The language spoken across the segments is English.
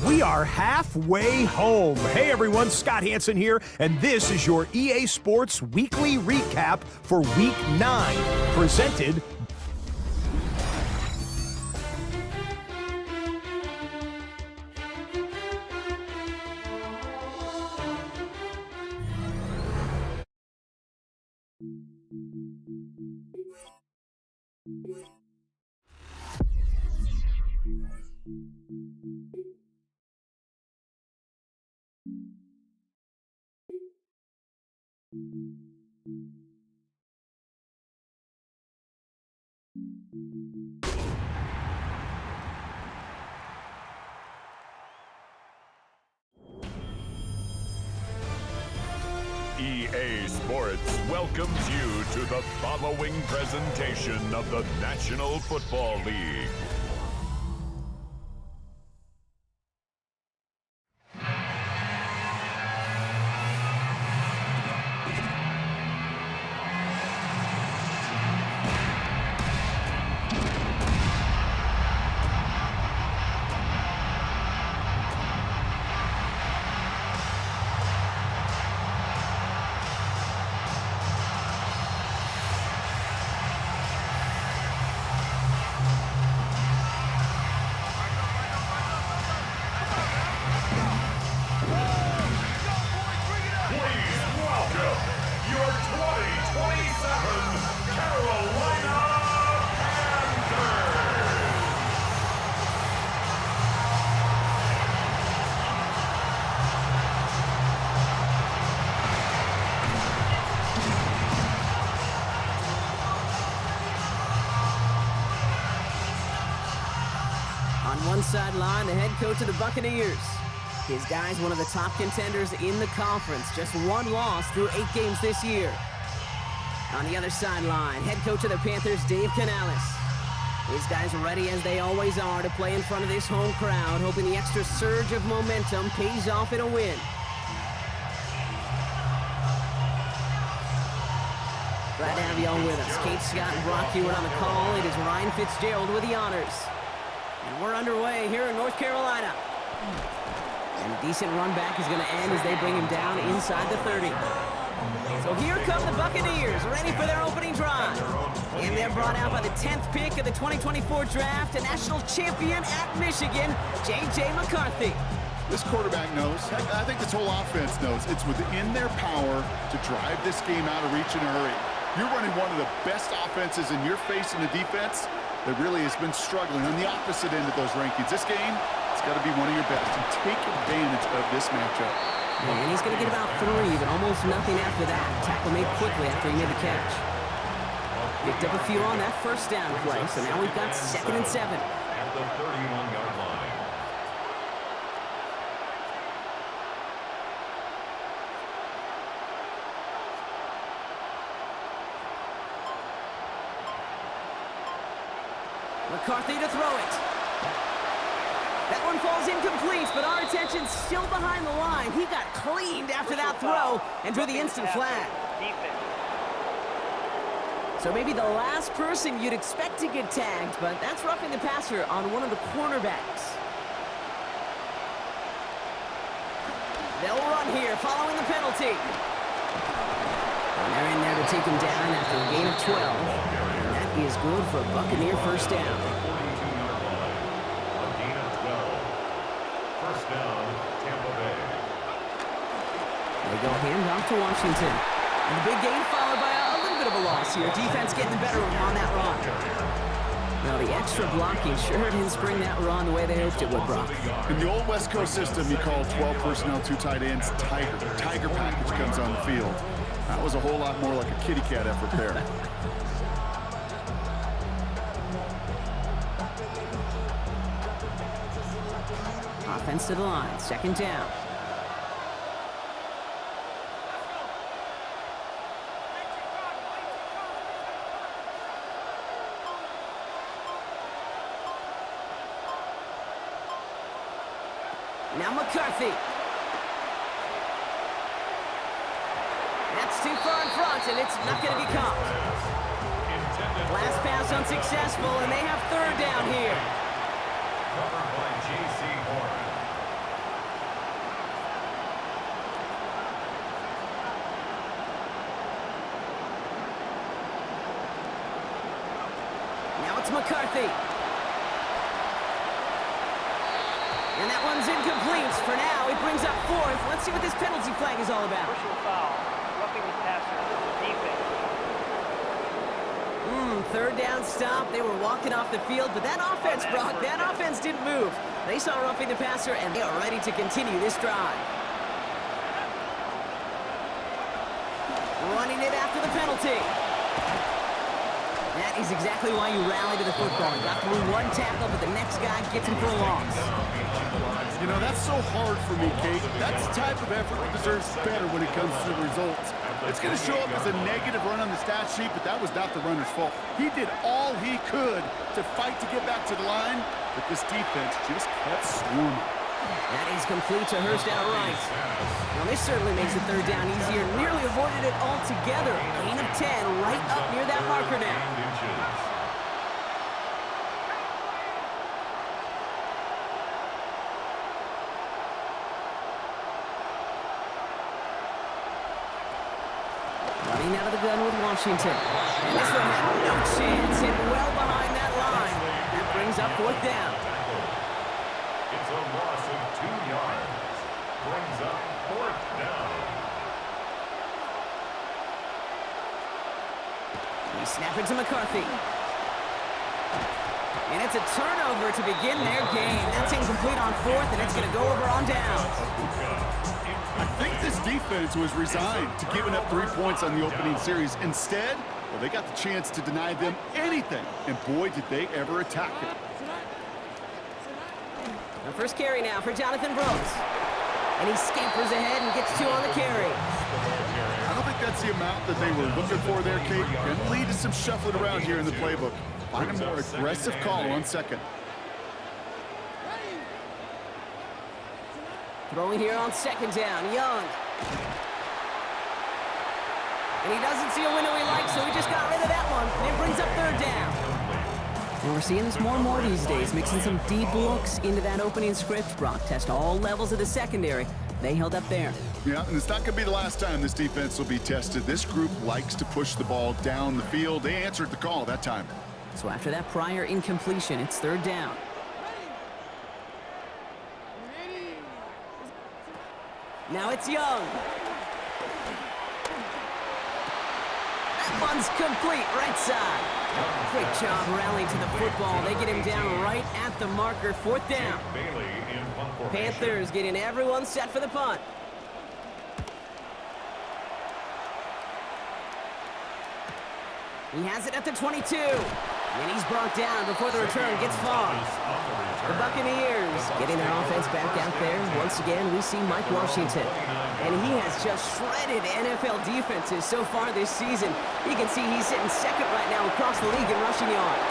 We are halfway home. Hey everyone, Scott Hansen here, and this is your EA Sports Weekly Recap for Week 9, presented EA Sports welcomes you to the following presentation of the National Football League. sideline, the head coach of the Buccaneers. His guy's one of the top contenders in the conference. Just one loss through 8 games this year. On the other sideline, head coach of the Panthers, Dave Canales. His guys ready as they always are to play in front of this home crowd, hoping the extra surge of momentum pays off in a win. Glad to have you all with us. Kate Scott and Brock Hewitt on the call. It is Ryan Fitzgerald with the honors. And we're underway here in North Carolina. And a decent run back is going to end as they bring him down inside the 30. So here come the Buccaneers, ready for their opening drive. And they're brought out by the 10th pick of the 2024 draft, a national champion at Michigan, J.J. McCarthy. This quarterback knows, heck, I think this whole offense knows, it's within their power to drive this game out of reach in a hurry. You're running one of the best offenses, and you're facing a defense that really has been struggling on the opposite end of those rankings. This game, it's got to be one of your best, and take advantage of this matchup. And he's going to get about 3, but almost nothing after that. Tackle made quickly after he made the catch. Picked up a few on that first down play, so now we've got 2nd and 7. At the 31-yard line. McCarthy to throw it. That one falls incomplete, but our attention's still behind the line. He got cleaned after that throw and drew the instant flag. So maybe the last person you'd expect to get tagged, but that's roughing the passer on one of the cornerbacks. They'll run here following the penalty. And they're in there to take him down after a gain of 12. And that is good for a Buccaneer first down. First down, Tampa Bay. They go handoff to Washington. And the big gain followed by a little bit of a loss here. Defense getting the better of them on that run. Now the extra blocking sure didn't spring that run the way they hoped it would, Brock. In the old West Coast system, you call 12 personnel, 2 tight ends, Tiger. Tiger package comes on the field. That was a whole lot more like a kitty cat effort there. Offense to the line, 2nd down. Now McCarthy. That's too far in front, and it's not going to be caught. Last pass unsuccessful, and they have 3rd down here. Covered by J.C. Horn. Now it's McCarthy. And that one's incomplete. For now, it brings up 4th. Let's see what this penalty flag is all about. Personal foul, roughing the passer, defense. 3rd down stop. They were walking off the field, but that offense, Brock, that offense didn't move. They saw roughing the passer, and they are ready to continue this drive. Running it after the penalty. That is exactly why you rally to the football. You got through one tackle, but the next guy gets him for a loss. You know, that's so hard for me, Kate. That's the type of effort that deserves better when it comes to the results. It's going to show up as a negative run on the stat sheet, but that was not the runner's fault. He did all he could to fight to get back to the line, but this defense just kept swarming. That is complete to Hurst outright. Well, this certainly makes the 3rd down easier. Nearly avoided it altogether. Gain of 10 right up near that marker now. Running out of the gun with Washington. And this one had no chance. Hit well behind that line. That brings up 4th down. It's a loss of 2 yards. Brings up 4th down. They snap it to McCarthy. And it's a turnover to begin their game. That's incomplete on 4th, and it's going to go over on downs. I think this defense was resigned to giving up 3 points on the opening series. Instead, well, they got the chance to deny them anything, and boy, did they ever attack it. First carry now for Jonathan Brooks. And he scampers ahead and gets 2 on the carry. I don't think that's the amount that they were looking for there, Kate. Can lead to some shuffling around here in the playbook. Find a more aggressive call on second. Throwing here on second down, Young. And he doesn't see a window he likes, so he just got rid of that one. And it brings up third down. And we're seeing this more and more these days, mixing some deep looks into that opening script. Brock test all levels of the secondary. They held up there. Yeah, and it's not going to be the last time this defense will be tested. This group likes to push the ball down the field. They answered the call that time. So after that prior incompletion, it's third down. Now it's Young. That one's complete, right side. Great job rallying to the football. They get him down right at the marker, fourth down. Panthers getting everyone set for the punt. He has it at the 22. And he's brought down before the return gets far. The Buccaneers getting their offense back out there. Once again, we see Mike Washington. And he has just shredded NFL defenses so far this season. You can see he's sitting second right now across the league in rushing yards.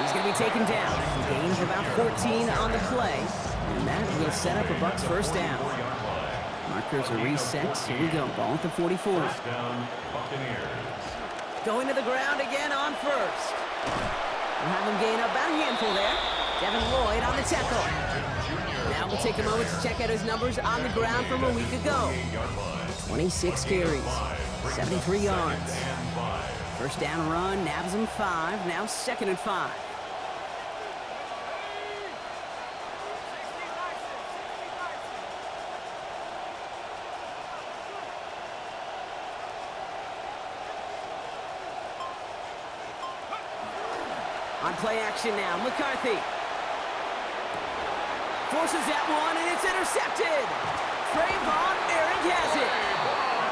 He's going to be taken down. Gain of about 14 on the play. And that will set up a Bucs first down. Markers are reset. Here we go. Ball at the 44. Going to the ground again on first. We'll have him gain up about a handful there. Devin Lloyd on the tackle. Now we'll take a moment to check out his numbers on the ground from a week ago. 26 carries, 73 yards. First down run, nabs him 5, now second and 5. On play action now, McCarthy. Forces that one, and it's intercepted. Trayvon Merrick has it.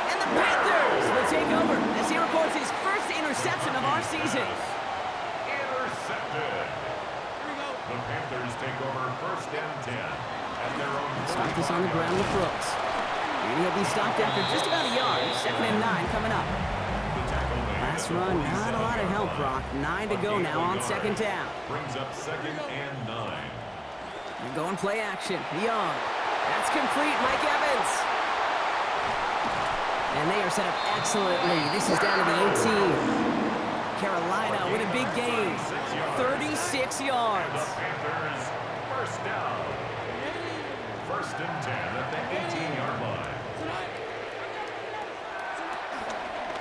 And the Panthers will take over as he records his first interception of our season. Intercepted. The Panthers take over first and 10 at their own. Stop this on the ground with Brooks. And he'll be stopped after just about a yard. Second and 9 coming up. Last run, not a lot of help, Brock. 9 to go now on second down. Brings up second and 9. They're going play action. Young. That's complete. Mike Evans. And they are set up excellently. This is down to the 18. Carolina with a big gain. 36 yards. The Panthers first down. First and 10 at the 18-yard line.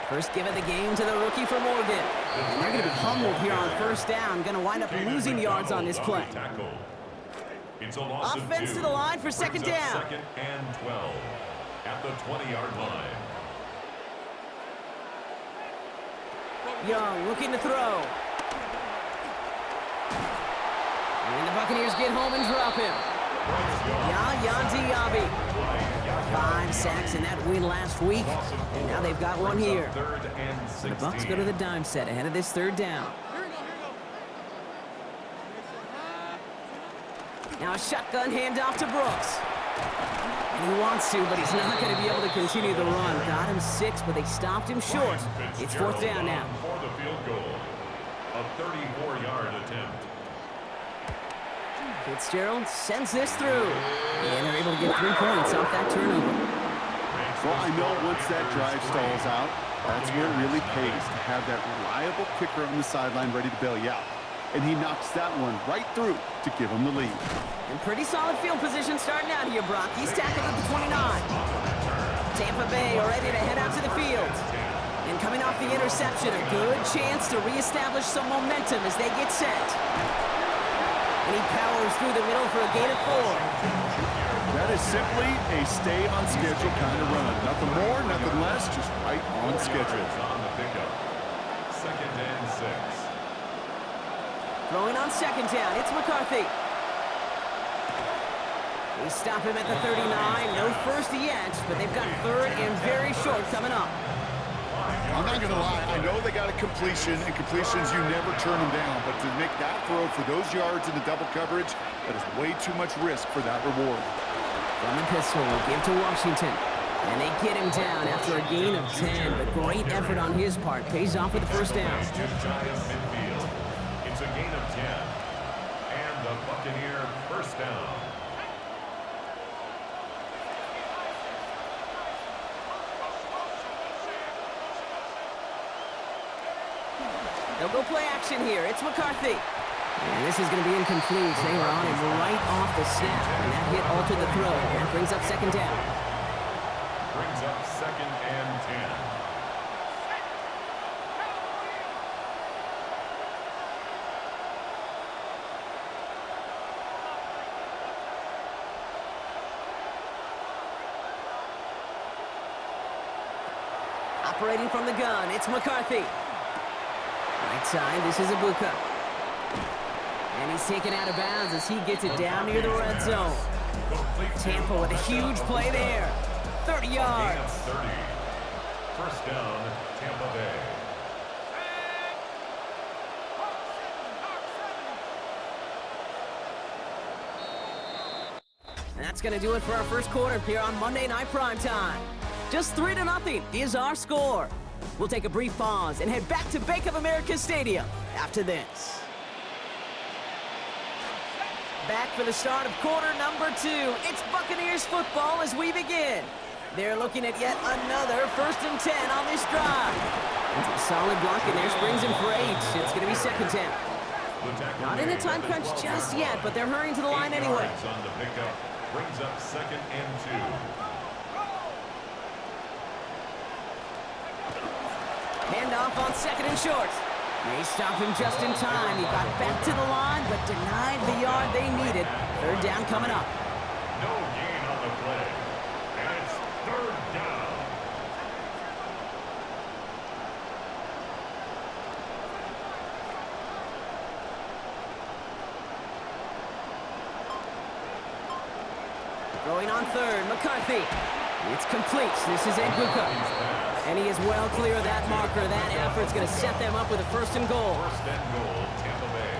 First give of the game to the rookie for Morgan. And they're going to be humbled here on first down. Going to wind up losing yards on this play. It's a loss Offense of 2. to the line for second down. Second and 12 at the 20-yard line. Young looking to throw. And the Buccaneers get home and drop him. Yaya Diaby. 5 sacks in that win last week. And now they've got one here. The Bucs go to the dime set ahead of this third down. Now a shotgun handoff to Brooks. And he wants to, but he's not going to be able to continue the run. Got him 6, but they stopped him short. It's fourth down now. For the field goal, a 34-yard attempt. Fitzgerald sends this through. And they're able to get 3 points off that turnover. Well, I know once that drive stalls out, that's where it really pays to have that reliable kicker on the sideline ready to bail you out. And he knocks that one right through to give him the lead. And pretty solid field position starting out here, Brock. He's tackled at the 29. Tampa Bay are ready to head out to the field. And coming off the interception, a good chance to reestablish some momentum as they get set. And he powers through the middle for a gain of 4. That is simply a stay-on-schedule kind of run. Nothing more, nothing less, just right on schedule. On the pickup. Second and 6. Throwing on second down, it's McCarthy. They stop him at the 39. No first yet, but they've got third and very short coming up. I'm not going to lie. I know they got a completion, and completions, you never turn them down. But to make that throw for those yards in the double coverage, that is way too much risk for that reward. From the pistol, give to Washington. And they get him down after a gain of 10. But great effort on his part. Pays off with the first down. It's a gain of 10. And the Buccaneer first down. They'll go play action here. It's McCarthy. And this is going to be incomplete. They were on him right off the snap. And that hit altered the throw. That brings up second down. Brings up second and 10. Operating from the gun, it's McCarthy. Right side, this is Ibuka. And he's taken out of bounds as he gets it down near the red zone. Tampa with a huge play there. 30 yards. 30. First down, Tampa Bay. And that's going to do it for our first quarter here on Monday Night Primetime. Just 3-0 is our score. We'll take a brief pause and head back to Bank of America Stadium after this. Back for the start of quarter number 2. It's Buccaneers football as we begin. They're looking at yet another 1st and 10 on this drive. It's a solid block in there, springs him for 8. It's going to be second down. Not in a time crunch just yet, but they're hurrying to the line anyway. On the pickup, brings up second and 2. Handoff on second and short. They stop him just in time. He got back to the line, but denied the yard they needed. Third down coming up. No gain on the play. And it's third down. Throwing on third, McCarthy. It's complete. This is Ibuka. And he is well clear of that marker. That effort's going to set them up with a 1st and goal. 1st and goal, Tampa Bay.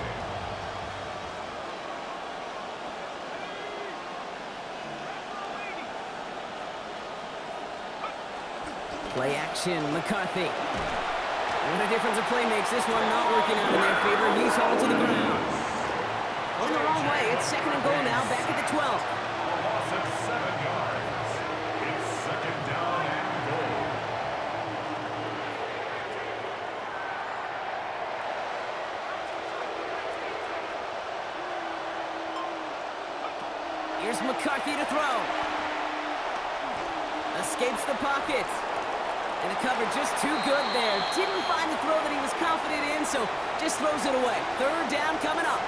Play action, McCarthy. What a difference a play makes. This one not working out in their favor. He's hauled to the ground. Going the wrong way. It's 2nd and goal now, back at the 12. A loss of 7 yards. It's 2nd down and goal. Here's McCarthy to throw. Escapes the pocket. And the cover just too good there. Didn't find the throw that he was confident in, so just throws it away. Third down coming up.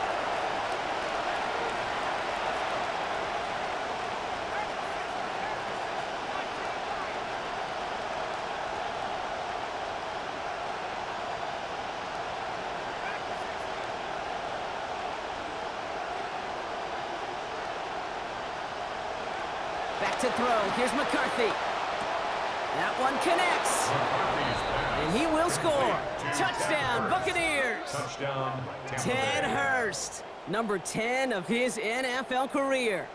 Back to throw. Here's McCarthy. That one connects. And he will score. Touchdown, Buccaneers. Touchdown, Tampa Ted Bay. Hurst, number 10 of his NFL career.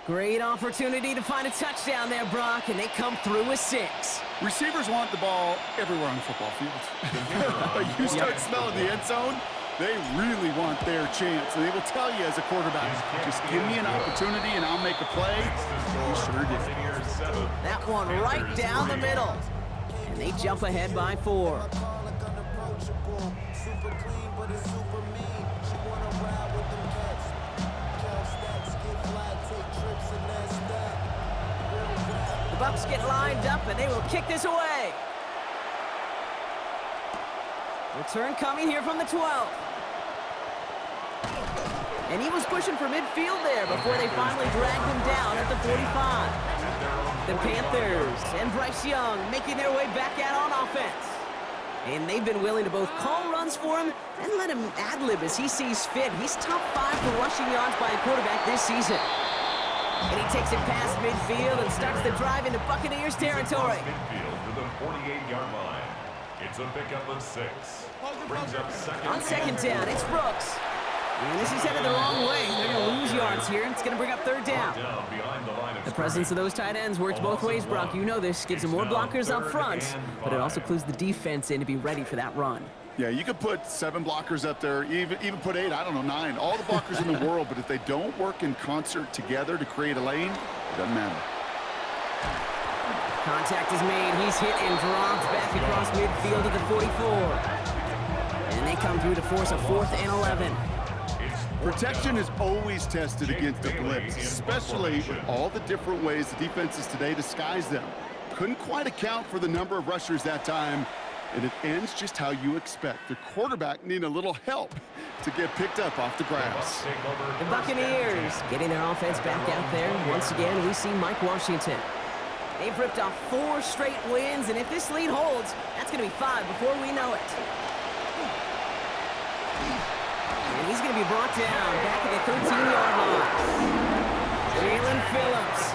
Great opportunity to find a touchdown there, Brock, and they come through with 6. Receivers want the ball everywhere on the football field. But you start smelling the end zone, they really want their chance. And they will tell you as a quarterback, just give me an opportunity and I'll make a play. He sure did. That one right down the middle. And they jump ahead by 4. The Bucs get lined up and they will kick this away. Return coming here from the 12. And he was pushing for midfield there before they finally dragged him down at the 45. The Panthers and Bryce Young making their way back out on offense. And they've been willing to both call runs for him and let him ad-lib as he sees fit. He's top 5 for rushing yards by a quarterback this season. And he takes it past midfield and starts the drive into Buccaneers territory. the 48-yard line. It's a pickup of 6. Brings up second. On second down, it's Brooks. And this is headed the wrong way. They're going to lose yards here. It's going to bring up third down. The presence of those tight ends works both ways, Brock. You know this. Gives them more blockers up front, but it also clues the defense in to be ready for that run. Yeah, you could put 7 blockers up there, even put 8, I don't know, 9. All the blockers in the world, but if they don't work in concert together to create a lane, it doesn't matter. Contact is made. He's hit and dropped back across midfield to the 44. And they come through to force a 4th and 11. Protection is always tested against the blitz, especially with all the different ways the defenses today disguise them. Couldn't quite account for the number of rushers that time, and it ends just how you expect. The quarterback needing a little help to get picked up off the grass. The Buccaneers getting their offense back out there. Once again, we see Mike Washington. They've ripped off 4 straight wins, and if this lead holds, that's going to be 5 before we know it. And he's going to be brought down back at the 13-yard line. Jalen Phillips.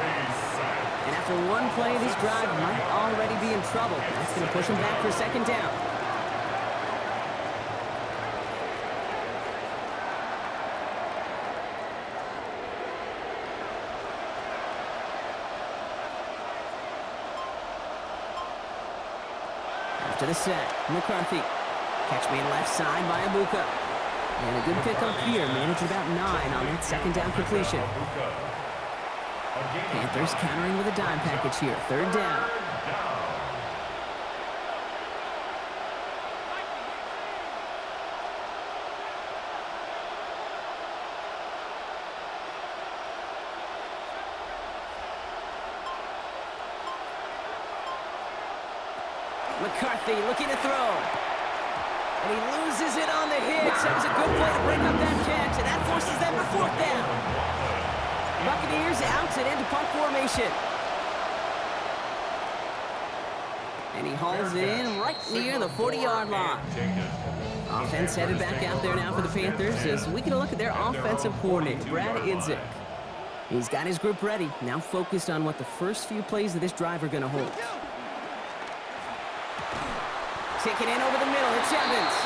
And after one play, this drive might already be in trouble. That's going to push him back for second down. After the set, McCarthy. Catch made left side by Abuka. And a good pickup here. Managed about 9 on that second down completion. Panthers countering with a dime package here. Third down. McCarthy looking to throw. And he loses it on the hit. That was a good play to break up that catch, and that forces them to 4th down. Buccaneers out and into punt formation. And he hauls in right near the 40-yard line. Offense headed back out there now for the Panthers as we get a look at their offensive coordinator, Brad Idzik. He's got his group ready, now focused on what the first few plays of this drive are going to hold. Taken in over the middle, it's Evans.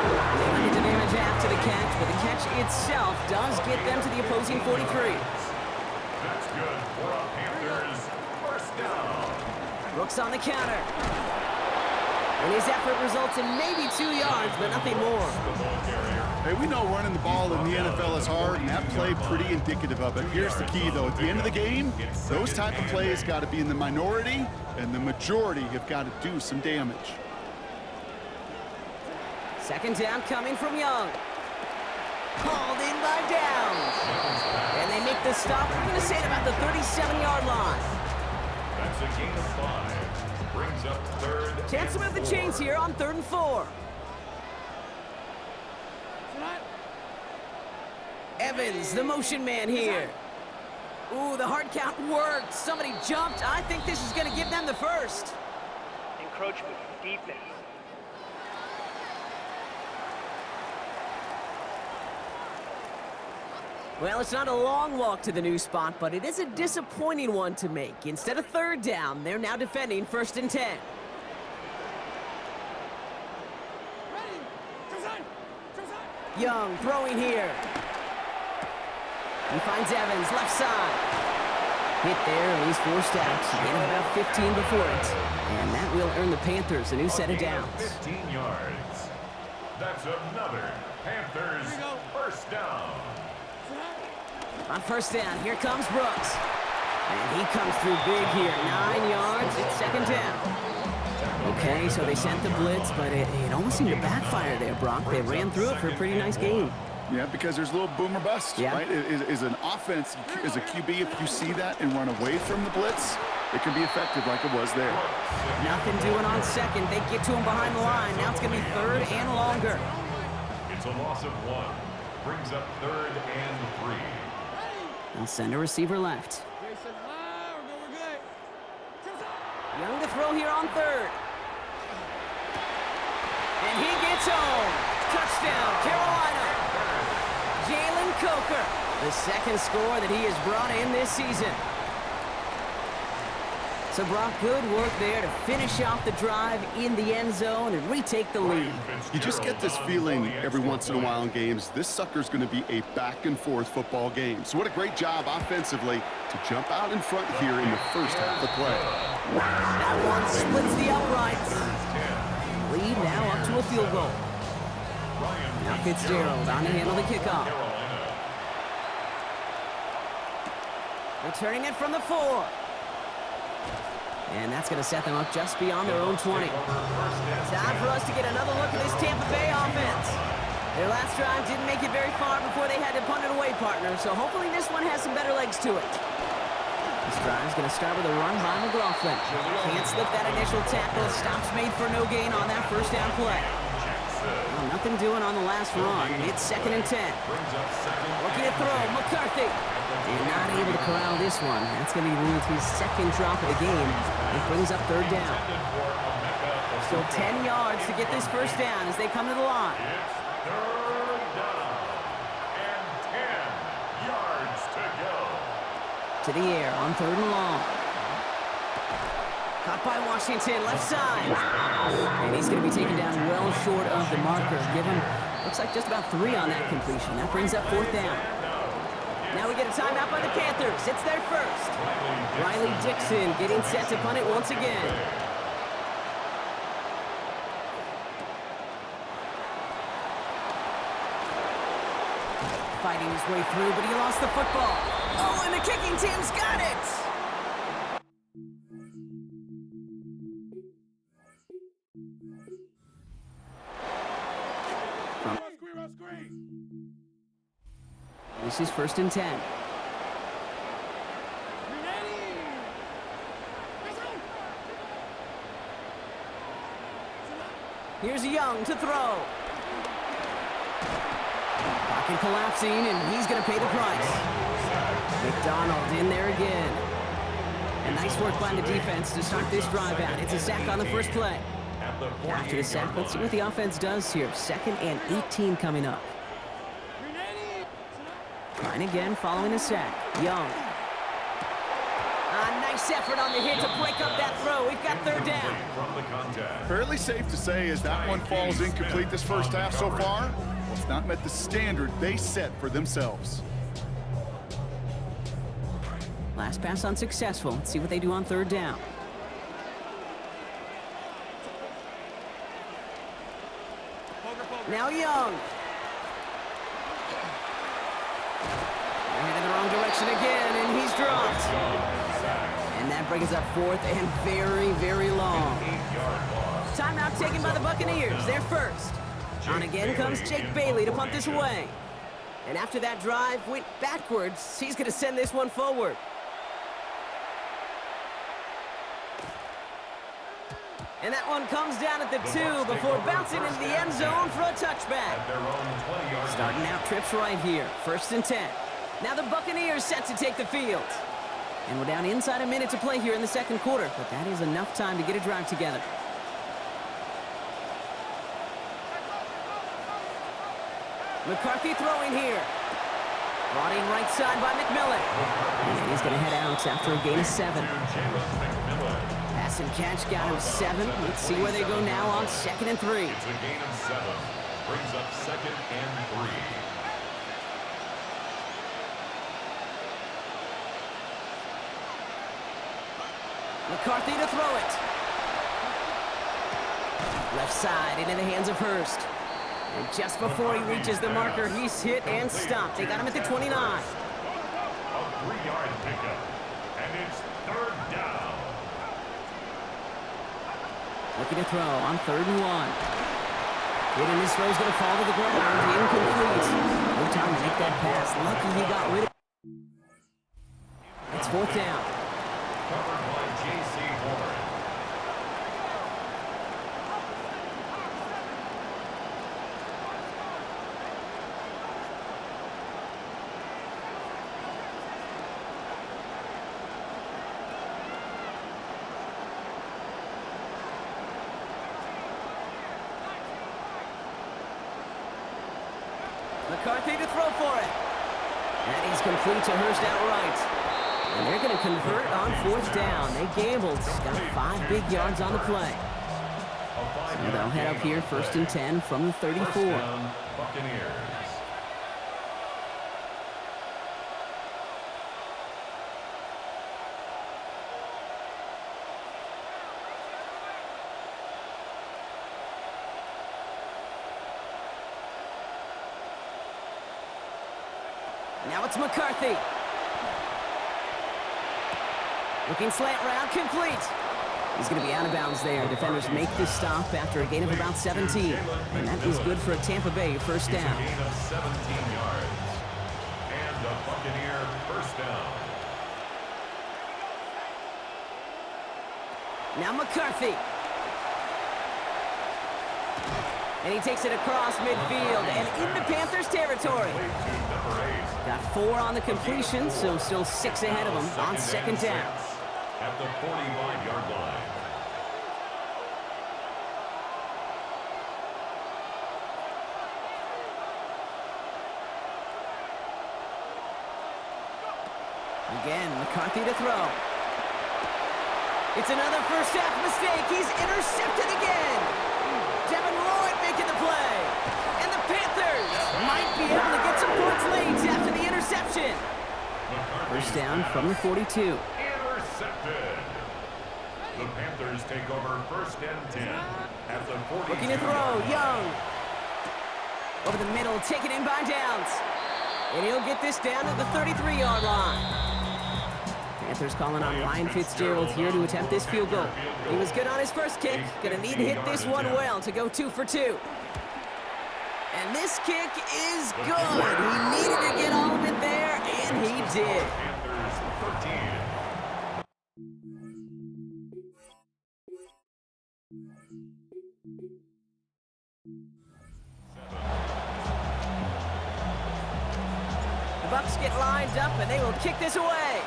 They limit the damage after the catch, but the catch itself does get them to the opposing 43. That's good for a Panthers first down. Brooks on the counter. And his effort results in maybe 2 yards, but nothing more. Hey, we know running the ball in the NFL is hard, and that play pretty indicative of it. Here's the key, though. At the end of the game, those type of plays got to be in the minority, and the majority have got to do some damage. Second down coming from Young. Called in by Downs. And they make the stop. We're going to say it about the 37-yard line. That's a gain of 5. Brings up third. Chance to move the chains here on 3rd and 4. Evans, the motion man here. Ooh, the hard count worked. Somebody jumped. I think this is going to give them the first. Encroachment, defense. Well, it's not a long walk to the new spot, but it is a disappointing one to make. Instead of 3rd down, they're now defending 1st and 10. Young throwing here. He finds Evans, left side. Hit there, and he's forced out. Gain of about 15 before it. And that will earn the Panthers a new set of downs. 15 yards. That's another Panthers first down. On 1st down, here comes Brooks. And he comes through big here. 9 yards, it's 2nd down. Okay, so they sent the blitz, but it almost seemed to backfire there, Brock. They ran through it for a pretty nice gain. Yeah, because there's a little boom or bust, right? Is an offense, as a QB, if you see that and run away from the blitz, it can be effective like it was there. Nothing doing on 2nd. They get to him behind the line. Now it's going to be 3rd and longer. It's a loss of 1. Brings up 3rd and 3. They'll send a receiver left. Young to throw here on 3rd. And he gets home. Touchdown, Carolina. Jalen Coker, the 2nd score that he has brought in this season. So, Brock, good work there to finish off the drive in the end zone and retake the lead. You just get this feeling every once in a while in games, this sucker's going to be a back-and-forth football game. So what a great job offensively to jump out in front here in the first half of play. That one splits the uprights. Lead now up to a field goal. Now Fitzgerald on to handle the kickoff. Returning it from the 4. And that's going to set them up just beyond their own 20. Time for us to get another look at this Tampa Bay offense. Their last drive didn't make it very far before they had to punt it away, partner, so hopefully this one has some better legs to it. This drive's going to start with a run by McLaughlin. Can't slip that initial tackle. Stops made for no gain on that first down play. Well, nothing doing on the last run. It's 2nd and 10. Looking to throw, McCarthy. And not able to corral this one. That's going to be his second drop of the game. It brings up 3rd down. So 10 yards to get this first down as they come to the line. It's 3rd down and 10 yards to go. To the air on 3rd and long. Caught by Washington, left side. And he's going to be taken down well short of the marker. Given, looks like just about 3 on that completion. That brings up 4th down. Now we get a timeout by the Panthers. It's their first. Riley Dixon getting set to punt it once again. Fighting his way through, but he lost the football. Oh, and the kicking team's got it! This is 1st and 10. Here's Young to throw. Pocket collapsing, and he's going to pay the price. McDonald in there again. And nice work by the defense to start this drive out. It's a sack on the first play. After the sack, let's see what the offense does here. 2nd and 18 coming up. Line again following a sack. Young. Nice effort on the hit to break up that throw. We've got 3rd down. Fairly safe to say as that one falls incomplete this first half so far, well, it's not met the standard they set for themselves. Last pass unsuccessful. Let's see what they do on 3rd down. Now Young. Headed in the wrong direction again, and he's dropped. And that brings up 4th and very, very long. Timeout taken by the Buccaneers. They're first. On again comes Jake Bailey to punt this away. And after that drive went backwards, he's going to send this one forward. And that one comes down at the 2 before bouncing into the end zone for a touchback. Starting out trips right here. 1st and 10. Now the Buccaneers set to take the field. And we're down inside a minute to play here in the 2nd quarter, but that is enough time to get a drive together. McCarthy throwing here. Brought in right side by McMillan. And he's going to head out after a gain of 7. Pass and catch got him 7. Let's see where they go now on 2nd and 3. It's a gain of 7. Brings up 2nd and 3. McCarthy to throw it. Left side into the hands of Hurst. And just before he reaches the marker, he's hit and stopped. They got him at the 29. A 3-yard pickup. And it's 3rd down. Looking to throw on 3rd and 1. Hitting this throw's going to fall to the ground. Incomplete. No time to make that pass. Lucky he got rid of it. It's 4th down. Covered by J.C. Horn. McCarthy to throw for it. And he's complete to Hurst outright. And they're going to convert on 4th down. They gambled. Got 5 big yards on the play. So they'll head up here 1st and 10 from the 34. Buccaneers. Now it's McCarthy. Looking slant route, complete. He's going to be out of bounds there. Defenders make this stop after a gain of about 17. And that is good for a Tampa Bay 1st down. A gain of 17 yards. And a Buccaneer 1st down. Now McCarthy. And he takes it across midfield and into Panthers territory. Got 4 on the completion, so still 6 ahead of him on 2nd down. At the 45-yard line. Again, McCarthy to throw. It's another first half mistake. He's intercepted again. Devin Lloyd making the play. And the Panthers might be able to get some points late after the interception. 1st down from the 42. Intercepted. The Panthers take over 1st and 10 at the 40. Looking to throw, Young. Over the middle, taken in by Downs. And he'll get this down to the 33-yard line. Panthers calling on Ryan Fitzgerald here to attempt this field goal. He was good on his first kick. Gonna need to hit this one well to go 2 for 2. And this kick is good. He needed to get all of it there, and he did. Panthers 13. The Bucs get lined up, and they will kick this away.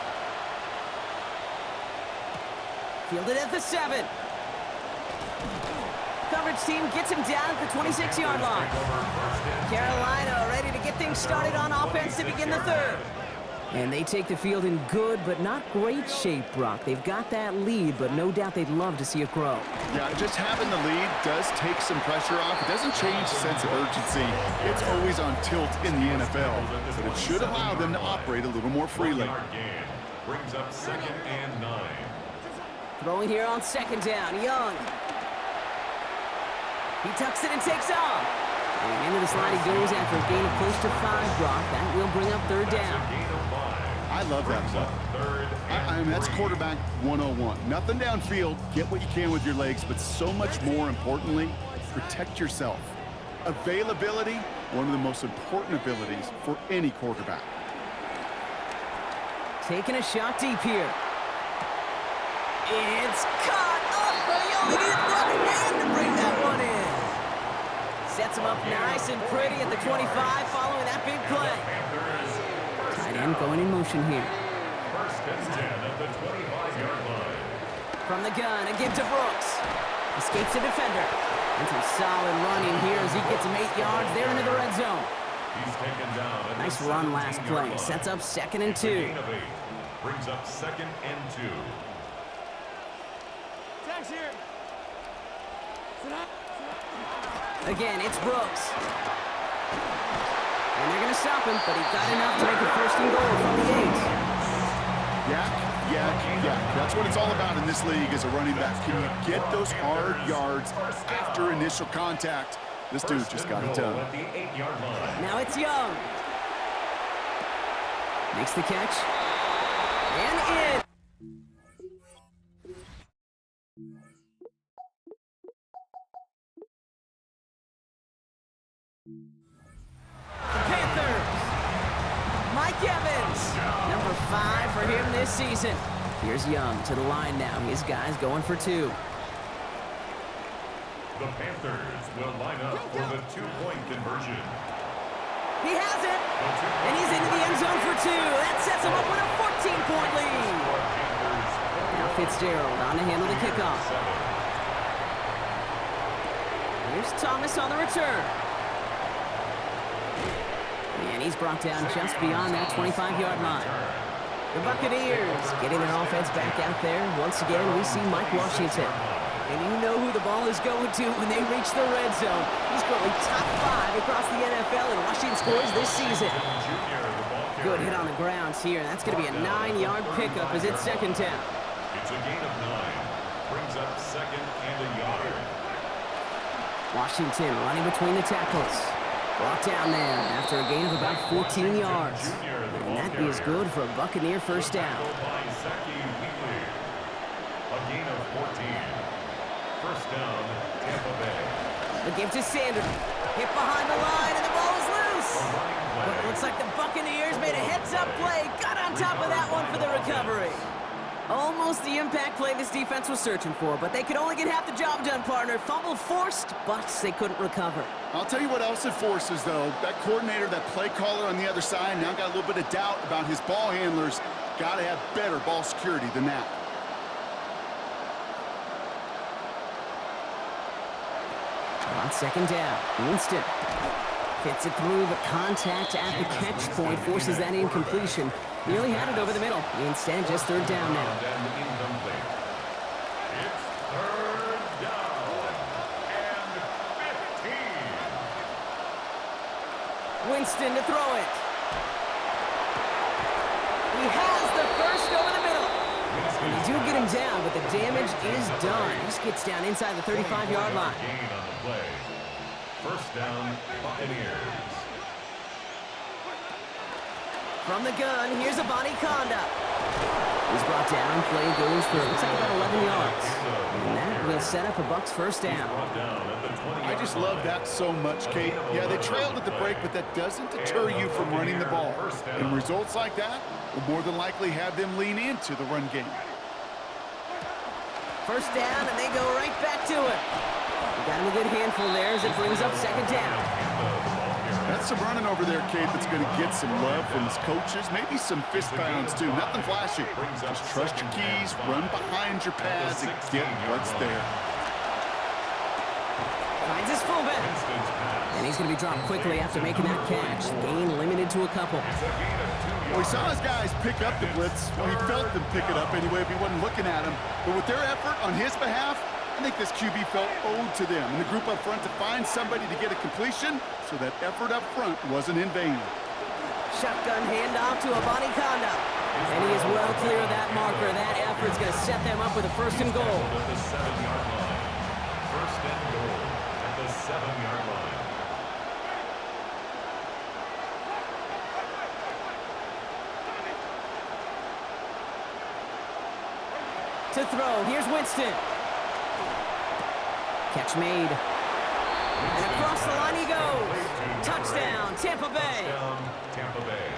Fielded at the 7. Coverage team gets him down at the 26-yard line. Carolina ready to get things started on offense to begin the 3rd. And they take the field in good but not great shape, Brock. They've got that lead, but no doubt they'd love to see it grow. Yeah, just having the lead does take some pressure off. It doesn't change the sense of urgency. It's always on tilt in the NFL, but it should allow them to operate a little more freely. Brings up 2nd and 9. Throwing here on 2nd down, Young. He tucks it and takes off. And into the slide he goes after a gain of close to 5, Brock. That will bring up 3rd down. I love that play. I mean, that's quarterback 101. Nothing downfield. Get what you can with your legs, but so much more importantly, protect yourself. Availability, one of the most important abilities for any quarterback. Taking a shot deep here. It's caught up, but he only needed one hand to bring that one in. Sets him up nice and pretty at the 25 following that big play. Tight end going in motion here. 1st and 10 at the 25-yard line. From the gun, a give to Brooks. Escapes a defender. And some solid running here as he gets him 8 yards there into the red zone. He's taken down. Nice run last play. Sets up 2nd and 2. Brings up 2nd and 2. Again, it's Brooks. And they're going to stop him, but he got enough to make a 1st and goal from the 8. Yeah. That's what it's all about in this league as a running back. Can you get those hard yards after initial contact? This dude just got it done. Now it's Young. Makes the catch. And in. Number 5 for him this season. Here's Young to the line now. His guy's going for 2. The Panthers will line up for the 2-point conversion. He has it, and he's into the end zone for 2. That sets him up with a 14-point lead. Now Fitzgerald on to handle the kickoff. Here's Thomas on the return. And he's brought down just beyond that 25-yard line. The Buccaneers getting their offense back out there. Once again, we see Mike Washington. And you know who the ball is going to when they reach the red zone. He's currently top 5 across the NFL in rushing scores this season. Good hit on the grounds here. That's going to be a 9-yard pickup as it's second down. It's a gain of 9. Brings up second and a yard. Washington running between the tackles. Brought down there after a gain of about 14 yards. And that is good for a Buccaneer first down. A gain of 14. First down, Tampa Bay. The give to Sanders. Hit behind the line, and the ball is loose. But it looks like the Buccaneers made a heads-up play. Got on top of that one for the recovery. Almost the impact play this defense was searching for, but they could only get half the job done, partner. Fumble forced, but they couldn't recover. I'll tell you what else it forces, though. That coordinator, that play caller on the other side, now got a little bit of doubt about his ball handlers. Got to have better ball security than that. On second down, Winston fits it through, but contact at the catch point forces that incompletion. Nearly had it over the middle. Instead, just third down now. It's third down and 15. Winston to throw it. He has the first over the middle. And they do get him down, but the damage is done. This gets down inside the 35-yard line. Gain on the play. First down, Buccaneers. From the gun, here's a Bonnie Conda. He's brought down. Play goes for, looks like about 11 yards. And that will set up a Bucs first down. I just love that so much, Kate. Yeah, they trailed at the break, but that doesn't deter you from running the ball. And results like that will more than likely have them lean into the run game. First down, and they go right back to it. We got him a good handful there as it brings up second down. That's some running over there, Kate, that's going to get some love from his coaches. Maybe some fist pounds, too. Nothing flashy. Just trust your keys, run behind your pads, and get what's there. Finds his fullback. And he's going to be dropped quickly after making that catch. Gain limited to a couple. Well, he saw his guys pick up the blitz. Well, he felt them pick it up anyway if he wasn't looking at him. But with their effort on his behalf, I think this QB felt owed to them and the group up front to find somebody to get a completion, so that effort up front wasn't in vain. Shotgun handoff to a Bonnie Conda. And he is well clear of that marker. That effort's going to set them up with a first and goal. At the 7-yard line. First and goal at the 7-yard line. To throw, here's Winston. Catch made. And across the line he goes. Touchdown, Tampa Bay. Touchdown, Tampa Bay.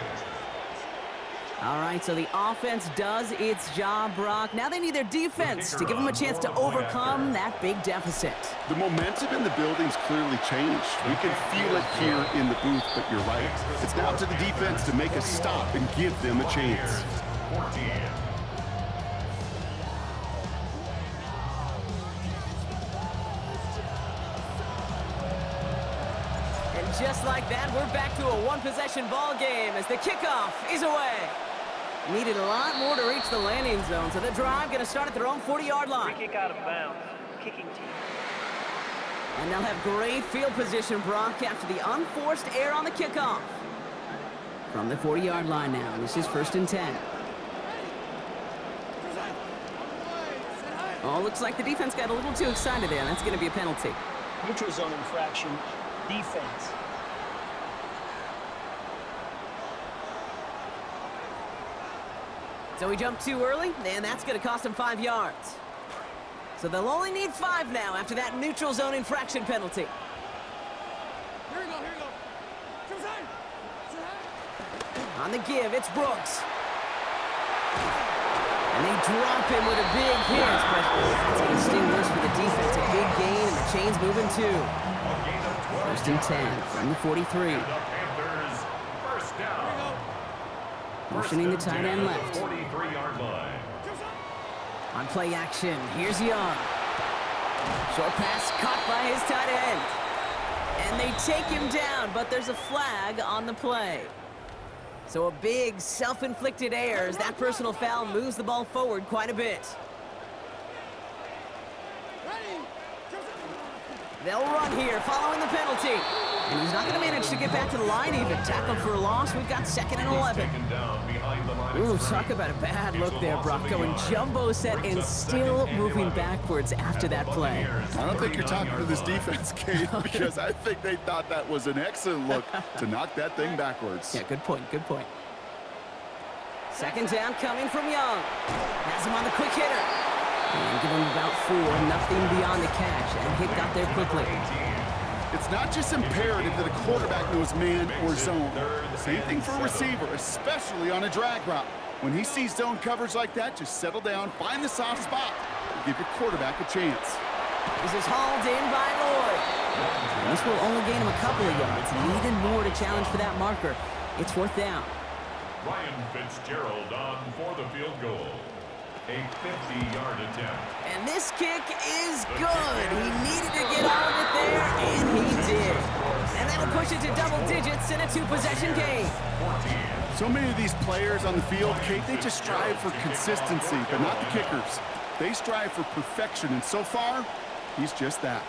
All right, so the offense does its job, Brock. Now they need their defense to give them a chance to overcome that big deficit. The momentum in the building's clearly changed. We can feel it here in the booth, but you're right. It's now to the defense to make a stop and give them a chance. 14. Just like that, we're back to a one-possession ball game as the kickoff is away. Needed a lot more to reach the landing zone, so the drive going to start at their own 40-yard line. Free kick out of bounds. Kicking team. And they'll have great field position, Brock, after the unforced error on the kickoff. From the 40-yard line now, this is first and 10. Oh, looks like the defense got a little too excited there. That's going to be a penalty. Neutral zone infraction. Defense. So he jumped too early, and that's going to cost him 5 yards. So they'll only need 5 now after that neutral zone infraction penalty. Here we go. On the give, it's Brooks. And they drop him with a big hit, but that's going to sting worse for the defense. A big gain, and the chain's moving too. First and 10 from the 43. First down. Motioning the tight end left. 43-yard line. On play action, here's Young. Short pass caught by his tight end. And they take him down, but there's a flag on the play. So a big self-inflicted error as that personal foul moves the ball forward quite a bit. They'll run here following the penalty. And he's not going to manage to get back to the line even. Tackle for a loss. We've got 2nd and 11. Ooh, talk about a bad look there, Brock. Going jumbo set and still moving backwards after that play. I don't think you're talking to this defense, Kate, because I think they thought that was an excellent look to knock that thing backwards. Yeah, good point, good point. 2nd down coming from Young. Has him on the quick hitter. And give him about 4, nothing beyond the catch. And hit got there quickly. It's not just imperative that a quarterback knows man or zone. Same thing for a receiver, especially on a drag route. When he sees zone coverage like that, just settle down, find the soft spot, and give your quarterback a chance. This is hauled in by Lloyd. And this will only gain him a couple of yards. Needing more to challenge for that marker. It's 4th down. Ryan Fitzgerald on for the field goal. A 50-yard attempt. And this kick is good. He needed to get all of it there, and he did. And that'll push it to double digits in a 2-possession game. So many of these players on the field, Kate, they just strive for consistency, but not the kickers. They strive for perfection, and so far, he's just that.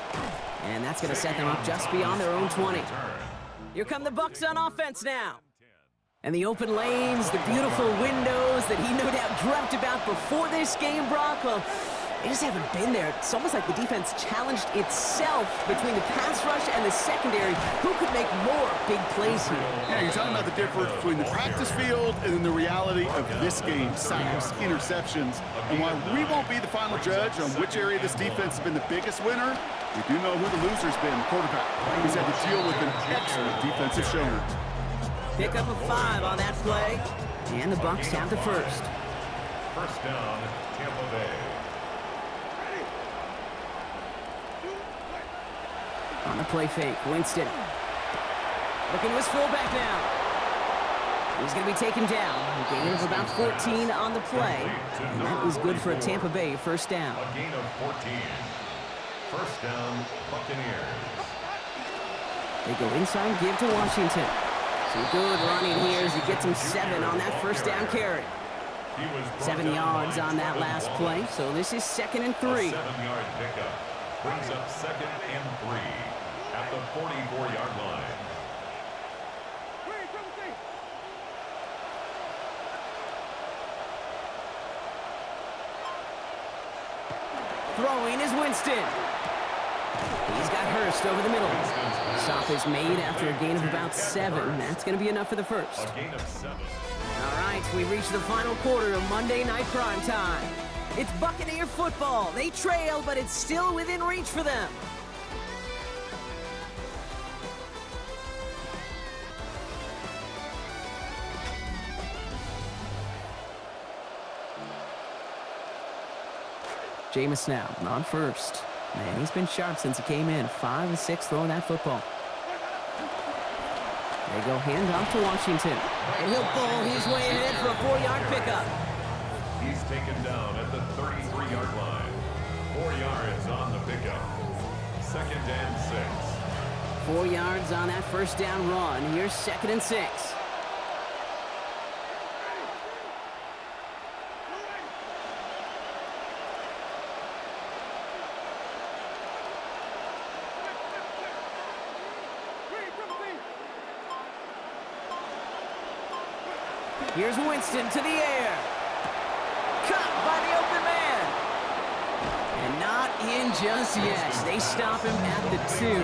And that's going to set them up just beyond their own 20. Here come the Bucs on offense now. And the open lanes, the beautiful windows that he no doubt dreamt about before this game, Brock. Well, they just haven't been there. It's almost like the defense challenged itself between the pass rush and the secondary. Who could make more big plays here? Yeah, you're talking about the difference between the practice field and then the reality of this game. Sacks, interceptions. And while we won't be the final judge on which area this defense has been the biggest winner, we do know who the loser's been, the quarterback. He's had to deal with an excellent defensive showing. Pick up a 5 on that play. And the Bucs have the first. First down, Tampa Bay. On the play fake, Winston. Looking to his fullback now. He's going to be taken down. A gain of about 14 on the play. And that is good for a Tampa Bay first down. A gain of 14. First down, Buccaneers. They go inside, give to Washington. Some good running here as he gets him 7 on that first down carry. 7 yards on that last play, so this is 2nd and 3. 7-yard pickup brings up 2nd and 3 at the 44-yard line. Throwing is Winston. He's got Hurst over the middle. Stop is made after a gain of about 7. That's going to be enough for the first. A gain of 7. All right, we reach the final quarter of Monday Night Prime Time. It's Buccaneer football. They trail, but it's still within reach for them. Jameis now on first. Man, he's been sharp since he came in. 5 and 6 throwing that football. They go handoff to Washington. And he'll bowl his way ahead for a 4-yard pickup. He's taken down at the 33-yard line. 4 yards on the pickup. 2nd and 6. 4 yards on that first down run. Here's 2nd and 6. Here's Winston to the air. Caught by the open man. And not in just yet. They stop him at the 2.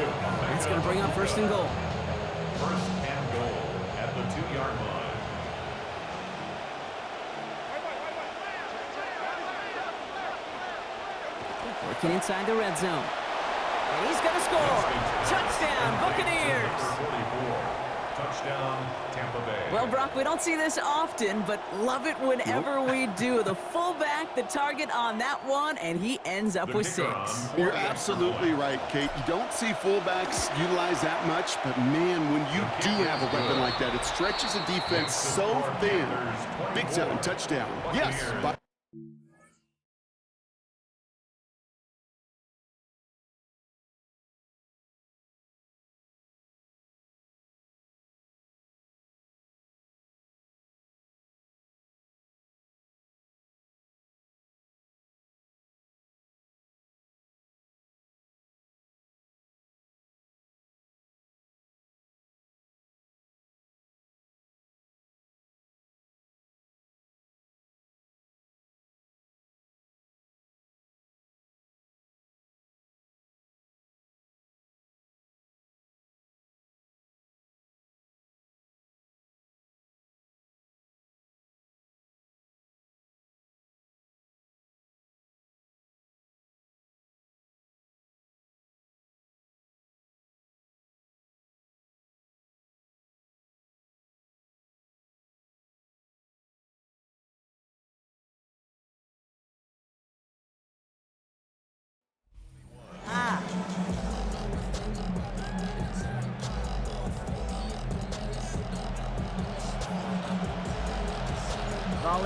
That's going to bring up 1st and goal. 1st and goal at the 2-yard line. Working inside the red zone. And he's going to score. Touchdown, Buccaneers. 44. Touchdown, Tampa Bay. Well, Brock, we don't see this often, but love it whenever we do. The fullback, the target on that one, and he ends up with 6. You're absolutely right, Kate. You don't see fullbacks utilize that much, but man, when you do have a weapon like that, it stretches a defense so thin. Big time touchdown. Yes, but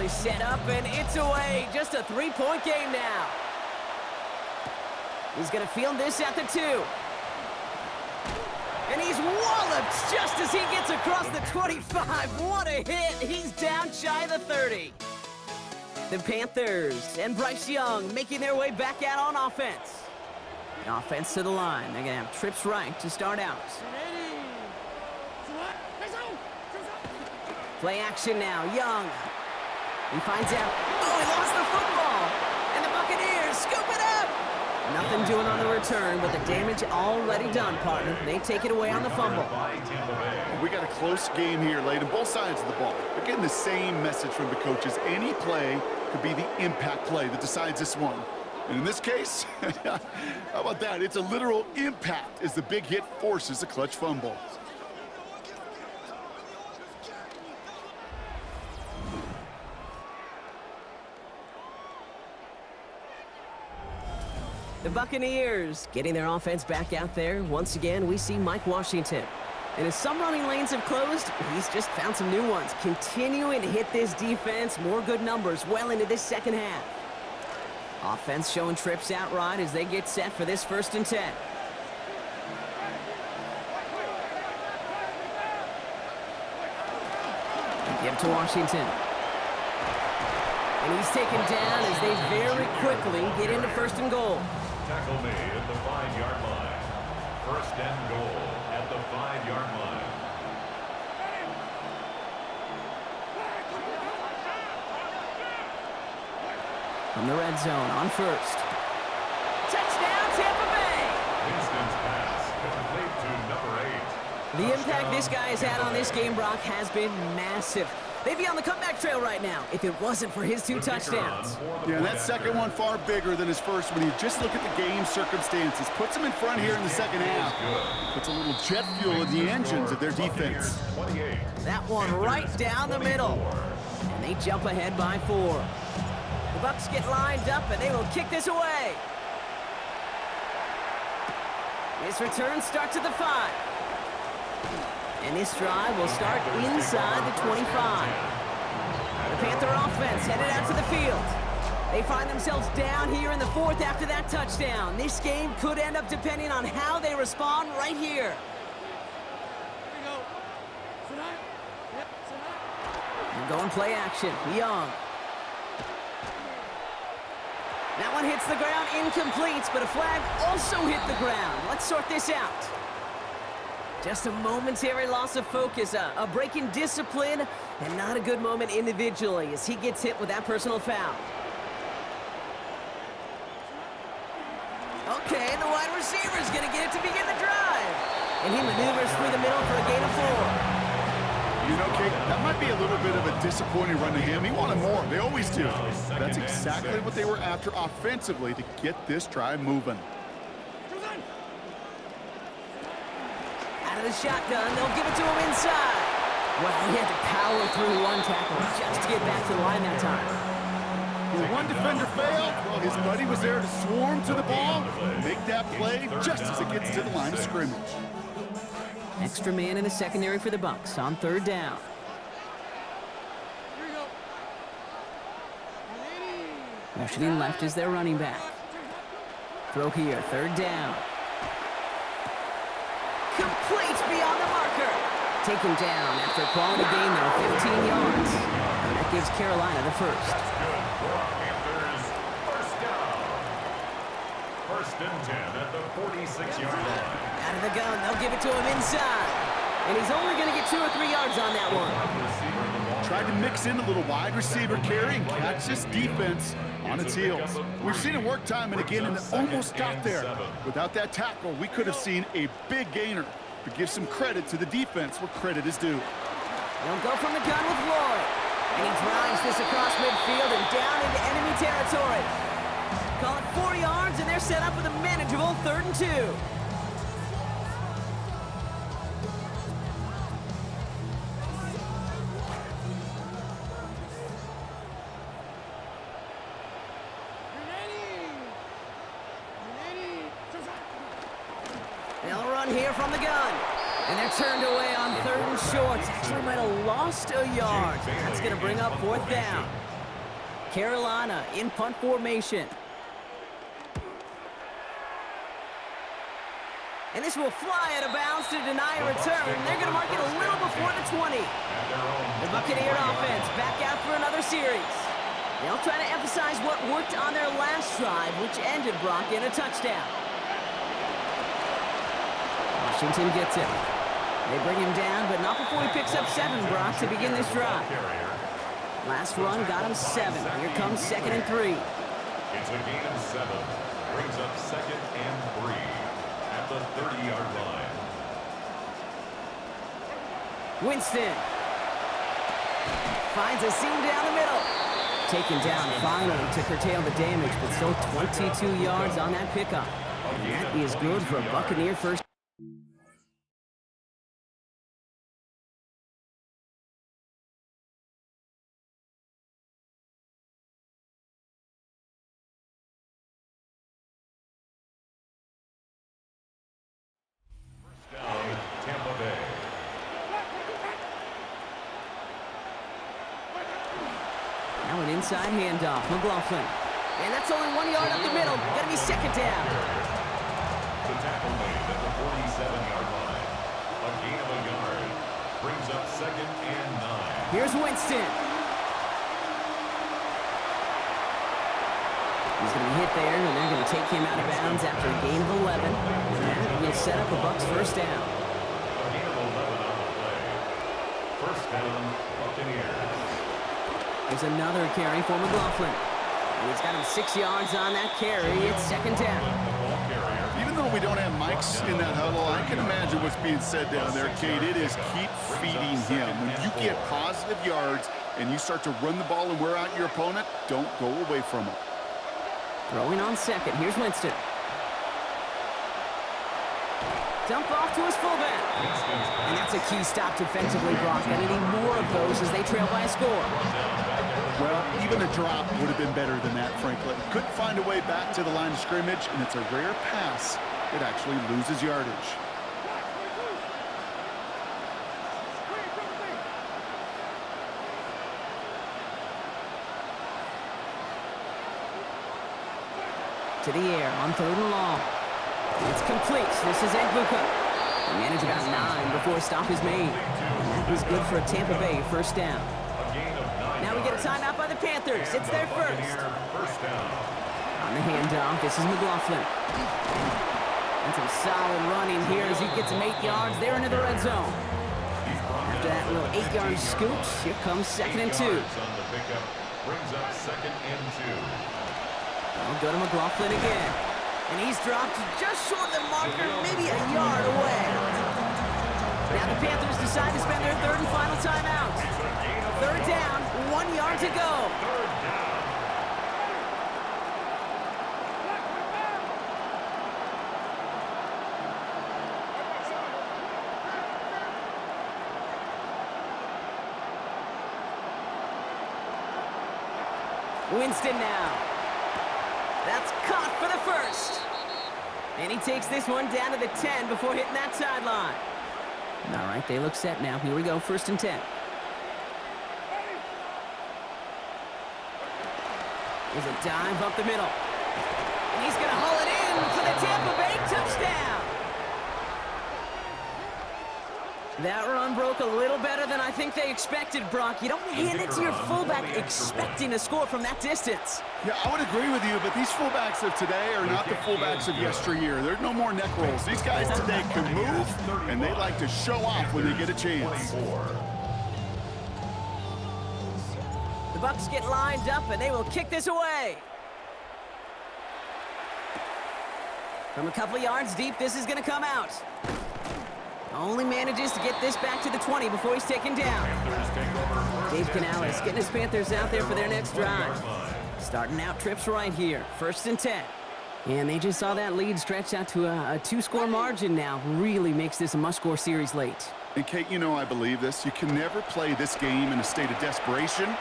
Early setup, and it's away. Just a three-point game now. He's going to field this at the 2. And he's walloped just as he gets across the 25. What a hit. He's down shy of the 30. The Panthers and Bryce Young making their way back out on offense. And offense to the line. They're going to have trips right to start out. Play action now. Young. He finds out. Oh, he lost the football. And the Buccaneers scoop it up. Nothing doing on the return, but the damage already done, partner. They take it away on the fumble. We got a close game here, Layden. Both sides of the ball. We're getting the same message from the coaches. Any play could be the impact play that decides this one. And in this case, how about that? It's a literal impact as the big hit forces a clutch fumble. The Buccaneers getting their offense back out there. Once again, we see Mike Washington. And as some running lanes have closed, he's just found some new ones. Continuing to hit this defense. More good numbers well into this second half. Offense showing trips out right as they get set for this 1st and 10. Give to Washington. And he's taken down as they very quickly get into 1st and goal. Tackle made at the 5-yard line. 1st and goal at the 5-yard line. From the red zone on 1st. Touchdown, Tampa Bay! Winston's pass complete to number 8. The impact this guy has had on this game, Brock, has been massive. They'd be on the comeback trail right now if it wasn't for his 2 touchdowns. Yeah, that second one far bigger than his first when you just look at the game circumstances. Puts him in front here in the second half. Puts a little jet fuel in the engines of their defense. That one right down the middle. And they jump ahead by 4. The Bucs get lined up, and they will kick this away. This return starts at the 5. And this drive will start inside the 25. The Panther offense headed out to the field. They find themselves down here in the 4th after that touchdown. This game could end up depending on how they respond right here. And going play action. Young. That one hits the ground, incomplete, but a flag also hit the ground. Let's sort this out. Just a momentary loss of focus, a break in discipline, and not a good moment individually as he gets hit with that personal foul. Okay, the wide receiver is going to get it to begin the drive. And he maneuvers through the middle for a gain of 4. You know, Kate, that might be a little bit of a disappointing run to him. He wanted more. They always do. That's exactly what they were after offensively to get this drive moving. Out of the shotgun, they'll give it to him inside. Well, he had to power through one tackle just to get back to the line that time. Where one defender failed, well, his buddy was there to swarm to the ball, make that play just as it gets to the line of scrimmage. Extra man in the secondary for the Bucs on 3rd down. Washington left is their running back. Throw here, 3rd down. Complete beyond the marker. Taken down after a quality gain though, 15 yards. And that gives Carolina the 1st. Panthers, 1st down. 1st and 10 at the 46-yard line. Out of the gun, they'll give it to him inside. And he's only going to get 2 or 3 yards on that one. Tried to mix in a little wide receiver carry and catch this defense on its heels. We've seen it work time and again, and it almost got there. Without that tackle, we could have seen a big gainer. But give some credit to the defense where credit is due. They'll go from the gun with Lloyd. And he drives this across midfield and down into enemy territory. Call it 4 yards, and they're set up with a manageable 3rd and 2. They'll run here from the gun. And they're turned away on 3rd and short. Actually might have lost a yard. That's going to bring up 4th down. Carolina in punt formation. And this will fly out of bounds to deny a return. They're going to mark it a little before the 20. The Buccaneer offense back out for another series. They'll try to emphasize what worked on their last drive, which ended Brock in a touchdown. Washington gets him. They bring him down, but not before he picks up 7, Brock, to begin this drive. Last run got him 7. Here comes 2nd and 3. It's a gain of 7. Brings up 2nd and 3 at the 30-yard line. Winston finds a seam down the middle. Taken down finally to curtail the damage, but still 22 yards on that pickup. And that is good for a Buccaneer first. Down, Tampa Bay. Now an inside handoff, McLaughlin. And that's only 1 yard up the middle. Gonna be 2nd down. The tackle made at the 47-yard line. A gain of a yard. Brings up 2nd and 9. Here's Winston. He's gonna be hit there, and they're gonna take him out of bounds after a gain of 11. And that will set up a Bucs first down. A gain of 11 on the play. First down, Buccaneers. There's another carry for McLaughlin. And he's got him 6 yards on that carry. It's 2nd down. Even though we don't have mics in that huddle, I can imagine what's being said down there, Kate. It is keep feeding him. When you get positive yards and you start to run the ball and wear out your opponent, don't go away from him. Throwing on 2nd. Here's Winston. Dump off to his fullback. And that's a key stop defensively, Brock. Gonna need more of those as they trail by a score. Well, even a drop would have been better than that, frankly. Couldn't find a way back to the line of scrimmage, and it's a rare pass that actually loses yardage. To the air on 3rd and long. It's complete. This is Egbuka. They manage about 9 before a stop is made. And that was good for a Tampa Bay first down. Now we get a timeout by the Panthers. It's their first. On the handoff, this is McLaughlin. And some solid running here as he gets him 8 yards there into the red zone. After that little 8-yard scoot, here comes 2nd and 2. Brings up 2nd and 2. I'll go to McLaughlin again. And he's dropped just short of the marker, maybe a yard away. Now the Panthers decide to spend their 3rd and final timeout. 3rd down, 1 yard to go. Winston now. That's caught for the first. And he takes this one down to the 10 before hitting that sideline. All right, they look set now. Here we go, 1st and 10. There's a dive up the middle. And he's going to haul it in for the Tampa Bay touchdown. That run broke a little better than I think they expected, Brock. You don't hand it to your fullback expecting a score from that distance. Yeah, I would agree with you, but these fullbacks of today are not the fullbacks of yesteryear. There's no more neck rolls. These guys today can move, and they like to show off when they get a chance. The Bucs get lined up, and they will kick this away. From a couple yards deep, this is going to come out. Only manages to get this back to the 20 before he's taken down. Dave Canales getting his Panthers out there for their next drive. Starting out trips right here, 1st and 10. And they just saw that lead stretch out to a 2-score margin now. Really makes this a must-score series late. And Kate, you know I believe this. You can never play this game in a state of desperation,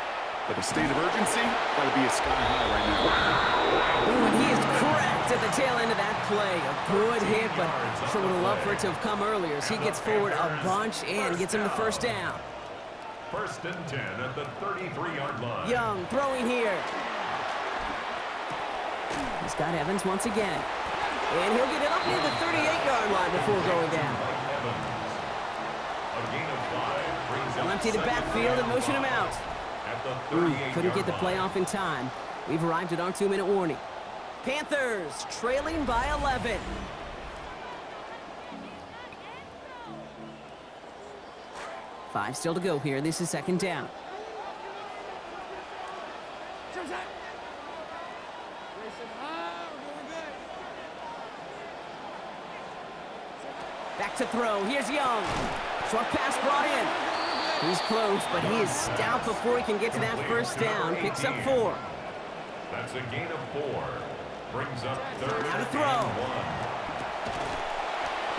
but a state of urgency got to be a sky high right now. Ooh, and he is cracked at the tail end of that play. A good hit, but sure would have loved for it to have come earlier as he gets forward a bunch and gets him the first down. 1st and 10 at the 33-yard line. Young throwing here. He's got Evans once again. And he'll get it up near the 38-yard line before going down. A gain of 5 brings They'll up empty the second backfield and motion him out. at the Couldn't get the 38-yard play line. off in time. We've arrived at our 2-minute warning. Panthers trailing by 11. Five still to go here. This is second down. Back to throw. Here's Young. Short pass brought in. He's close, but he is stout before he can get to that first down. Picks up 4. That's a gain of 4. Brings up third Now to and throw. 1.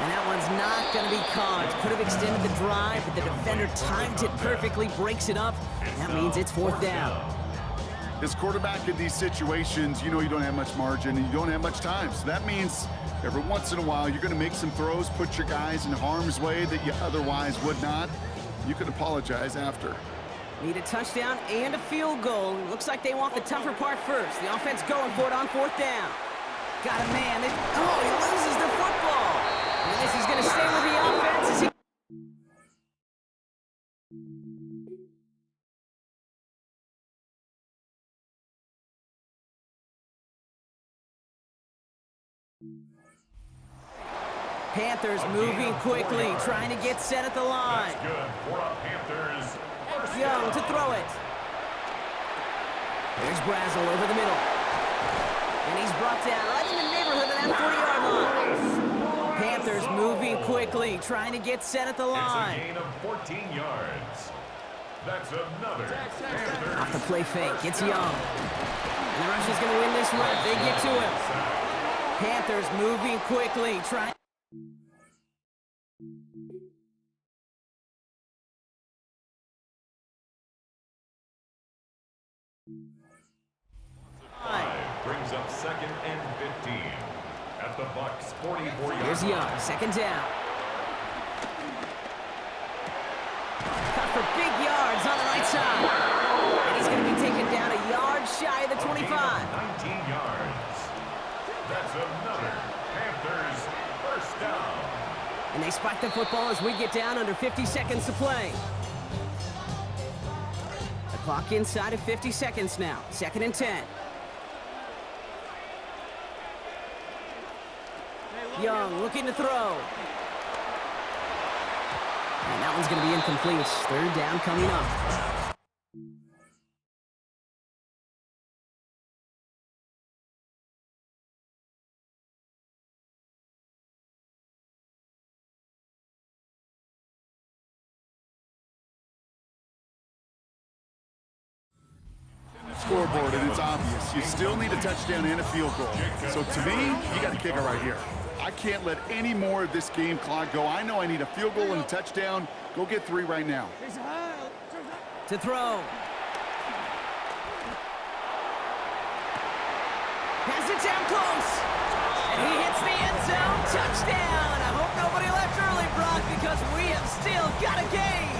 And that one's not going to be caught. Could have extended the drive, but the defender timed it perfectly, breaks it up. That means it's fourth down. As quarterback in these situations, you know you don't have much margin and you don't have much time. So that means every once in a while you're going to make some throws, put your guys in harm's way that you otherwise would not. You could apologize after. Need a touchdown and a field goal. Looks like they want the tougher part first. The offense going for it on fourth down. Got a man. He loses the football. And this is going to stay with the offense as he... Panthers moving quickly, trying to get set at the line. That's good for the Panthers. First Young down. to throw it. There's Brazel over the middle. And he's brought down right in the neighborhood of that 40-yard line. Panthers moving quickly, trying to get set at the It's a line. gain of 14 yards. That's another Panthers. Off the play fake, it's Young. And the Russians going to win this run. They get to him. Panthers moving quickly, trying... Brings up second and 15 at the Bucs 44-yard Here's Young, second down. Cut for big yards on the right side. And he's going to be taken down a yard shy of the 25. 19 yards. That's another Panthers first down. And they spike the football as we get down under 50 seconds to play. The clock inside of 50 seconds now. Second and 10. Young looking to throw. And that one's going to be incomplete. Third down coming up. Scoreboard, and it's obvious. You still need a touchdown and a field goal. So to me, you got to kick it right here. I can't let any more of this game clock go. I know I need a field goal and a touchdown. Go get 3 right now. To throw. Pass it down close. And he hits the end zone. Touchdown. I hope nobody left early, Brock, because we have still got a game.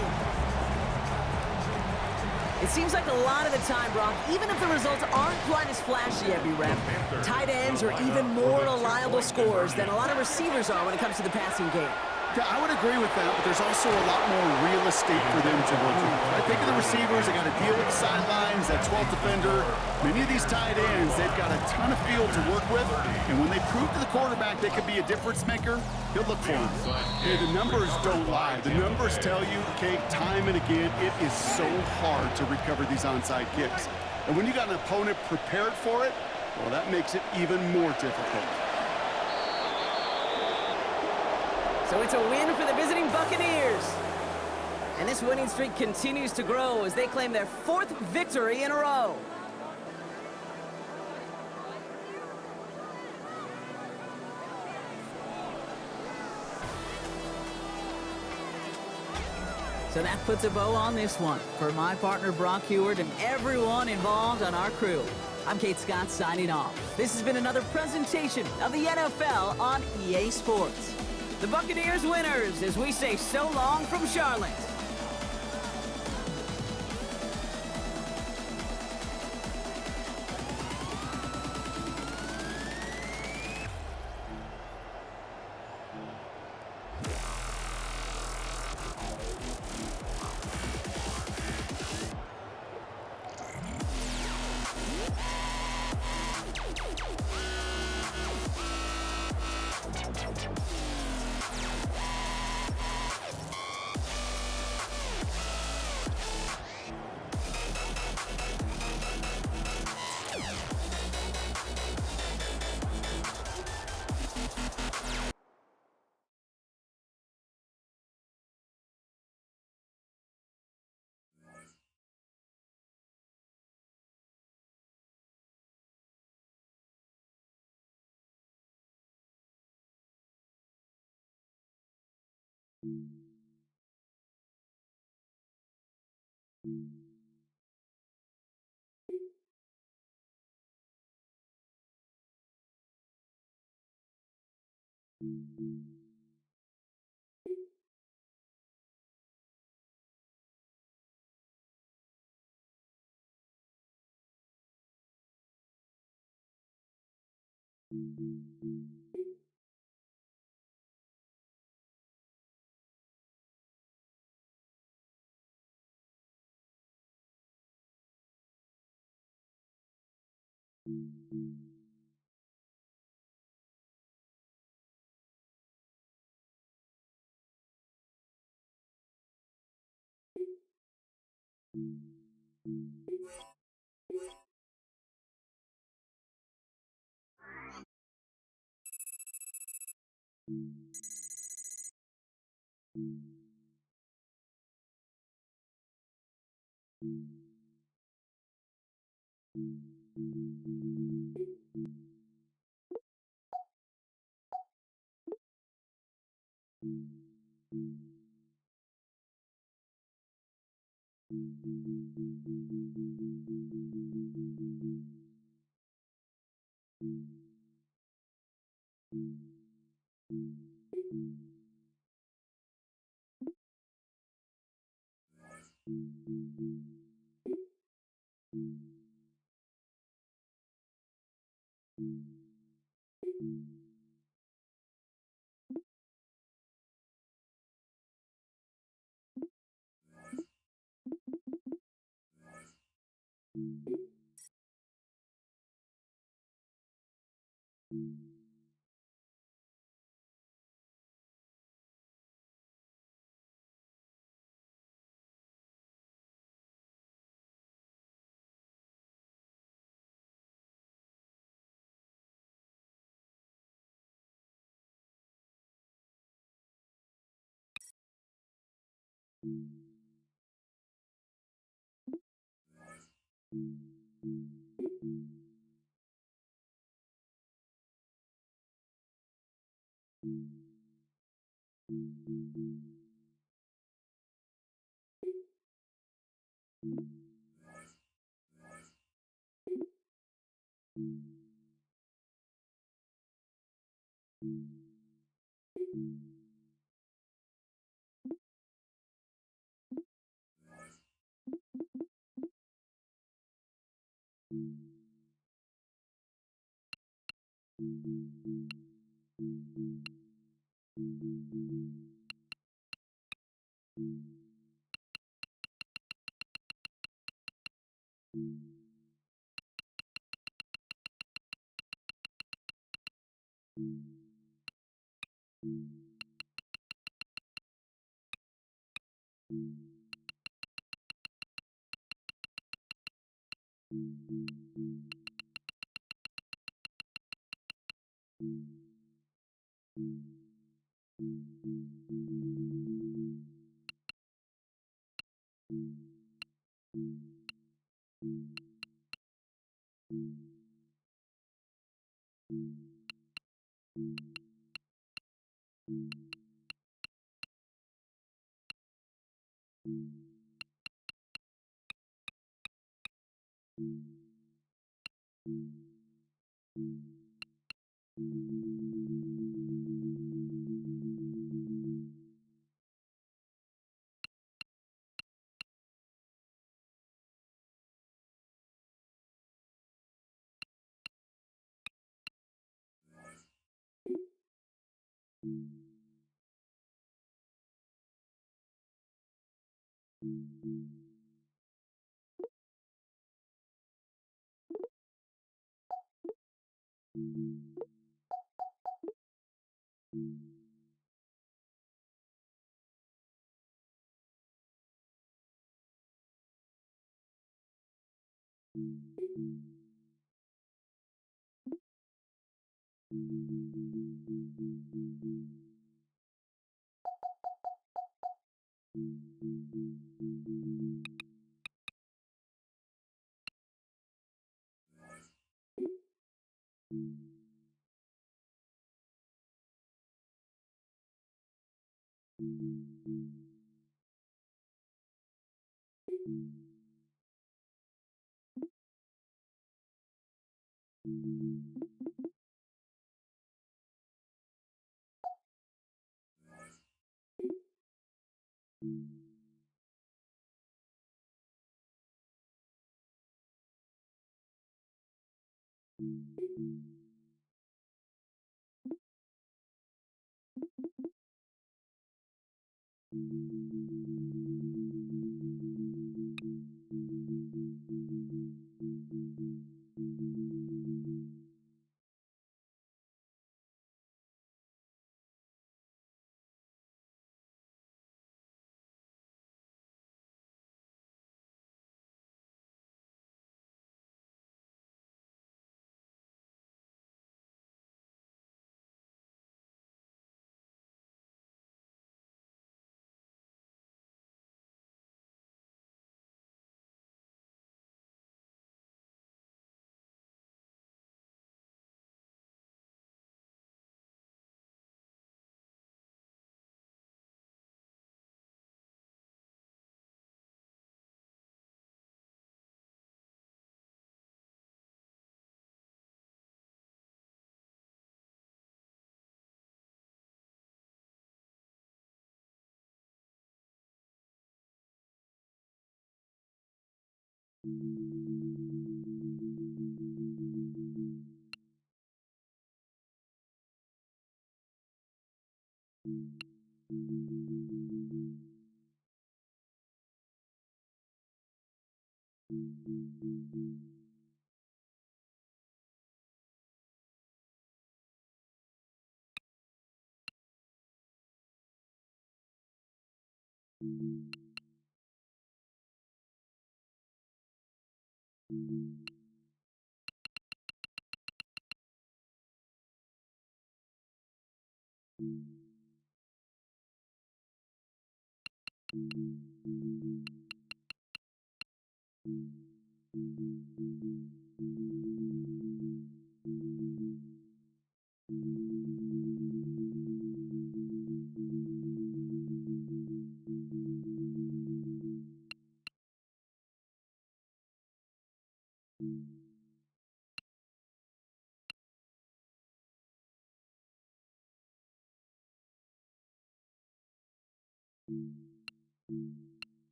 It seems like a lot of the time, Brock, even if the results aren't quite as flashy every rep, tight ends are even more reliable scorers than a lot of receivers are when it comes to the passing game. Yeah, I would agree with that, but there's also a lot more real estate for them to work with. I think of the receivers, they got to deal with the sidelines, that 12th defender. Many of these tight ends, they've got a ton of field to work with, and when they prove to the quarterback they could be a difference maker, he'll look for them. Hey, the numbers don't lie. The numbers tell you, okay, time and again, it is so hard to recover these onside kicks. And when you got an opponent prepared for it, well, that makes it even more difficult. So it's a win for the visiting Buccaneers. And this winning streak continues to grow as they claim their 4th victory in a row. So that puts a bow on this one. For my partner Brock Heward and everyone involved on our crew, I'm Kate Scott signing off. This has been another presentation of the NFL on EA Sports. The Buccaneers winners as we say so long from Charlotte.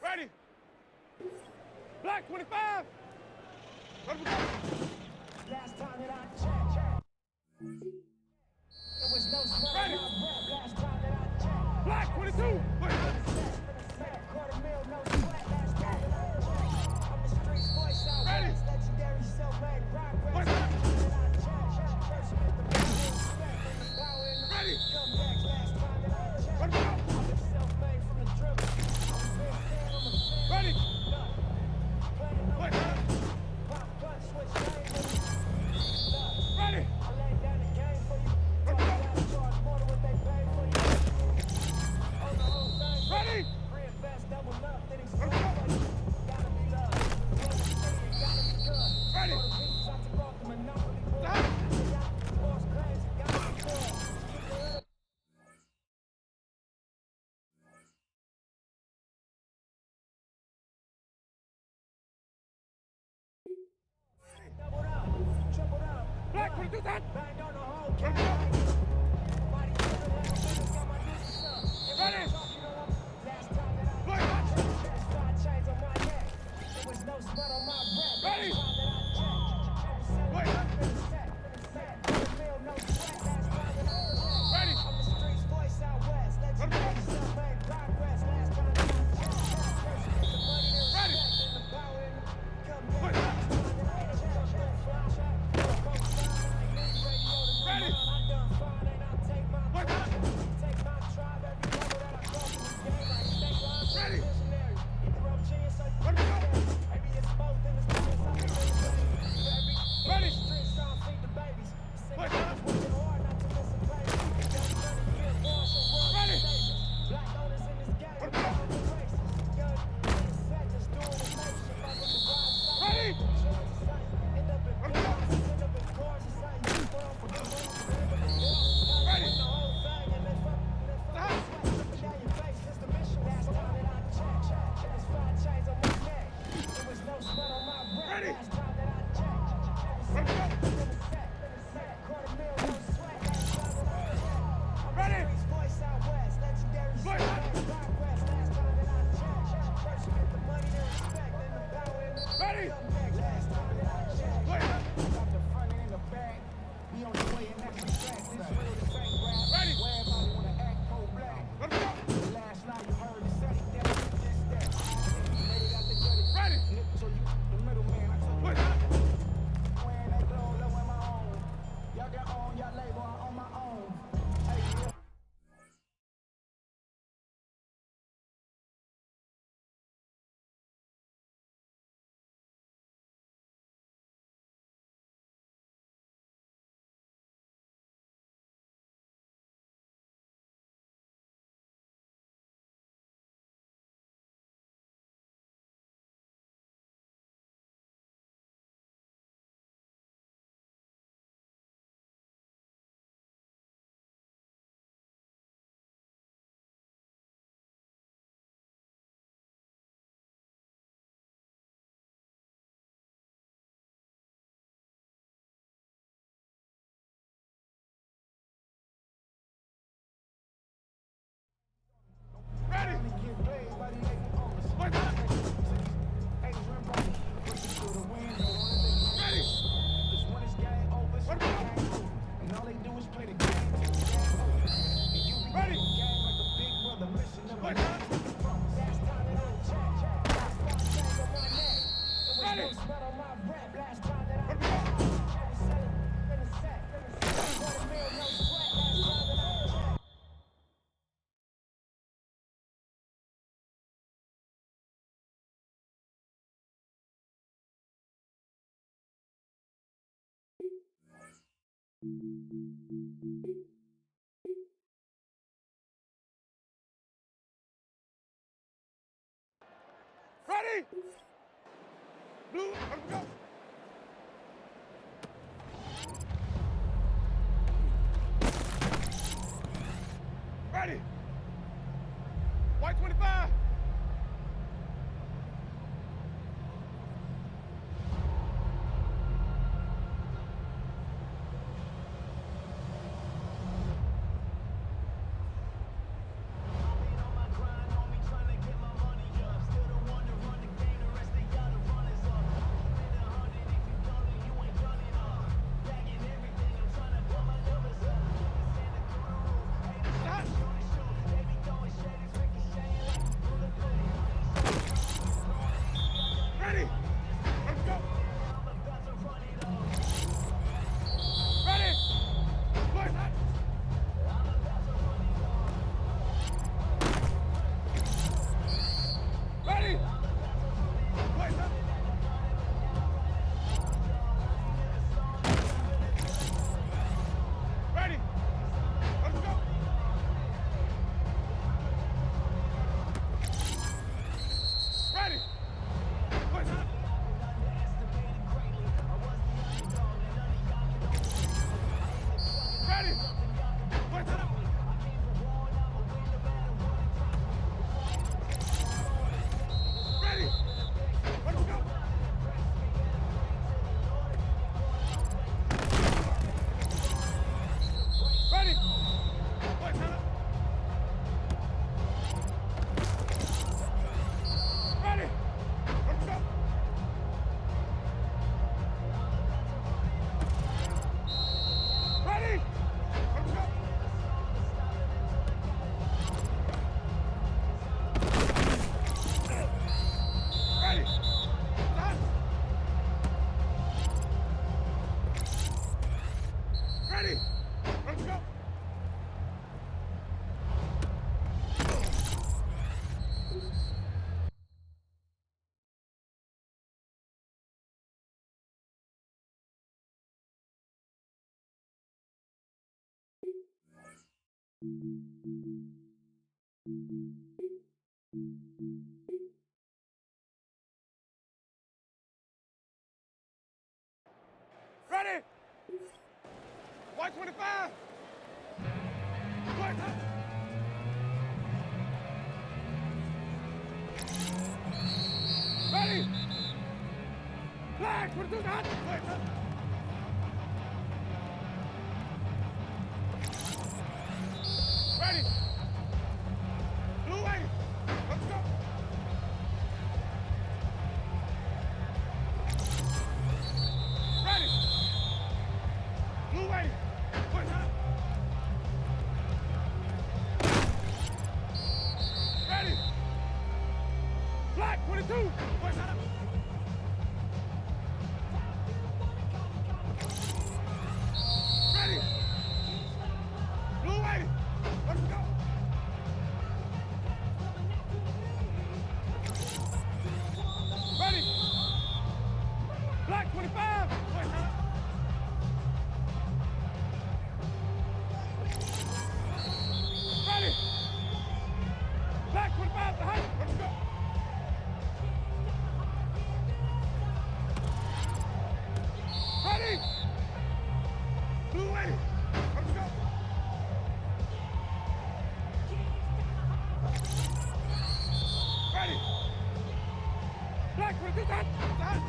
Ready. Black 25. Let me go. Last time that I checked, it was no sweat on my breath. Last time that I checked. Black 22. Wait. $250,000, no sweat. Last time that I checked. On the street. Black, what is that? Ready? Ready? Ready? Blue, let's go. Ready? White 25. Stop. Ready? White 25. White hot. Ready? Black 22 hot. White hot. Ready? Blue 80. Let's go. Ready? Blue 80. White hot. Ready? Black 22. White hot. Ready? Blue 80. Let's go. Ready? Black 25. White hot. Ready? Black 25 to hot. Let's go. Ready? Blue 80. Let's go. Ready? Black 22 hot. Hot.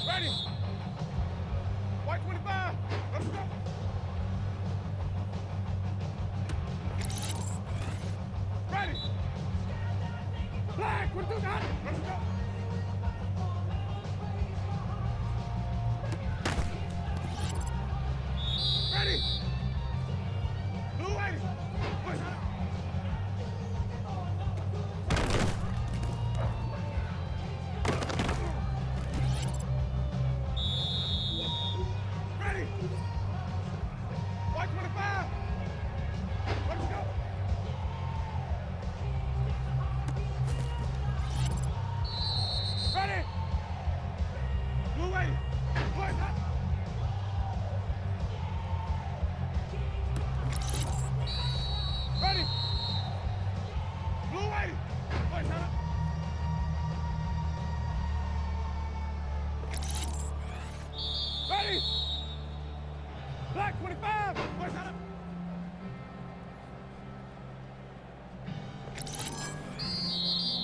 Ready? White 25. Let's go. Ready? Black 22 hot. Let's go. Ready? Blue 80. White hot. Ready? White 25. Let's go. Ready? Blue 80. White hot. Ready? Blue 80. White hot. Ready? Black 25. White hot.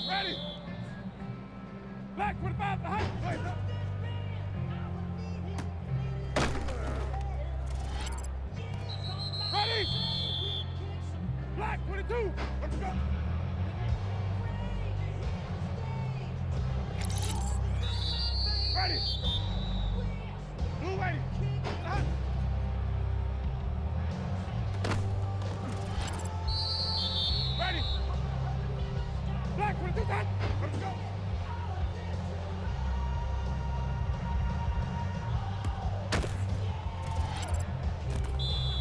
Ready? Black 25 to hot. White hot. Ready? Black 22. Let's go. Ready? Blue 80. Hot. Ready? Black 22 hot. Let's go.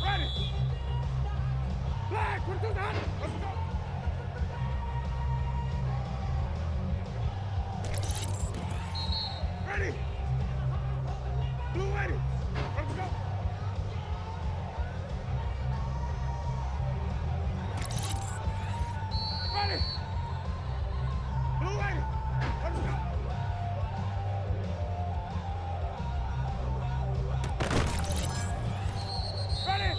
Ready? Black 22 hot. Let's go. Ready? Blue 80. Let's go. Ready? Blue 80. Let's go. Ready?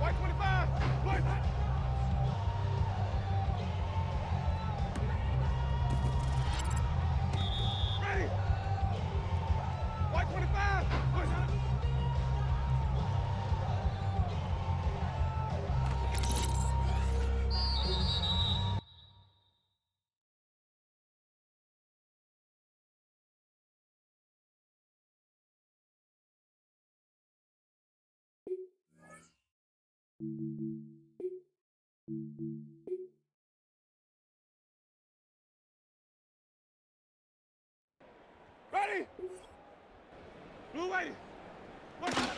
White 25. White hot. Ready? White 25. White hot. Ready? Blue 80. White hot.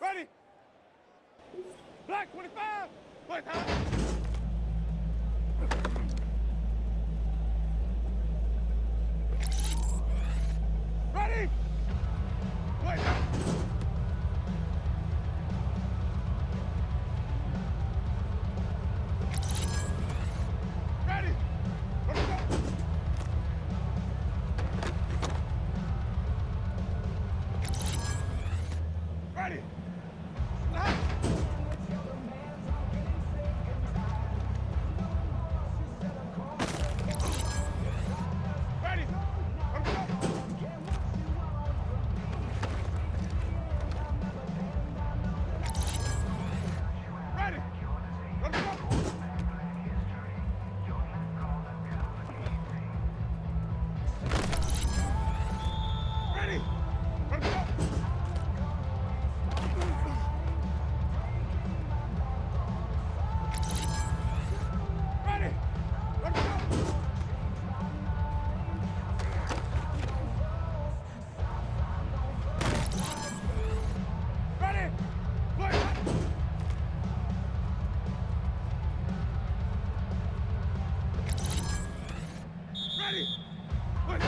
Ready? Black 25. Wait, huh? Ready? Wait, huh? Ready? Let's go. Ready? Stop. Ready? Let's go. Ready? Let's go. Ready? Let's go. Ready? Let's go. Ready? Wait.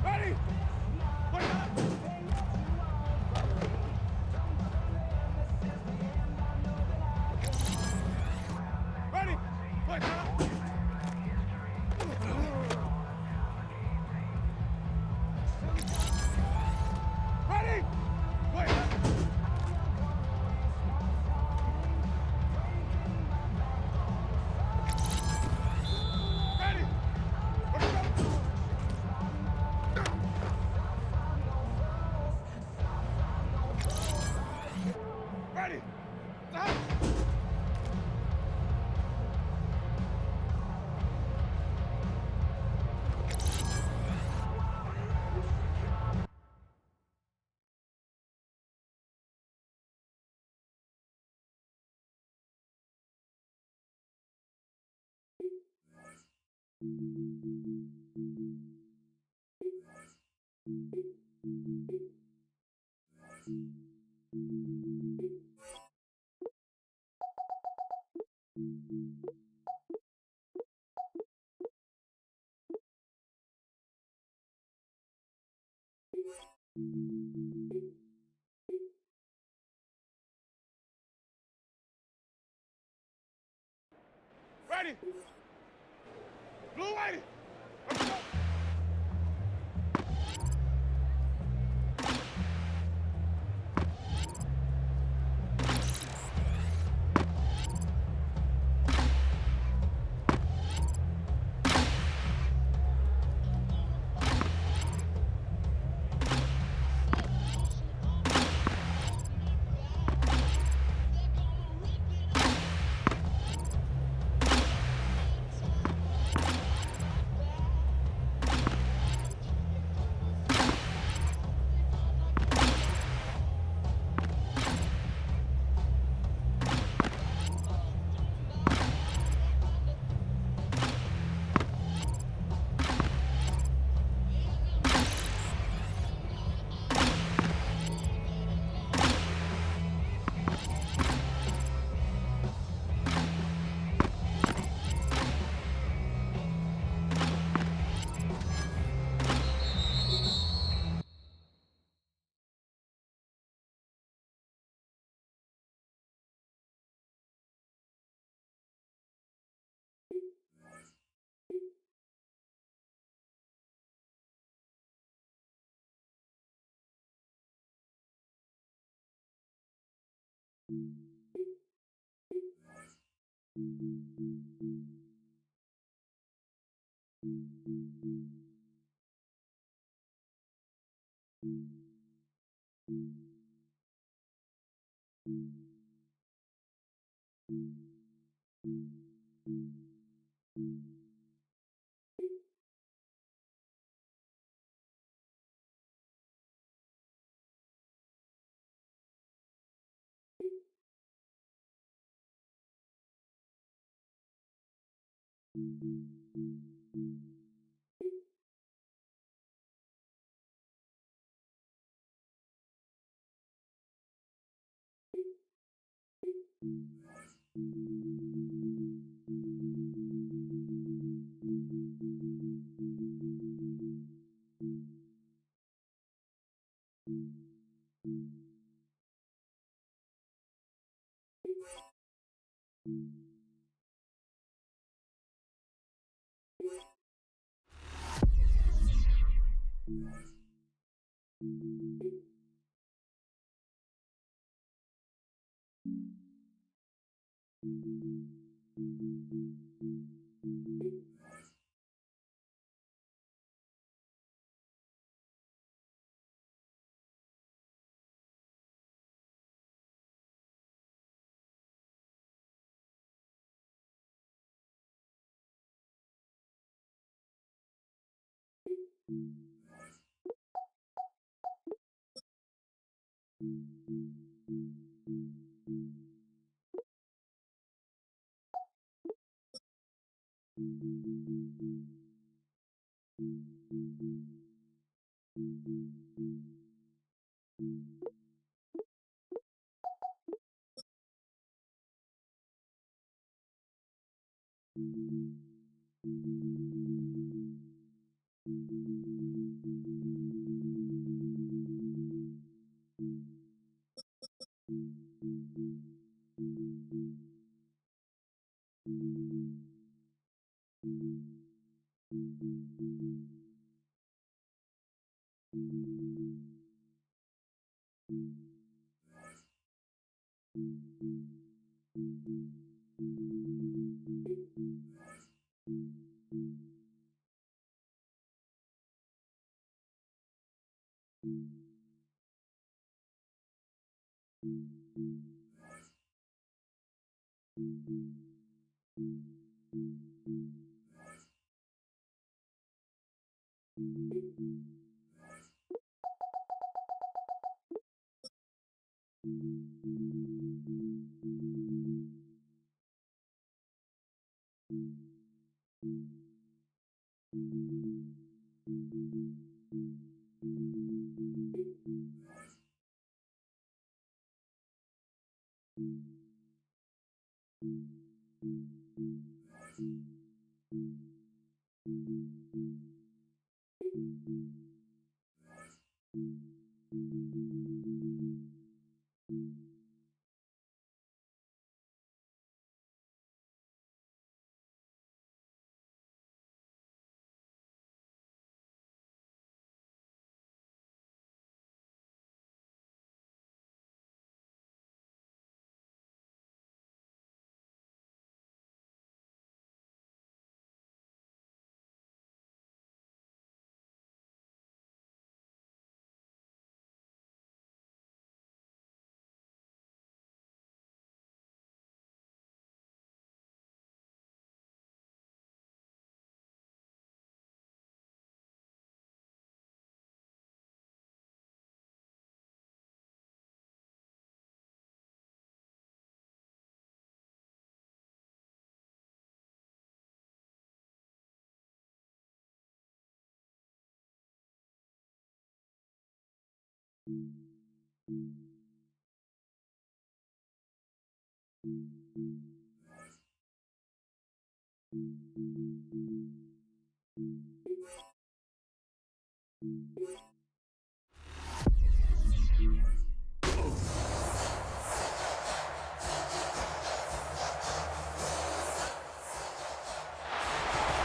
Ready? Wait. Ready? Wait. Ready? Wait. Ready? Wait. Ready? Let's go. Ready? Stop. Ready? Blue white. Let's go.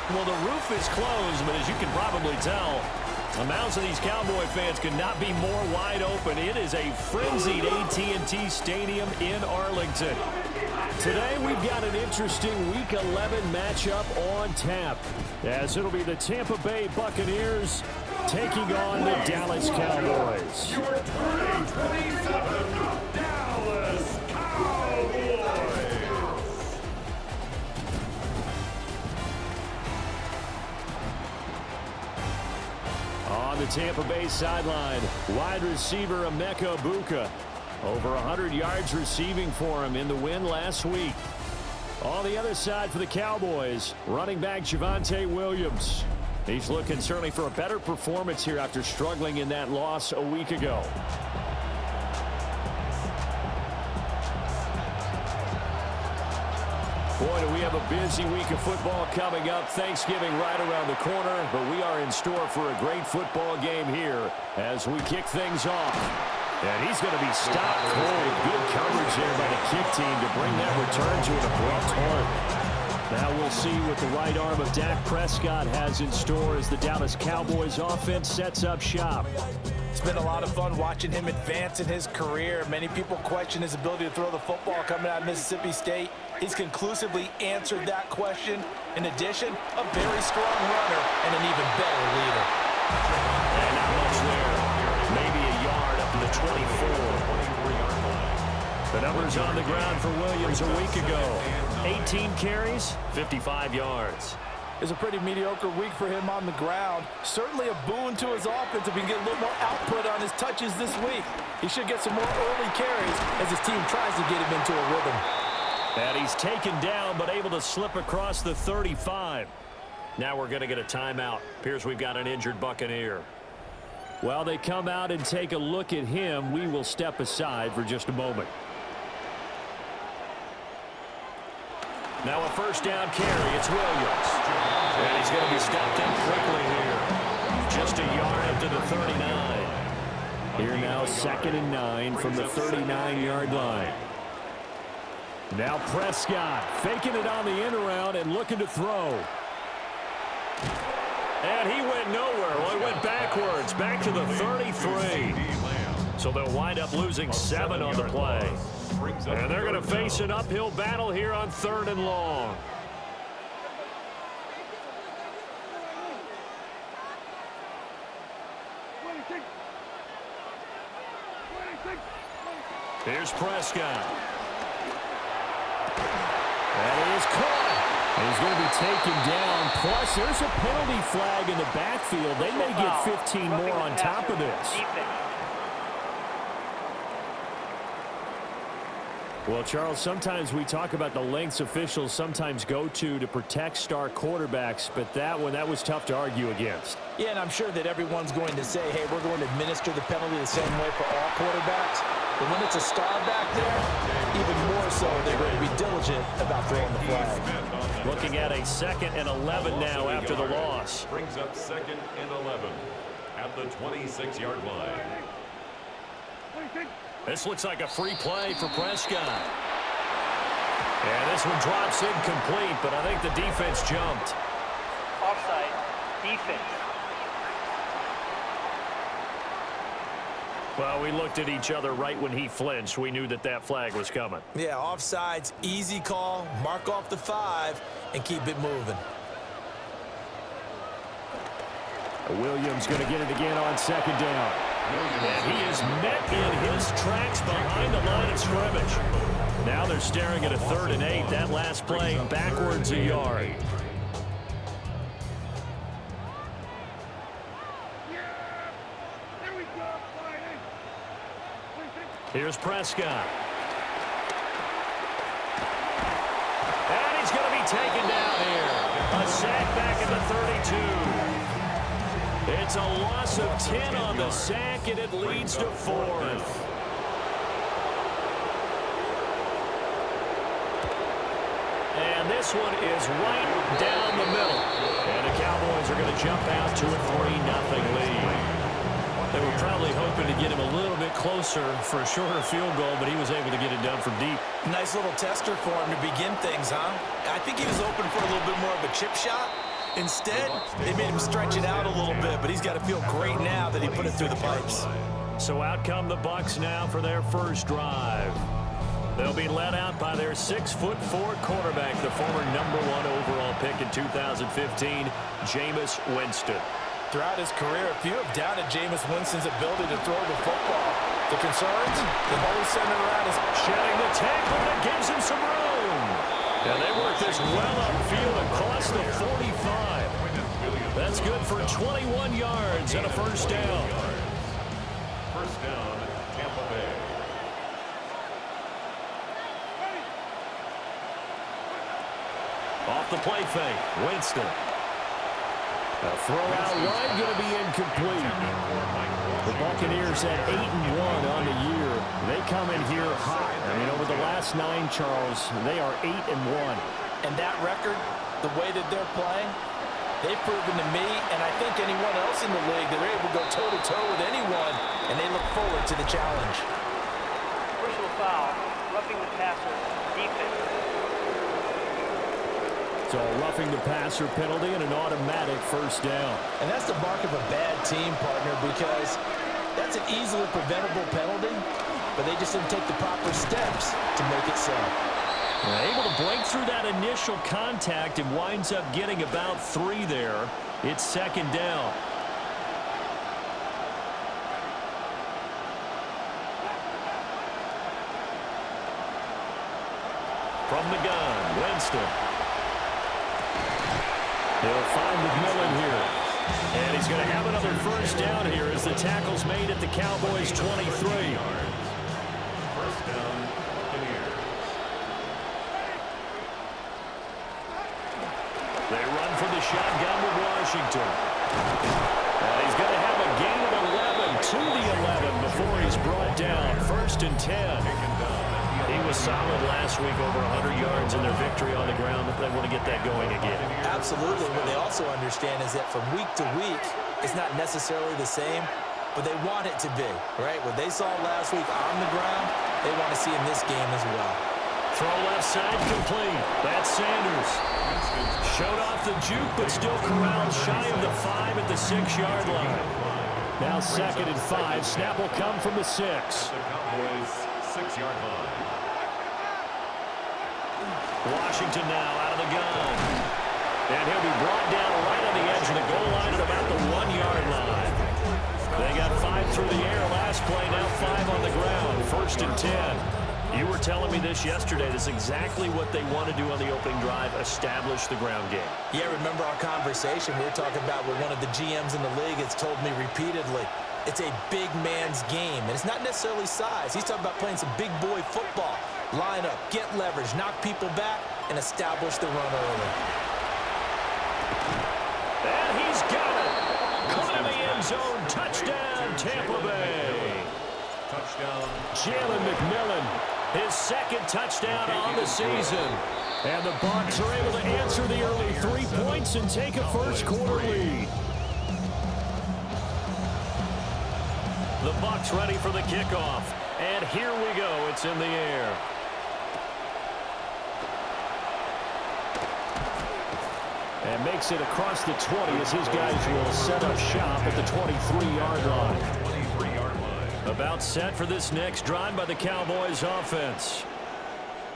Well, the roof is closed, but as you can probably tell, The mouths of these Cowboy fans could not be more wide open. It is a frenzied AT&T Stadium in Arlington. Today we've got an interesting Week 11 matchup on tap, as it'll be the Tampa Bay Buccaneers taking on the Dallas Cowboys. Your 2027 Dallas Cowboys. On the Tampa Bay sideline, wide receiver Emeka Buka. Over 100 yards receiving for him in the win last week. On the other side for the Cowboys, running back Javonte Williams. He's looking certainly for a better performance here after struggling in that loss a week ago. Boy, do we have a busy week of football coming up. Thanksgiving right around the corner, but we are in store for a great football game here as we kick things off. And he's going to be stopped cold. Good coverage there by the kick team to bring that return to an abrupt halt. Now we'll see what the right arm of Dak Prescott has in store as the Dallas Cowboys offense sets up shop. It's been a lot of fun watching him advance in his career. Many people question his ability to throw the football coming out of Mississippi State. He's conclusively answered that question. In addition, a very strong runner and an even better leader. And not much there. Maybe a yard up to the 24. The numbers on the ground for Williams a week ago. 18 carries, 55 yards. It's a pretty mediocre week for him on the ground. Certainly a boon to his offense if he can get a little more output on his touches this week. He should get some more early carries as his team tries to get him into a rhythm. And he's taken down but able to slip across the 35. Now we're going to get a timeout. Appears we've got an injured Buccaneer. While they come out and take a look at him, we will step aside for just a moment. Now a first down carry. It's Williams. And he's going to be stopped up quickly here. Just a yard up to the 39. Here now 2nd and 9 from the 39-yard line. Now Prescott faking it on the end around and looking to throw. And he went nowhere. Well, he went backwards, back to the 33. So they'll wind up losing 7 on the play. And they're going to face an uphill battle here on 3rd and long. Here's Prescott. That is caught. He's going to be taken down. Plus, there's a penalty flag in the backfield. They may get 15 more on top of this. Well, Charles, sometimes we talk about the lengths officials sometimes go to protect star quarterbacks, but that was tough to argue against. Yeah, and I'm sure that everyone's going to say, hey, we're going to administer the penalty the same way for all quarterbacks. But when it's a star back there, even more so, they're going to be diligent about throwing the flag. Looking at a 2nd and 11 now after the loss. Brings up 2nd and 11 at the 26-yard line. This looks like a free play for Prescott. And this one drops incomplete, but I think the defense jumped. Offside. Defense. Well, we looked at each other right when he flinched. We knew that flag was coming. Yeah, offsides, easy call, mark off the 5, and keep it moving. Williams going to get it again on 2nd down. And he is met in his tracks behind the line of scrimmage. Now they're staring at a 3rd and 8. That last play backwards a yard. Here's Prescott. And he's going to be taken down here. A sack back at the 32. It's a loss of 10 on the sack, and it leads to 4th. And this one is right down the middle. And the Cowboys are going to jump out to a 3-0 lead. They were probably hoping to get him a little bit closer for a shorter field goal, but he was able to get it done from deep. Nice little tester for him to begin things, huh? I think he was open for a little bit more of a chip shot. Instead, they made him stretch it out a little bit, but he's got to feel great now that he put it through the pipes. So out come the Bucs now for their first drive. They'll be led out by their 6'4" quarterback, the former #1 overall pick in 2015, Jameis Winston. Throughout his career, few have doubted Jameis Winston's ability to throw the football. The concerns, they've always centered around his shedding the tackle that gives him some room. And they work this well upfield across the 45. That's good for 21 yards and a first down. First down, Tampa Bay. Off the play fake, Winston. A throw out wide, going to be incomplete. The Buccaneers at 8-1 on the year. They come in here hot. I mean, over the last 9, Charles, they are 8-1. And that record, the way that they're playing, they've proven to me, and I think anyone else in the league, that they're able to go toe-to-toe with anyone, and they look forward to the challenge. Personal foul, roughing the passer, defense. So a roughing the passer penalty and an automatic first down. And that's the mark of a bad team, partner, because that's an easily preventable penalty, but they just didn't take the proper steps to make it so. Able to break through that initial contact and winds up getting about 3 there. It's second down. From the gun, Winston. He'll find McMillan here. And he's going to have another first down here as the tackle's made at the Cowboys' 23. First down, Buccaneers. They run for the shotgun with Washington. And he's going to have a gain of 11 to the 11 before he's brought down. First and 10. He was solid last week, over 100 yards in their victory on the ground. They want to get that going again. Absolutely. What they also understand is that from week to week, it's not necessarily the same, but they want it to be, right? What they saw last week on the ground, they want to see in this game as well. Throw left side complete. That's Sanders. Showed off the juke, but still corralled shy of the 5 at the 6-yard line. Now second and 5. Snap will come from the 6. The Cowboys' 6-yard line. Washington now out of the gun. And he'll be brought down right on the edge of the goal line at about the 1-yard line. They got 5 through the air last play, now 5 on the ground. First and 10. You were telling me this yesterday. This is exactly what they want to do on the opening drive, establish the ground game. Yeah, remember our conversation we were talking about with one of the GMs in the league has told me repeatedly, it's a big man's game, and it's not necessarily size. He's talking about playing some big boy football. Line up, get leverage, knock people back, and establish the run early. And he's got it. Caught in the end zone. Touchdown, Tampa Bay. Touchdown. Jalen McMillan, his second touchdown on the season. And the Bucs are able to answer the early 3 points and take a first-quarter lead. The Bucs ready for the kickoff. And here we go. It's in the air. And makes it across the 20 as his guys will set up shop at the 23-yard line. 23-yard line. About set for this next drive by the Cowboys offense.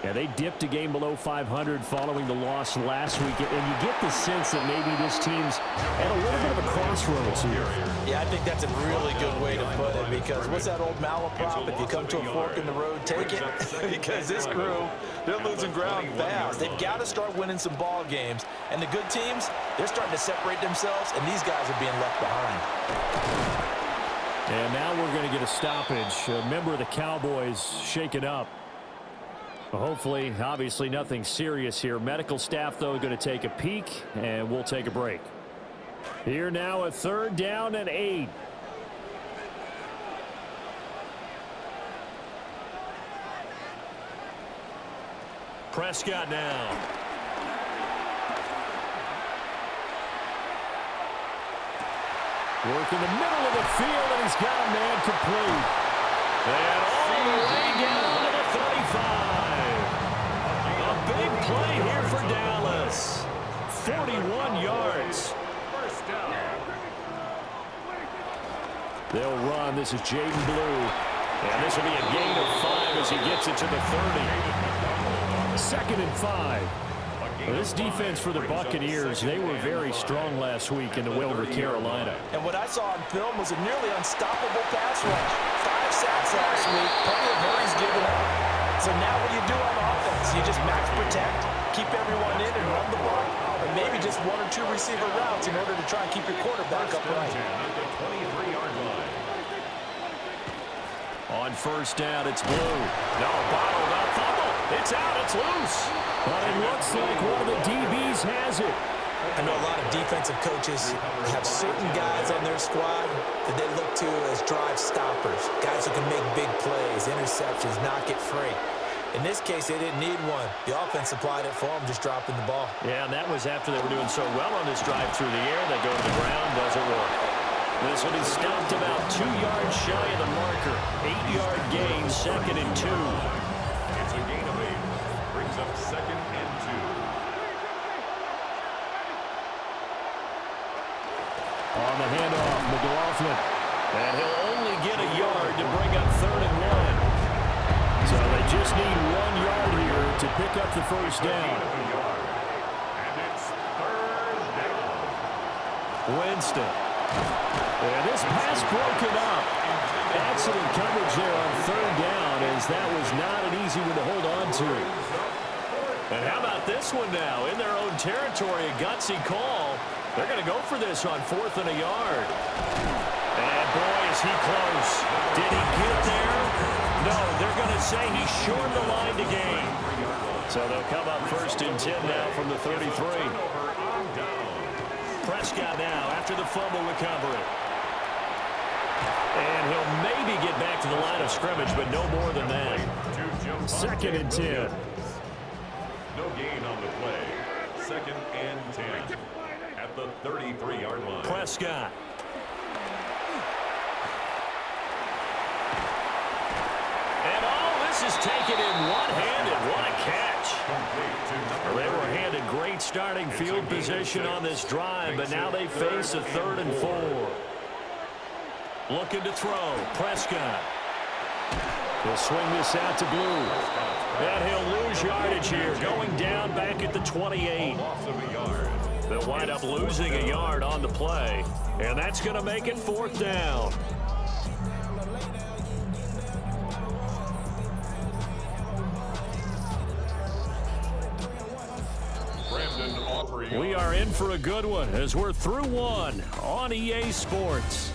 Yeah, they dipped a game below 500 following the loss last week. And you get the sense that maybe this team's at a little bit of a crossroads here. Yeah, I think that's a really good way to put it, because what's that old malaprop? If you come to a fork in the road, take it. Because this crew, they're losing ground fast. They've got to start winning some ball games. And the good teams, they're starting to separate themselves, and these guys are being left behind. And now we're going to get a stoppage. A member of the Cowboys shaken up. Hopefully, obviously, nothing serious here. Medical staff, though, going to take a peek, and we'll take a break. Here now, a 3rd down and 8. Prescott now. Work in the middle of the field, and he's got a man complete. And all the way down to the 35. A big play here for Dallas. 41 yards. First down. They'll run. This is Jaden Blue. And this will be a gain of 5 as he gets it to the 30. 2nd and 5. Well, this defense for the Buccaneers, they were very strong last week in the Wilbur, Carolina. And what I saw on film was a nearly unstoppable pass rush. 5 sacks last week, plenty of hurries given up. So now what do you do on offense? You just max protect, keep everyone in and run the ball, or maybe just 1 or 2 receiver routes in order to try and keep your quarterback upright. At the 23-yard line. On first down, it's Blue. No, bottled up, fumble. It's out, it's loose. But it looks like one of the DBs has it. I know a lot of defensive coaches have certain guys on their squad that they look to as drive stoppers, guys who can make big plays, interceptions, knock it free. In this case, they didn't need one. The offense supplied it for them, just dropping the ball. Yeah, and that was after they were doing so well on this drive through the air. They go to the ground, doesn't work. This will be stopped about 2 yards shy of the marker. 8-yard gain, 2nd and 2. It's a gain of 8. Brings up 2nd and 2. On the handoff, McLaughlin. And he'll only get a yard to bring up 3rd and 1. So they just need 1 yard here to pick up the first down. And it's 3rd down. Winston. And this pass broken up. Excellent coverage there on 3rd down, as that was not an easy one to hold on to. And how about this one now? In their own territory, a gutsy call. They're going to go for this on 4th and a yard. And boy, is he close. Did he get there? No, they're going to say he shortened the line to gain. So they'll come up 1st and 10 now from the 33. Prescott now after the fumble recovery. And he'll maybe get back to the line of scrimmage, but no more than that. 2nd and 10. No gain on the play. 2nd and 10. At the 33-yard line. Prescott. And all this is taken in one-handed. What a catch. They were handed great starting field position on this drive, but now they face a 3rd and 4. Looking to throw. Prescott. He'll swing this out to Blue. And he'll lose yardage here, going down back at the 28. They'll wind up losing a yard on the play, and that's going to make it 4th down. We are in for a good one as we're through one on EA Sports.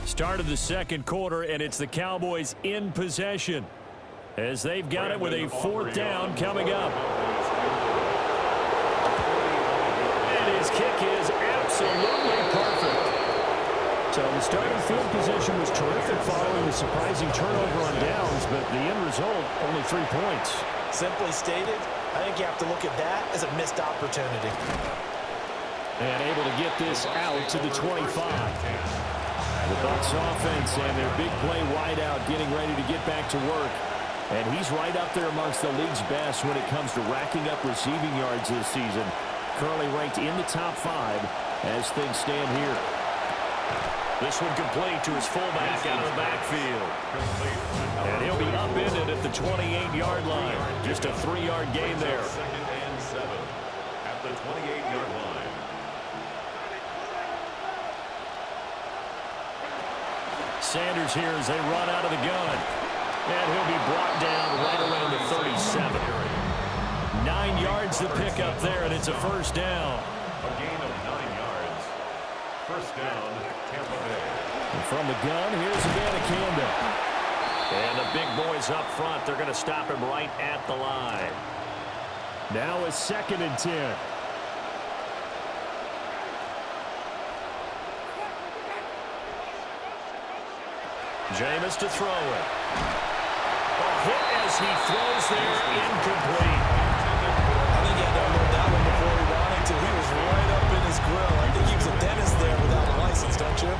Start of the 2nd quarter, and it's the Cowboys in possession as they've got it with a 4th down coming up. And his kick is absolutely perfect. So the starting field position was terrific following the surprising turnover on downs, but the end result, only 3 points. Simply stated, I think you have to look at that as a missed opportunity. And able to get this out to the 25. The Bucs offense and their big play wideout getting ready to get back to work. And he's right up there amongst the league's best when it comes to racking up receiving yards this season. Currently ranked in the top 5 as things stand here. This one complete to his fullback out of the backfield. And he'll be upended at the 28-yard line. Just a 3-yard gain there. 2nd and 7 at the 28-yard line. Sanders here as they run out of the gun. And he'll be brought down right around the 37. 9 yards to pick up there, and it's a 1st down. A gain of 9 yards. 1st down, Tampa Bay. And from the gun, here's Abanikanda. And the big boys up front, they're going to stop him right at the line. Now it's 2nd and 10. Jameis to throw it. A hit as he throws there, incomplete. I think he had to unload that one before he wanted to. He was right up in his grill. I think he was a dentist there without a license, don't you?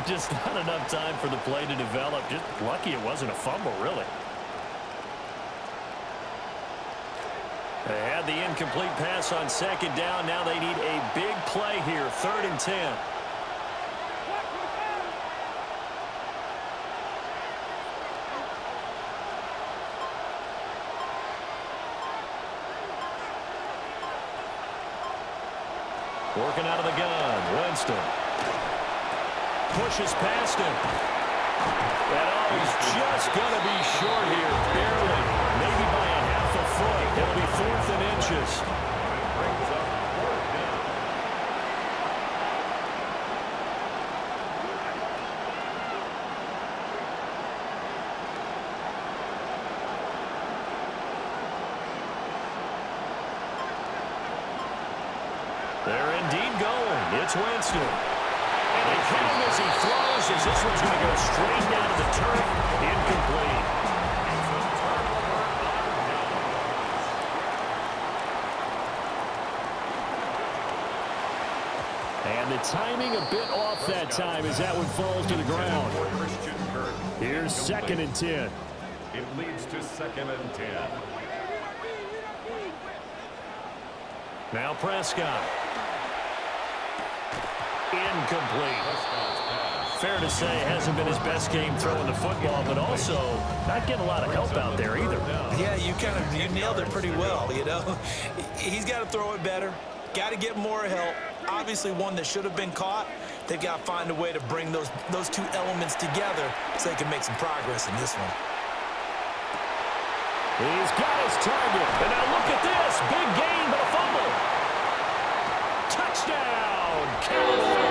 Just not enough time for the play to develop. Just lucky it wasn't a fumble, really. They had the incomplete pass on second down. Now they need a big play here, 3rd and 10. Working out of the gun, Winston. Pushes past him. And he's just going to be short here, barely. Maybe by a half a foot. It'll be 4th and inches. Brings up 4th down. They're indeed going. It's Winston. And they hit him as he throws, as this one's going to go straight down to the turf. Incomplete. And the timing a bit off that time as that one falls to the ground. Here's 2nd and 10. It leads to 2nd and 10. Now Prescott. Incomplete. Fair to say, hasn't been his best game throwing the football, but also not getting a lot of help out there either. Yeah, you nailed it pretty well, you know. He's got to throw it better. Got to get more help. Obviously one that should have been caught. They've got to find a way to bring those two elements together so they can make some progress in this one. He's got his target. And now look at this. Big gain, but a fumble. Touchdown, Cowboys.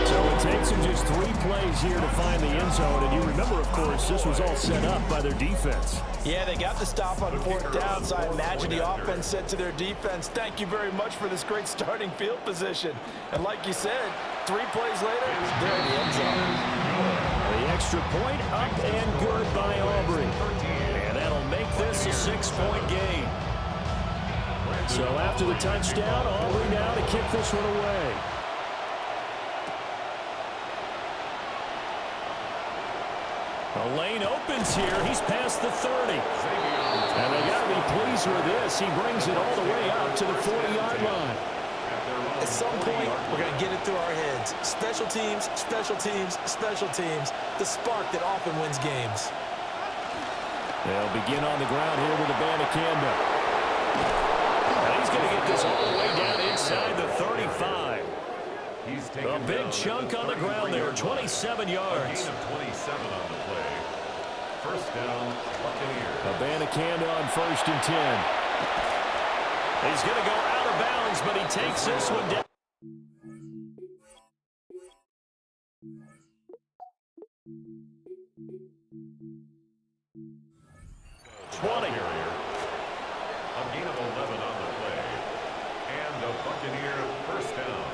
So it takes him just 3 plays here to find the end zone. And you remember, of course, this was all set up by their defense. Yeah, they got the stop on 4th down, so I imagine the offense said to their defense, thank you very much for this great starting field position. And like you said, 3 plays later, they're in the end zone. The extra point up and good by Aubrey. And that'll make this a 6-point game. So after the touchdown, Aubrey now to kick this one away. The lane opens here. He's past the 30. And they got to be pleased with this. He brings it all the way up to the 40-yard line. At some point, we're going to get it through our heads. Special teams, special teams, special teams. The spark that often wins games. They'll begin on the ground here with Abanikanda. And he's going to get this all the way down inside the 35. A big chunk on the ground there, 27 yards. A gain of 27 on the play. 1st down, Buccaneers. Abanikanda on 1st and 10. He's going to go out of bounds, but he takes this one down. A gain of 11 on the play. And a Buccaneer 1st down.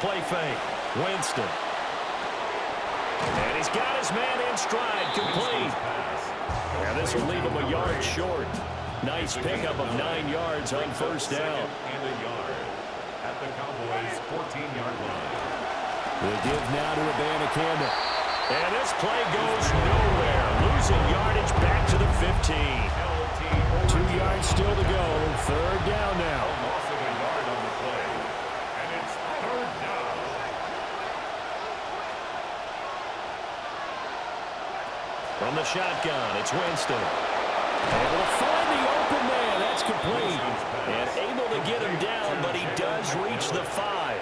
Play fake. Winston. And he's got his man in stride. Complete. And this will leave him a yard short. Nice pickup of 9 yards on 1st down. And a yard at the Cowboys' 14-yard line. The give now to Abanikanda. And this play goes nowhere. Losing yardage back to the 15. 2 yards still to go. 3rd down now. Loss of a yard on the play. And it's 3rd down. From the shotgun, it's Winston. Able to find the open man. That's complete. And able to get him down, but he does reach the 5.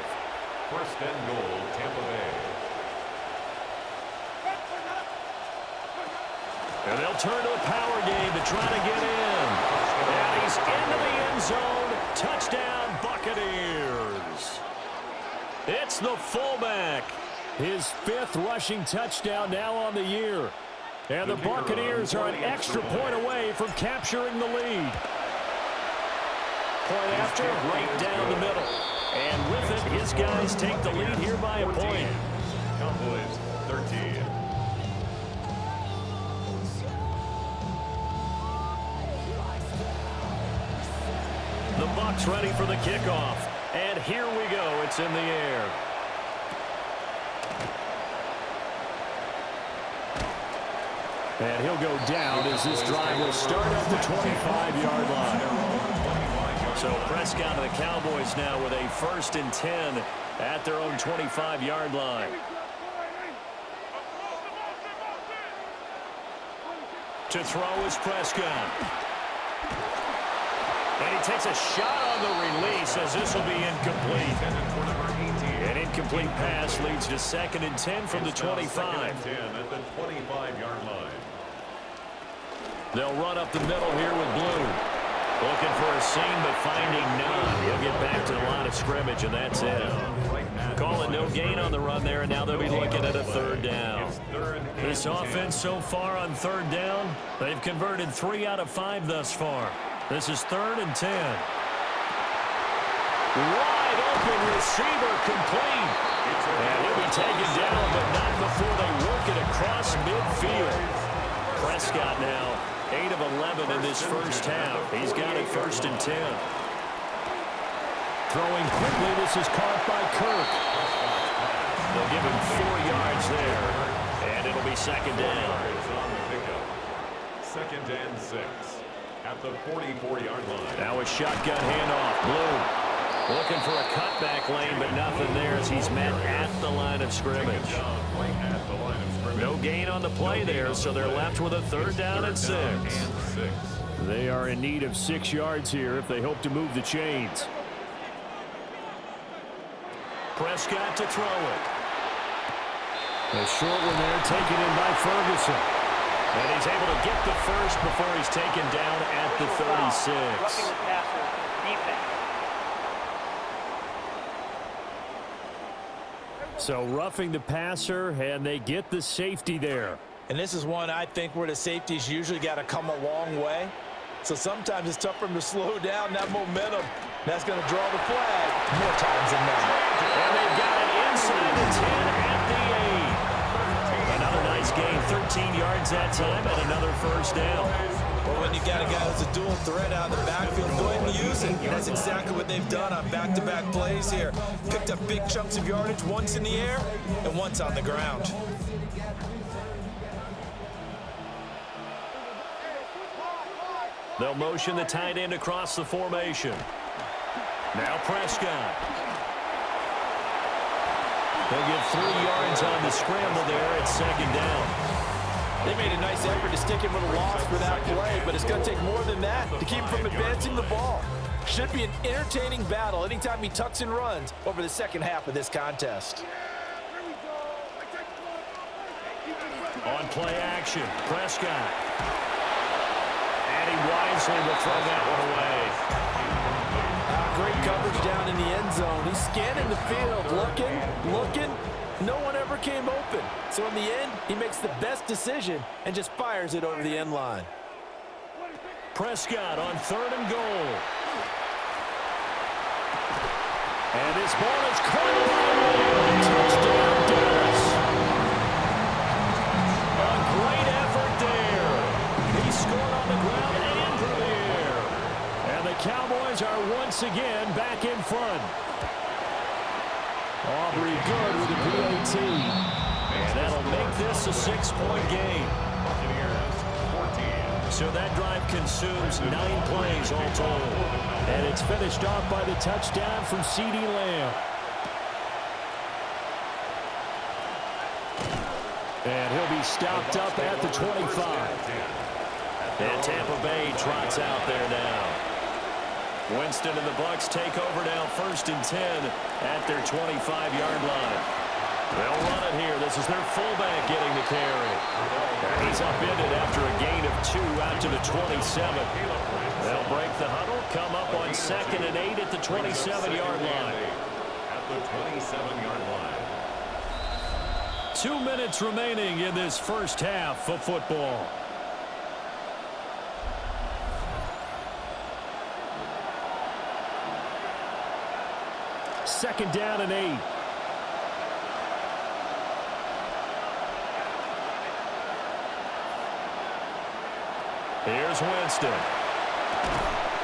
1st and goal, Tampa Bay. And they'll turn to a power game to try to get in. And he's into the end zone. Touchdown, Buccaneers. It's the fullback. His 5th rushing touchdown now on the year. And the Buccaneers are an extra point away from capturing the lead. Point after, right down the middle. And with it, his guys take the lead here by a point. Cowboys 13. The Bucs ready for the kickoff. And here we go. It's in the air. And he'll go down as this drive will start at the 25-yard line. So Prescott and the Cowboys now with a 1st and 10 at their own 25-yard line. To throw is Prescott. And he takes a shot on the release as this will be incomplete. An incomplete pass leads to 2nd and 10 from the 25. At the 25-yard line. They'll run up the middle here with Blue. Looking for a seam, but finding none. He'll get back to the line of scrimmage, and that's it. Calling no gain on the run there, and now they'll be looking at a 3rd down. This offense so far on 3rd down, they've converted 3 out of 5 thus far. This is 3rd and 10. Wide open receiver complete. And he'll be taken down, but not before they work it across midfield. Prescott now 8 of 11 in this first half. He's got it 1st and 10. Throwing quickly, this is caught by Kirk. They'll give him 4 yards there, and it'll be 2nd down. 2nd and 6 at the 44-yard line. Now a shotgun handoff. Blue looking for a cutback lane, but nothing there as he's met at the line of scrimmage. No gain on the play there, so they're left with a 3rd down and 6. They are in need of 6 yards here if they hope to move the chains. Prescott to throw it. A short one there taken in by Ferguson. And he's able to get the first before he's taken down at the 36. Roughing the passer, defense. So roughing the passer, and they get the safety there. And this is one I think where the safety's usually got to come a long way. So sometimes it's tough for him to slow down that momentum. That's going to draw the flag more times than not. And they've got it inside the 10 at the 8. Another nice gain, 13 yards that time, and another 1st down. Well, when you got a guy who's a dual threat out of the backfield, go ahead and use it. And that's exactly what they've done on back-to-back plays here. Picked up big chunks of yardage, once in the air and once on the ground. They'll motion the tight end across the formation. Now Prescott. They'll get 3 yards on the scramble there at 2nd down. They made a nice effort to stick him with a loss for that play, but it's going to take more than that to keep him from advancing the ball. Should be an entertaining battle anytime he tucks and runs over the 2nd half of this contest. On play action, Prescott. And he wisely will throw that one away. Great coverage down in the end zone. He's scanning the field, looking. No one ever came open. So in the end, he makes the best decision and just fires it over the end line. Prescott on 3rd and goal. And this ball is caught. Touchdown, Dallas. A great effort there. He scored on the ground and through the air. And the Cowboys are once again back in front. Aubrey good with the PAT. And that'll make this a 6-point game. So that drive consumes 9 plays all told. And it's finished off by the touchdown from CeeDee Lamb. And he'll be stopped up at the 25. And Tampa Bay trots out there now. Winston and the Bucs take over now 1st and 10 at their 25-yard line. They'll run it here. This is their fullback getting the carry. And he's upended after a gain of 2 out to the 27. They'll break the huddle, come up on 2nd and 8 at the 27-yard line. At the 27-yard line. 2 minutes remaining in this first half of football. Second down and 8. Here's Winston.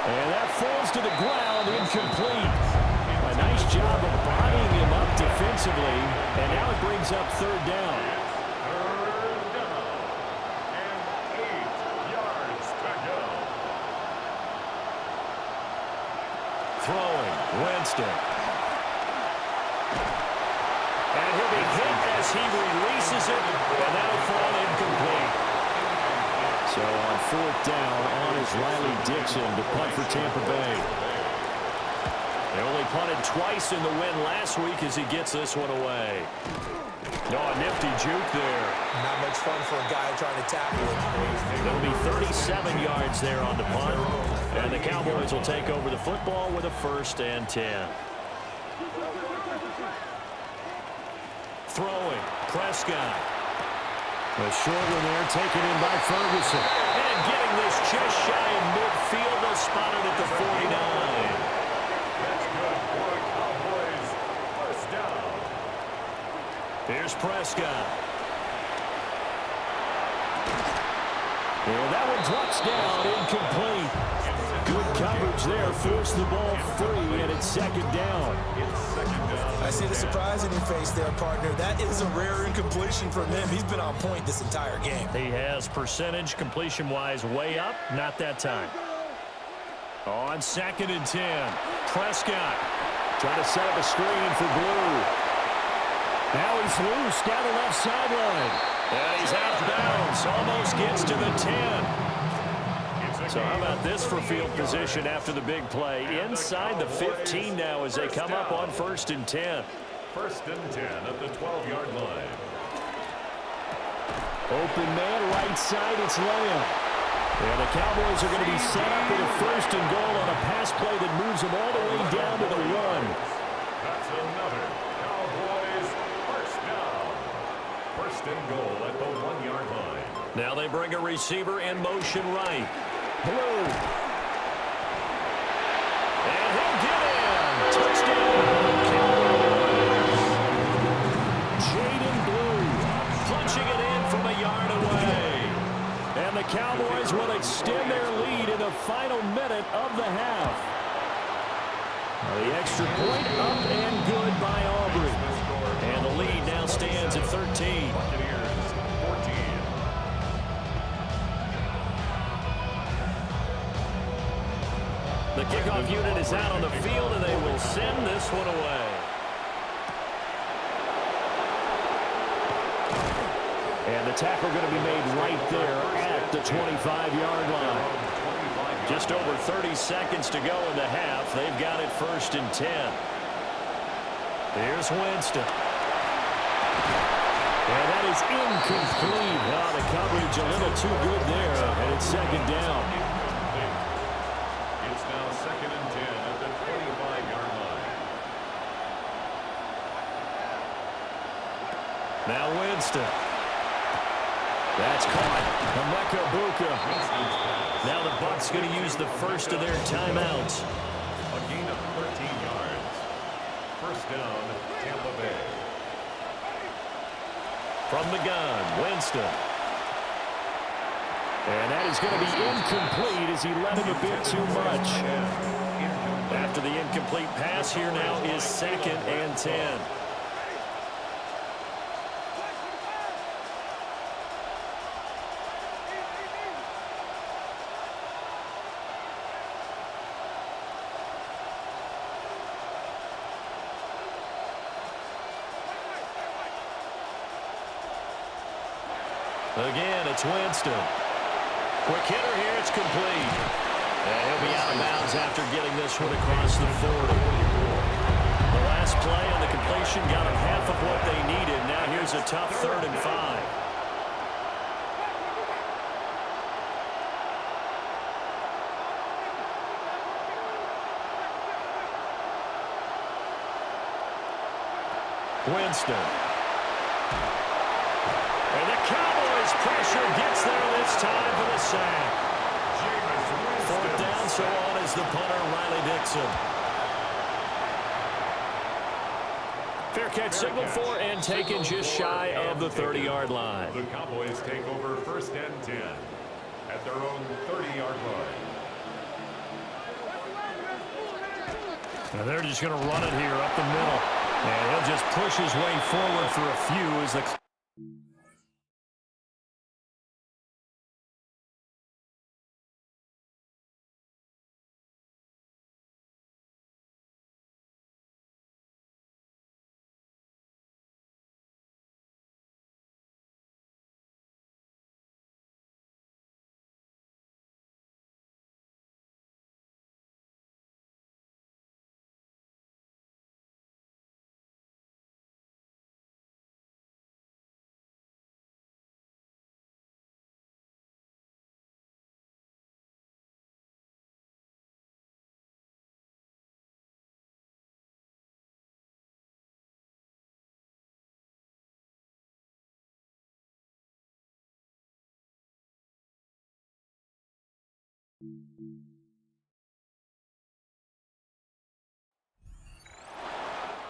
And that falls to the ground, incomplete. A nice job of bodying him up defensively, and now it brings up third down. Third down. And 8 yards to go. Throwing, Winston. And he'll be hit as he releases it, and that'll fall incomplete. So on fourth down, on is Riley Dixon to punt for Tampa Bay. They only punted twice in the win last week as he gets this one away. No, a nifty juke there. Not much fun for a guy trying to tackle it. It'll be 37 yards there on the punt. And the Cowboys will take over the football with a 1st and 10. Throwing, Prescott. A short one there, taken in by Ferguson. And getting this just shy of midfield, they'll spot it at the 49. That's good for the Cowboys. First down. Here's Prescott. And that one drops down, incomplete. Good coverage there, forced the ball free, and it's second down. I see the surprise in your face there, partner. That is a rare incompletion from him. He's been on point this entire game. He has percentage completion-wise way up, not that time. On 2nd and 10, Prescott trying to set up a screen for Blue. Now he's loose down the left sideline. And he's out of bounds, almost gets to the 10. So how about this for field position after the big play? Inside the 15 now as they come up on 1st and 10. 1st and 10 at the 12-yard line. Open man, right side, it's Lamb. And the Cowboys are going to be set up with a 1st and goal on a pass play that moves them all the way down to the 1. That's another Cowboys first down. 1st and goal at the 1-yard line. Now they bring a receiver in motion right. Blue. And he'll get in. Touchdown, Cowboys. Jaden Blue punching it in from a yard away. And the Cowboys will extend their lead in the final minute of the half. The extra point up and good by Aubrey. And the lead now stands at 13. Buccaneers 14. The kickoff unit is out on the field, and they will send this one away. And the tackle going to be made right there at the 25-yard line. Just over 30 seconds to go in the half. They've got it 1st and 10. Here's Winston. And that is incomplete. Oh, the coverage a little too good there, and it's second down. It's now 2nd and 10 at the 25-yard line. Now Winston. That's caught. Emeka Buka. Now the Bucs going to use the first of their timeouts. A gain of 13 yards. First down, Tampa Bay. From the gun, Winston. And that is going to be incomplete as he let him a bit too much. After the incomplete pass, here now is 2nd and 10. Again, it's Winston. Quick hitter here, it's complete. And he'll be out of bounds after getting this one across the 40. The last play on the completion got them half of what they needed. Now here's a tough 3rd and 5. Winston. And the Cowboys pressure gets there this time for the sack. 4th down, so on is the punter, Riley Dixon. Fair catch signal for and taken just shy of the 30-yard line. The Cowboys take over 1st and 10 at their own 30-yard line. Now they're just going to run it here up the middle. And he'll just push his way forward for a few as the...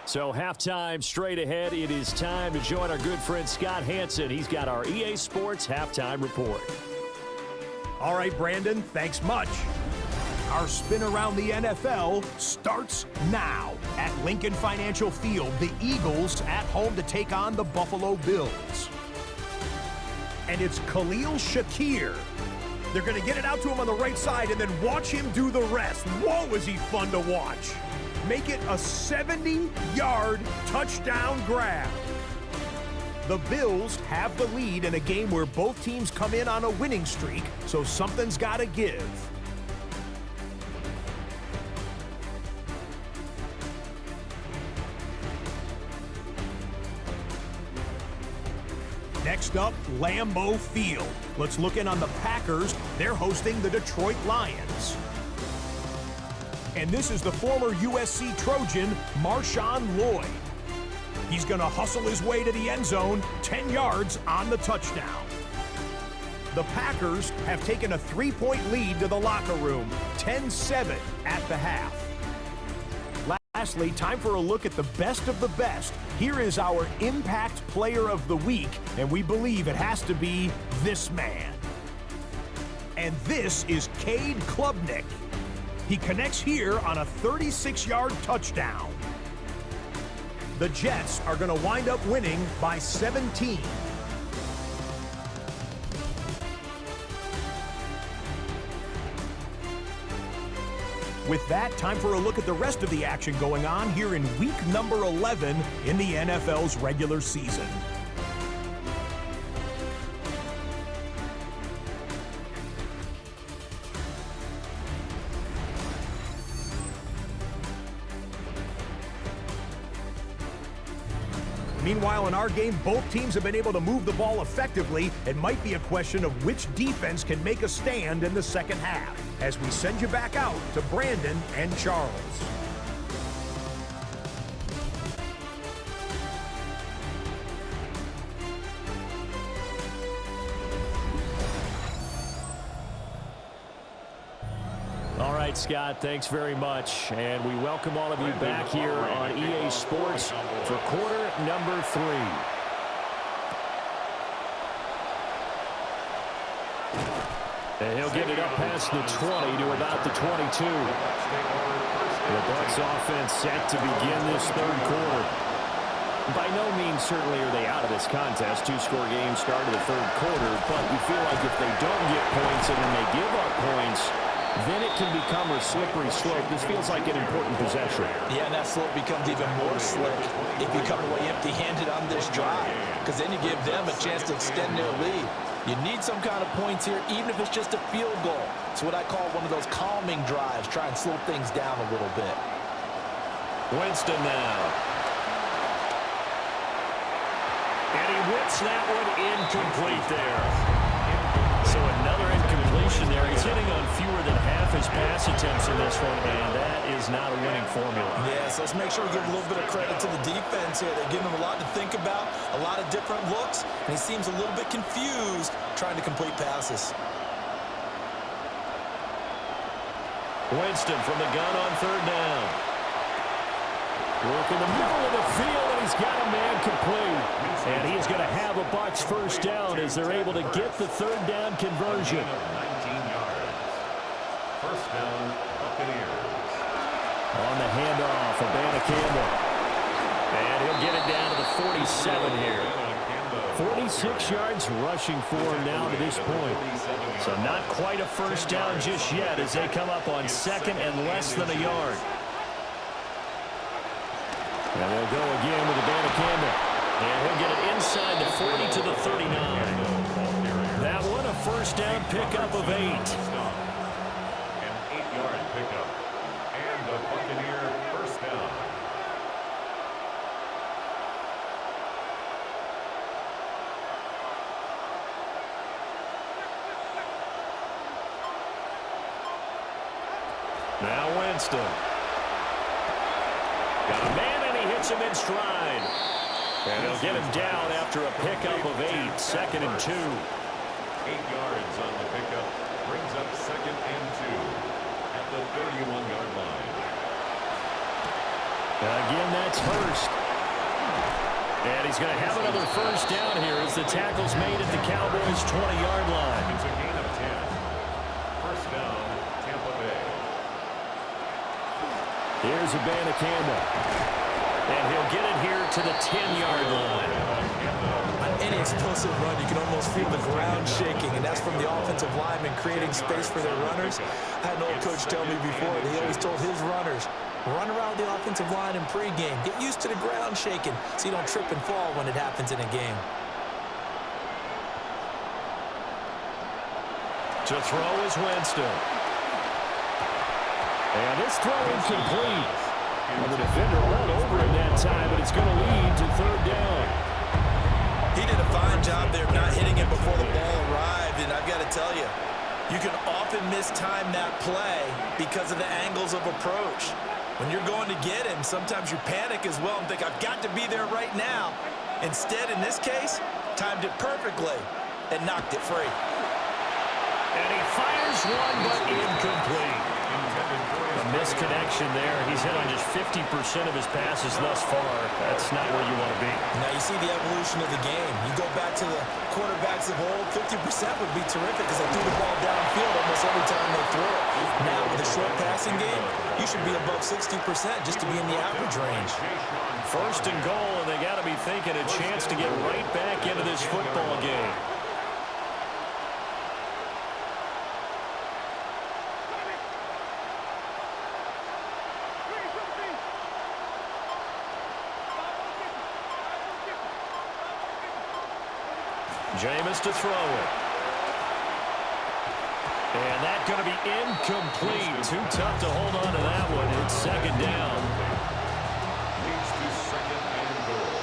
So halftime straight ahead. It is time to join our good friend Scott Hanson. He's got our EA Sports halftime report. All right, Brandon, thanks much. Our spin around the NFL starts now. At Lincoln Financial Field, the Eagles at home to take on the Buffalo Bills. And it's Khalil Shakir. They're going to get it out to him on the right side and then watch him do the rest. Whoa, is he fun to watch. Make it a 70-yard touchdown grab. The Bills have the lead in a game where both teams come in on a winning streak, so something's got to give. Next up, Lambeau Field. Let's look in on the Packers. They're hosting the Detroit Lions. And this is the former USC Trojan, Marshawn Lloyd. He's going to hustle his way to the end zone, 10 yards on the touchdown. The Packers have taken a 3-point lead to the locker room, 10-7 at the half. Lastly, time for a look at the best of the best. Here is our Impact Player of the Week, and we believe it has to be this man. And this is Cade Klubnik. He connects here on a 36-yard touchdown. The Jets are going to wind up winning by 17. With that, time for a look at the rest of the action going on here in week number 11 in the NFL's regular season. Meanwhile, in our game, both teams have been able to move the ball effectively. It might be a question of which defense can make a stand in the second half. As we send you back out to Brandon and Charles. All right, Scott, thanks very much. And we welcome all of you back here on EA Sports for quarter number 3. And he'll get it up past the 20 to about the 22. The Bucs offense set to begin this third quarter. By no means certainly are they out of this contest. 2-score game start of the third quarter, but you feel like if they don't get points and then they give up points, then it can become a slippery slope. This feels like an important possession. Yeah, and that slope becomes even more slick if you come away empty-handed on this drive, because then you give them a chance to extend their lead. You need some kind of points here, even if it's just a field goal. It's what I call one of those calming drives. Try and slow things down a little bit. Winston now. And he whips that one incomplete there. So another incompletion there. He's hitting on fewer than half his pass attempts in this one, and that is not a winning formula. Yes, let's make sure we give a little bit of credit to the defense here. They're giving him a lot to think about, a lot of different looks, and he seems a little bit confused trying to complete passes. Winston from the gun on third down. Work in the middle of the field, and he's got a man complete. And he's going to have a Bucs first down as they're able to get the third down conversion. First down, Buccaneers. On the handoff, Abanikanda. And he'll get it down to the 47 here. 46 yards rushing for him now to this point. So not quite a first down just yet as they come up on second and less than a yard. And they'll go again with Abanikanda. And he'll get it inside the 40 to the 39. That one a first down pickup of 8. An 8-yard pickup. And a Buccaneer first down. Now Winston. Got a man and he hits him in stride. And he'll get him down after a pickup of 8. Second and 2. 8 yards on the pickup. Brings up second and 2 at the 31-yard line. Again, that's Hurst. And he's going to have another first down here as the tackle's made at the Cowboys' 20-yard line. It's a gain of 10. First down, Tampa Bay. Here's Abanikanda. And he'll get it here to the 10-yard line. On any explosive run, you can almost feel the ground shaking, and that's from the offensive linemen creating space for their runners. I had an old coach tell me before that he always told his runners, run around the offensive line in pregame. Get used to the ground shaking so you don't trip and fall when it happens in a game. To throw is Winston. And this throw incomplete. And the defender rolled over in that time, but it's going to lead to third down. He did a fine job there of not hitting it before the ball arrived, and I've got to tell you, you can often mistime that play because of the angles of approach. When you're going to get him, sometimes you panic as well and think, I've got to be there right now. Instead, in this case, timed it perfectly and knocked it free. And he fires one, but incomplete. A misconnection there. He's hit on just 50% of his passes thus far. That's not where you want to be. Now you see the evolution of the game. You go back to the quarterbacks of old, 50% would be terrific because they threw the ball downfield almost every time they throw it. Now with the short passing game, you should be above 60% just to be in the average range. First and goal, and they got to be thinking a chance to get right back into this football game. Jameis to throw it. And that's going to be incomplete. Too tough to hold on to that one. It's second down. Leads to second and goal.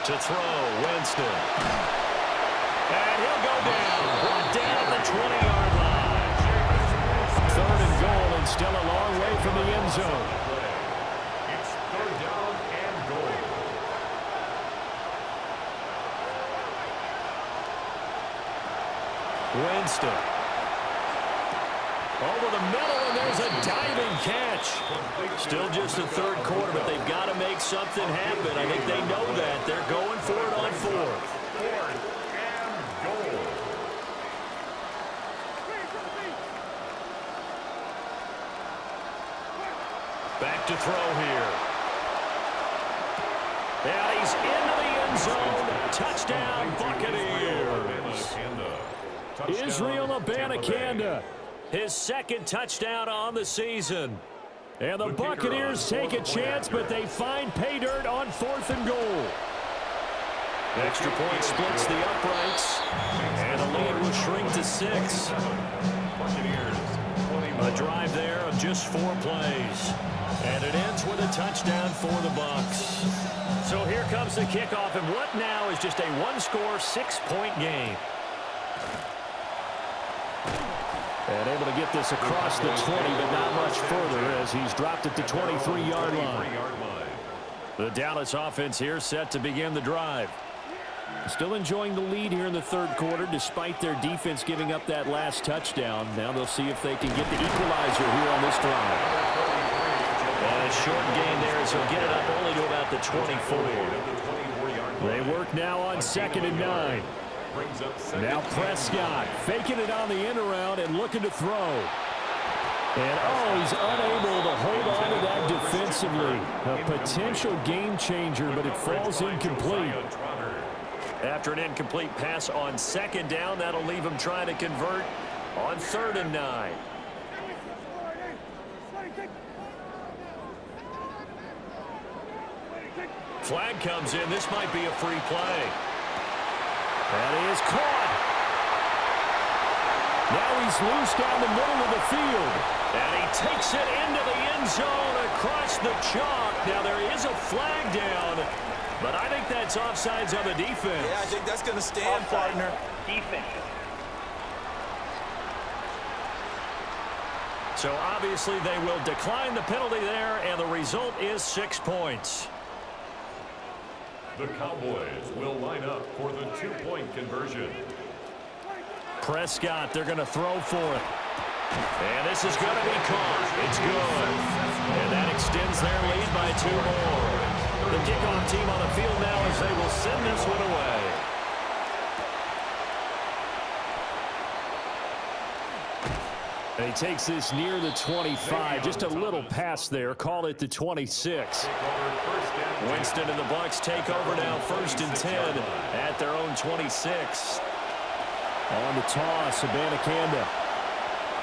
To throw, Winston. And he'll go down. Brought down at the 20-yard line. Third and goal, and still a long way from the end zone. Winston. Over the middle, and there's a diving catch. Still just the third quarter, but they've got to make something happen. I think they know that. They're going for it on fourth. Fourth and goal. Back to throw here. And he's into the end zone. Touchdown, Buccaneers. Israel Abanikanda, his second touchdown on the season. And the Buccaneers take a chance, but they find pay dirt on fourth and goal. Extra point splits the uprights, and the lead will shrink to 6. A drive there of just 4 plays. And it ends with a touchdown for the Bucs. So here comes the kickoff, and what now is just a one-score, 6-point game. And able to get this across the 20, but not much further as he's dropped at the 23-yard line. The Dallas offense here set to begin the drive. Still enjoying the lead here in the third quarter despite their defense giving up that last touchdown. Now they'll see if they can get the equalizer here on this drive. And a short gain there as he'll get it up only to about the 24. They work now on 2nd and 9. Brings up second. Now Prescott faking it on the end around and looking to throw. And, oh, he's unable to hold on to that defensively. A potential game changer, but it falls incomplete. After an incomplete pass on second down, that'll leave him trying to convert on 3rd and 9. Flag comes in. This might be a free play. That is caught. Now he's loose down the middle of the field. And he takes it into the end zone across the chalk. Now there is a flag down, but I think that's offsides on the defense. Yeah, I think that's going to stand, partner. Defense. So obviously they will decline the penalty there, and the result is 6 points. The Cowboys will line up for the 2-point conversion. Prescott, they're going to throw for it. And this is going to be caught. It's good. And that extends their lead by 2 more. The kickoff team on the field now as they will send this one away. And he takes this near the 25. Just a little pass there. Call it the 26. Winston and the Bucs take over now 1st and 10 at their own 26. On the toss, Abanikanda.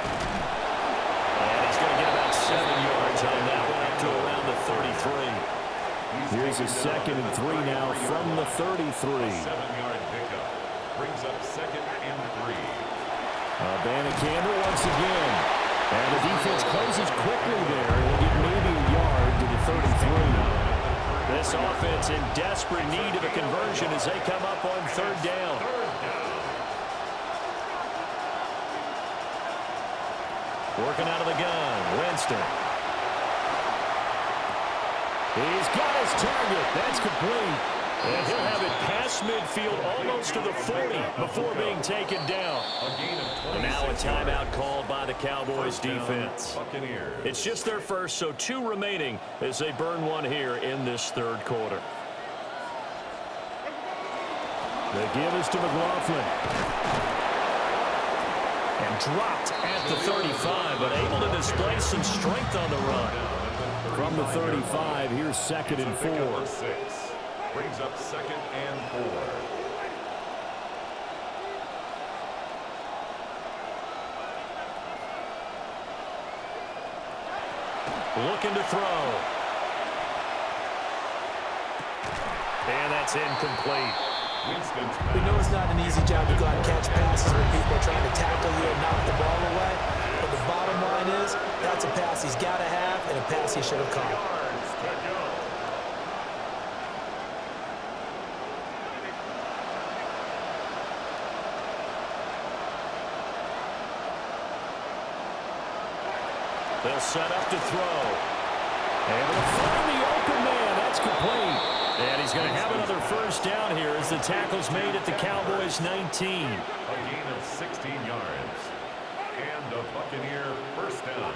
And he's going to get about 7 yards on that one up to around the 33. Here's a 2nd and 3 now from the 33. 7-yard pickup. Brings up 2nd and 3. Abanikanda once again. And the defense closes quickly there. He'll get maybe a yard to the 33. This offense in desperate need of a conversion as they come up on 3rd down. Working out of the gun, Winston. He's got his target. That's complete. And he'll have it past midfield almost to the 40 before being taken down. And now a timeout called by the Cowboys defense. It's just their first, so 2 remaining as they burn one here in this 3rd quarter. The give is to McLaughlin. And dropped at the 35, but able to display some strength on the run. From the 35, here's 2nd and 4. Brings up 2nd and 4. Looking to throw. And that's incomplete. We know it's not an easy job to go out and catch passes when people are trying to tackle you and knock the ball away. But the bottom line is, that's a pass he's got to have and a pass he should have caught. They'll set up to throw. Able to find the open man. That's complete. And he's going to have another 1st down here as the tackle's made at the Cowboys' 19. A gain of 16 yards. And a Buccaneer 1st down.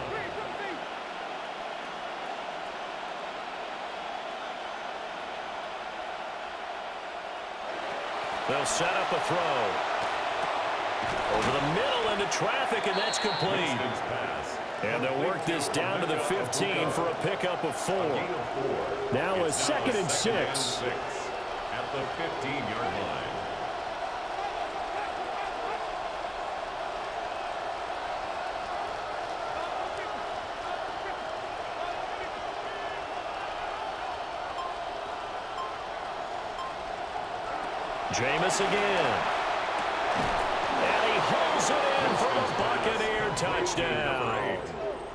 They'll set up a throw. Over the middle into traffic, and that's complete. And they'll work this down to the 15 for a pickup of 4. Now a 2nd and 6. At the 15-yard line. Jameis again. And he hauls it in for the Buccaneer touchdown.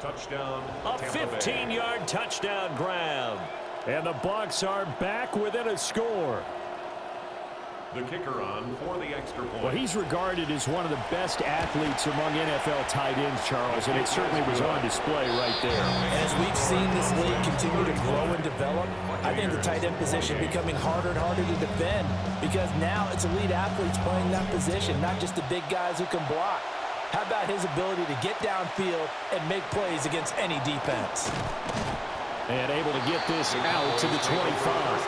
Touchdown. A 15-yard touchdown grab. And the Bucs are back within a score. The kicker on for the extra point. Well, he's regarded as one of the best athletes among NFL tight ends, Charles, and it certainly was on display right there. And as we've seen this league continue to grow and develop, I think the tight end position becoming harder and harder to defend because now it's elite athletes playing that position, not just the big guys who can block. How about his ability to get downfield and make plays against any defense? And able to get this out to the 25.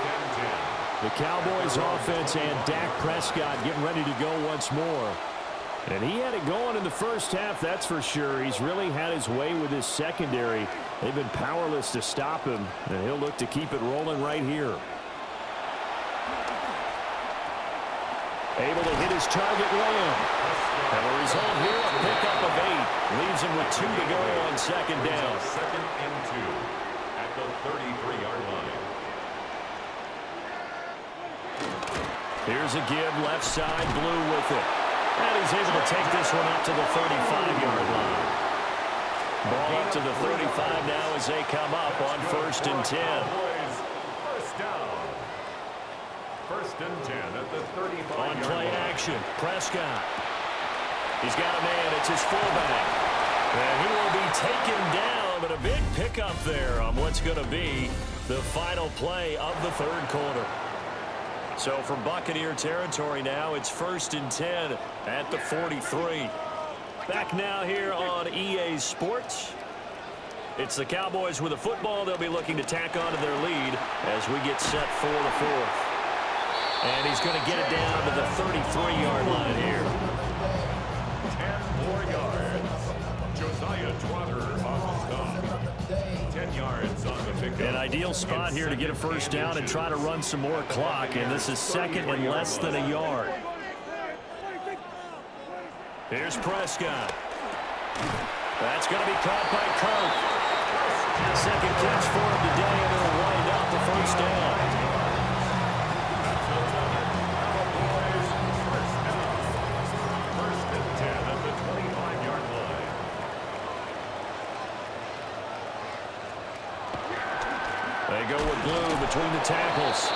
The Cowboys offense and Dak Prescott getting ready to go once more. And he had it going in the first half, that's for sure. He's really had his way with his secondary. They've been powerless to stop him, and he'll look to keep it rolling right here. Able to hit his target, Lamb. And the result here, a pickup of 8. Leaves him with 2 to go on second down. Second and 2 at the 33-yard line. Here's a give, left side, Blue with it. And he's able to take this one up to the 35-yard line. Ball up to the 35 now as they come up on 1st and 10. First down. 1st and 10 at the 35-yard On play line. action, Prescott. He's got a man, it's his fullback. And he will be taken down, but a big pickup there on what's going to be the final play of the 3rd quarter. So from Buccaneer territory now, it's 1st and 10 at the 43. Back now here on EA Sports. It's the Cowboys with the football. They'll be looking to tack onto their lead as we get set for the 4th. And he's going to get it down to the 33-yard line here. 10 more yards. Josiah Trotter off the stop. 10 yards on the pickup. An ideal spot here to get a first down and try to run some more clock. And this is 2nd and less than a yard. Here's Prescott. That's going to be caught by Kirk. Second catch for him today, and it'll wind up the first down. They go with Blue between the tackles.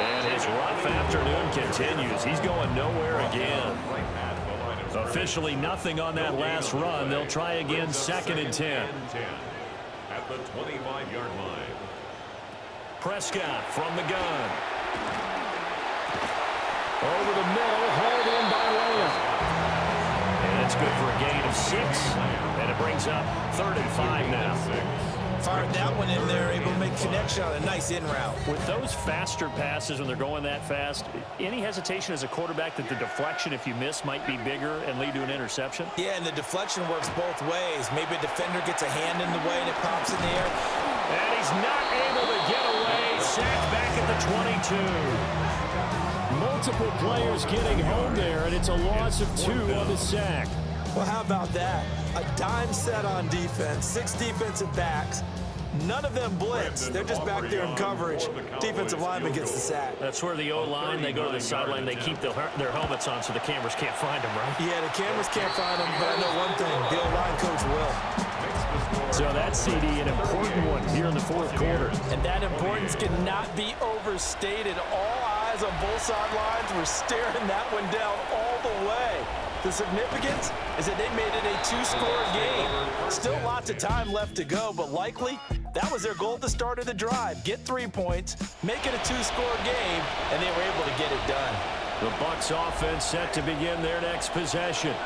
And his rough afternoon continues. He's going nowhere again. Officially nothing on that last run. They'll try again 2nd and 10. At the 25-yard line. Prescott from the gun. Over the middle, hauled in by Lamb. And it's good for a gain of 6. And it brings up 3rd and 5 now. Fired that one in there, able to make connection on a nice in route. With those faster passes when they're going that fast, any hesitation as a quarterback that the deflection, if you miss, might be bigger and lead to an interception? Yeah, and the deflection works both ways. Maybe a defender gets a hand in the way and it pops in the air. And he's not able to get away. Sacked back at the 22. Multiple players getting home there, and it's a loss of 2 on the sack. Well, how about that? A dime set on defense, 6 defensive backs. None of them blitz. They're just back there in coverage. Defensive lineman gets the sack. That's where the O-line, they go to the sideline, they keep their helmets on so the cameras can't find them, right? Yeah, the cameras can't find them, but I know one thing, the O-line coach will. So that CD, an important one here in the 4th quarter. And that importance cannot be overstated. All eyes on both sidelines were staring that one down all the way. The significance is that they made it a 2-score game. Still lots of time left to go, but likely that was their goal at the start of the drive. Get 3 points, make it a 2-score game, and they were able to get it done. The Bucs offense set to begin their next possession.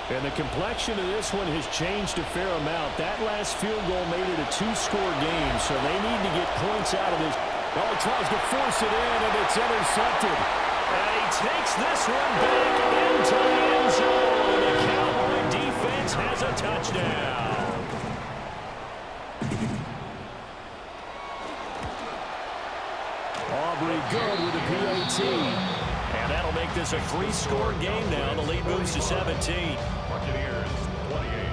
And the complexion of this one has changed a fair amount. That last field goal made it a 2-score game, so they need to get points out of this. Oh, he tries to force it in, and it's intercepted. And he takes this one back into the end zone. The Cowboy defense has a touchdown. Aubrey good with the PAT. And that'll make this a 3-score game now. The lead moves to 17. Buccaneers 28.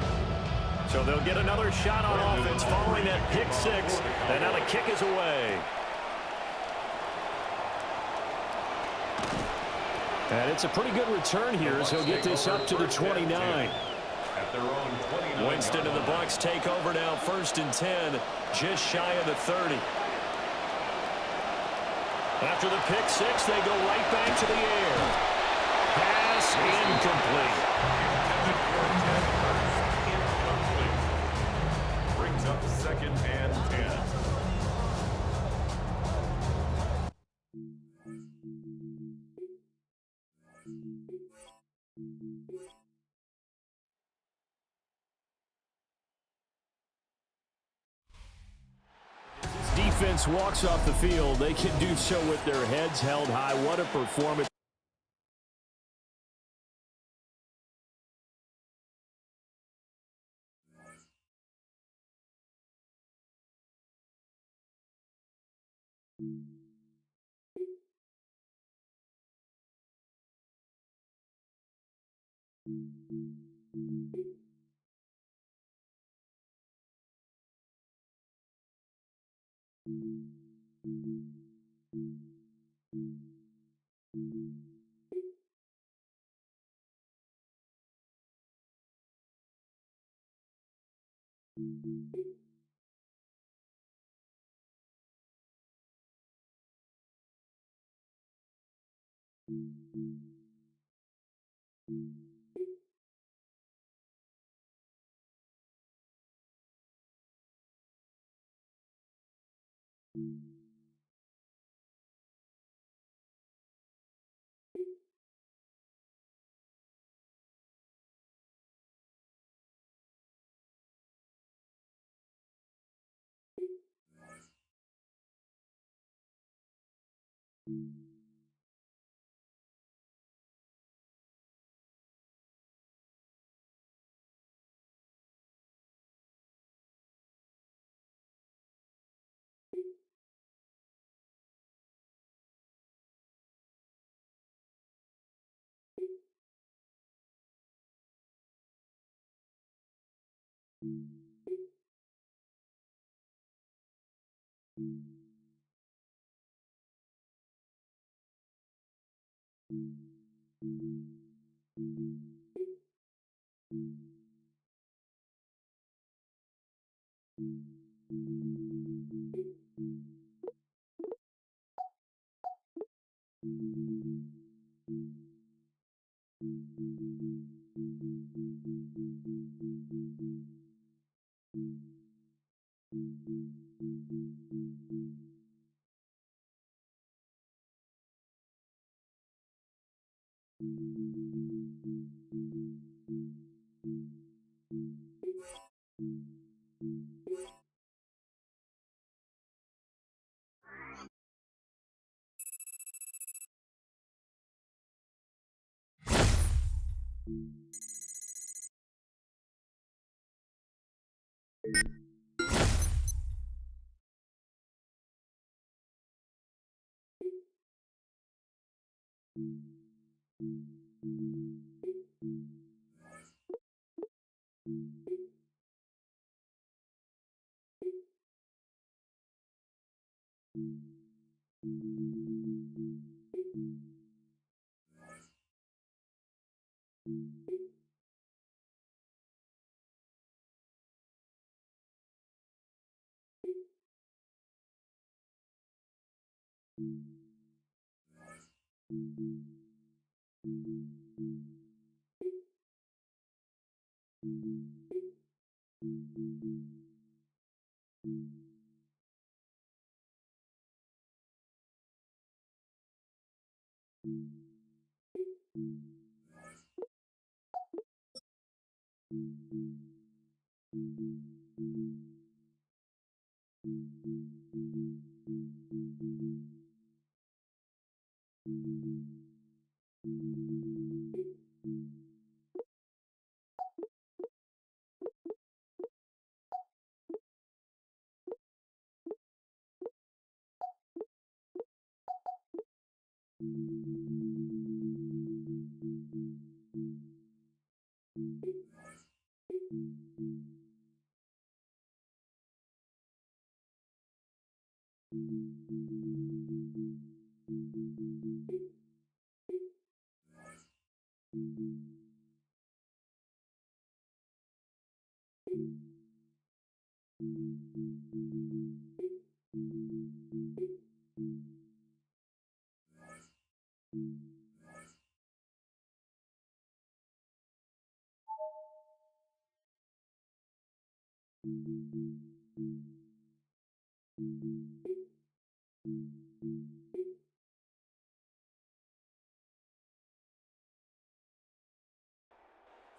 So they'll get another shot on offense following that pick 6. And now the kick is away. And it's a pretty good return here as he'll get this up to the 29. At their own 29. Winston and the Bucs take over now, 1st and 10, just shy of the 30. After the pick 6, they go right back to the air. Pass incomplete. Brings up 2nd and 10. defense walks off the field, they can do so with their heads held high. What a performance.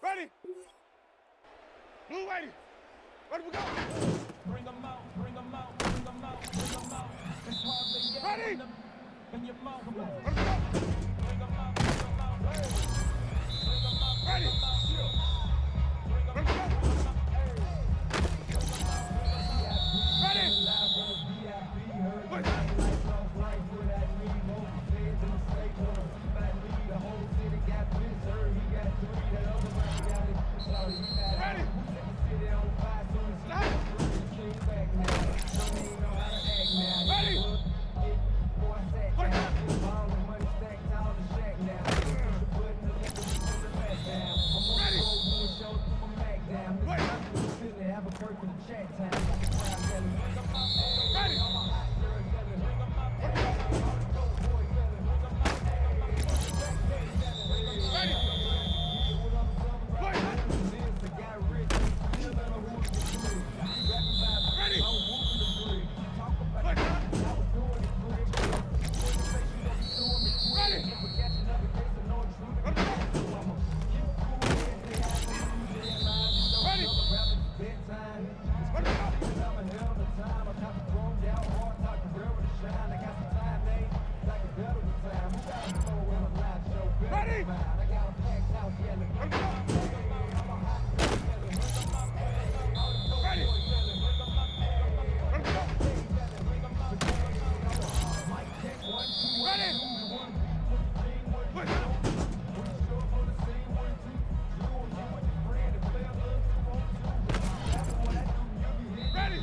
Ready? Blue waiting. Ready, we go. Bring 'em out, bring 'em out, bring 'em out, bring 'em out. That's why they yell Ready? in your mouth. Bring 'em out, Let's go. bring 'em out, bring 'em out. Bring 'em out, Ready? bring 'em out. Bring 'em Let's out, go. bring 'em out. Ready? Push. Ready? Stop. Ready? Push. Ready? Ready? Ready? Push. Ready? Push. Ready? Let's go. Ready? Let's go. Ready? Let's go. Ready? Let's go. Ready? Push. Ready?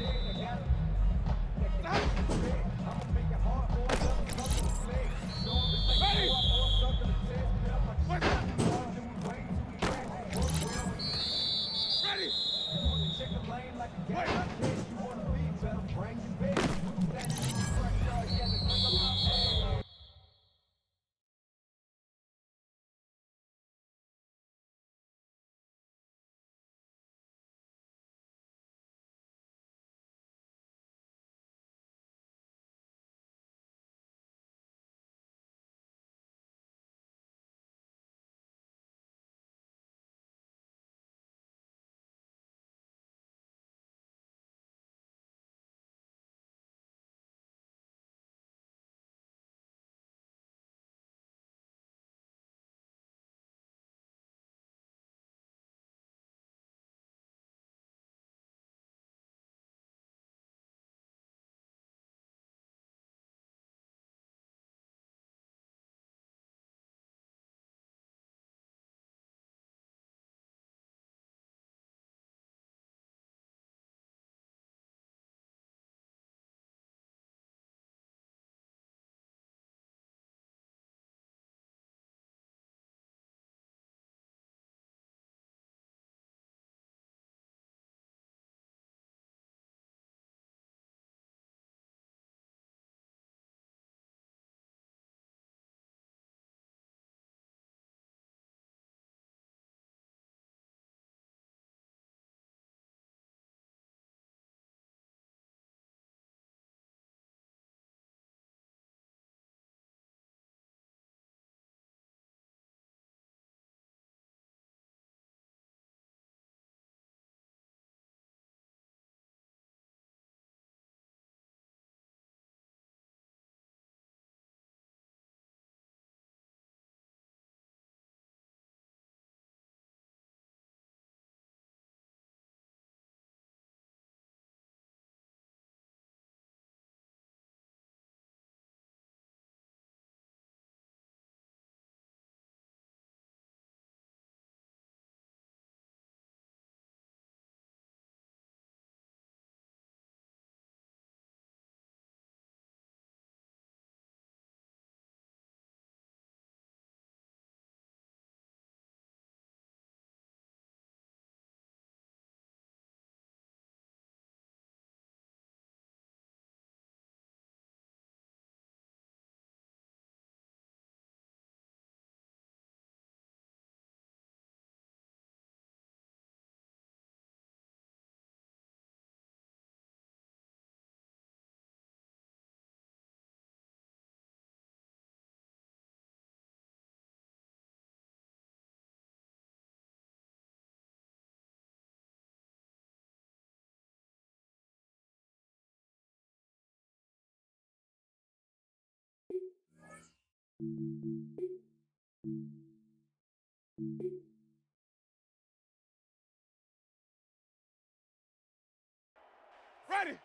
Ready.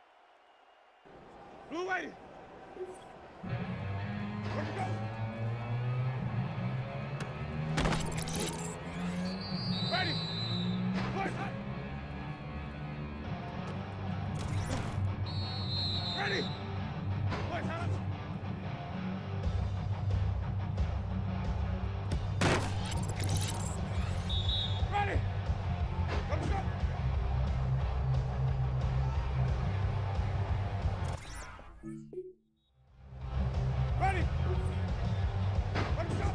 Blue waiting. Where we go? Ready. Boys, hot. Ready. Boys, hot. Ready. Where we go? Ready. Where we go?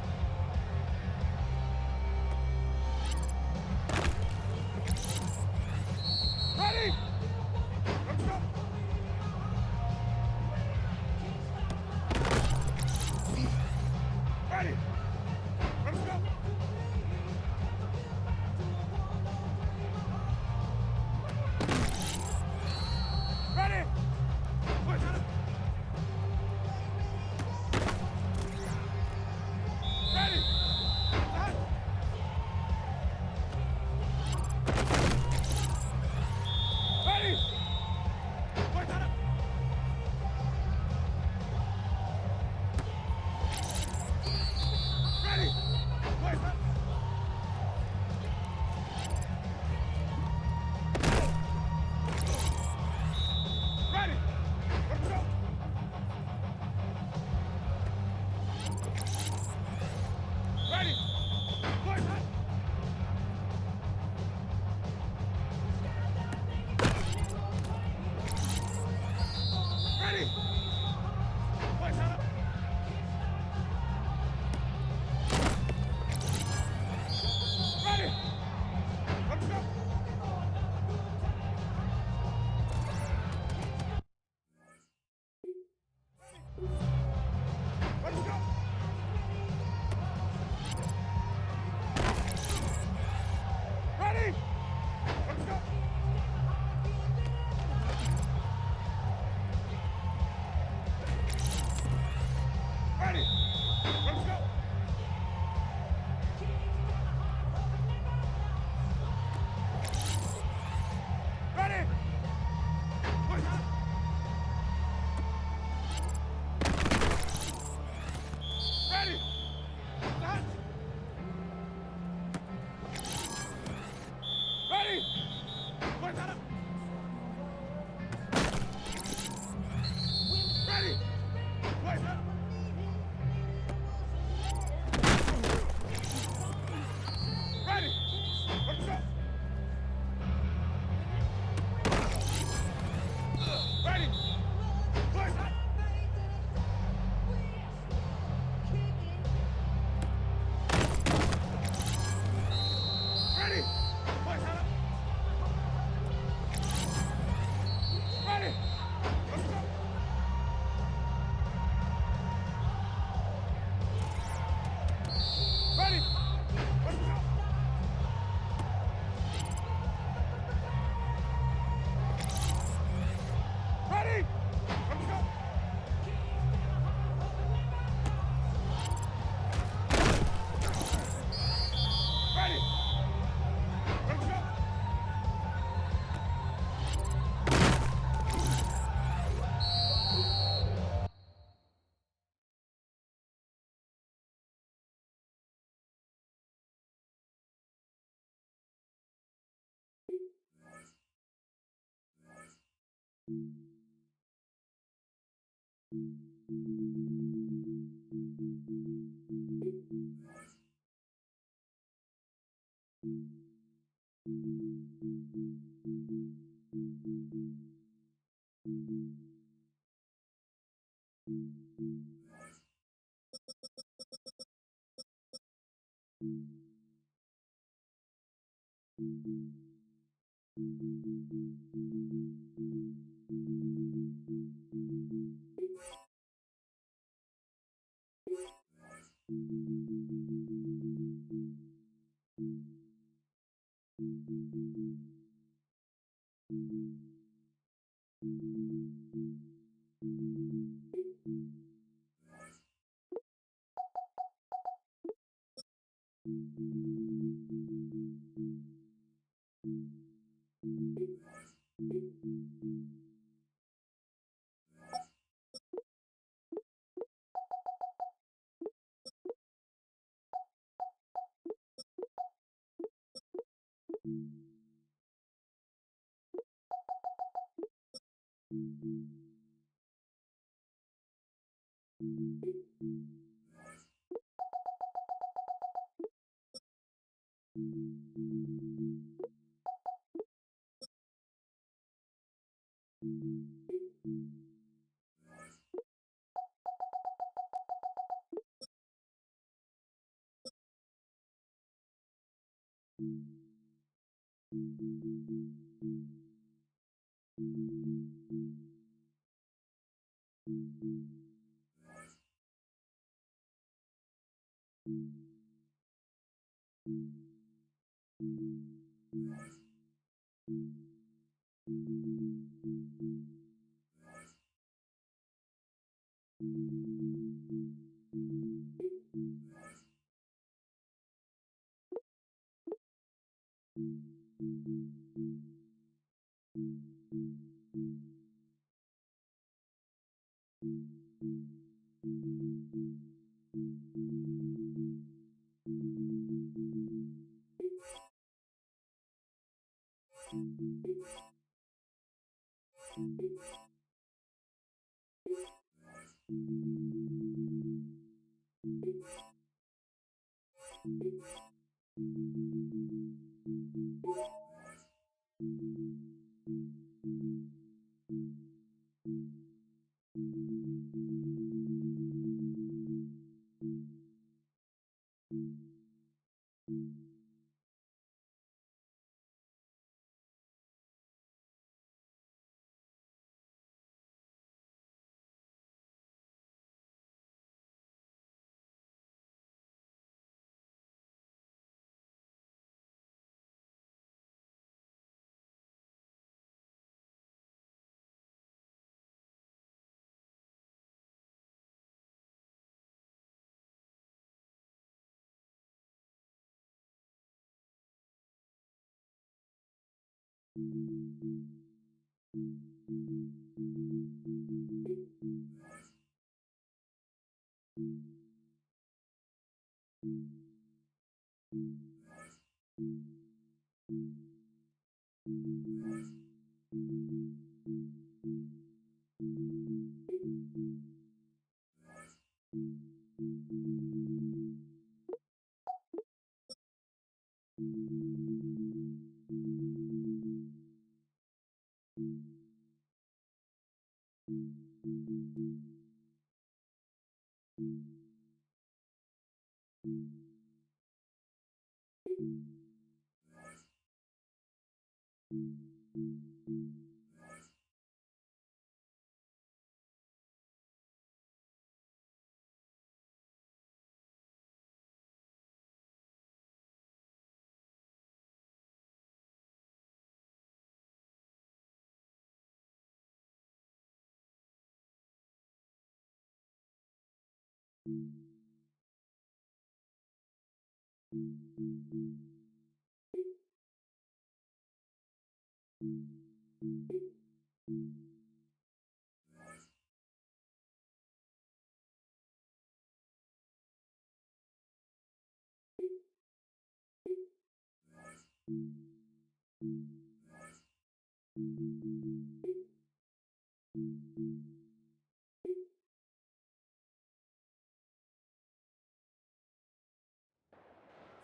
Ready. Where we go? Ready. Where we go? Ready. Boys, hot. Ready. Hot. Ready. Boys, hot. Ready. Boys, hot. Ready. Let's go. Ready. Boys, hot. Ready. Boys, hot. Ready. Let's go. Let's go. Ready. Let's go. Ready. Let's go. Ready. Boys, hot. Ready. Hot. Ready. Boys, hot. Ready. Boys, hot. Ready. Let's go. Ready. Boys, hot. Ready. Boys, hot. Ready. Let's go. Ready. Let's go. Ready. Let's go. Ready. Let's go.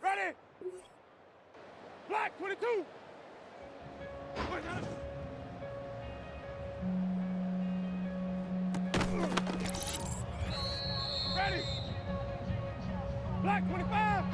Ready? Black 22. Ready? Black 25.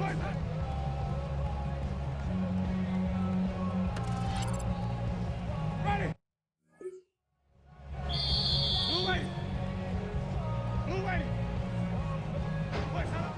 Ready. Blue waiting. Blue waiting. Wait, huh?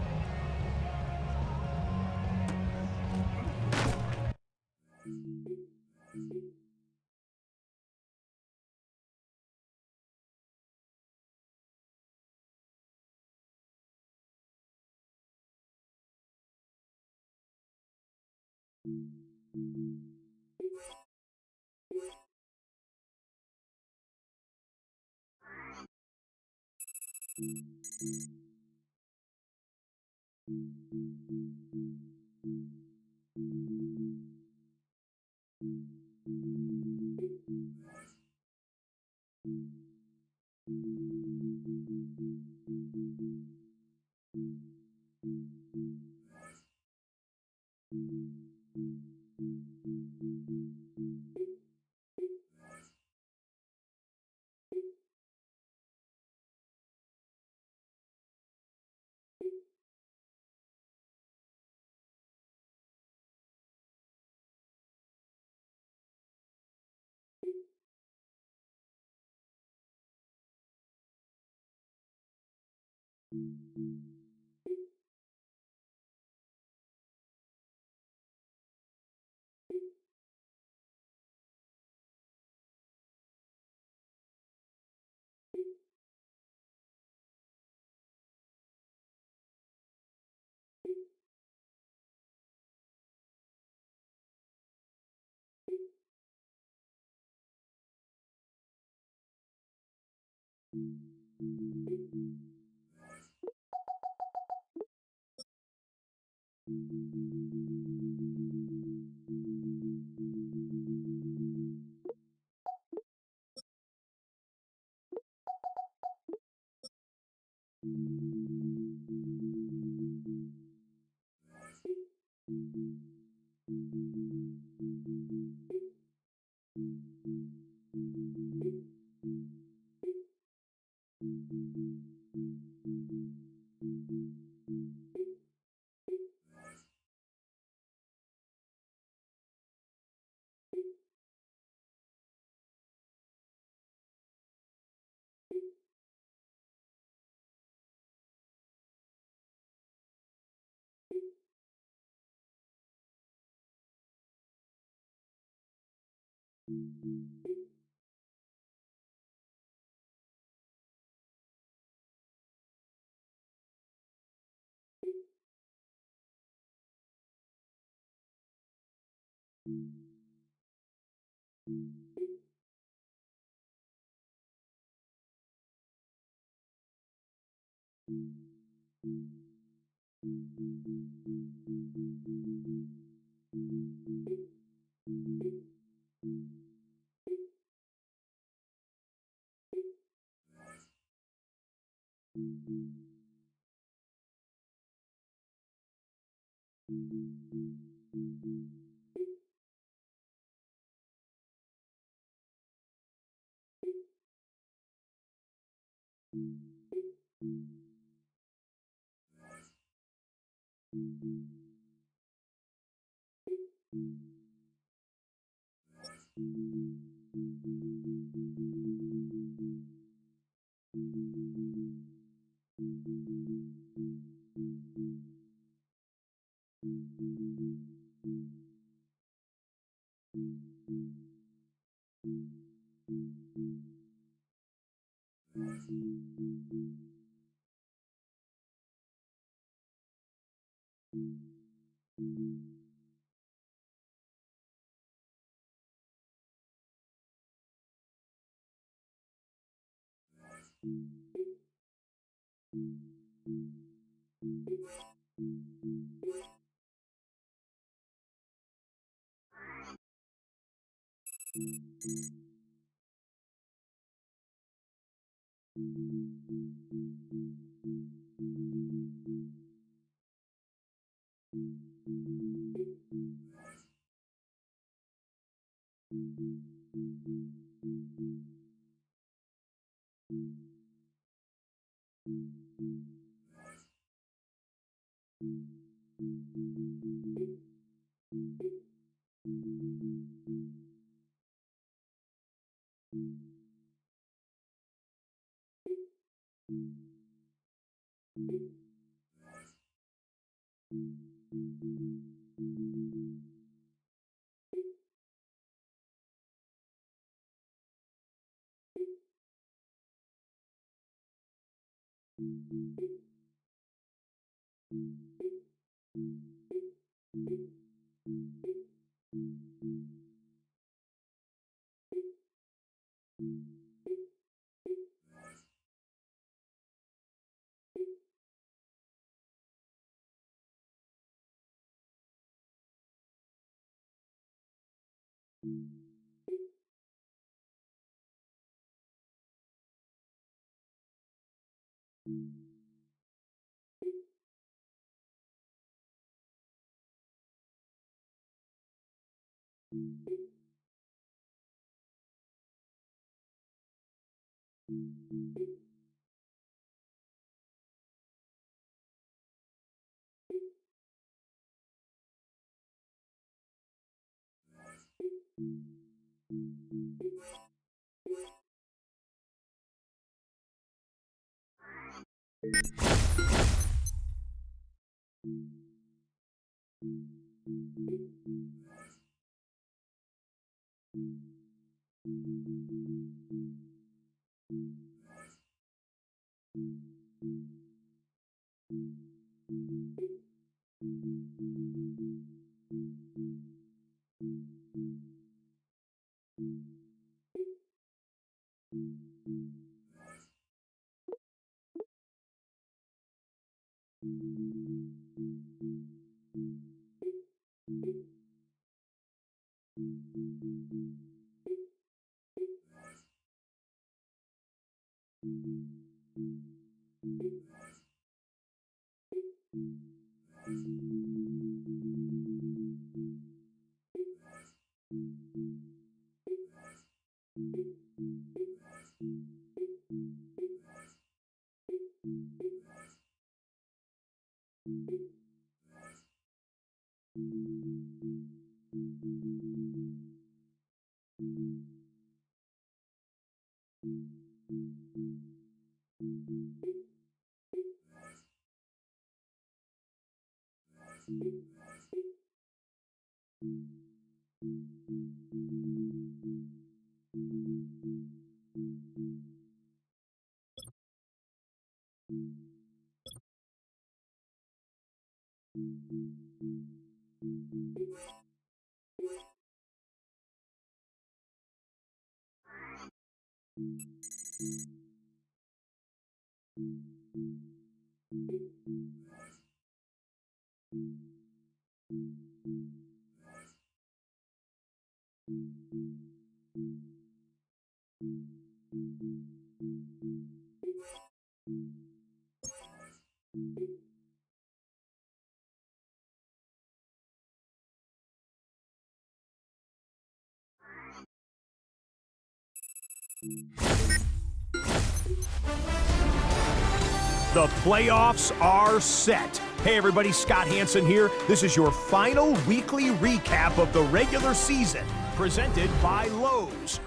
The playoffs are set. Hey everybody, Scott Hansen here. This is your final weekly recap of the regular season, presented by Lowe's.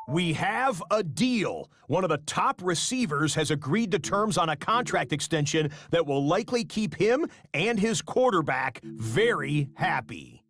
We have a deal. One of the top receivers has agreed to terms on a contract extension that will likely keep him and his quarterback very happy.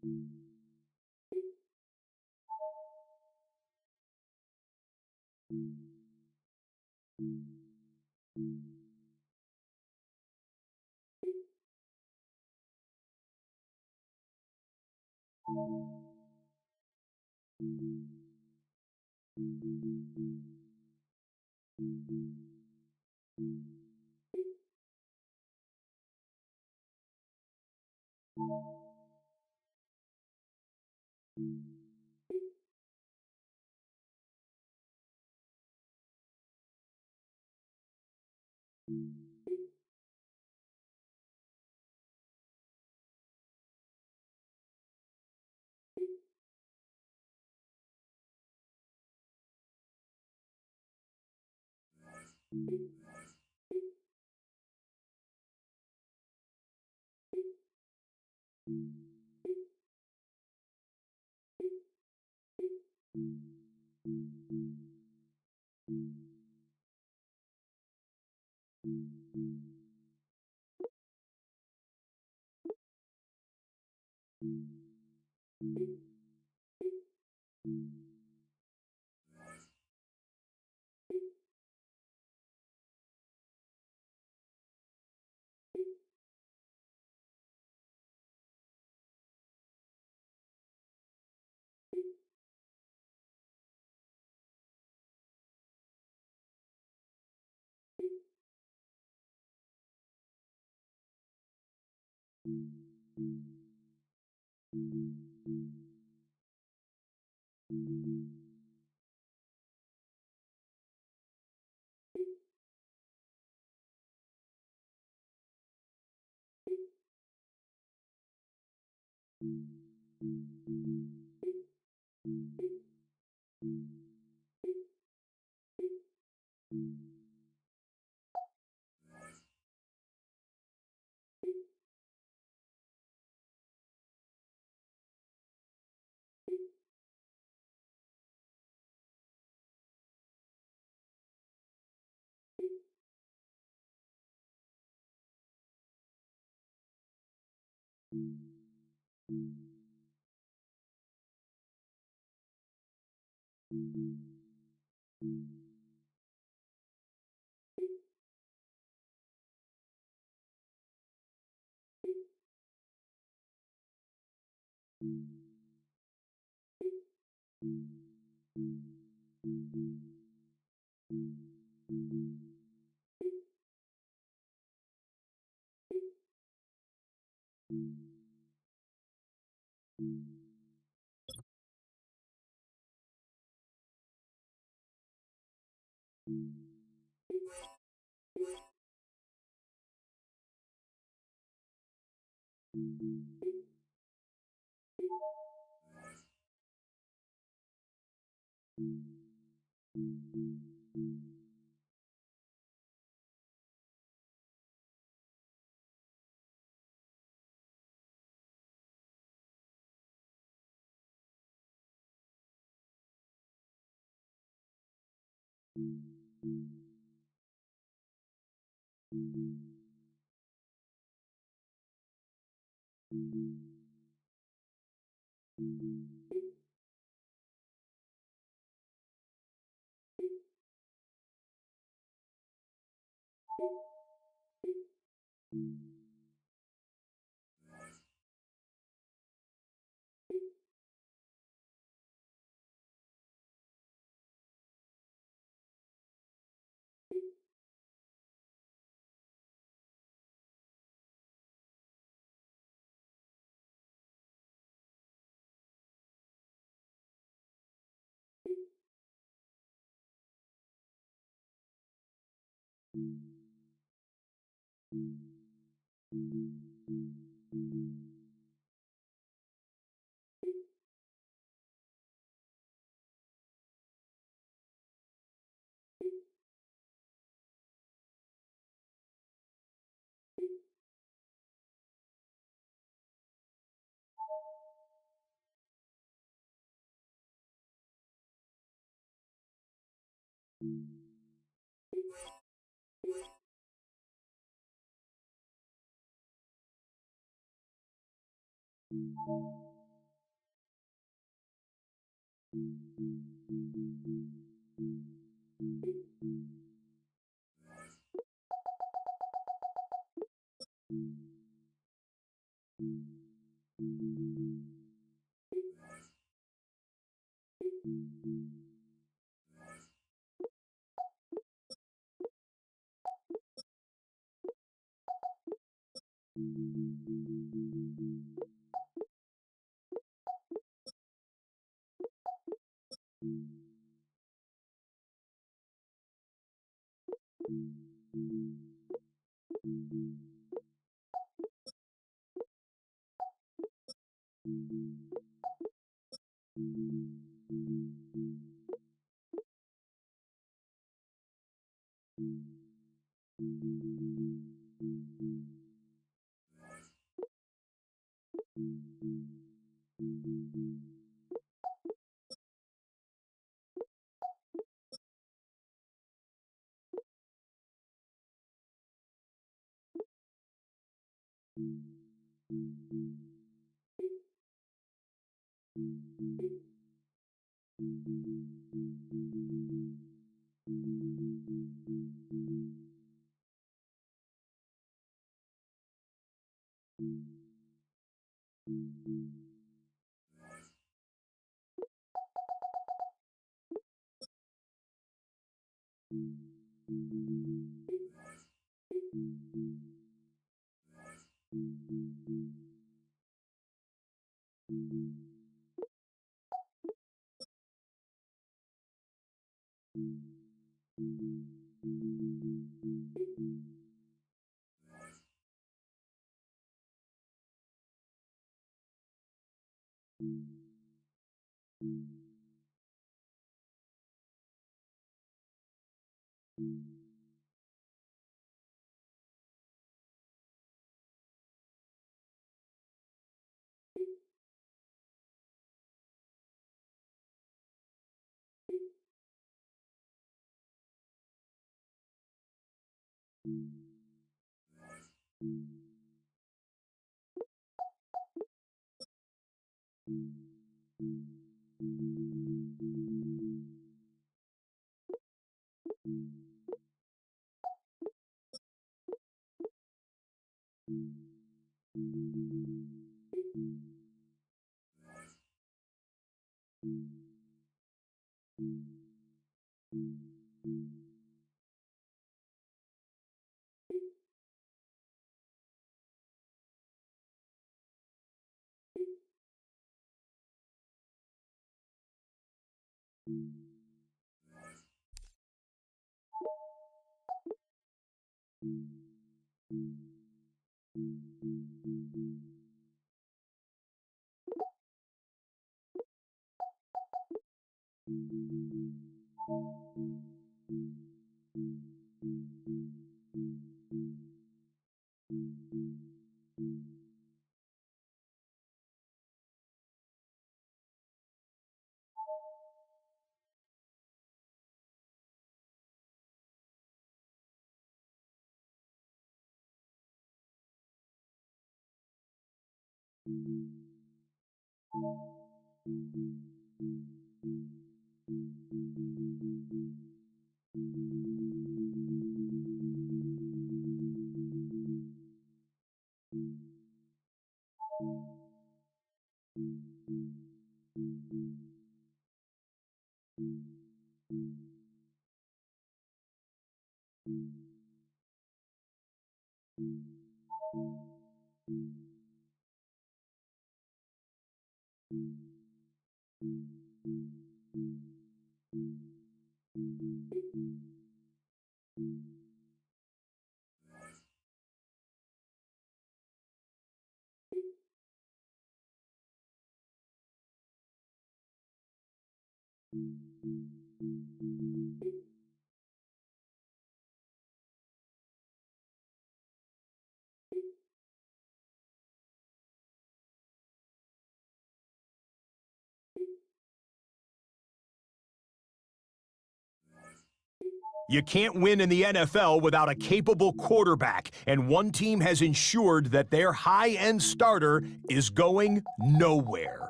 You can't win in the NFL without a capable quarterback, and one team has ensured that their high-end starter is going nowhere.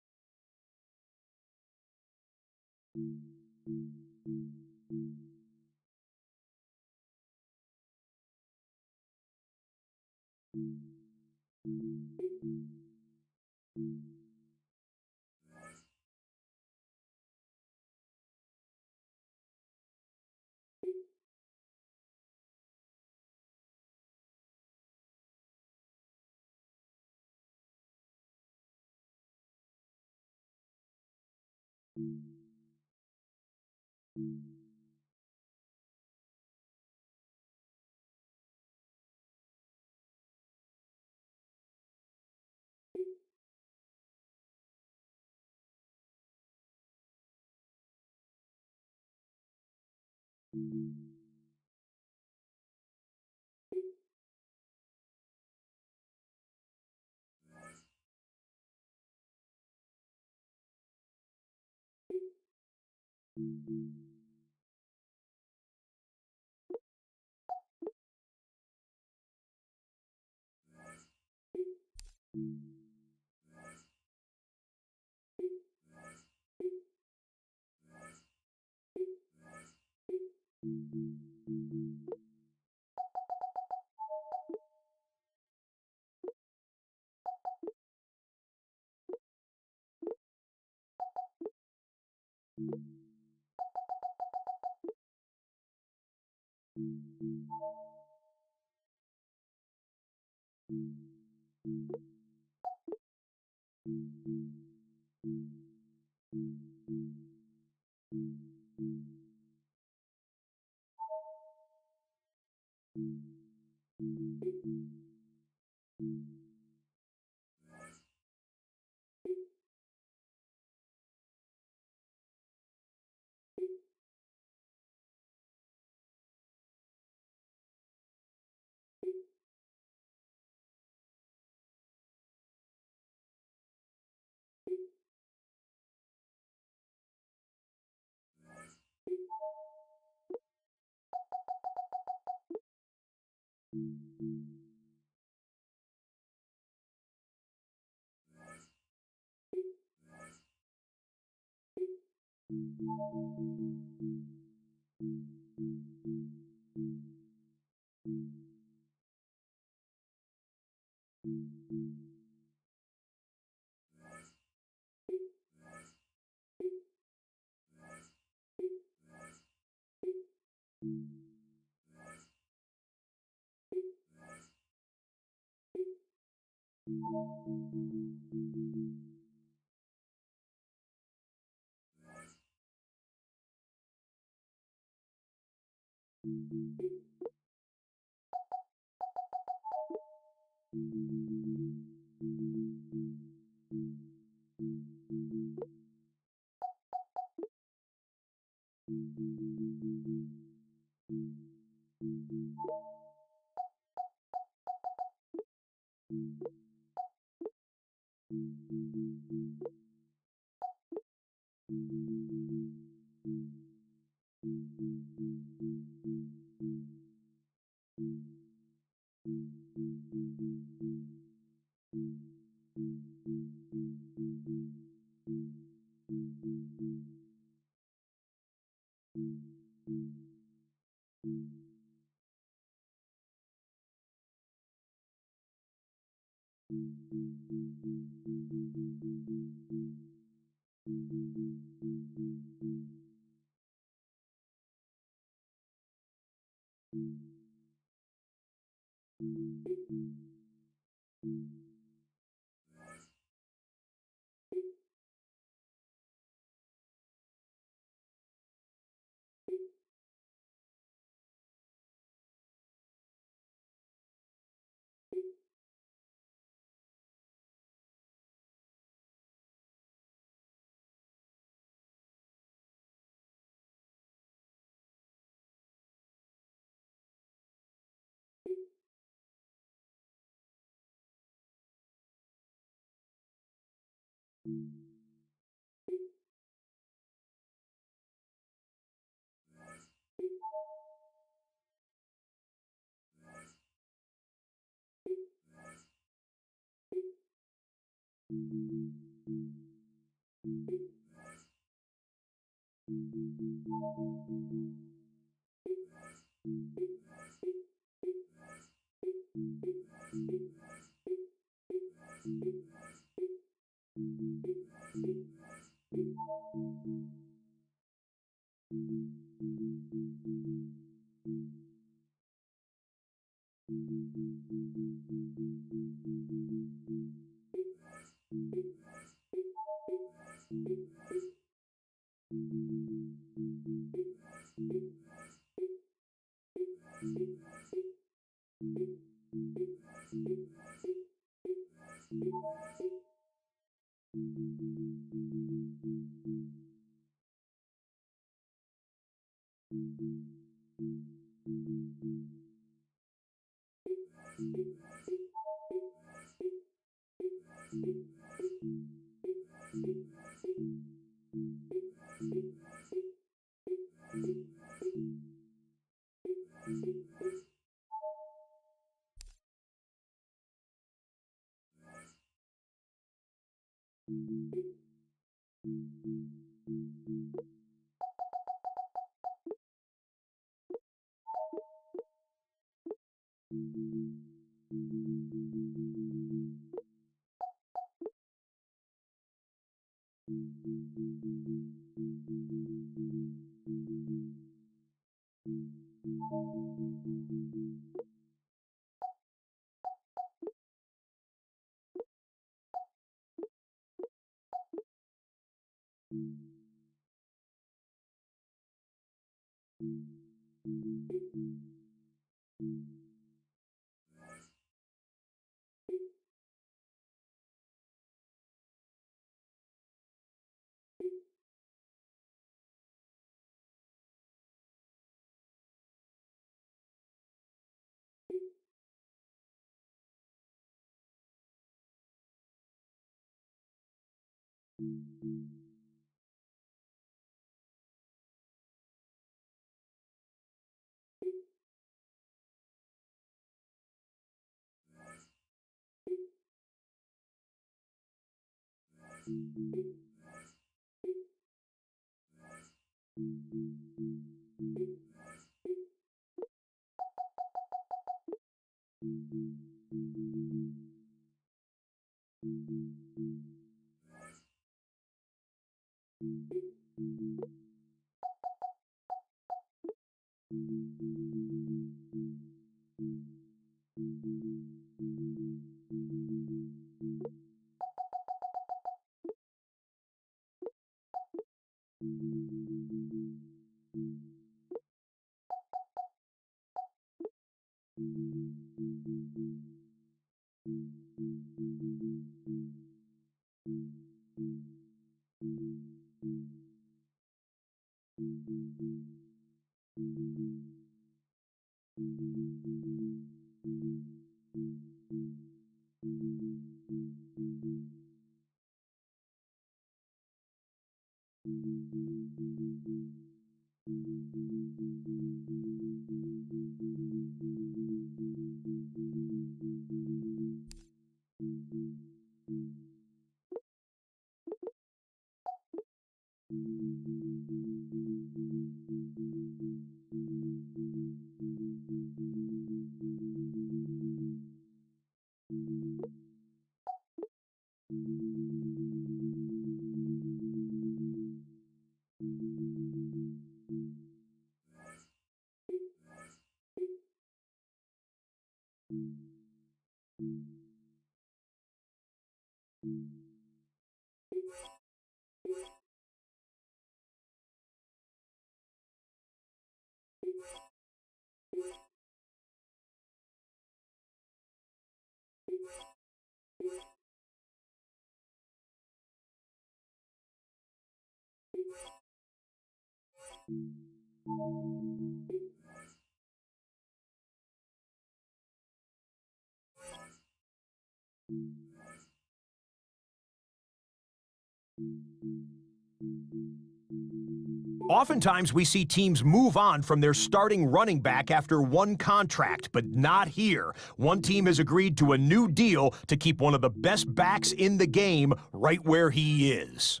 Oftentimes, we see teams move on from their starting running back after one contract, but not here. One team has agreed to a new deal to keep one of the best backs in the game right where he is.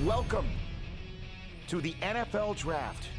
Welcome to the NFL Draft.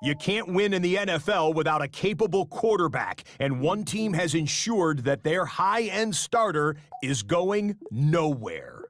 You can't win in the NFL without a capable quarterback, and one team has ensured that their high-end starter is going nowhere.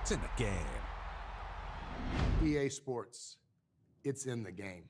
It's in the game. EA Sports. It's in the game.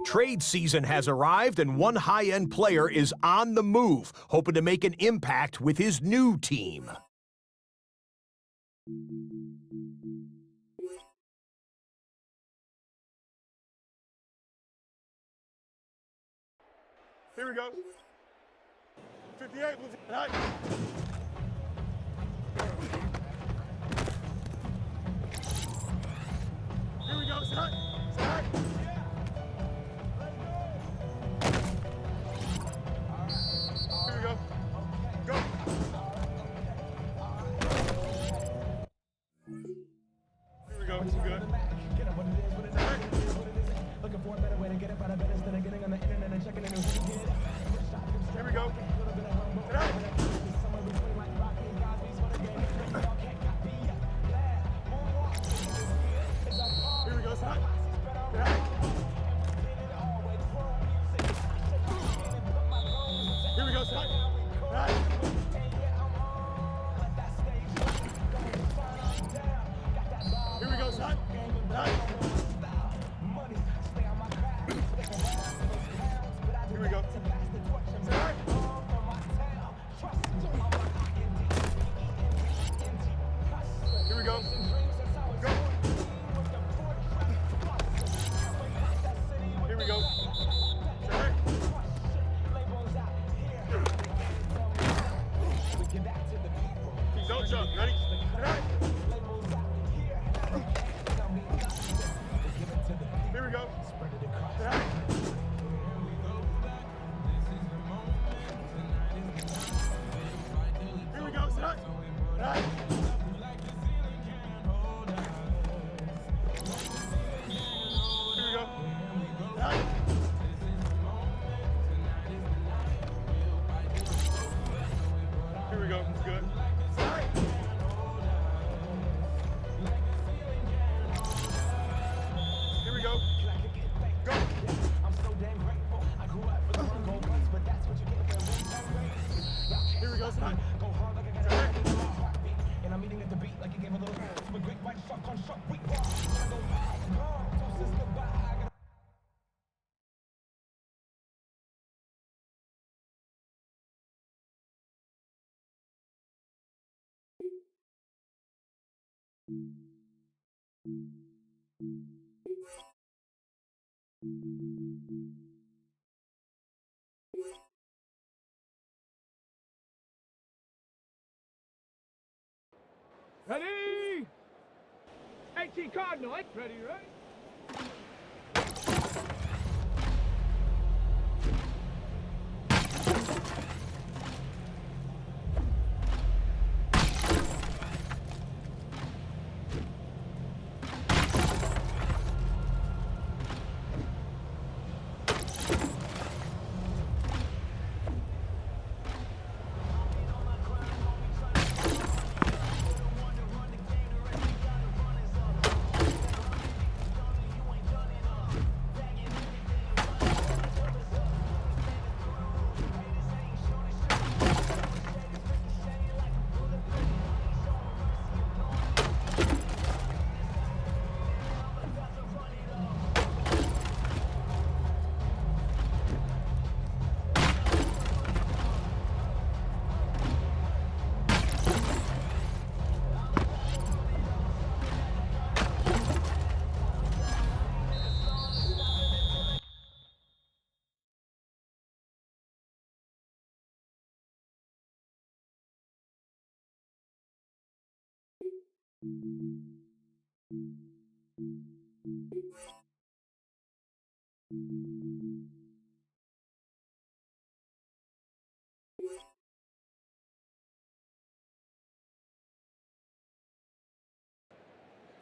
Trade season has arrived, and one high-end player is on the move, hoping to make an impact with his new team. Here we go. 58 was tonight. Here we go, start. Start. Here we go. Go. Here we go. It's good. Looking for a better way to get it, but I bet instead of getting on the internet and checking in and here we go. Get out. Here we go, son. Get out. Here we go, son. Get out. Here we go, son. Get out. Here we go. Here we go. Go. Here we go. Sorry. Don't jump. Ready? Here we go. Here we go. Sit. Here we go. Good. Here we go. Go. I'm so damn grateful. I grew up with the run goal once, but that's what you get for here we go, son. Go hard like I got a heartbeat. And I'm eating at the beat like you gave a little from a great white shark on shark week. Go back, gone, toast this goodbye. Ready? 18 Cardinal, ready, right?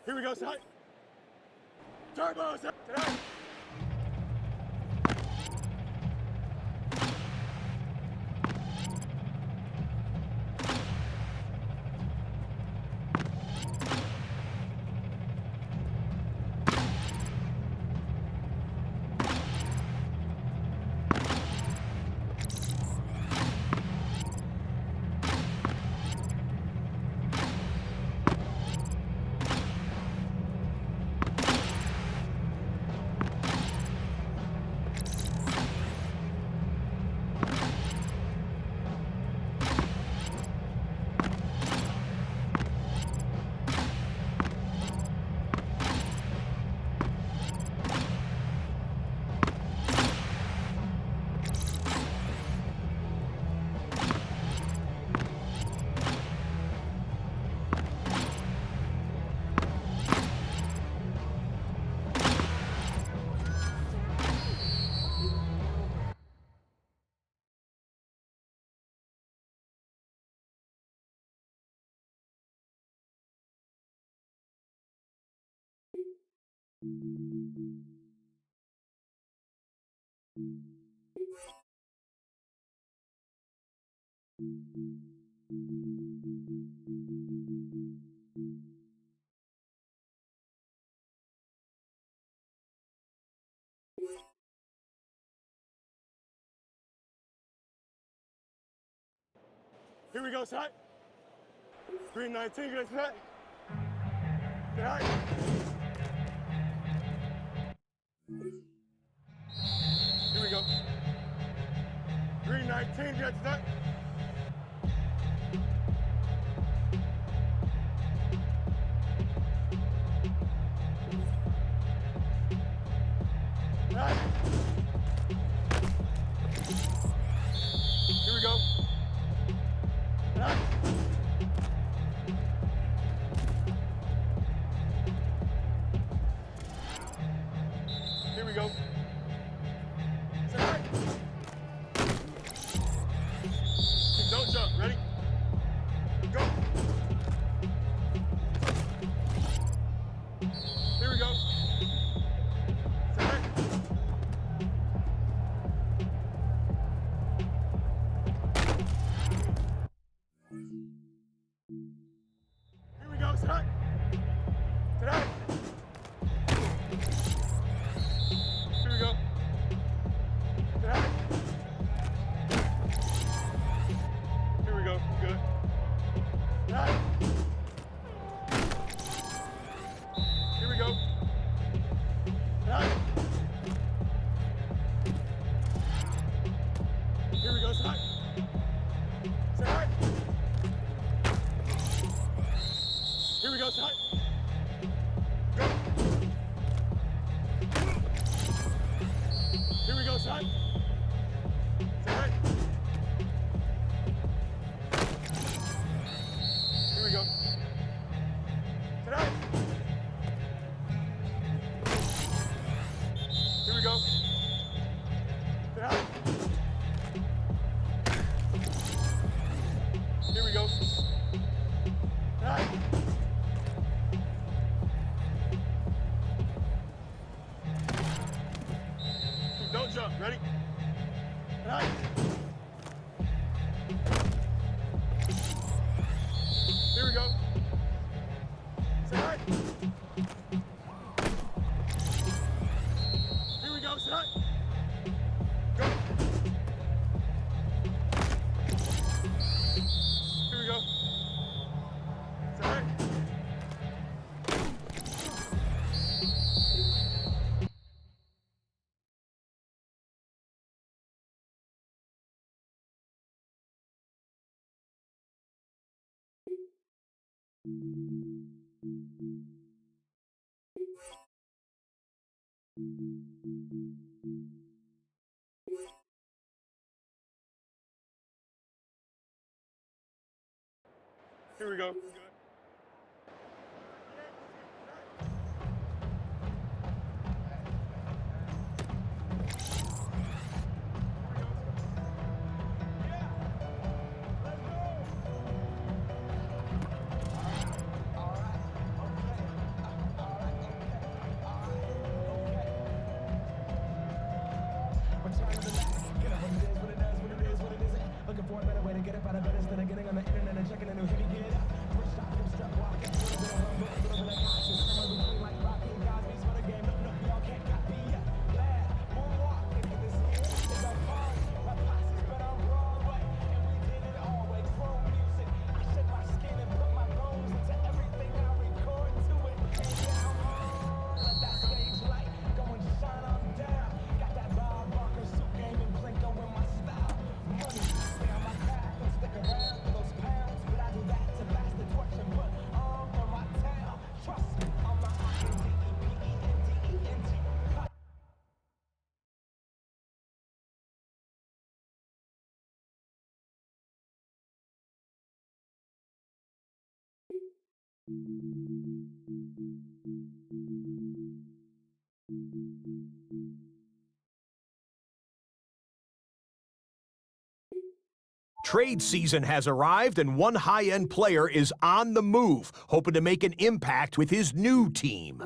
Here we go, son. Turbo, son. Here we go, son. 319, get set. Get out. Change it, that. Right. Here we go. Right. Here we go. Say right. Don't jump. Ready? Go. Here we go. Say right. Here we go. Sit right. Sit right. Here we go. Sit right. Here we go. Good. Right. Here we go. Right. Here we go. Sit right. Sit right. Here we go. Sit right. Go. Here we go. Sit right. Sit right. Here we go. Sit right. Here we go. Sit right. Here we go. Sit right. Don't jump. Ready? Sit right. Here we go. Sit right. Here we go. Sit right. Go. Here we go. Sit right. Here we go. Looking for a better way to get up out of bed instead of getting on the internet and checking a new hit. Get up. First shot, come strap walking. A little bit of humble, a little bit of conscious. Somewhere between like Rocky and Cosby's for the game. No, y'all can't copy ya. Glad, moonwalk, thinking this here is our party. My posse's been on Broadway, and we did it all way. Chrome music. I shed my skin and put my bones into everything I record to it. And now on, let that stage light go and shine on down. Got that Bob Barker suit game and Plinko in my style. Money, stay on my path and stick around for those pounds. But I do that to pass the torch and put on for my town. Trust me, I'm not I-N-D-E-P-E-N-D-E-N-T. Trade season has arrived, and one high-end player is on the move, hoping to make an impact with his new team.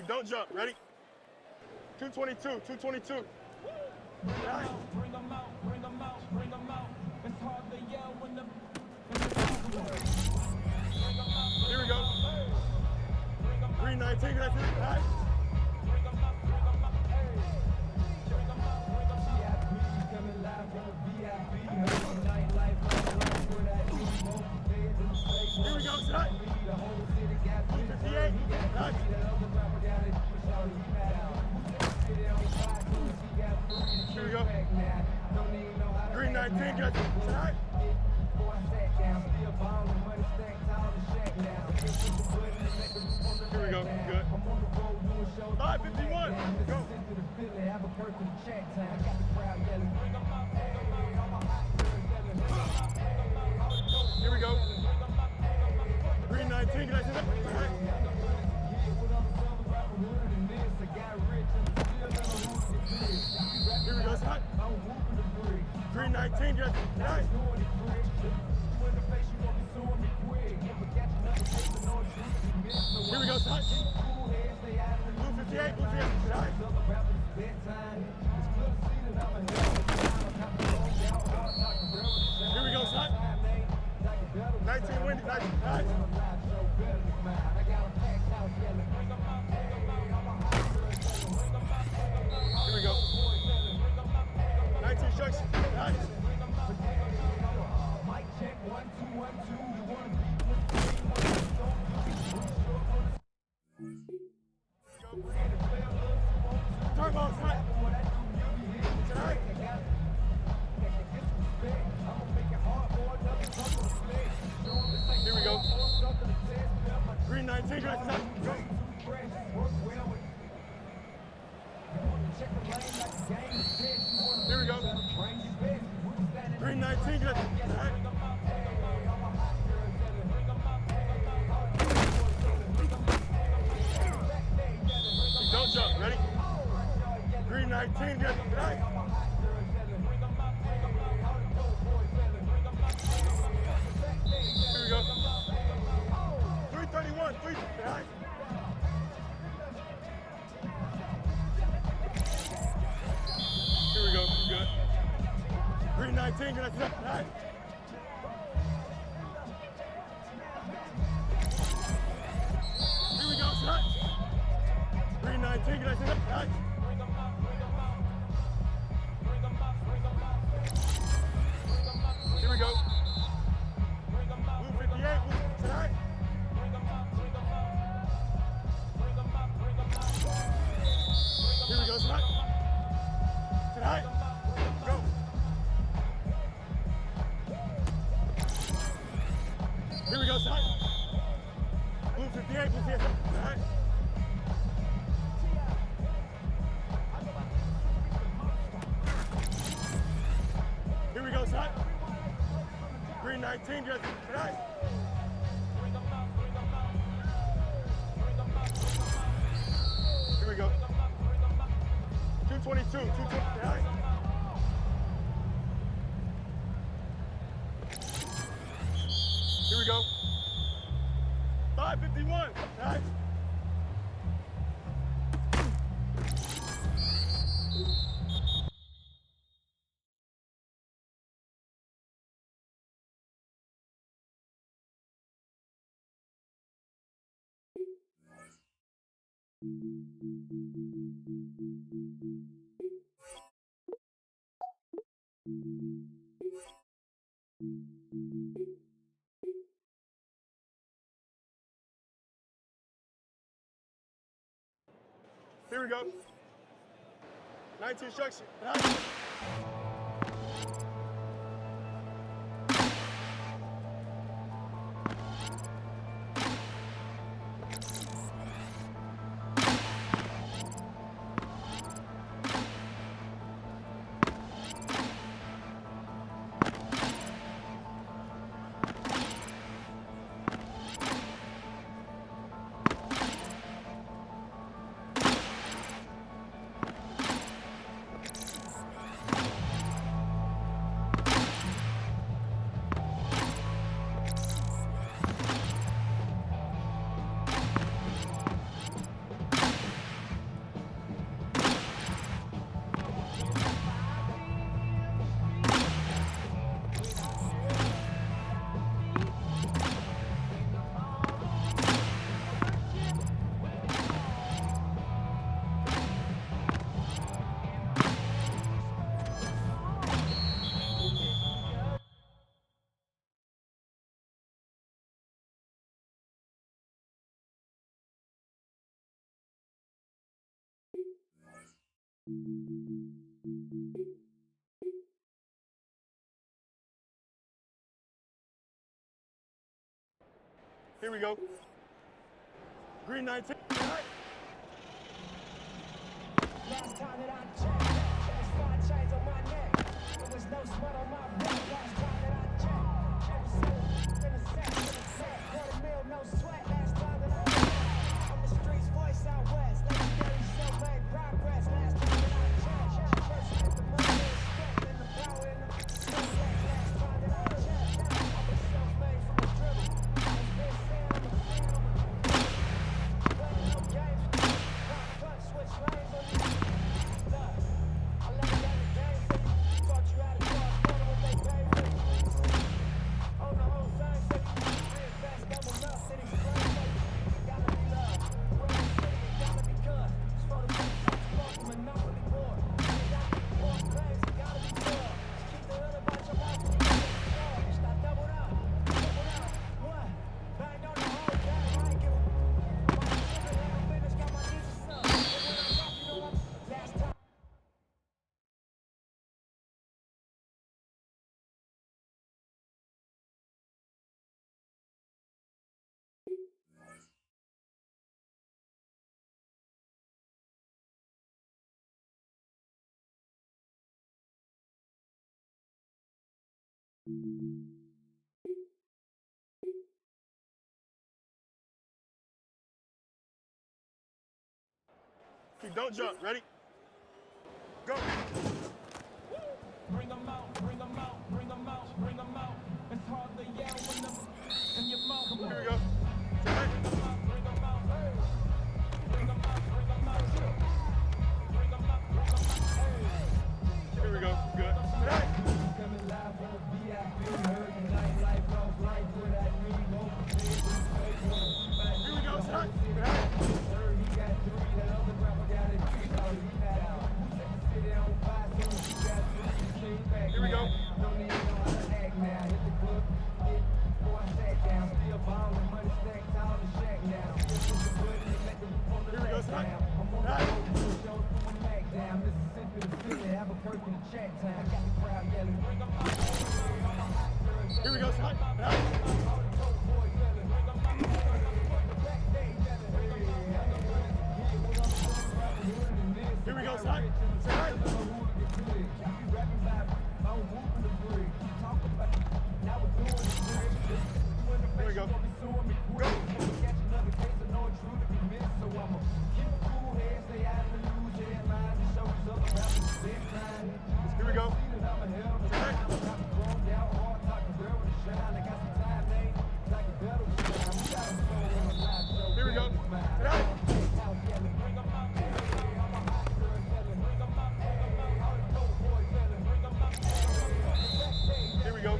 Don't jump. Ready? 222, 222. Bring them out, bring them out, bring them out, bring them out. It's hard to yell when the Here we go. Green 19, that's it. Nice. bring them up, bring them up, hey. Bring them up, bring them up. VIP coming live from the VIP. Nightlife, for that Here we go, tonight. the whole city got 58. Nice. Here we go. Green 19, got it. Tonight. Here we go. Good. 551. Go. Here we go. Green 19, got it. Tonight. Here we go, son. Green 19, just nice. Here we go, son. Blue 58, blue 58, nice. Here we go, son. 19 windy, nice. Here we go. 19 strikes. Nice. Turbo, tonight. Tonight. Here we go. Green 19, guys. Go. Here we go. Green 19, guys. Don't jump. Ready? Green 19, guys. Here we go. 331, 3. Here we go. Good. Green 19, good. Nice. Here we go, son. Green 19, good. Nice. Here we go. Blue 58, blue tonight. Here we go, tonight. Tonight. Go. Here we go, tonight. Green 19, just tonight. Here we go. 222, 220. Here we go. 551. Nice. Here we go. 19 structure. Nice. Here we go. Green 19. Last time that I checked, there was 5 chains on my neck. There was no sweat on my back. Last time that I checked, in the set, $250,000, no sweat. Last time that I checked, I'm the streets voice out west. Legendary self-made progress. Last time that I checked, first with the money and respect and the power and the respect. Last time that I checked, I was self-made from the dribble. I was been saying I'm a playing no games. Front switch lanes on you. I let it down the game for you. Taught you how to cross corner what they pay for you. On the whole thing, so you reinvest double enough in these plays for you. Gotta be loved. We're in the city, it gotta be good. It's for the rich, it's for the monopoly board. You gotta be more claims, it gotta be good. Just keep the hood about your mouth and you get the charge. Now double up, what? Banged on the whole game, I ain't give a my sugar handle business, got my knees and stuff. And when I rap, you know I'm last time. Don't jump. Ready? Go. Bring 'em out, bring 'em out, bring 'em out, bring 'em out. It's hard to yell when I'm in your mouth. Here we go. Bring 'em out, bring 'em out. Bring 'em out, bring 'em out. Bring 'em out, bring 'em out. Here we go. Good. Tonight. Coming live from the VIP, heard the nightlife, off life, what I need, more Here we go. Tonight. Tonight. he got 3, that other rapper got it, he got out. Sit down, 5, so he got 3, came back. Here we go. Don't even know how to act now. Hit the club, hit before I sat down. Still ballin', money stacked tall and shack now. Here we go. Tonight. I'm on the road, push on through my Mac down. Mississippi to Philly, have a perk in the chat time. Got the crowd yelling. Here we go. Tonight. Tonight. Here we go. Tonight. Tonight. go. Go. Here we go. Here we go. Get out. Here we go.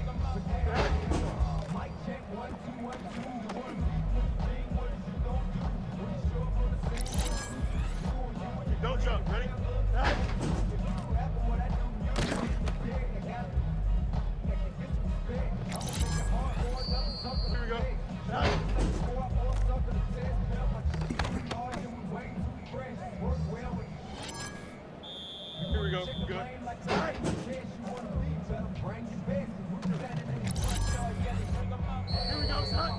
Don't jump. Ready? Here we go. Here we go. Good. Here we go, son.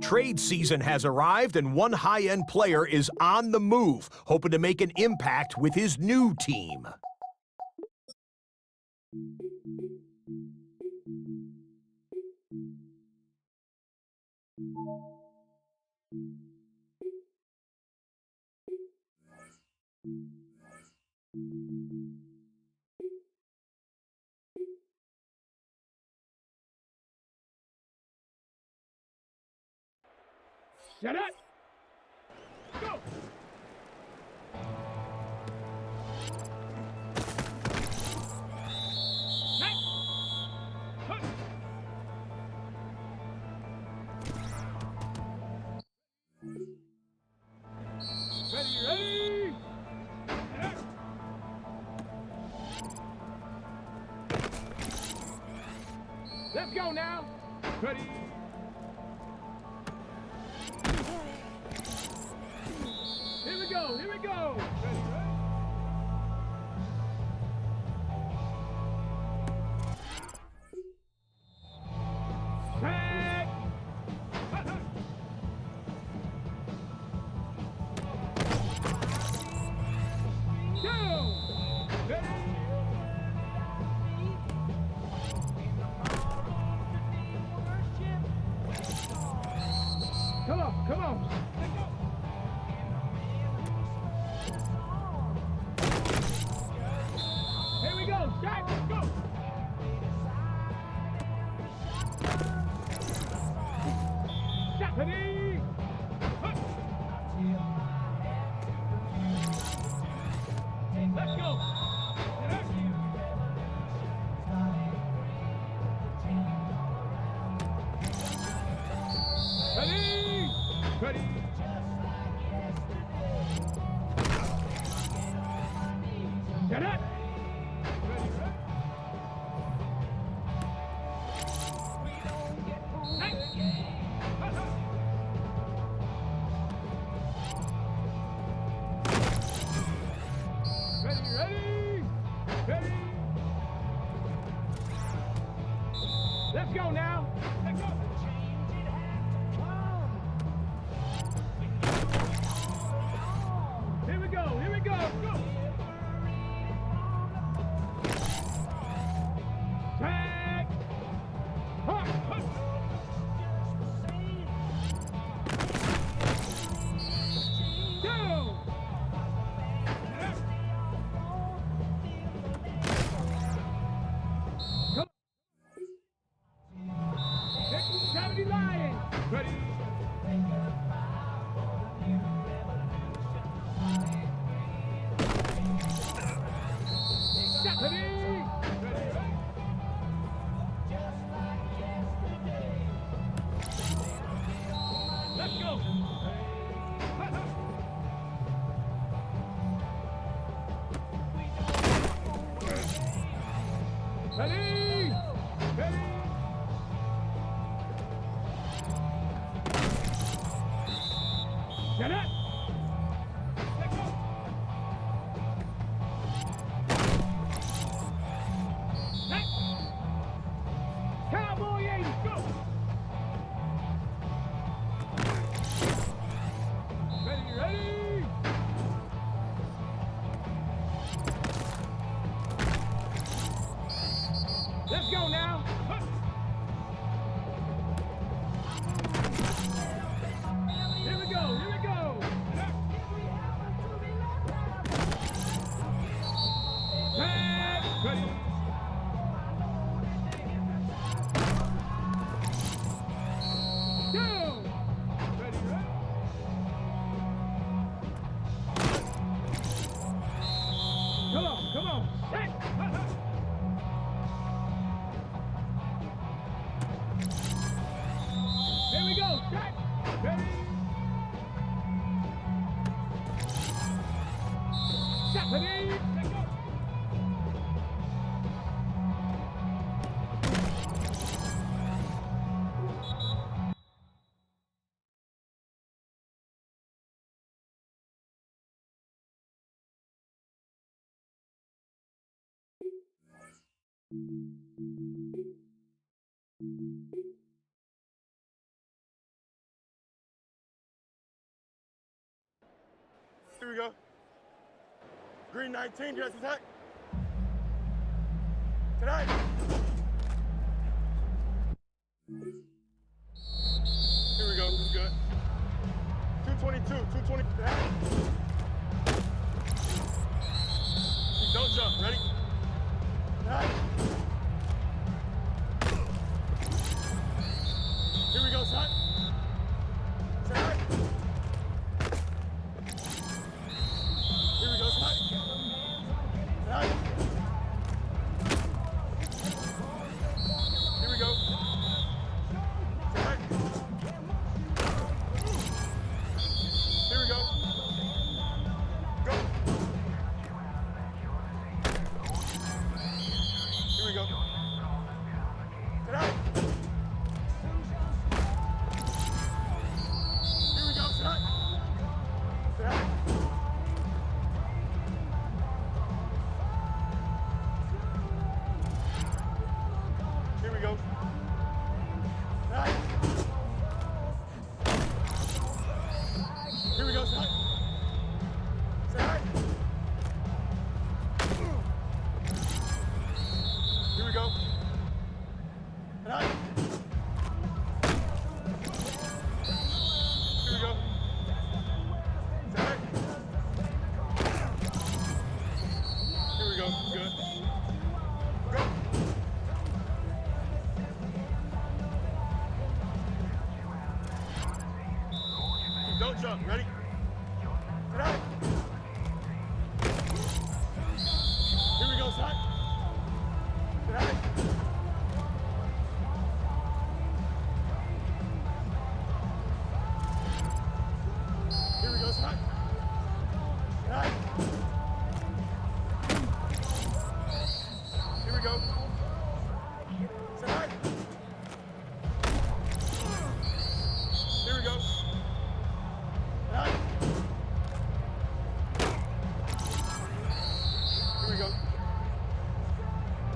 Trade season has arrived, and one high-end player is on the move, hoping to make an impact with his new team. Shut up! Go! Ready? Let's go now. Ready? Here we go. Here we go. Ready? Tag. Go. Ready? Come on, come on. Here we go, Jack, let's go. Stephanie. Let's go. Ready? Ready? Get it! Ready, ready, ready. Let's go now. Let's go. Here we go, here we go. Go. Tag. Huh, huh. Ready? Stop. Ready? Ready? Let's go. Ready? Ready? Get it! Let go! Hey! Cowboy 80, go! Ready, ready! Let's go now! Huh. Here we go, here we go! Pass! Ready? Down! Ready, ready? Come on! Set! Here we go! Set! Ready? Set! Ready? Let go! Here we go. Green 19, dress attack. Tonight. Here we go, this is good. 222, 220. Tonight. Don't jump, ready? Tonight. Here we go, son. Tonight. Here we go, son. Tonight. Here we go. Tonight. Here we go. Go. Here we go. Tonight. Here we go, tonight. Tonight. Here we go. Tonight. Here we go, tonight. Tonight. Here we go. Tonight. Here we go. Tonight. Here we go. Good. Go. Don't jump. Ready? Tonight. Here we go, son. Tonight. Here we go, son. Tonight. Here we go. Tonight. Here we go. Tonight. Here we go.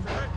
Tonight.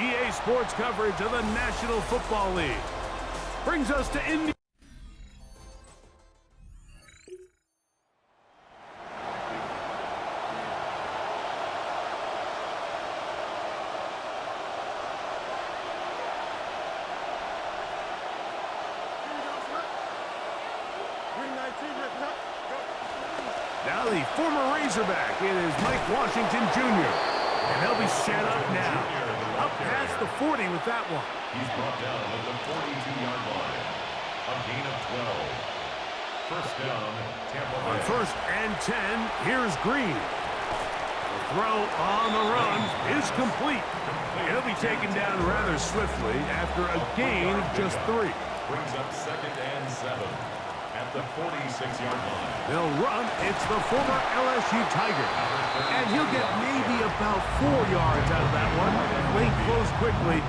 EA Sports coverage of the National Football League brings us to India. Now the former Razorback, it is Mike Washington Jr. And they'll be set up now. Up past the 40 with that one. He's brought down at the 42-yard line. A gain of 12. First down, Tampa Bay. On 1st and 10, here's Green. The throw on the run is complete. He'll be taken down rather swiftly after a gain of just 3. Brings up 2nd and 7 at the 46-yard line. They'll run. It's the former LSU Tiger. And he'll get maybe about 4 yards out of that one. Lane closed quickly.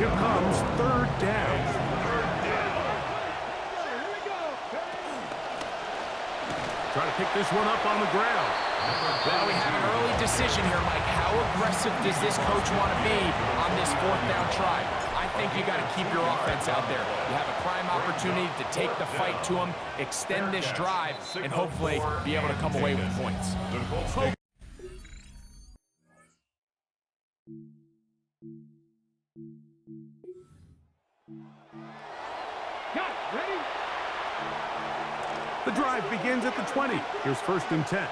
Here comes 3rd down. Try to pick this one up on the ground. Well, we have an early decision here, Mike. How aggressive does this coach want to be on this 4th down try? I think you got to keep your offense out there. You have a prime opportunity to take the fight to them, extend this drive, and hopefully be able to come away with points. The drive begins at the 20. Here's 1st and 10.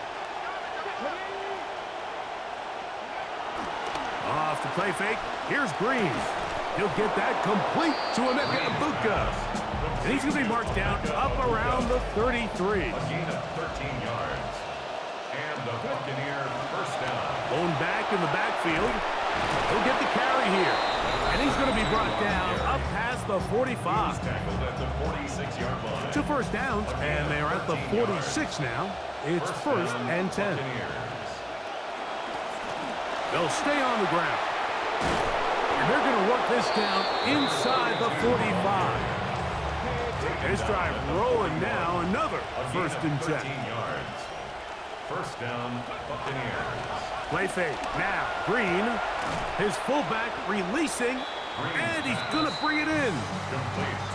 Off the play fake. Here's Green. He'll get that complete to Emeka Bucs. And he's going to be marked down up around the 33. A gain of 13 yards. And the Buccaneers first down. Going back in the backfield. He'll get the carry here. And he's going to be brought down up past the 45. He's tackled at the 46-yard line. 2 first downs, and they're at the 46 now. It's 1st and 10. They'll stay on the ground. And they're going to work this down inside the 45. This drive rolling now. Another 1st and 10. Yards. First down, Buccaneers. Play fake. Now, Green. His fullback releasing. And he's going to bring it in.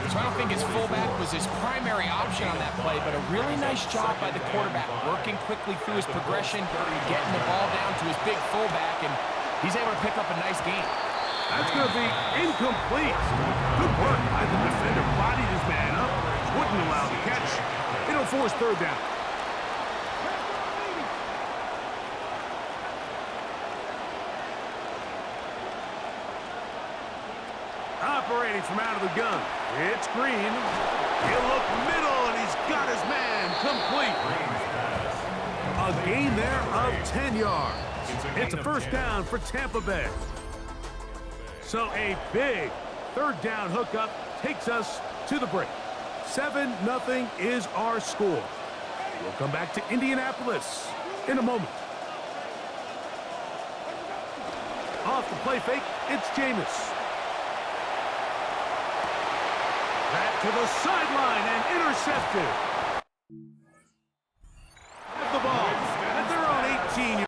So I don't think his fullback was his primary option on that play, but a really nice job by the quarterback, working quickly through his progression, getting the ball down to his big fullback, and he's able to pick up a nice gain. That's going to be incomplete. Good work by the defender. Bodied his man up. Wouldn't allow the catch. It'll force 3rd down. Operating from out of the gun. It's Green. He'll look middle, and he's got his man complete. A gain there of 10 yards. It's a 1st down for Tampa Bay. So a big 3rd down hookup takes us to the break. 7-0 is our score. We'll come back to Indianapolis in a moment. Off the play fake, it's Jameis. Back to the sideline and intercepted. Have the ball at their own 18.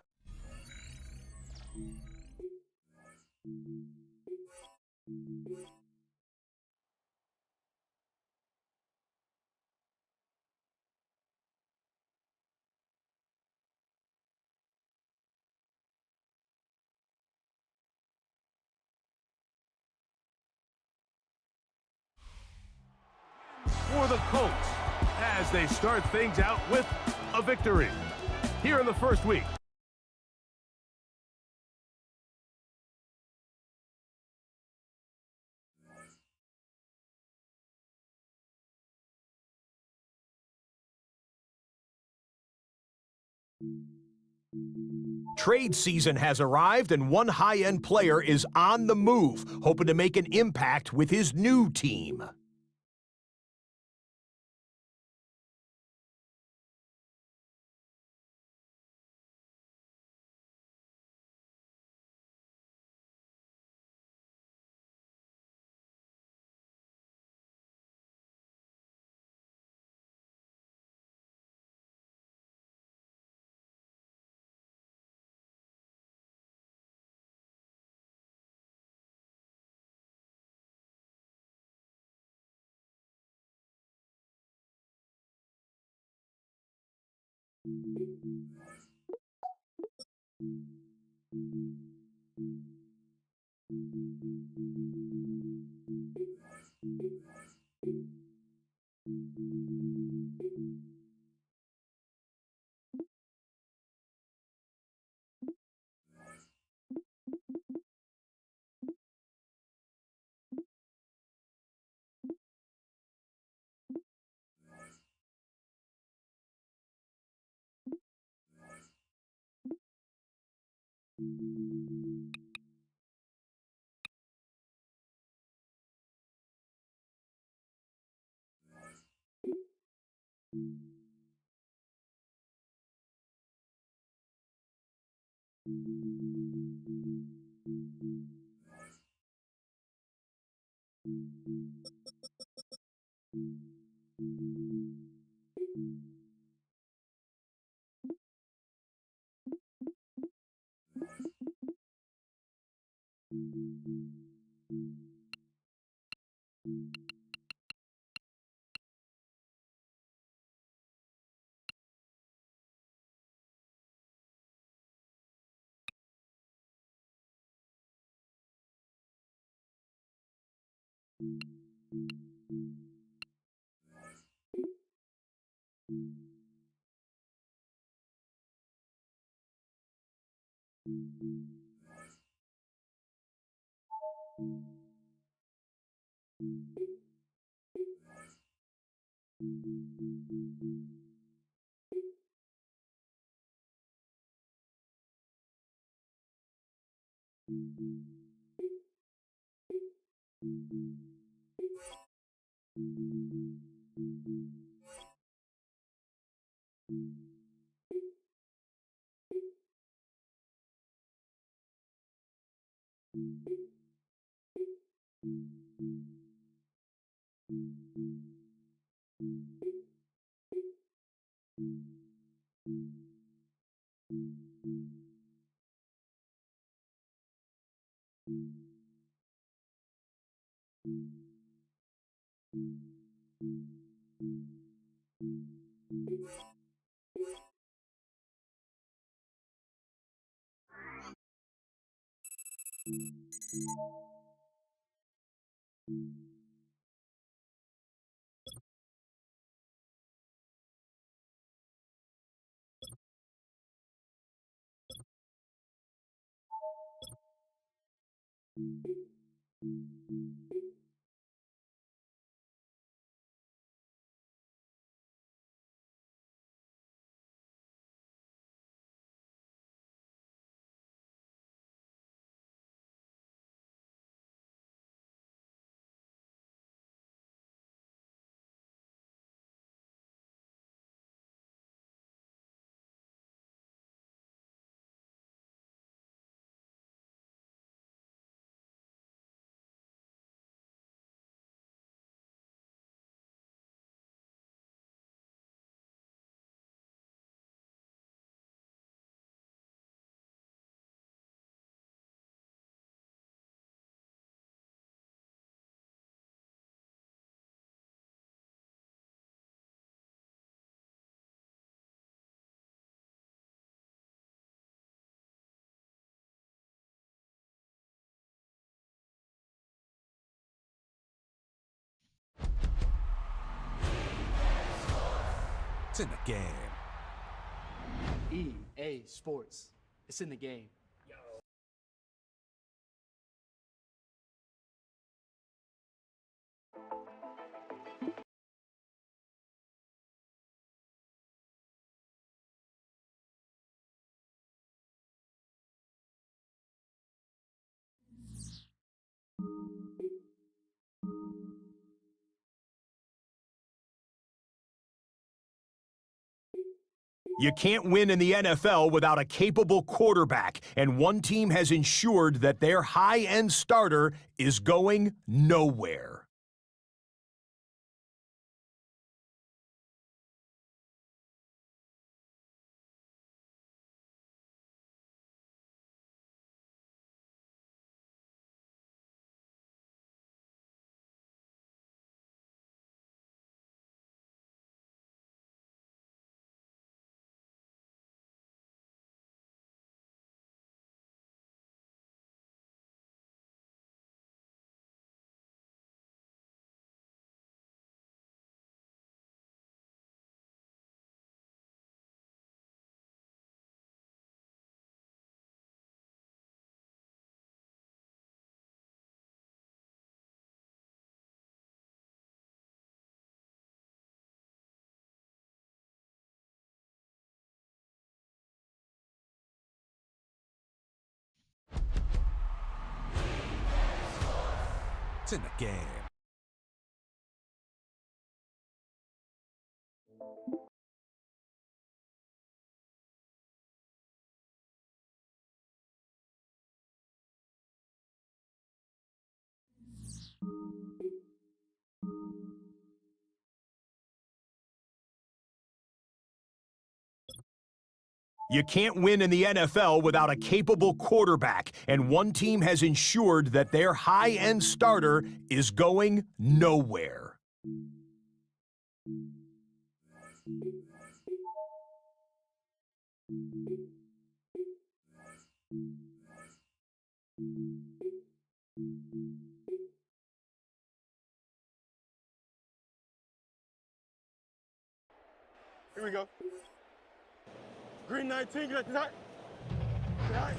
Colts as they start things out with a victory. Here in the first week. Trade season has arrived and one high-end player is on the move, hoping to make an impact with his new team. It's in the game. EA Sports. It's in the game. You can't win in the NFL without a capable quarterback, and one team has ensured that their high-end starter is going nowhere. It's in the game. You can't win in the NFL without a capable quarterback, and one team has ensured that their high-end starter is going nowhere. Here we go. Green 19, get that. Right.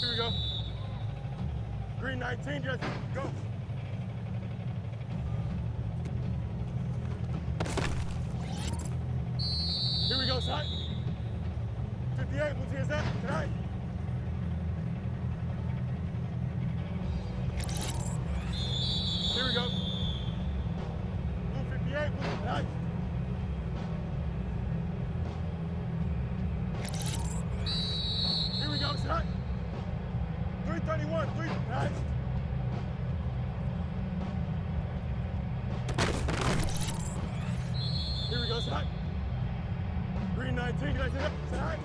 Here we go. Green 19, get go. Here we go, side. 58, we'll see that. Tonight. Here we go. Blue 58, blue, nice. Here we go, side. 331, 3, nice. Here we go, side. Green 19, can I see that? Side.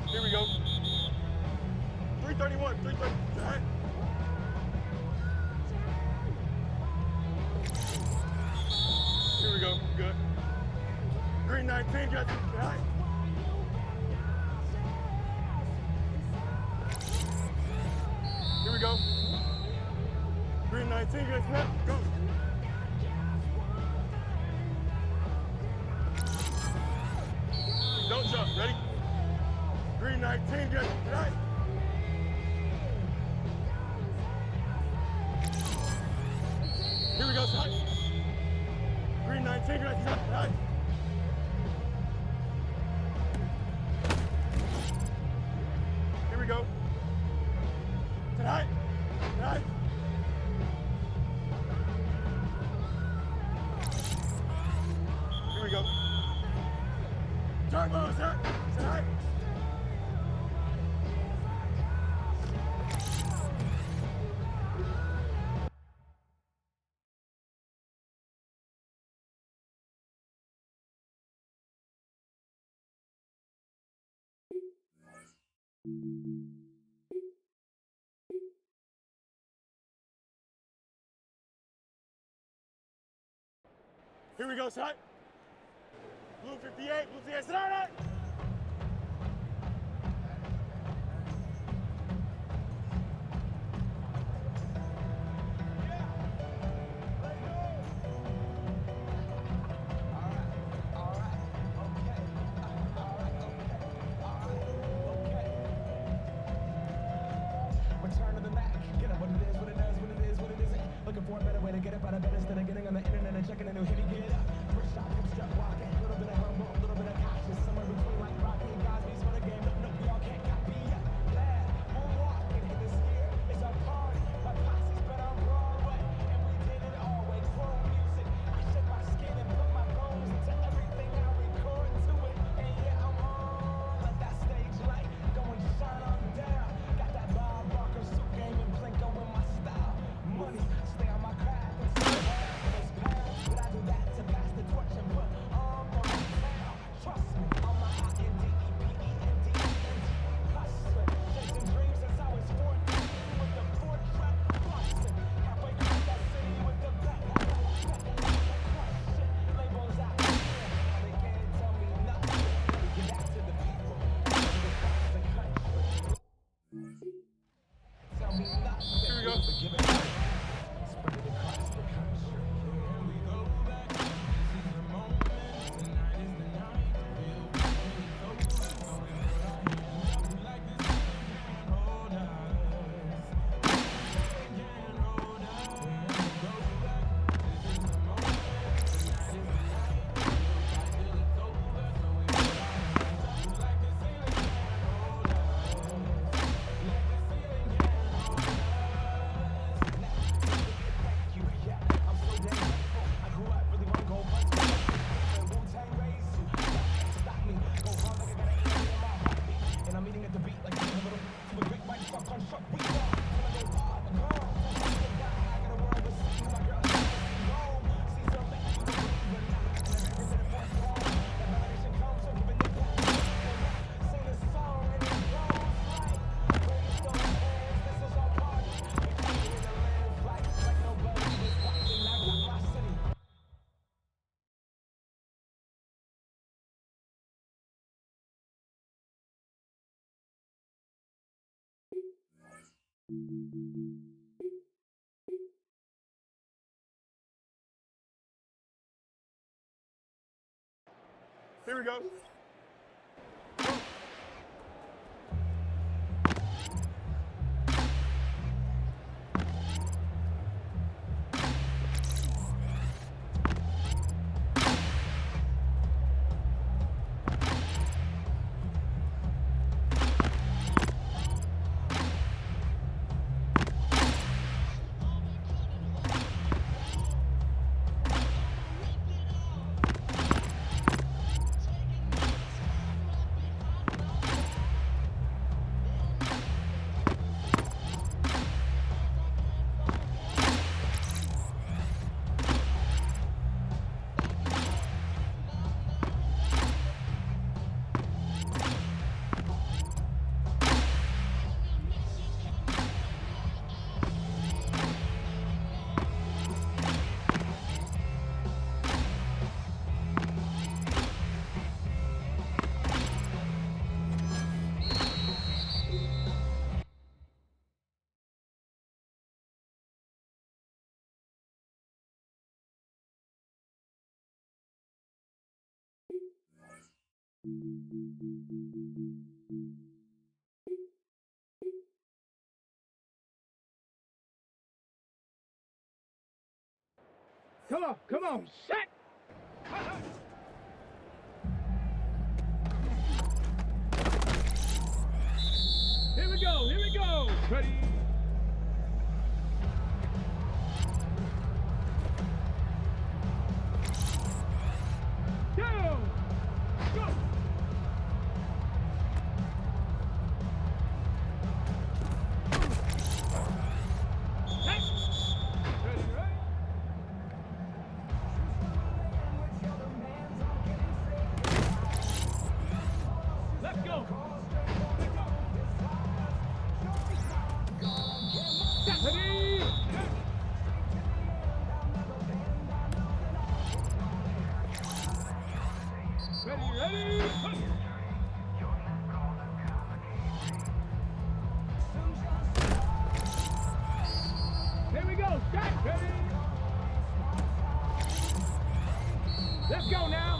Here we go. 331, 330, side. Here we go, good. Green 19, got side. Here we go. Green 19, got snap, go. Don't jump, ready? Green 19, got side. Here we go, side. Green 19, got side. Here we go. Tonight. Tonight. Here we go. Turbo, sir. Tonight. Here we go, side. Blue 58, blue 58, side. Here we go. Come on, set! Here we go! Ready? Down! Go! Set! Ready, ready? Let's go! Ready? Ready? Here we go, start, ready? Let's go now.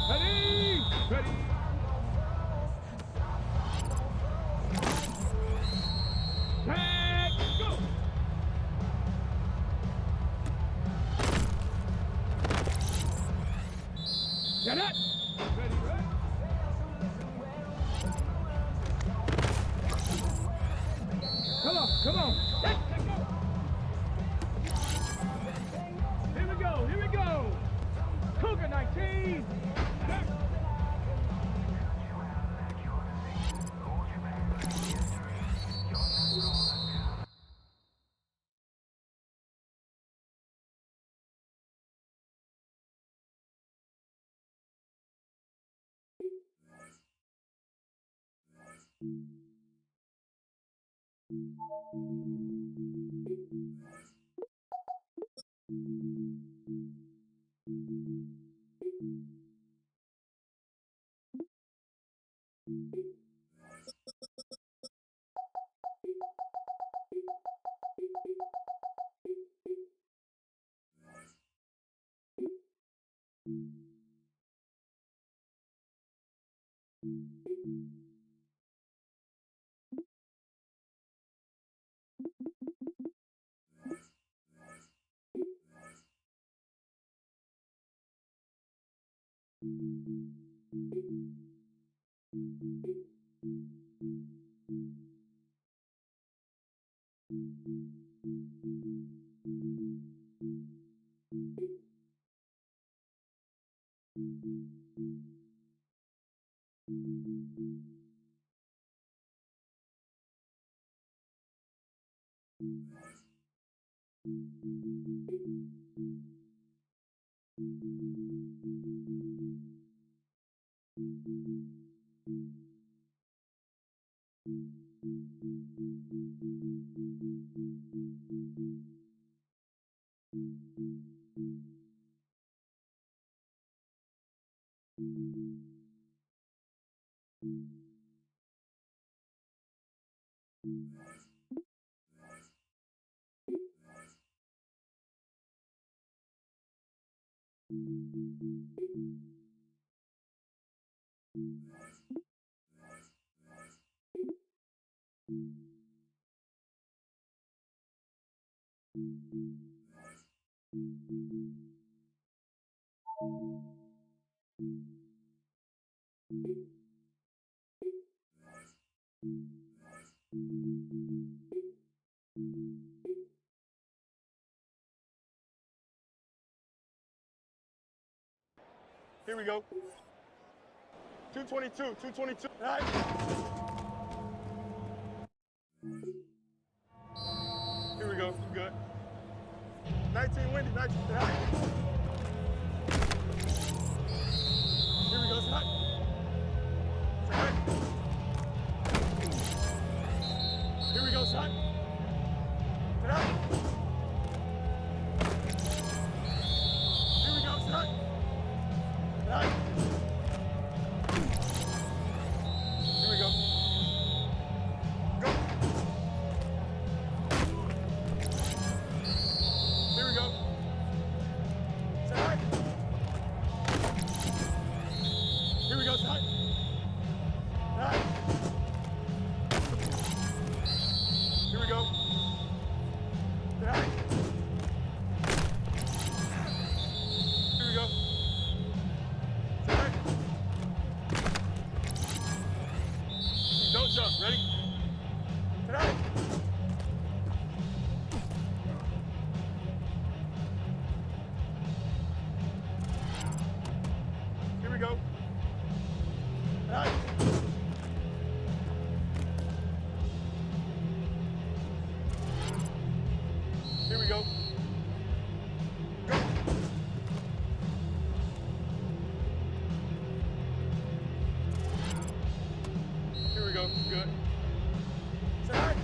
Ready? Ready? Tag, go! Get it! Ready, ready? Come on! Let's go! Here we go! Cougar 19! Here we go. 222, 222. All right. Here we go. You good. 19 windy, 19. All right. Here we go. It's hot. It's hot. Here we go. It's hot. It's hot. Here we go. It's hot. Right. Here we go. Go. Here we go. Say hi. Here we go. Say hi. Right. Here we go. Say hi. Here we go. Don't jump. Ready? Tonight. Here we go. Tonight. Here we go. Go. Here we go. Good. Say hi.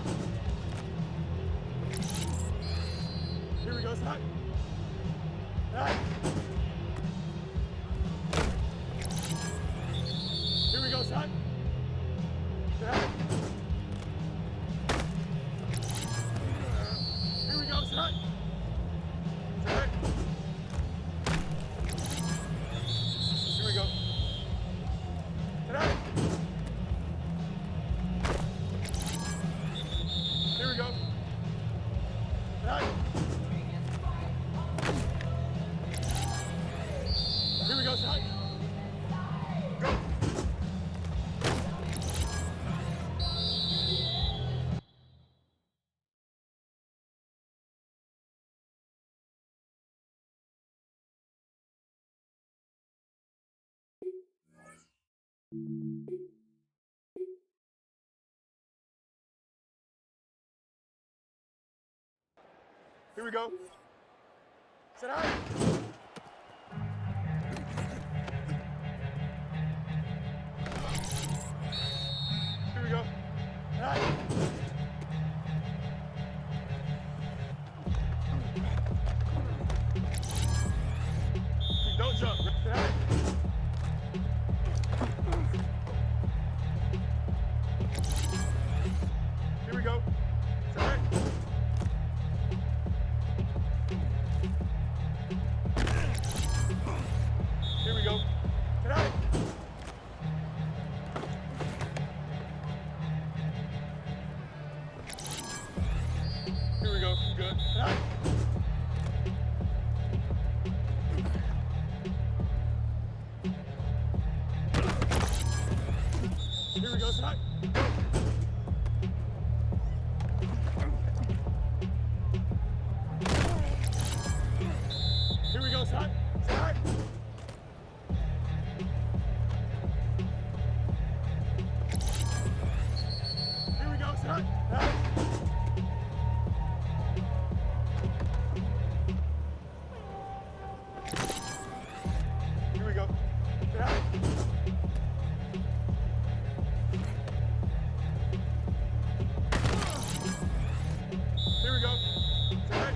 Here we go. Say hi. Hi. Here we go. Say hi. Say hi. Here we go. Say hi. Say hi. Here we go. Say hi. Here we go. Right. Here we go, side. Go. Here we go. Sit down. Here we go. Right. Don't jump. Sit down. Here we go. Sit down. Here we go. Tonight. Here we go. Good. Tonight. Here we go. Tonight. Here we go. Tonight. Tonight. Here we go, son. Right. Here we go. Right. Here we go. Right.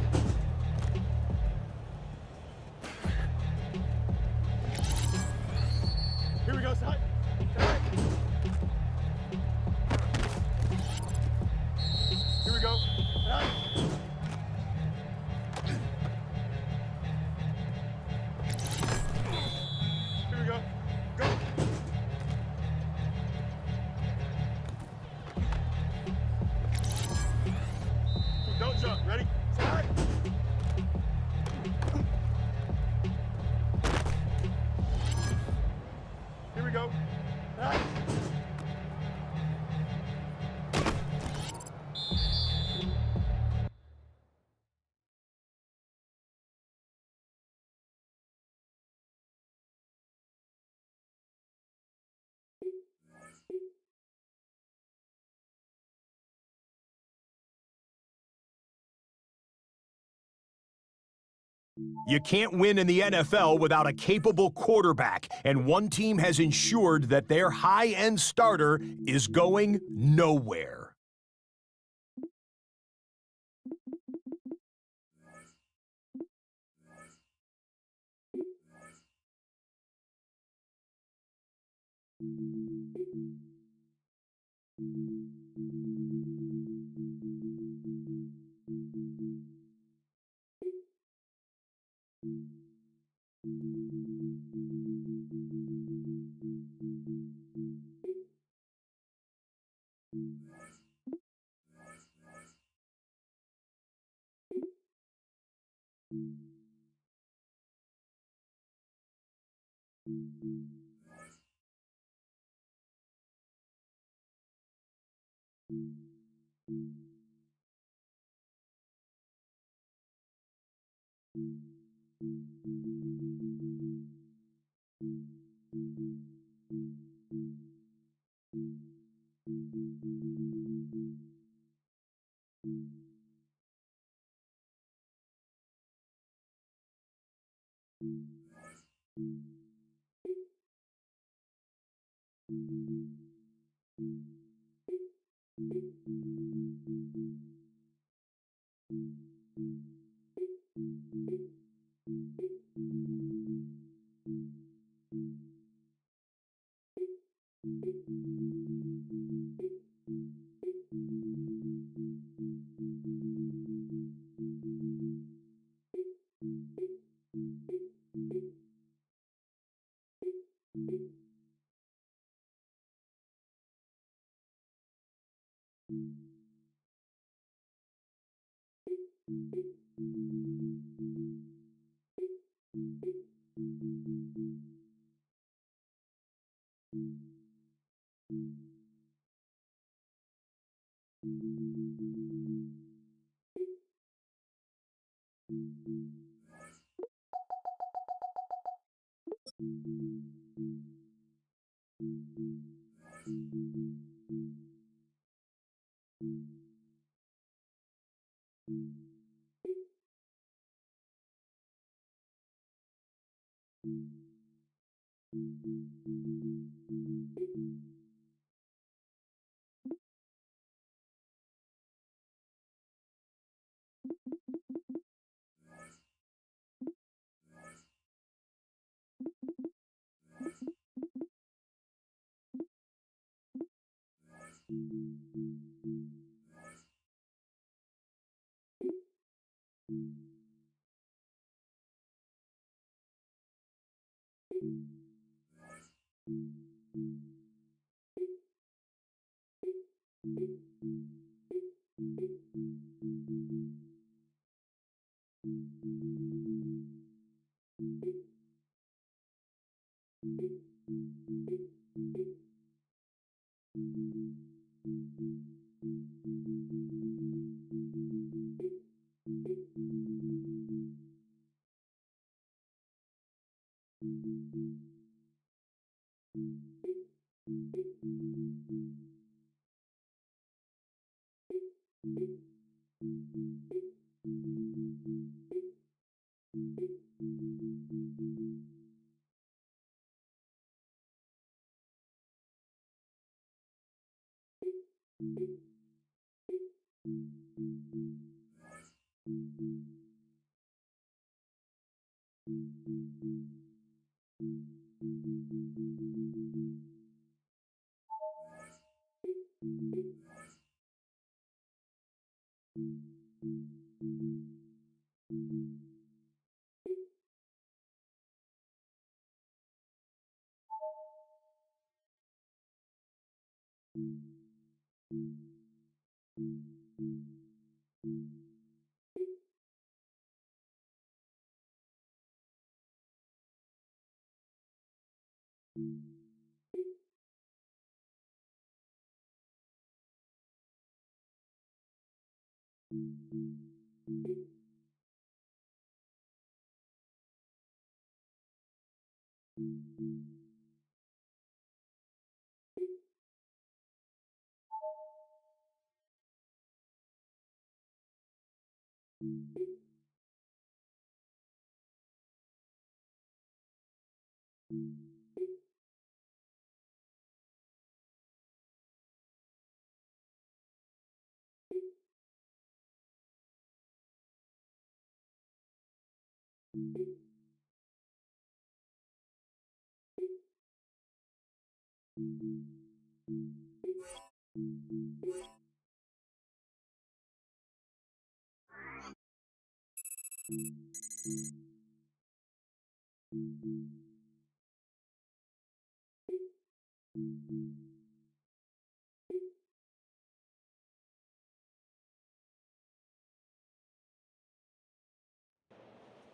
You can't win in the NFL without a capable quarterback, and one team has ensured that their high-end starter is going nowhere.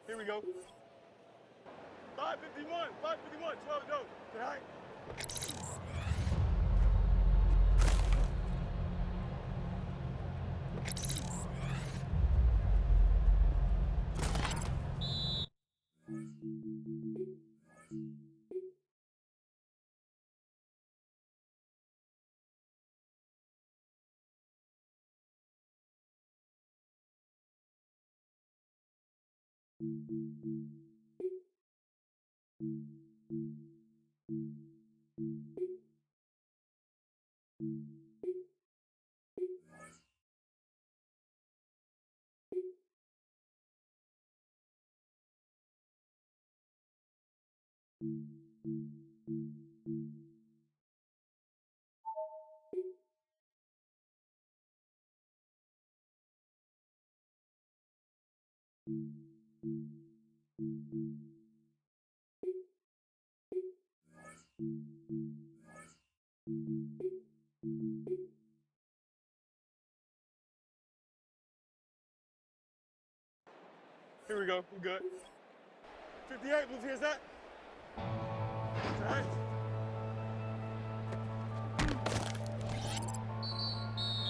Here we go. 551, 12 to go. Tonight. Here we go. We're good. 58, move here's that. Tonight.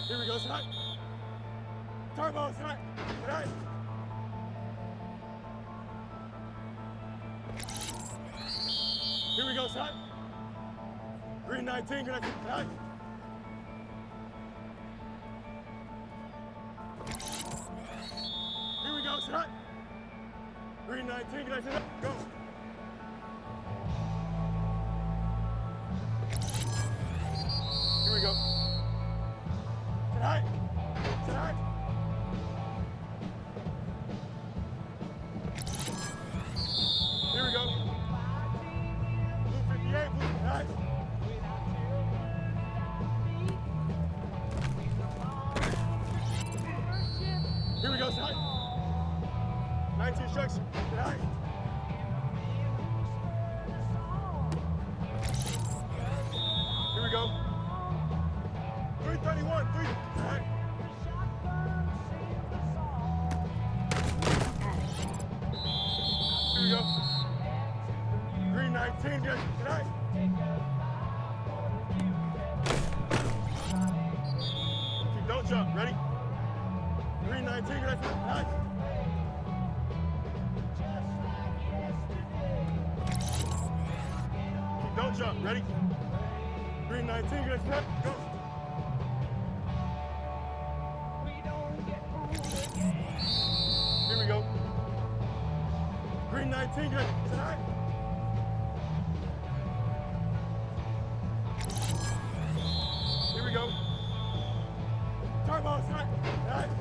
Here we go, tonight. Turbo, tonight. Tonight. Here we go, tonight. Green 19, good night. Tonight. Here we go, tonight. Green 19, good night. Go. Here we go. Tonight. Tonight. Here we go. Blue 58, blue tonight. Here we go, tonight. 19 structure, tonight. Here we go. 331, 3, tonight. Here we go. Green 19, good, tonight. Don't jump, ready? Green 19, good, tonight. Don't jump, ready? Green 19, good, tonight. Go. Here we go. Green 19, good, tonight. Here we go. Turbo, tonight. Tonight.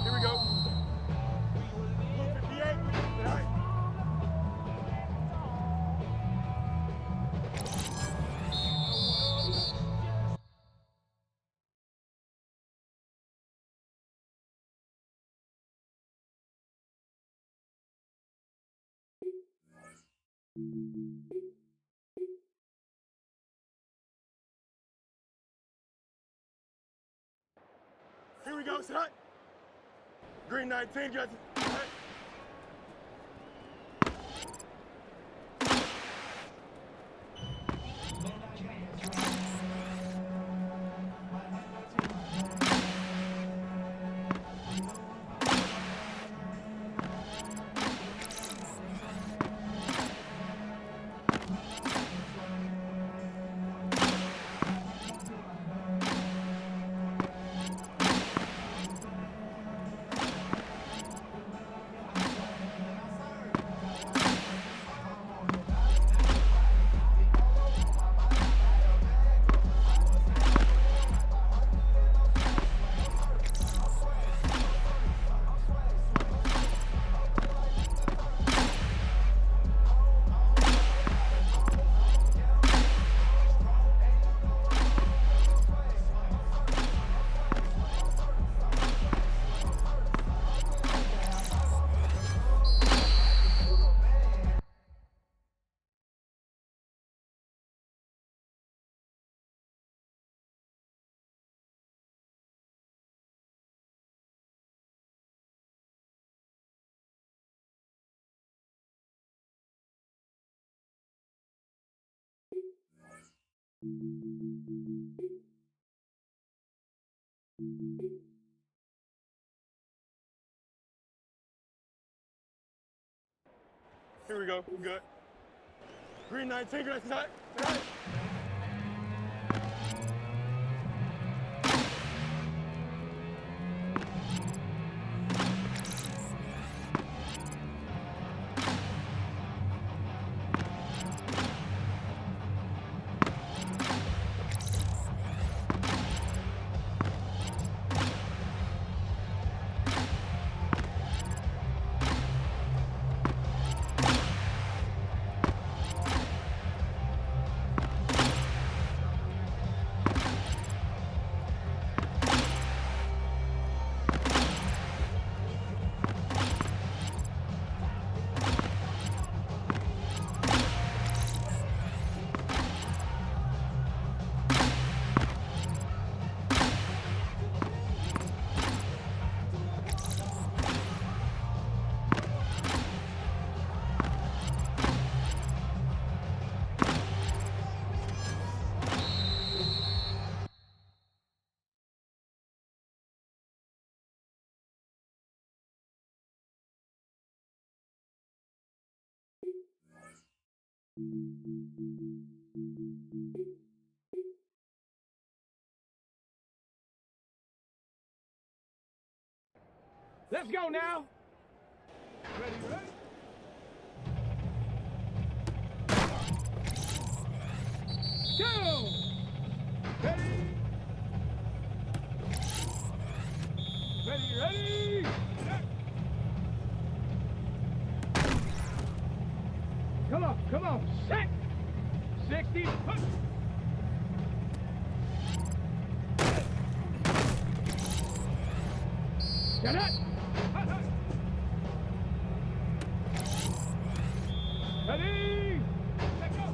Here we go. Blue 58, tonight. Here we go, tonight. Green 19, guys. Tonight. Here we go. We're good. Green 19, green 19. Let's go now. Ready, ready? Two. Ready. Ready, ready. Come on, set. 60, push. Get it. Ready. Let's go.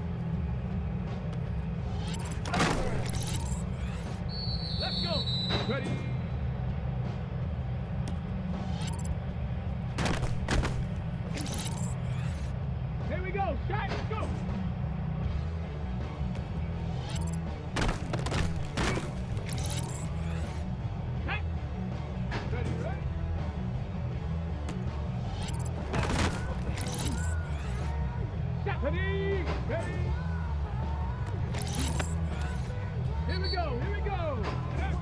Let's go. Ready. Here we go. Shot. Go. Hey. Ready, ready. Step. Ready. Ready. Here we go. Here we go. Tag.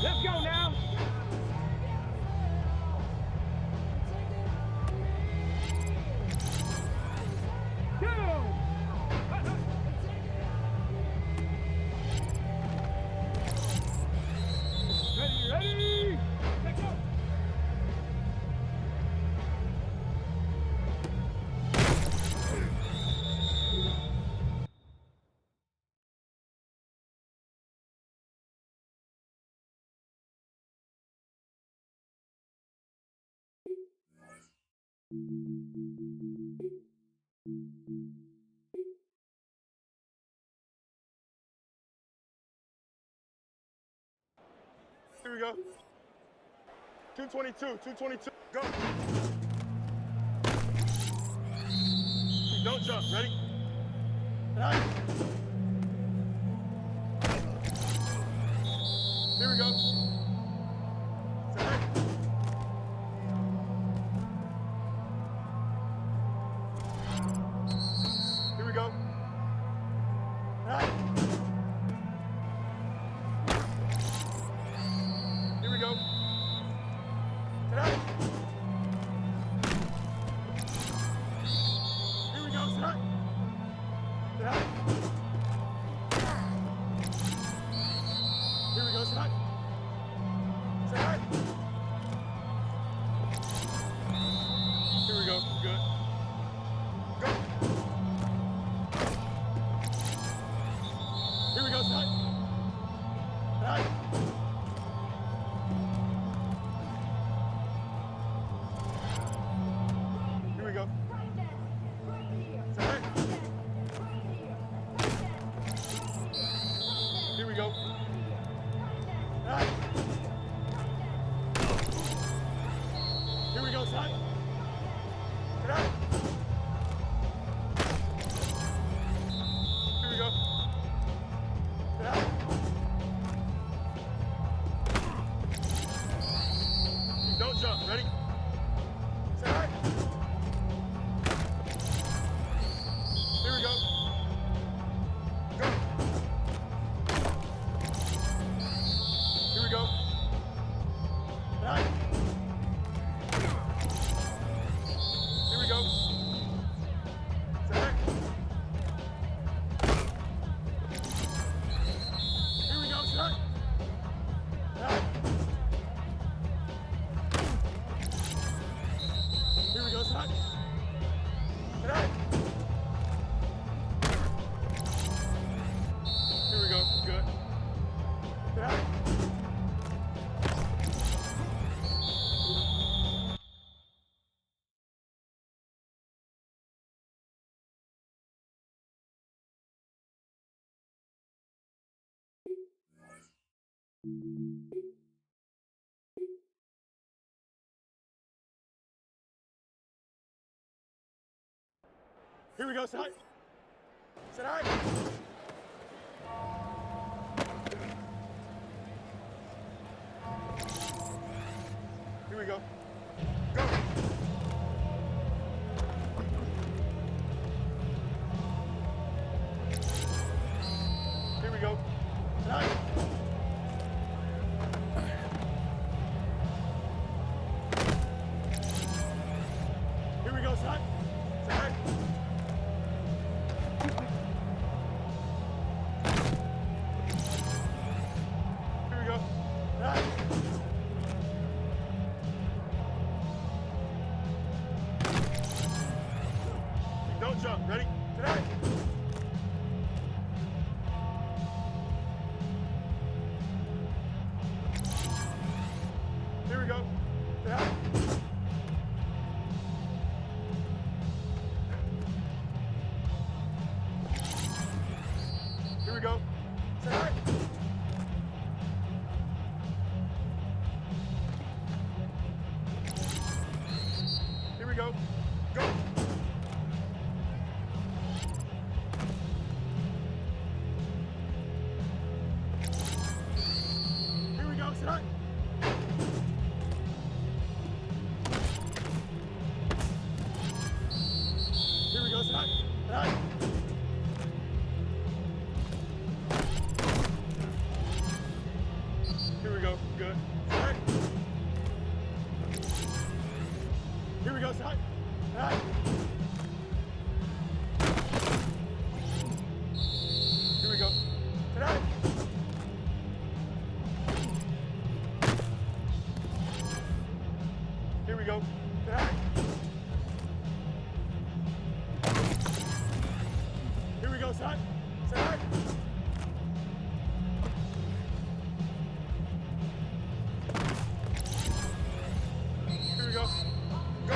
Let's go now. Two. Ready, ready. Let's go. Here we go. 222, 222. Go. Don't jump. Ready? Right. Here we go. Set. Here we go. Right. Here we go. Tonight. Here we go, tonight. Tonight. Here we go, tonight. Here we go, son. Get out. Here we go. Get out. Don't jump. Ready? Set right. Here we go. Go. Here we go. Right. Here we go. Set right. Here we go. Set right. Right. Here we go. Set right. Set right. Here we go. Good. Set right. Here we go, set. Set right. Here we go. Go. Here we go. Set right. Here we go, set. Set right. Here we go. Right. Don't jump. Ready? Tonight. Here we go. Tonight. Here we go. Tonight. Here we go. Go. Here we go. Tonight. Here we go. Tonight. Tonight. Here we go. Good. Tonight. Here we go. Tonight. Tonight. Here we go. Tonight. Here we go. Tonight. Here we go, son. Tonight. Here we go. Go.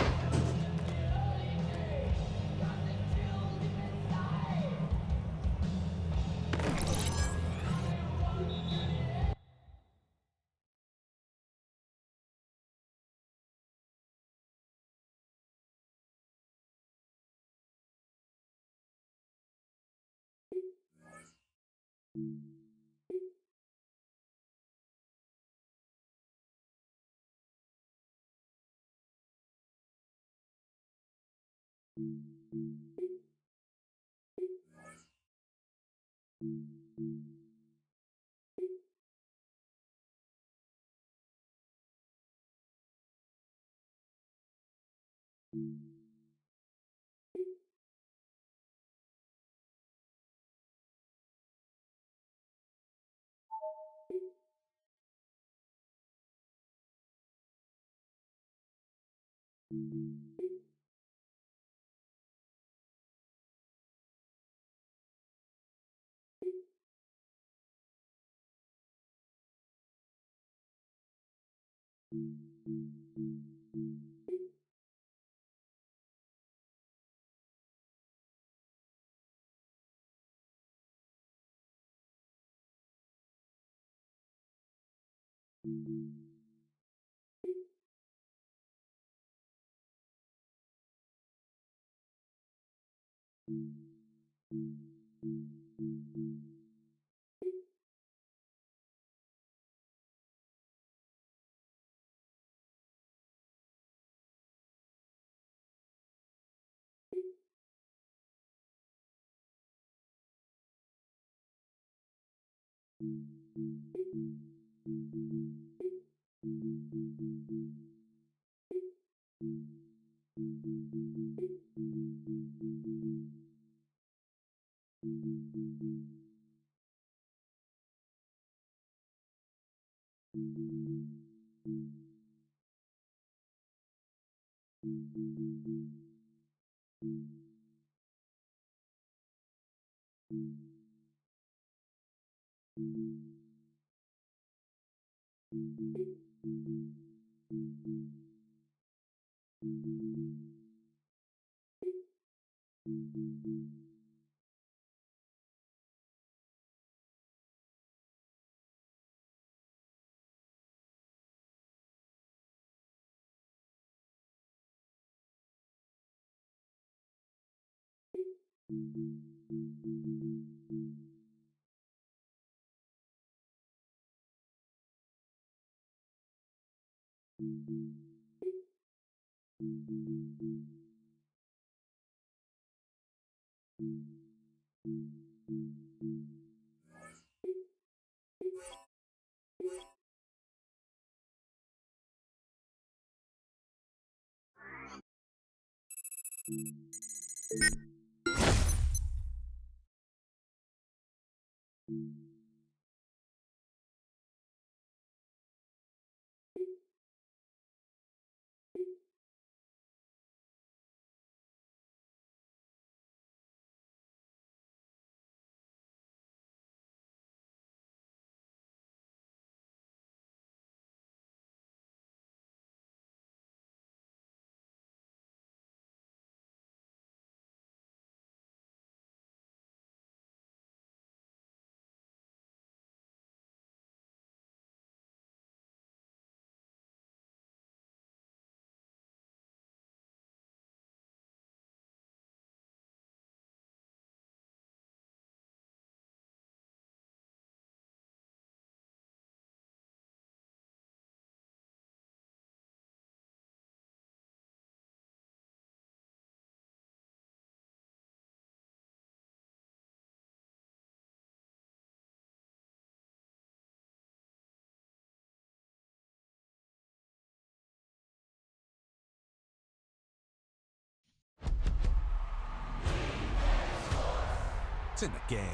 It's in the game.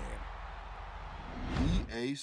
EA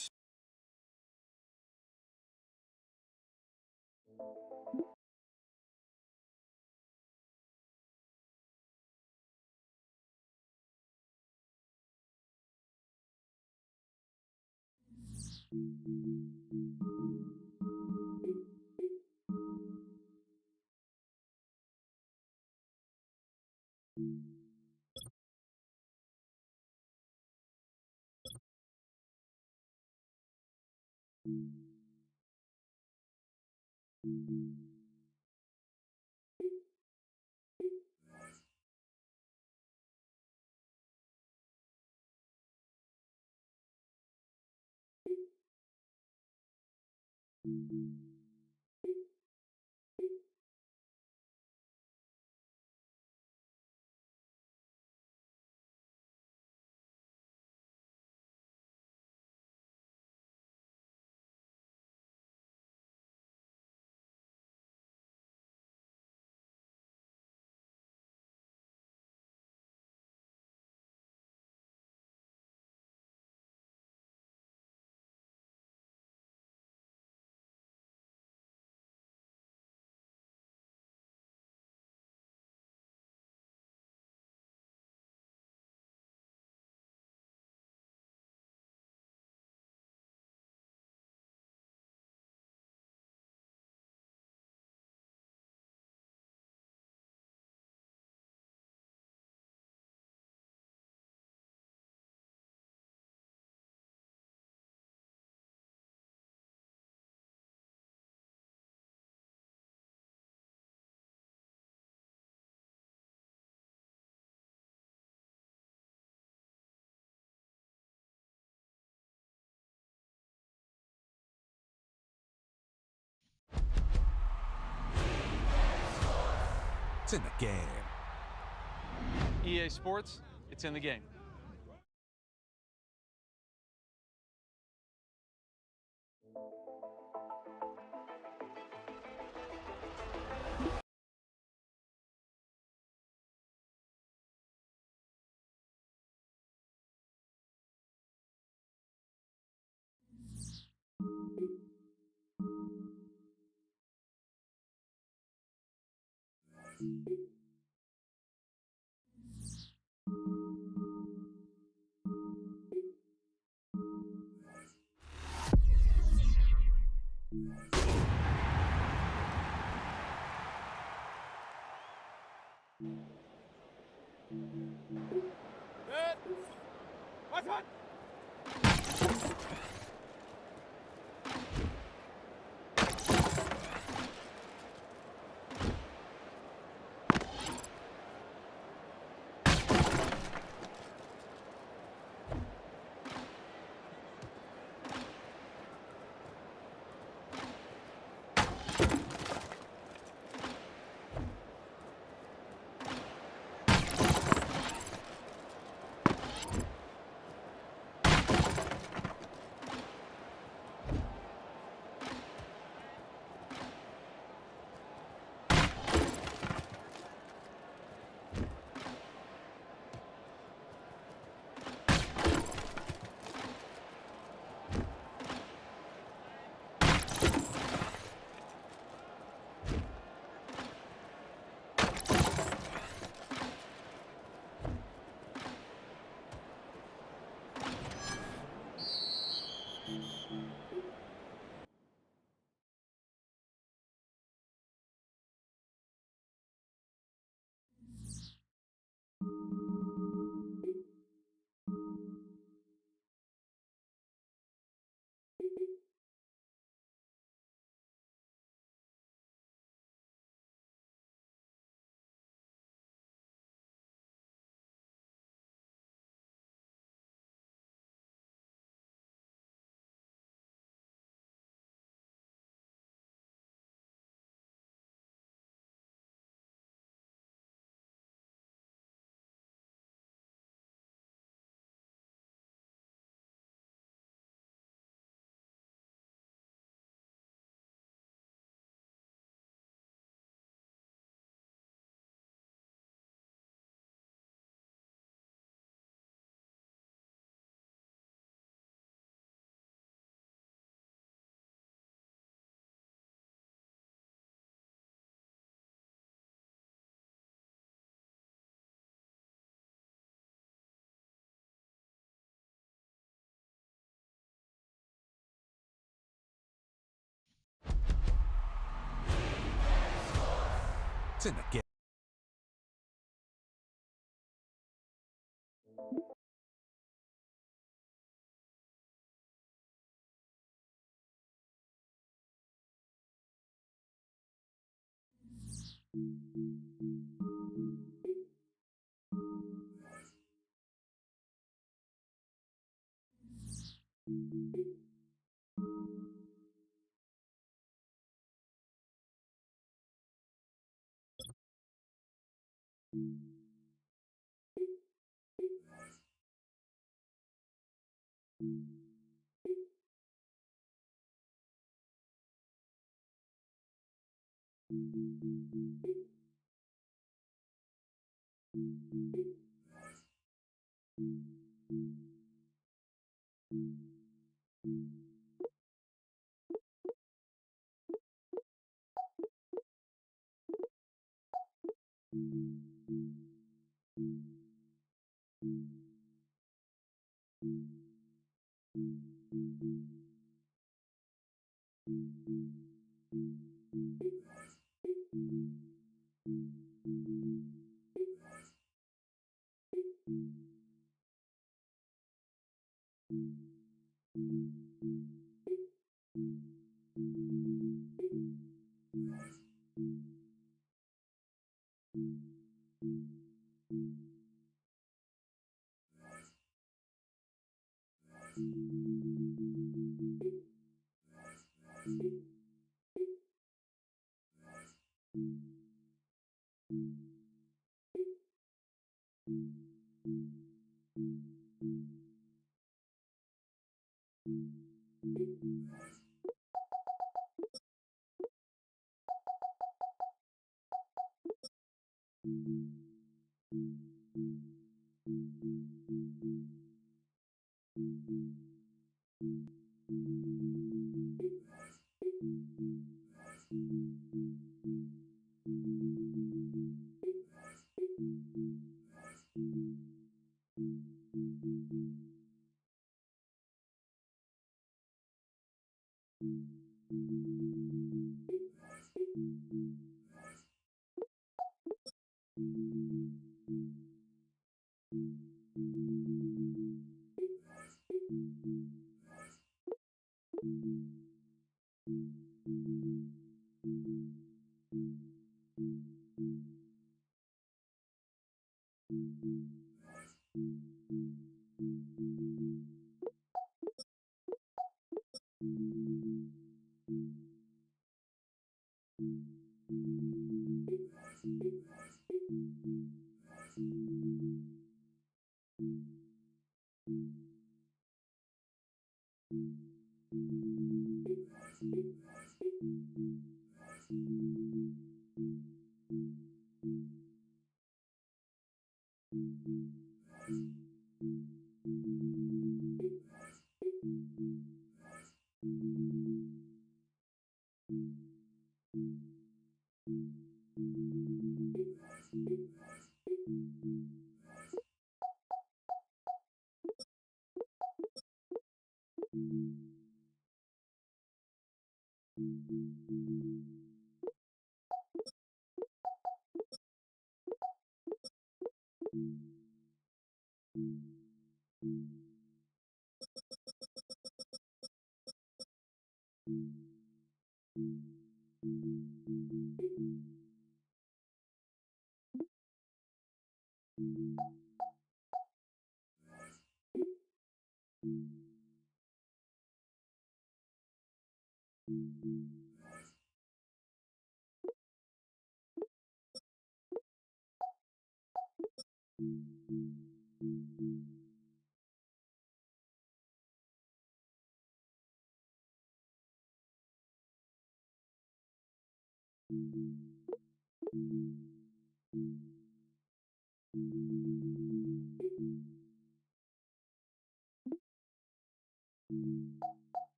It's in the game. EA Sports, it's in the game. It's in the game.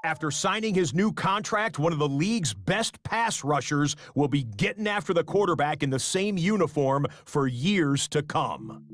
After signing his new contract, one of the league's best pass rushers will be getting after the quarterback in the same uniform for years to come.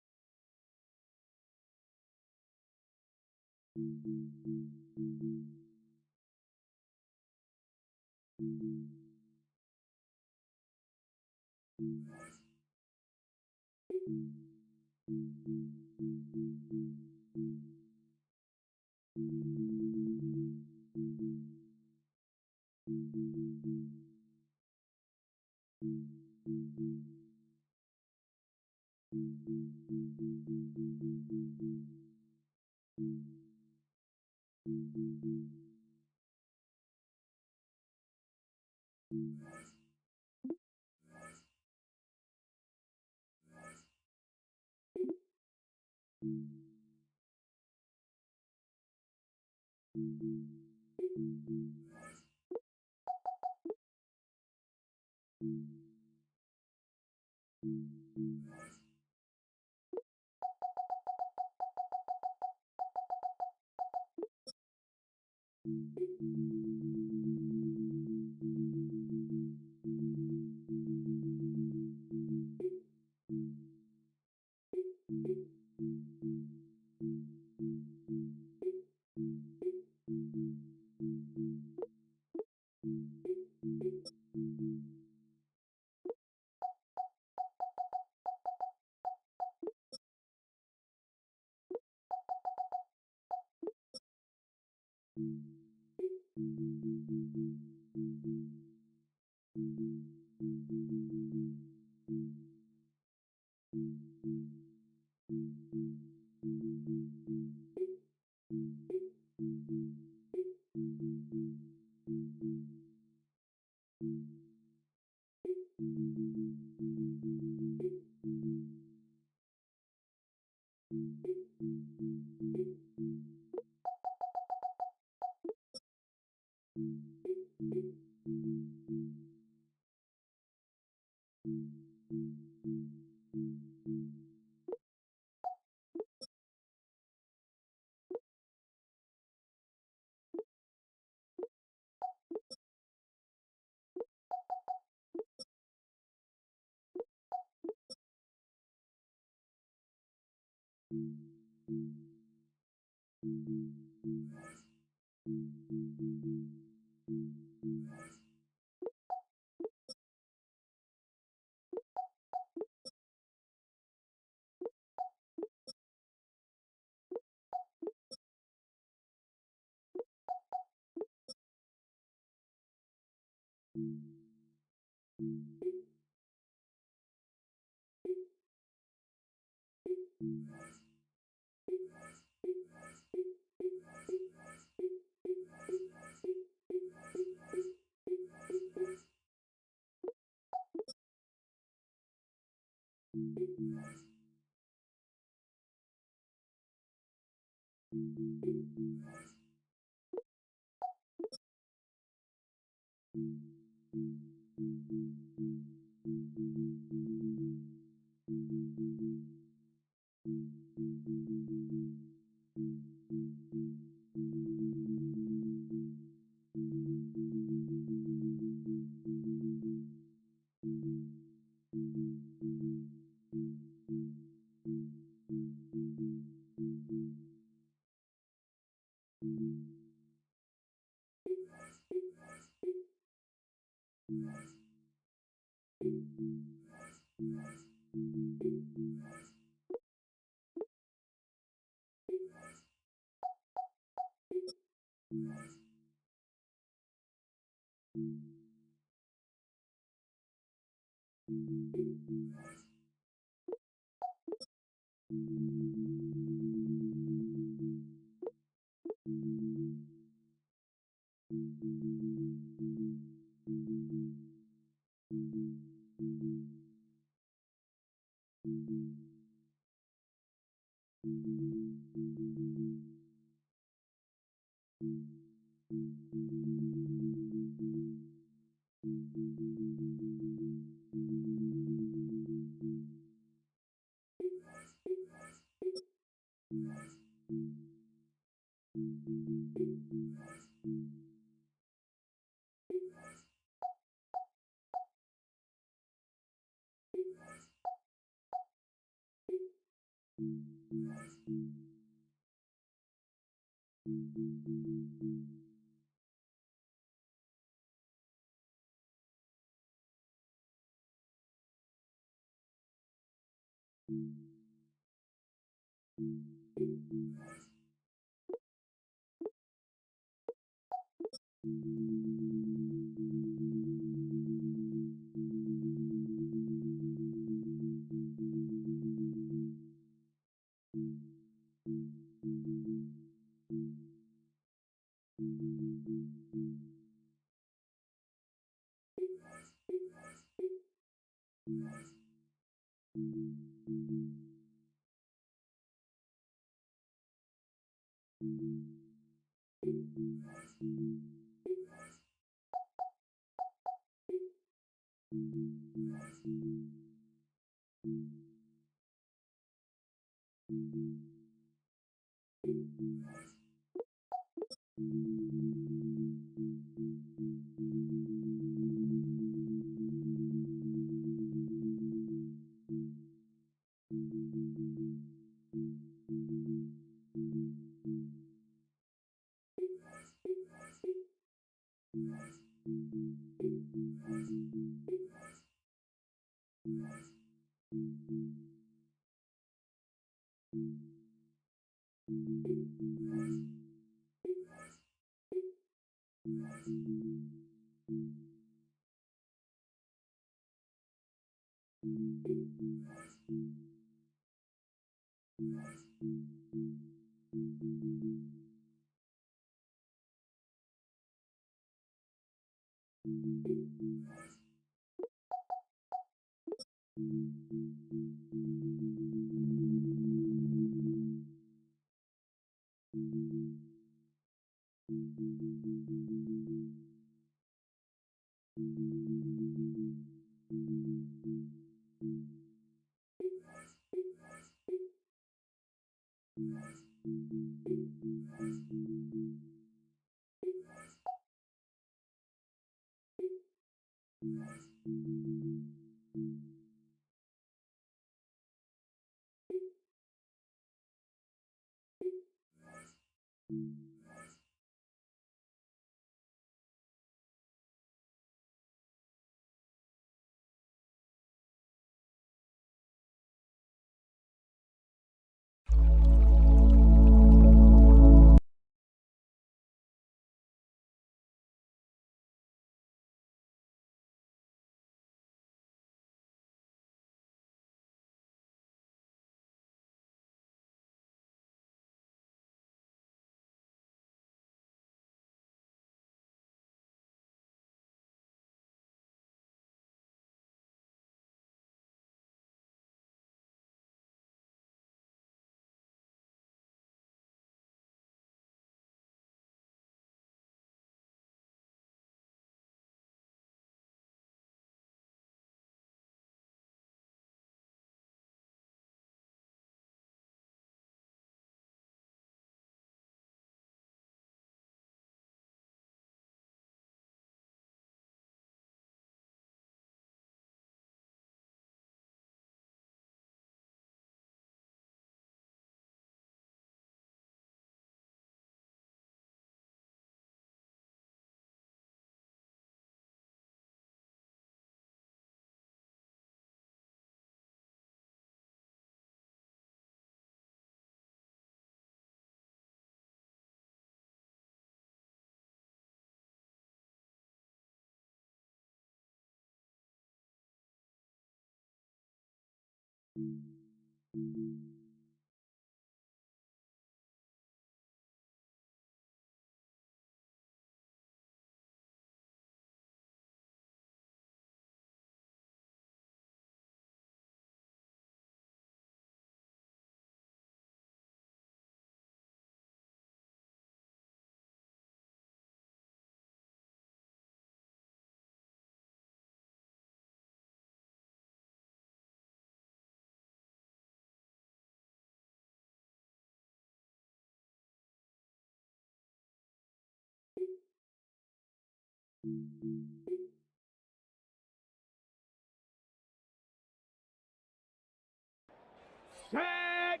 Set!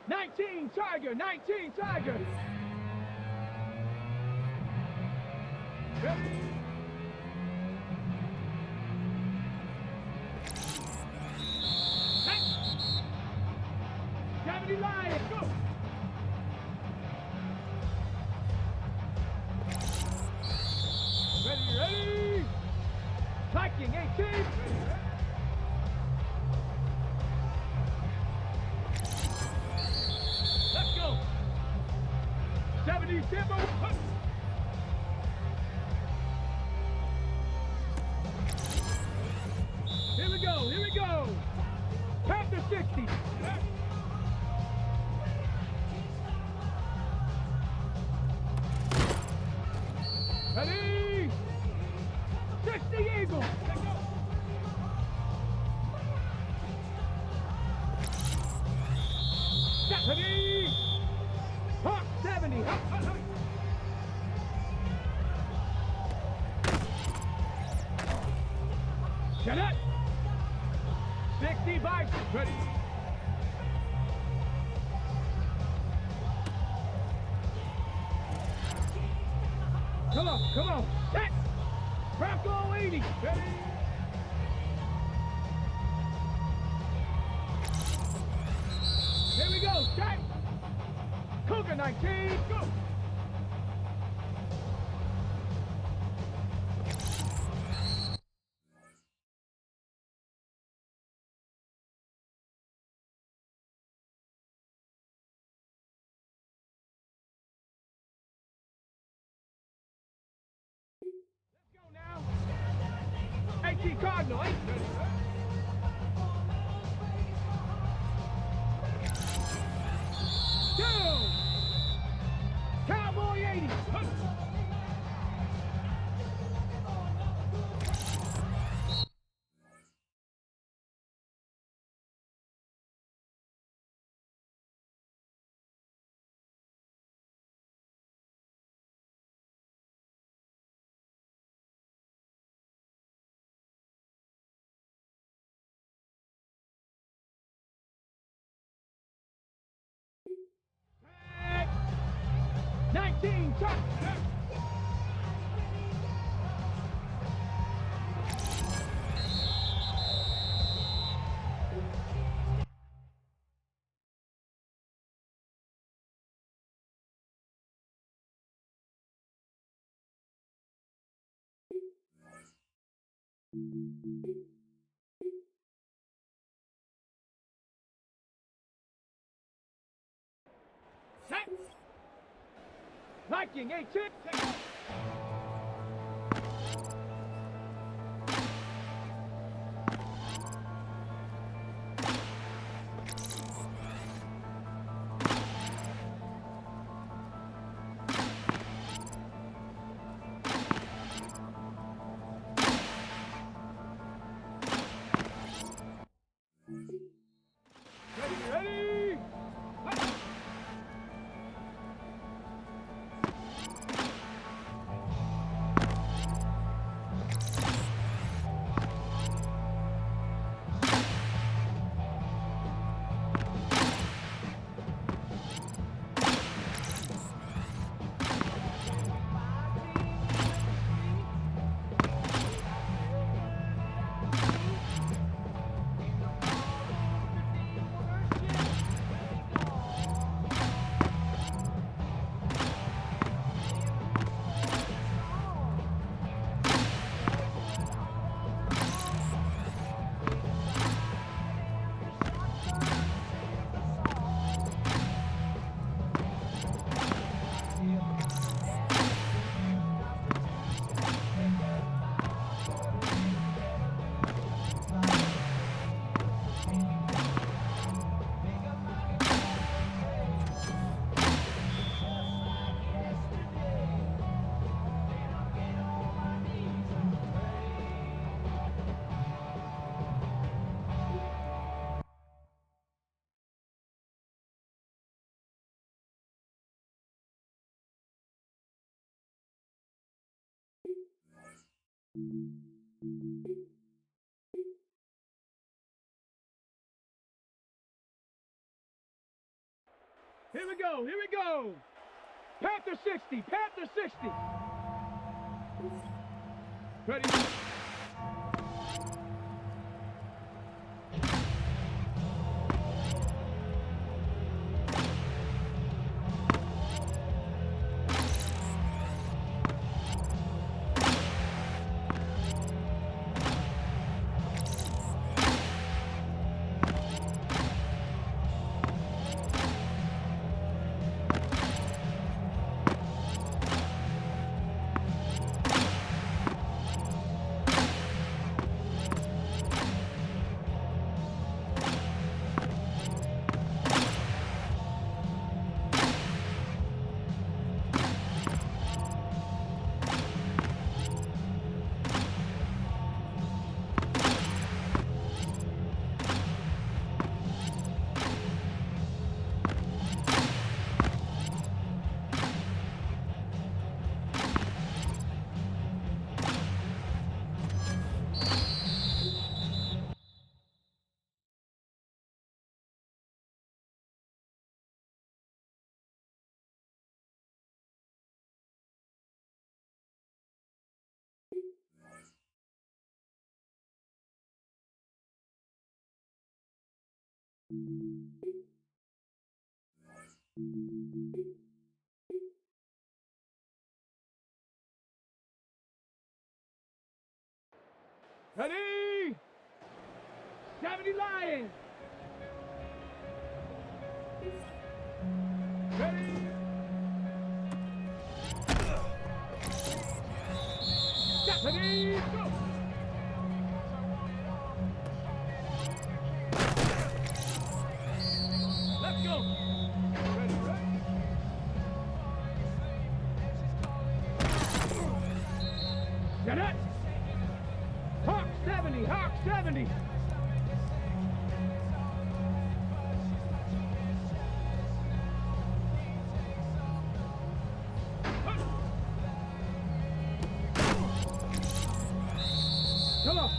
19 Tiger, 19 Tiger. Ready? Set! 70 Lion, go! Ready, ready! Viking 18! Ready, ready. Let's go! 70 Timbo! Here we go, here we go! Count to 60! Ready! 60 Eagle! Let's go! Ready! Hawk 70! Hawk, hawk, hawk. Shut up! 60 bikes! Ready! Come on, come on! Set! Bronco 80! Ready! Here we go! Set! Cougar 19! Go! Now, 18 Cardinal, 8. Two. Cowboy 80. Tag. 19 Chuck. Set. Viking 18. Ready, ready. Hut. Here we go, here we go. Panther 60, Panther 60. Ready? Ready? 70 Lions. Ready? Ready? Go! Let's go! Ready, ready? Get it! Hawk 70, Hawk 70!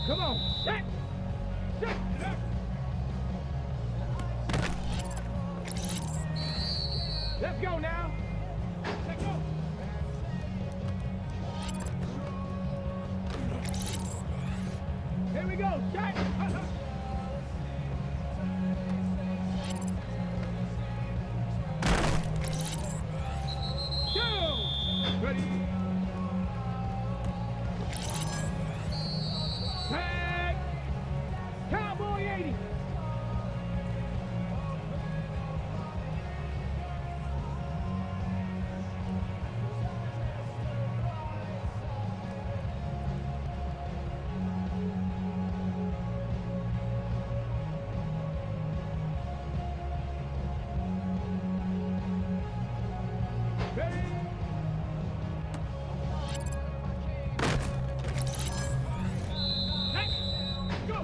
Come on, set! Set! Let's go now! Let's go! Here we go, set! Go! Ready? Tag! Cowboy 80! Ready? Let's go!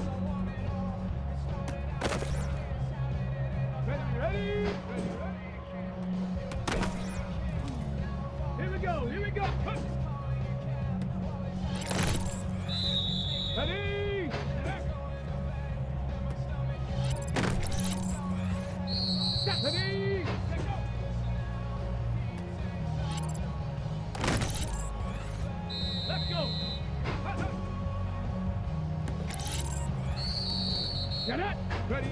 Ready, ready? Ready, ready? Here we go, here we go! Ready? Ready? Let's go! Get it! Ready?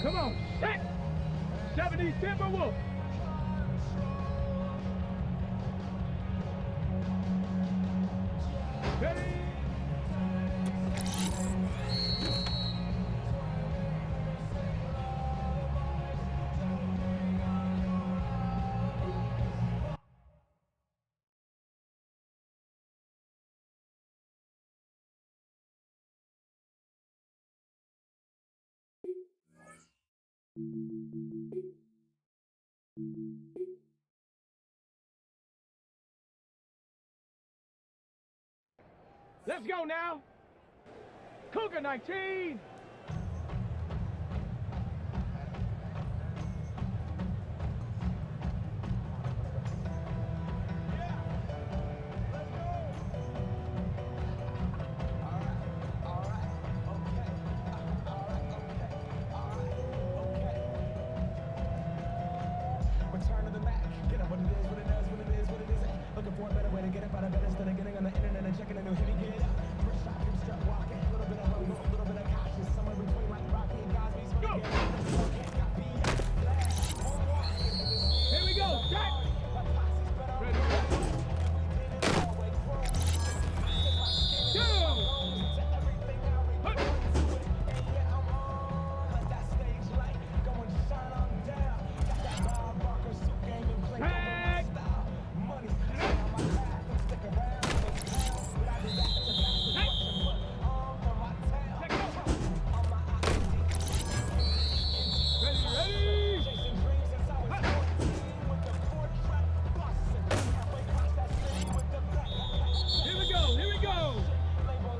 Come on, set! 70 Timberwolf! Ready? Let's go now! Cougar 19! get up out of bed instead of getting on the internet and checking a new hit. Get up. First shot, him strut walking. A little bit of humble, a little bit of cautious. Somewhere between like Rocky and Cosby's. Go! Here we go. Jack.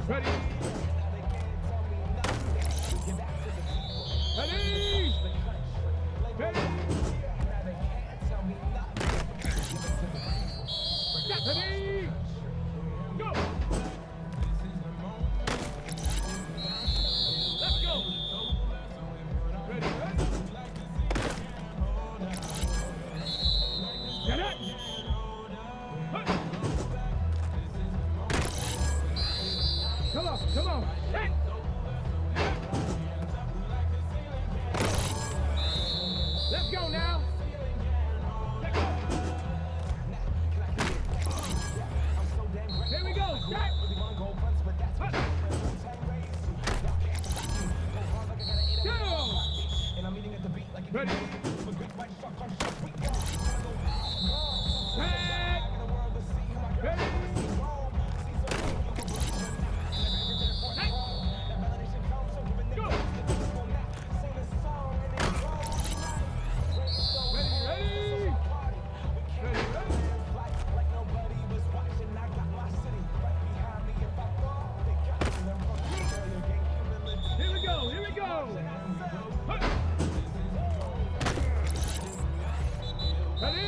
Ready? Ready? Ready? Ready? Go! Let's go! Ready? Get it! Come on, come on. Hey. Let's go now. Let's go. Here we go. Start. Ready.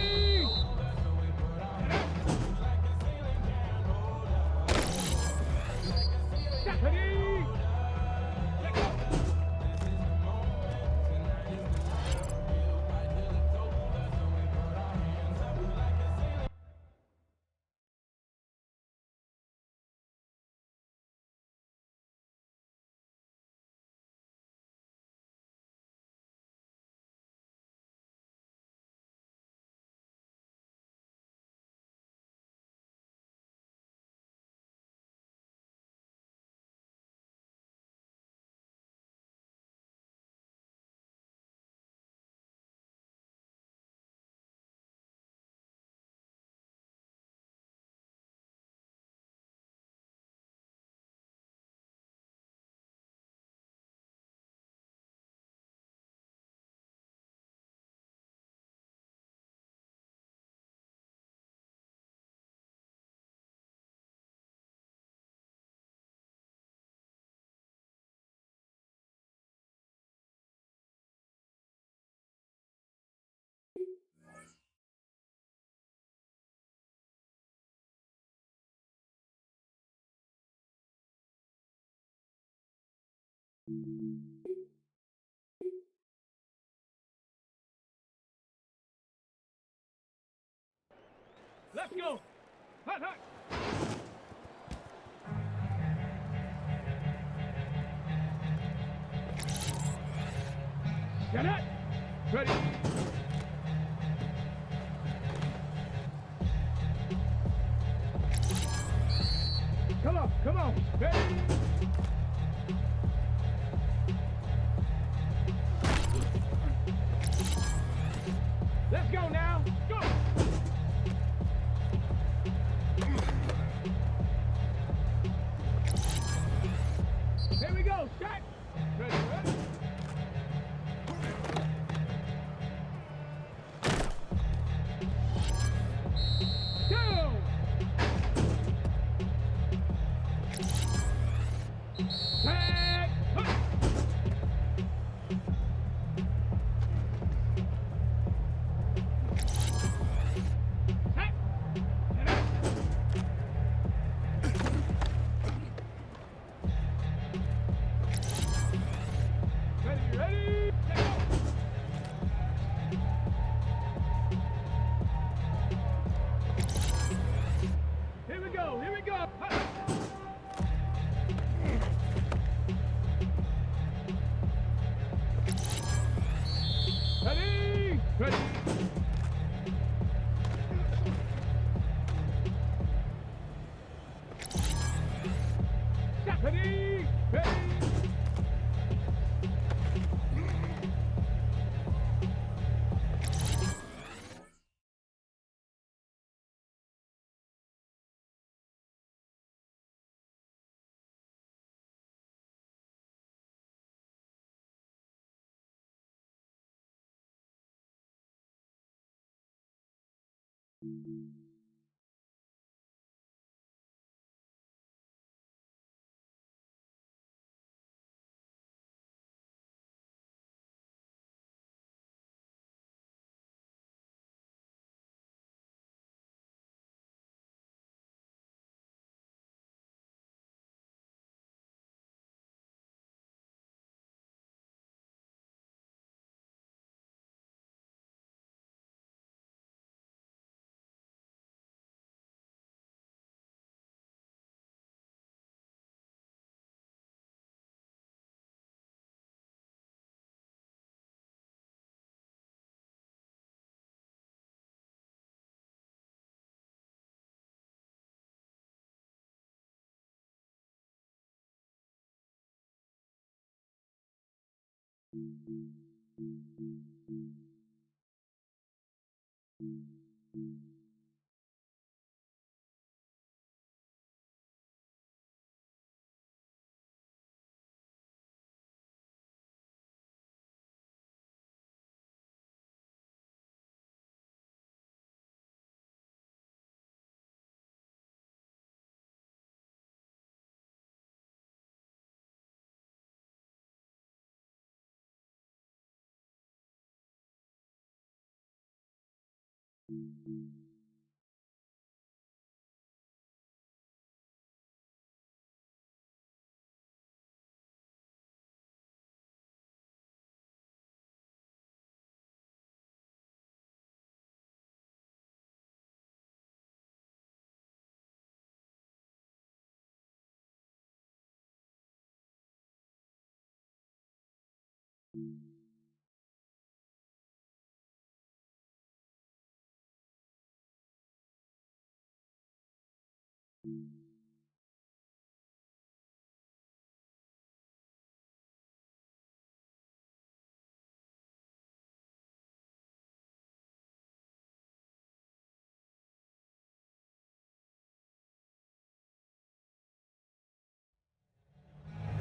Ready. Let's go. Hut, hut. Get it. Ready. Come on, come on. Ready. Let's go now. Go. Here we go. Check. Ready, ready. Go. Tag.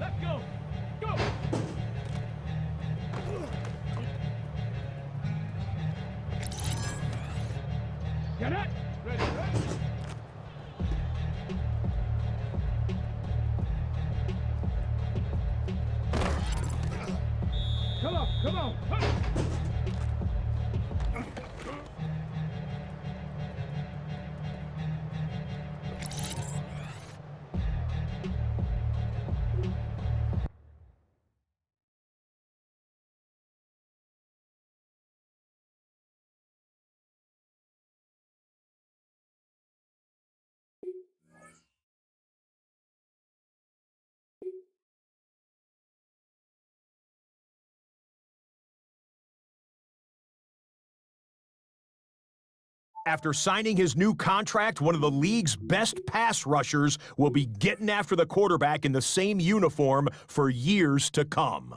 Let's go. Go. Get it. Ready. Come on. Come on. After signing his new contract, one of the league's best pass rushers will be getting after the quarterback in the same uniform for years to come.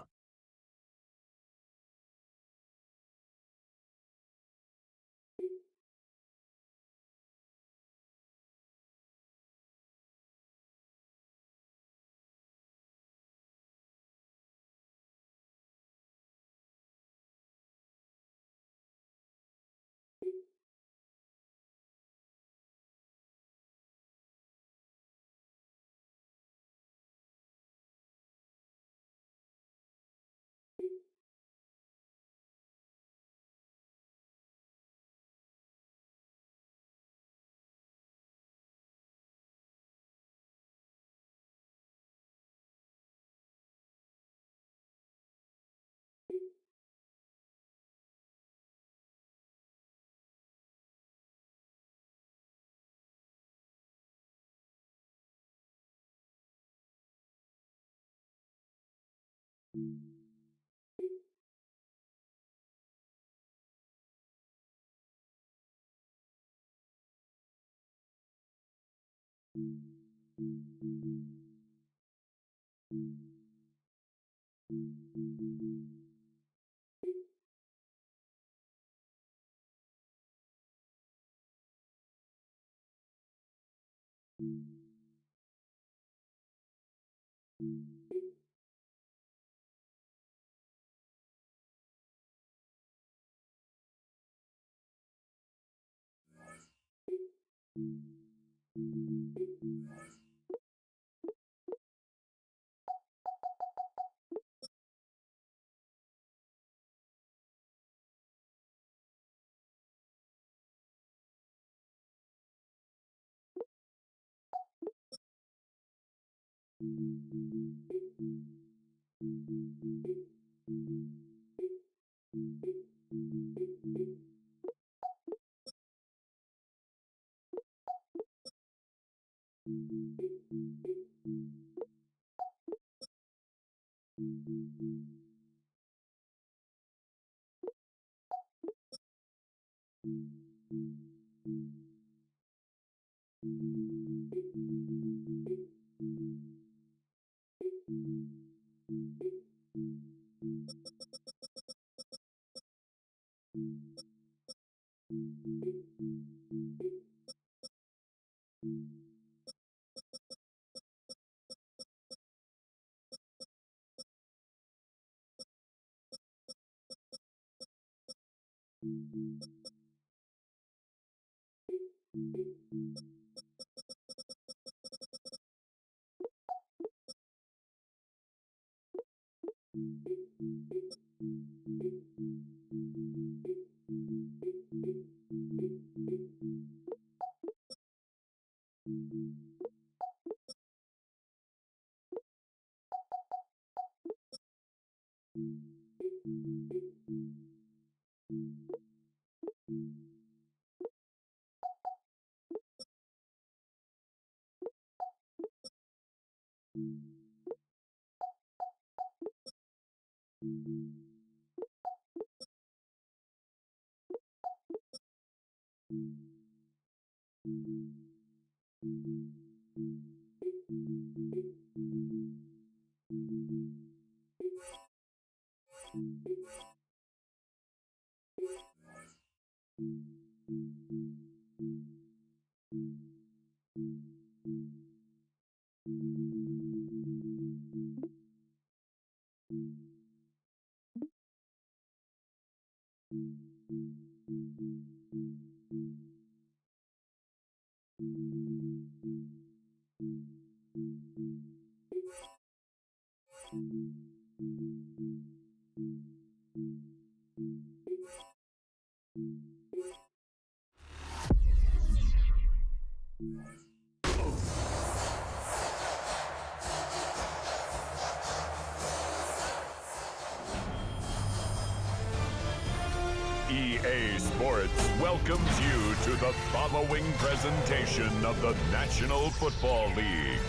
EA Sports welcomes you to the following presentation of the National Football League.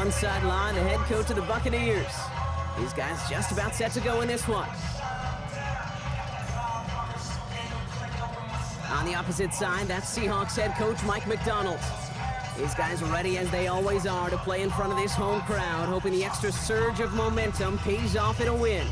One sideline, the head coach of the Buccaneers. These guys just about set to go in this one. On the opposite side, that's Seahawks head coach Mike McDonald. These guys are ready as they always are to play in front of this home crowd, hoping the extra surge of momentum pays off in a win.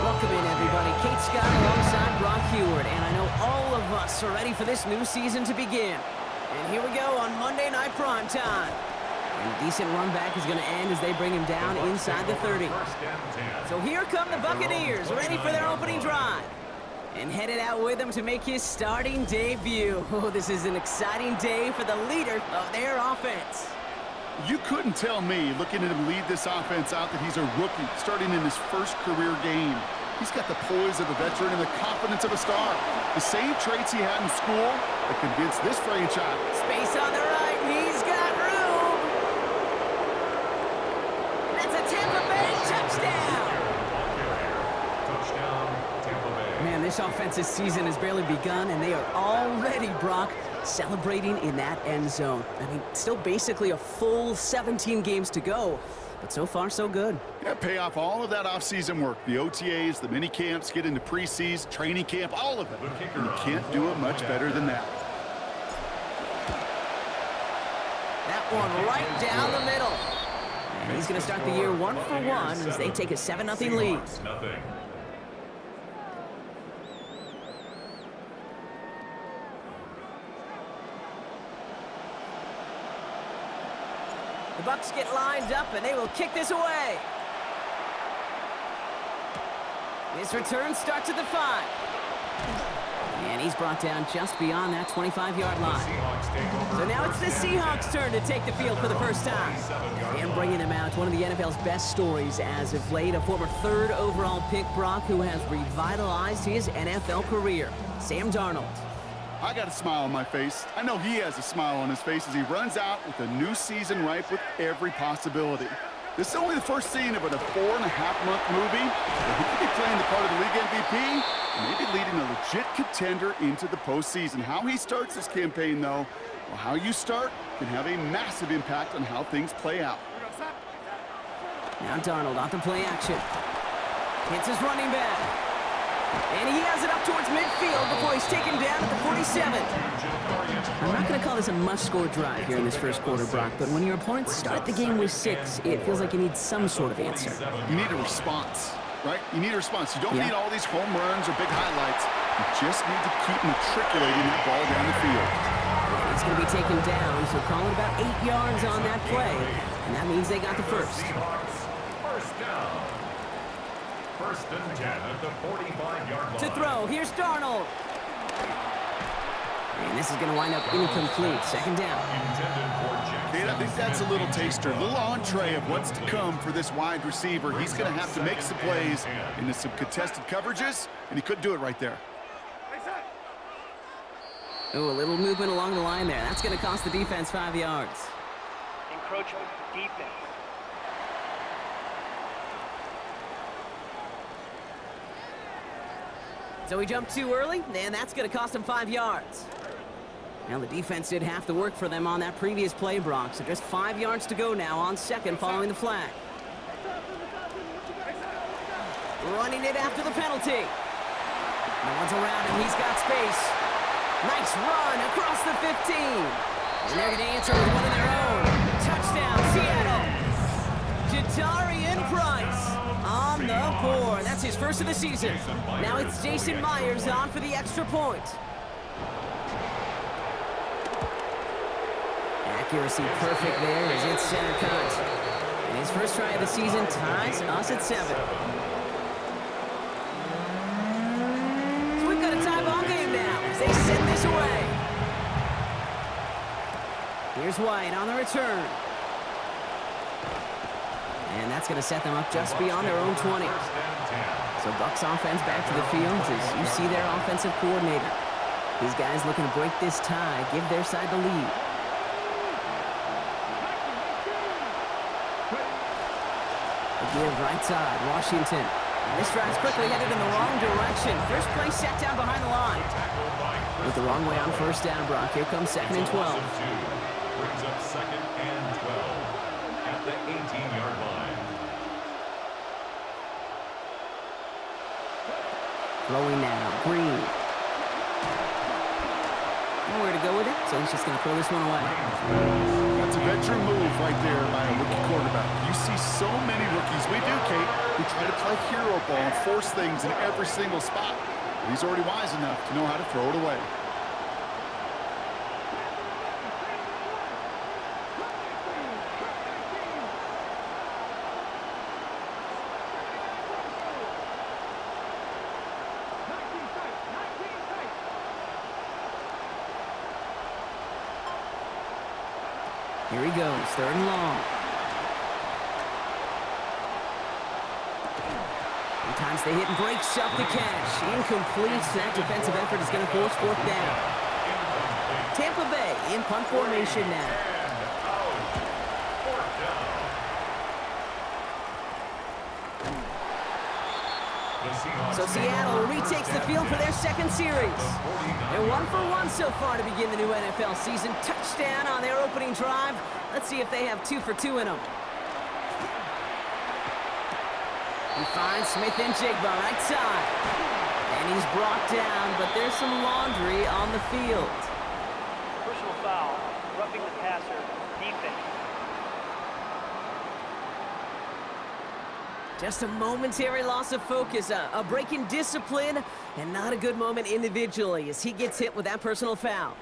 Welcome in, everybody. Kate Scott alongside Brock Heward, and I know all of us are ready for this new season to begin. And here we go on Monday Night Primetime. And a decent run back is going to end as they bring him down inside the 30. So here come the Buccaneers, ready for their opening drive. And headed out with him to make his starting debut. Oh, this is an exciting day for the leader of their offense. You couldn't tell me, looking at him lead this offense out, that he's a rookie starting in his first career game. He's got the poise of a veteran and the confidence of a star. The same traits he had in school that convinced this franchise. Space on the right, and he's got room. That's a Tampa Bay touchdown. Man, this offensive season has barely begun, and they are already, Brock, celebrating in that end zone. I mean, still basically a full 17 games to go, but so far, so good. Yeah, pay off all of that off-season work. The OTAs, the mini camps, get into preseason, training camp, all of it. And you can't do it much better than that. That one right down the middle. And he's going to start the year 1-for-1 as they take a 7-0 lead. The Bucs get lined up, and they will kick this away. This return starts at the 5. And he's brought down just beyond that 25-yard line. So now it's the Seahawks' turn to take the field for the first time. And bringing him out, one of the NFL's best stories as of late, a former 3rd overall pick, Brock, who has revitalized his NFL career, Sam Darnold. I got a smile on my face. I know he has a smile on his face as he runs out with a new season ripe with every possibility. This is only the first scene of a 4.5-month movie, but he could be playing the part of the league MVP and maybe leading a legit contender into the postseason. How he starts this campaign, though, well, how you start can have a massive impact on how things play out. Now Darnold off the play action. Hits his running back. And he has it up towards midfield before he's taken down at the 47. I'm not going to call this a must-score drive here in this first quarter, Brock, but when your opponents start the game with 6, it feels like you need some sort of answer. You need a response, right? You need a response. You don't need all these home runs or big highlights. You just need to keep matriculating that ball down the field. And it's going to be taken down, so call it about 8 yards on that play, and that means they got the first. First down. First and 10 at the 45-yard line. To throw, here's Darnold. And this is going to wind up incomplete. Second down. Kate, I think that's a little taster, a little entree of what's to come for this wide receiver. He's going to have to make some plays into some contested coverages, and he couldn't do it right there. Oh, a little movement along the line there. That's going to cost the defense 5 yards. Encroachment, defense. So he jumped too early, and that's going to cost him 5 yards. Now the defense did half the work for them on that previous play, Brock. So just 5 yards to go now on second following the flag. Running it after the penalty. No one's around him. He's got space. Nice run across the 15. And they're going to answer with one of their own. Touchdown, Seattle. Jadarian Price. on the board. That's his first of the season. Now it's Jason Myers on for the extra point. Accuracy perfect there as it's center cut. And his first try of the season ties us at 7. So we've got a tie ball game now as they send this away. Here's White on the return. And that's going to set them up just beyond their own 20. So Bucs offense back to the field as you see their offensive coordinator. These guys looking to break this tie, give their side the lead. Give right side, Washington. And this drive's quickly headed in the wrong direction. First play set down behind the line. With the wrong way on first down, Brock. Here comes 2nd and 12. Brings up 2nd and 12 at the 18-yard line. Throwing now, Green. Nowhere to go with it, so he's just going to throw this one away. That's a veteran move right there by a rookie quarterback. You see so many rookies, we do, Kate, who try to play hero ball and force things in every single spot. But he's already wise enough to know how to throw it away. Here he goes, 3rd and long. Sometimes they hit and breaks up the catch. Incomplete. That defensive effort is going to force 4th down. Tampa Bay in punt formation now. So Seattle retakes the field for their 2nd series. They're 1 for 1 so far to begin the new NFL season. Touchdown on their opening drive. Let's see if they have 2 for 2 in them. He finds Smith and Jigba right side. And he's brought down, but there's some laundry on the field. Personal foul, roughing the passer, defense. Just a momentary loss of focus, a break in discipline, and not a good moment individually as he gets hit with that personal foul.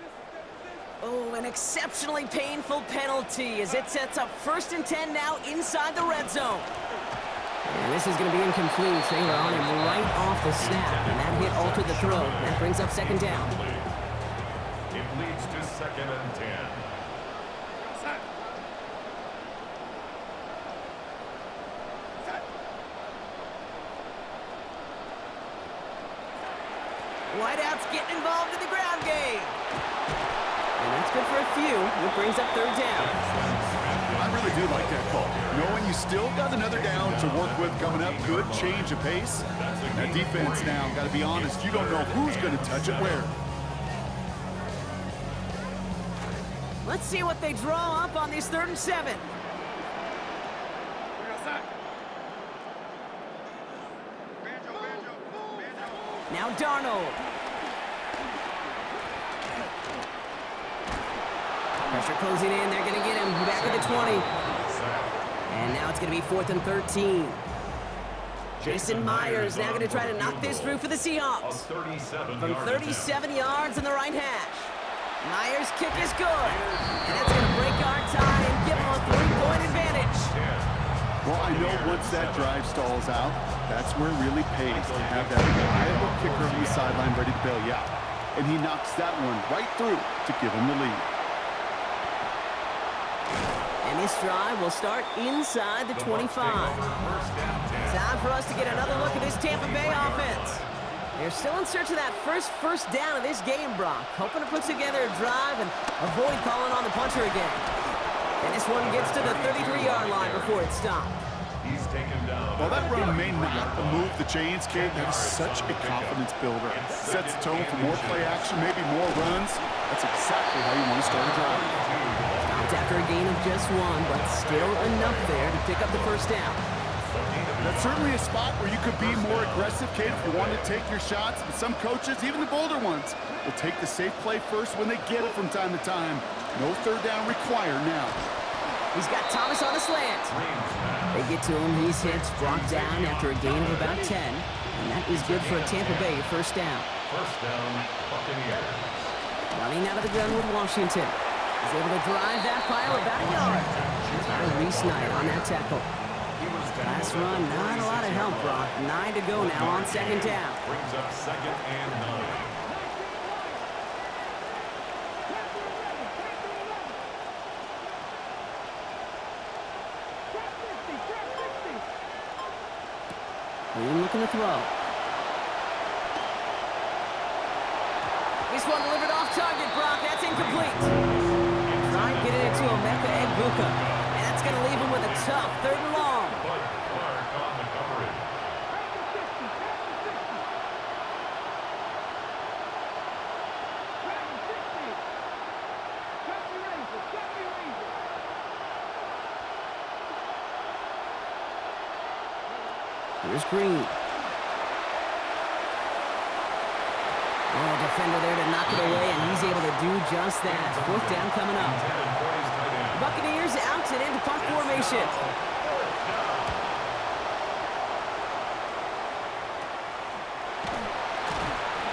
Oh, an exceptionally painful penalty as it sets up 1st and 10 now inside the red zone. And this is going to be incomplete. They were on him right off the snap, and that hit altered the throw. That brings up 2nd down. It leads to 2nd and 10. Whiteout's getting involved in the ground game. And that's good for a few. It brings up 3rd down. I really do like that call. Knowing you still got another down to work with coming up, good change of pace. That defense now, got to be honest, you don't know who's going to touch it where. Let's see what they draw up on this 3rd and 7. Now Darnold. Pressure closing in. They're going to get him back at the 20. And now it's going to be 4th and 13. Jason Myers now going to try to knock this through for the Seahawks. From 37 yards in the right hash. Myers' kick is good. And that's going to break our tie and give him a 3-point advantage. Well, I know once that drive stalls out, that's where it really pays to have that reliable kicker on the sideline ready to bail you out. And he knocks that one right through to give him the lead. And this drive will start inside the 25. Time for us to get another look at this Tampa Bay offense. They're still in search of that first down of this game, Brock. Hoping to put together a drive and avoid calling on the punter again. And this one gets to the 33-yard line before it's stopped. He's taken down. While that run may not move the chains, Kate, that is such a confidence builder. Sets the tone for more play action, maybe more runs. That's exactly how you want to start a drive. Stopped after a gain of just 1, but still enough there to pick up the 1st down. That's certainly a spot where you could be more aggressive, Kate, if you want to take your shots. And some coaches, even the bolder ones, will take the safe play first when they get it from time to time. No 3rd down required now. He's got Thomas on the slant. They get to him. He's hit, brought down after a gain of about 10. And that is good for a Tampa Bay first down. First down, Buccaneers. Running out of the gun with Washington. He's able to drive that pile about a yard. Reese Knight on that tackle. Last run, not a lot of help, Brock. 9 to go now on second down. Brings up second and 9. Green looking to throw. This one delivered off target, Brock. That's incomplete. Trying to get it into Emeka Egbuka. And that's going to leave him with a tough 3rd and long. Clark on the coverage. Here's Green. Oh, defender there to knock it away, and he's able to do just that. 4th down coming up. Buccaneers out and into punt formation.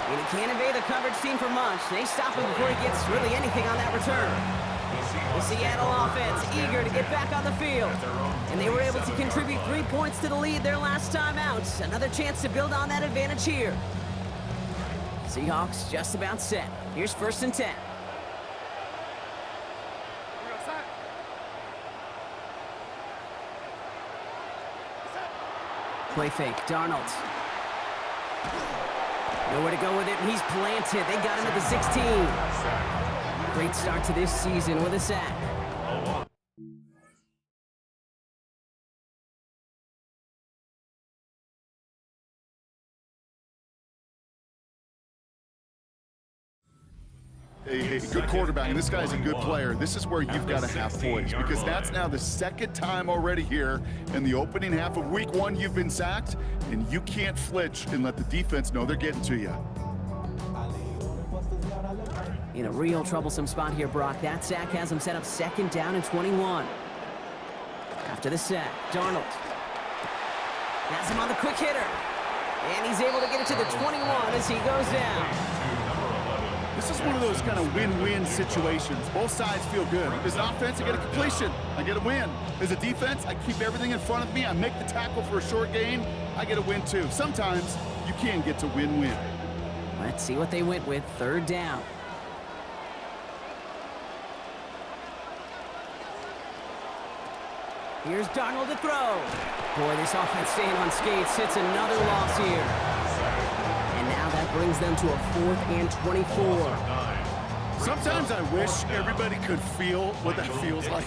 And he can't evade the coverage team for much. They stop him before he gets really anything on that return. The Seattle offense eager to get back on the field. And they were able to contribute 3 points to the lead their last time out. Another chance to build on that advantage here. Seahawks just about set. Here's 1st and 10. Play fake, Darnold. Nowhere to go with it, and he's planted. They got him at the 16. Great start to this season with a sack. A good quarterback, and this guy's a good player. This is where you've got to have poise, because that's now the 2nd time already here in the opening half of week 1 you've been sacked, and you can't flinch and let the defense know they're getting to you. In a real troublesome spot here, Brock. That sack has him set up 2nd down and 21. After the sack, Darnold has him on the quick hitter, and he's able to get it to the 21 as he goes down. This is one of those kind of win-win situations. Both sides feel good. As an offense, I get a completion. I get a win. As a defense, I keep everything in front of me. I make the tackle for a short gain. I get a win, too. Sometimes you can get to win-win. Let's see what they went with. 3rd down. Here's Darnold to throw. Boy, this offense staying on skates. It's another loss here. That brings them to a 4th and 24. Sometimes I wish everybody could feel what that feels like.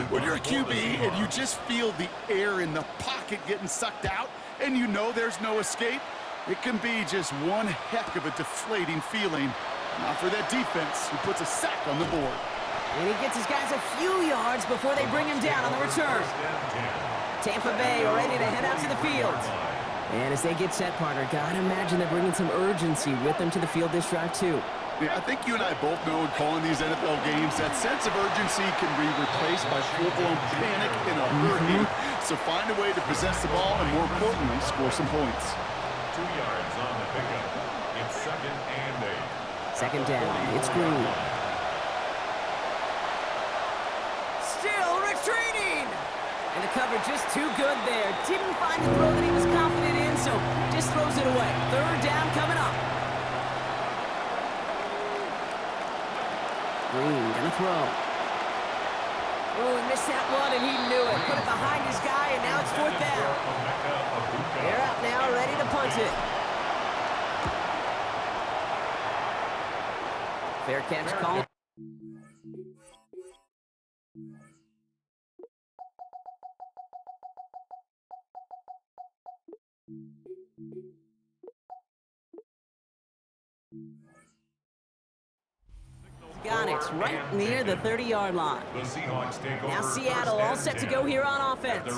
When you're a QB and you just feel the air in the pocket getting sucked out and you know there's no escape, it can be just one heck of a deflating feeling. Not for that defense who puts a sack on the board. And he gets his guys a few yards before they bring him down on the return. Tampa Bay ready to head out to the field. And as they get set, partner, gotta imagine they're bringing some urgency with them to the field this drive, too. Yeah, I think you and I both know in calling these NFL games that sense of urgency can be replaced by full-blown panic in a hurry. So find a way to possess the ball and, more importantly, score some points. 2 yards on the pickup. It's 2nd and 8. 2nd down. It's Green. Still retreating! And the cover just too good there. Didn't find the throw that he was confident in, so just throws it away. 3rd down coming up. Green gonna throw. Oh, he missed that one, and he knew it. Put it behind his guy, and now it's 4th down. They're out now, ready to punt it. Fair catch call. Got it, right near the 30-yard line. Now Seattle all set to go here on offense.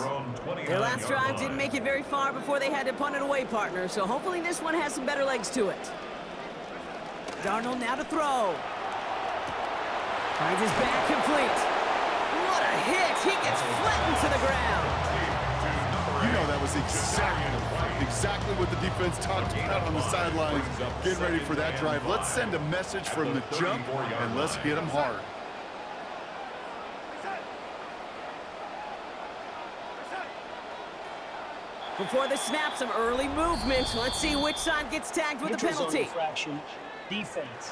Their last drive didn't make it very far before they had to punt it away, partner, so hopefully this one has some better legs to it. Darnold now to throw. Finds his back complete. What a hit! He gets flattened to the ground. was exactly what the defense talked about on the sidelines. Getting ready for that drive. Let's send a message from the jump, and let's hit them hard. Before the snap, some early movement. Let's see which side gets tagged with the penalty. Infraction, defense.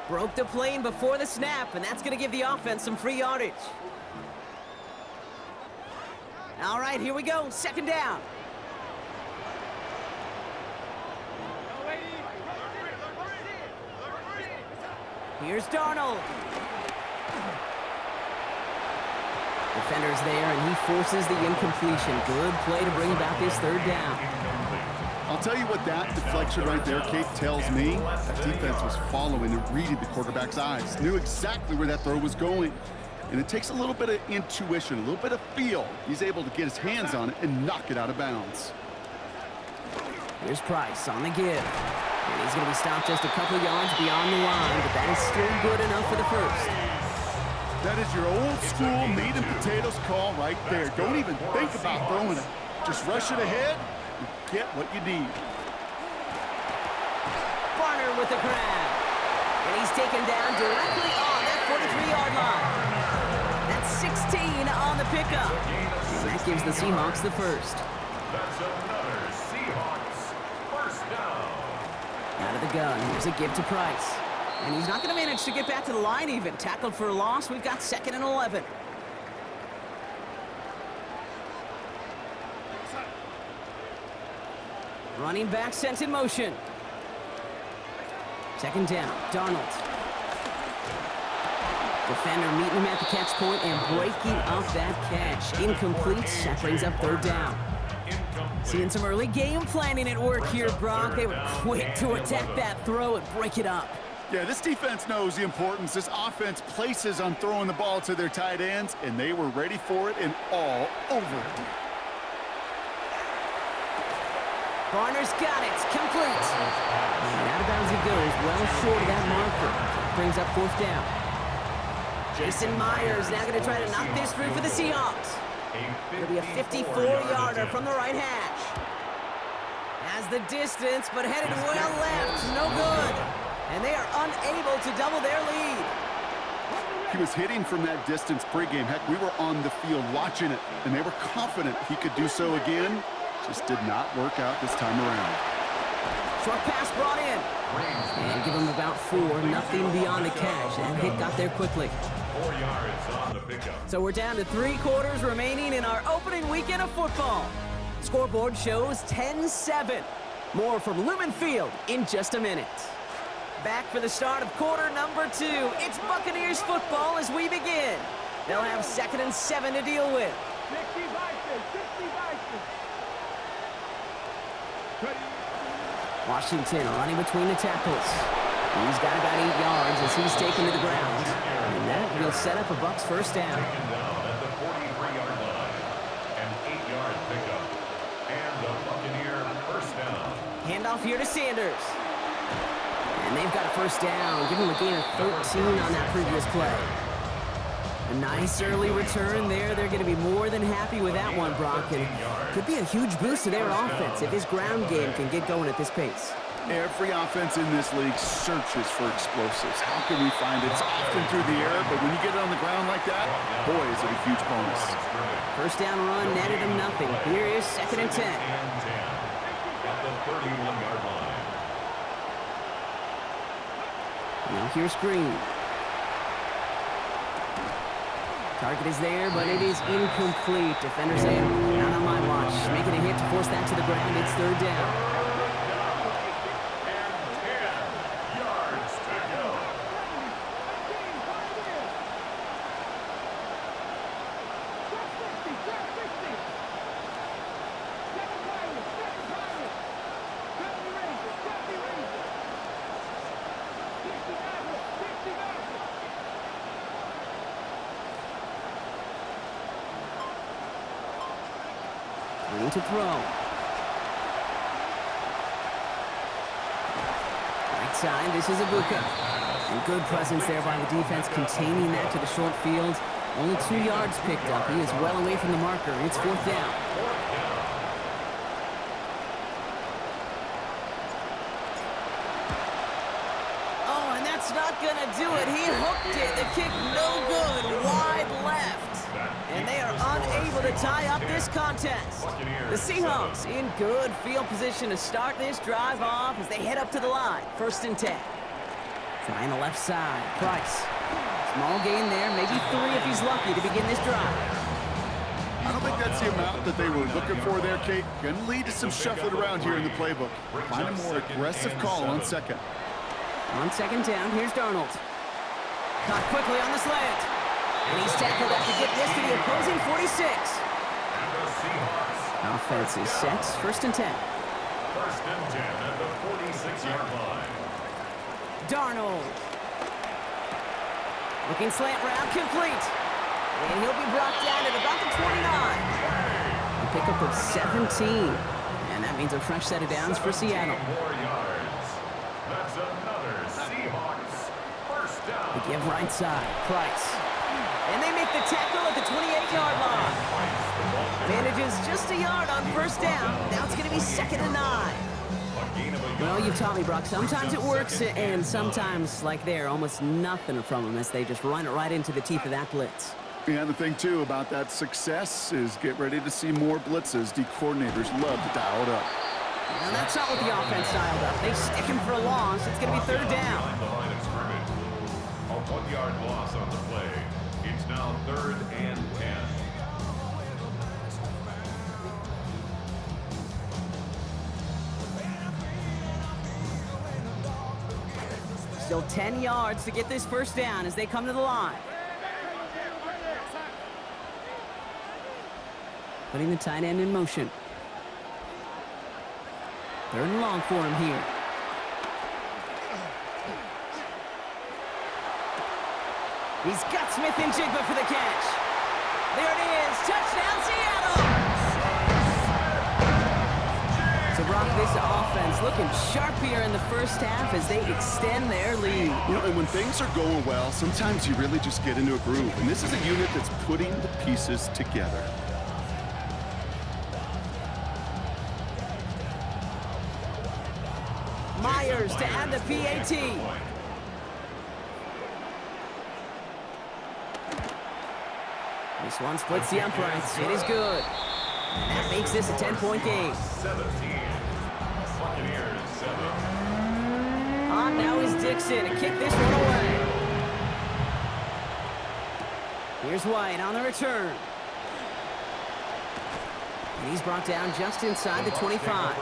Broke the plane before the snap, and that's going to give the offense some free yardage. All right, here we go. Second down. Here's Darnold. Defender's there, and he forces the incompletion. Good play to bring about this third down. I'll tell you what that deflection right there, Kate, tells me. That defense was following and reading the quarterback's eyes. Knew exactly where that throw was going. And it takes a little bit of intuition, a little bit of feel. He's able to get his hands on it and knock it out of bounds. Here's Price on the give. And he's going to be stopped just a couple yards beyond the line, but that is still good enough for the first. That is your old school meat and potatoes call right there. Don't even think about throwing it. Just rush it ahead and get what you need. Barner with the grab. And he's taken down directly on that 43-yard line. That's 16 on the pickup. And that gives the Seahawks the first. That's another Seahawks first down. Out of the gun, here's a give to Price. And he's not going to manage to get back to the line even. Tackled for a loss. We've got 2nd and 11. Running back sent in motion. Second down, Darnold. Defender meeting him at the catch point and breaking up that catch. Incomplete. That brings up third down. Seeing some early game planning at work here, Brock. They were quick to attack that throw and break it up. Yeah, this defense knows the importance this offense places on throwing the ball to their tight ends, and they were ready for it and all over it. Barner's got it. Complete. And out of bounds he goes, well short of that marker. Brings up fourth down. Jason Myers now going to try to knock this through for the Seahawks. It'll be a 54-yarder from the right hash. Has the distance, but headed well left. No good. And they are unable to double their lead. He was hitting from that distance pregame. Heck, we were on the field watching it, and they were confident he could do so again. Just did not work out this time around. Short pass brought in. And give him about 4. Nothing beyond the catch. That hit got there quickly. 4 yards on the pickup. So we're down to 3 quarters remaining in our opening weekend of football. Scoreboard shows 10-7. More from Lumen Field in just a minute. Back for the start of quarter number 2. It's Buccaneers football as we begin. They'll have 2nd and 7 to deal with. Washington running between the tackles. He's got about 8 yards as he's taken to the ground. And that will set up a Bucs first down. Taken down at the 43-yard line. An 8-yard pickup. And the Buccaneer first down. Handoff here to Sanders. And they've got a first down. Give him a gain of 13 on that previous play. A nice early return there. They're going to be more than happy with that one, Brock. And could be a huge boost to their offense if his ground game can get going at this pace. Every offense in this league searches for explosives. How can we find it? It's often through the air, but when you get it on the ground like that, boy, is it a huge bonus. First down run netted him nothing. Here is 2nd and 10. At the 31-yard line. Now here's Green. Target is there, but it is incomplete. Defender saying, not on my watch. Making a hit to force that to the ground. It's third down. Green to throw. Right side, this is Ibuka. And good presence there by the defense, containing that to the short field. Only 2 yards picked up. He is well away from the marker. It's 4th down. Oh, and that's not going to do it. He hooked it. The kick no good. Wide left. And they are unable to tie up this contest. The Seahawks in good field position to start this drive off as they head up to the line. 1st and 10. Trying the left side. Price. Small gain there, maybe 3 if he's lucky to begin this drive. I don't think that's the amount that they were looking for there, Kate. Going to lead to some shuffling around here in the playbook. Find a more aggressive call on 2nd. On 2nd down, here's Darnold. Caught quickly on the slant. And he's tackled after getting this to the opposing 46. Offense is set. 1st and 10. 1st and 10 at the 46-yard line. Darnold. Looking slant route, complete. And he'll be brought down at about the 29. A pickup of 17. And that means a fresh set of downs for Seattle. 4 yards. That's another Seahawks 1st down. They give right side. Price. And they make the tackle at the 28-yard line. Manages just a yard on 1st down. Now it's going to be 2nd and 9. Well, you've taught me, Brock. Sometimes it works, and sometimes, like there, almost nothing from them as they just run it right into the teeth of that blitz. Yeah, and the thing, too, about that success is get ready to see more blitzes. The coordinators love to dial it up. Well, that's not what the offense dialed up. They stick him for a loss. It's going to be 3rd down. The line of scrimmage. A 1-yard loss on the play. It's now 3rd and 10. Still 10 yards to get this 1st down as they come to the line. Putting the tight end in motion. 3rd and long for him here. He's got Smith and Jigba for the catch. There it is. Touchdown, Seattle! So, Brock, this offense looking sharp here in the 1st half as they extend their lead. You know, and when things are going well, sometimes you really just get into a groove. And this is a unit that's putting the pieces together. Myers to add the PAT. This one splits the uprights. It is good. And that makes this a 10-point game. 17. Buccaneers 7. On now is Dixon to kick this one away. Here's White on the return. And he's brought down just inside the 25.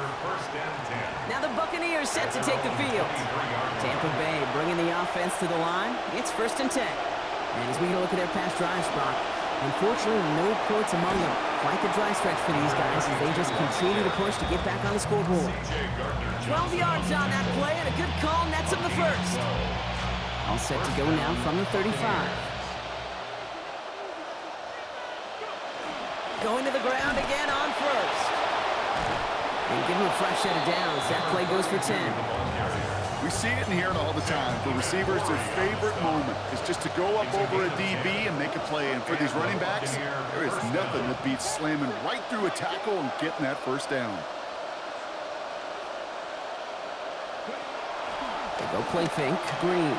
Now the Buccaneers set to take the field. Tampa Bay bringing the offense to the line. It's 1st and 10. And as we look at their past drives, Brock, unfortunately, no points among them. Quite the dry stretch for these guys as they just continue to push to get back on the scoreboard. 12 yards on that play and a good call nets him the 1st. All set to go now from the 35. Going to the ground again on 1st. And give him a fresh set of downs. That play goes for 10. We see it and hear it all the time. For receivers, their favorite moment is just to go up over a DB and make a play. And for these running backs, there is nothing that beats slamming right through a tackle and getting that 1st down. They go play fake. Green.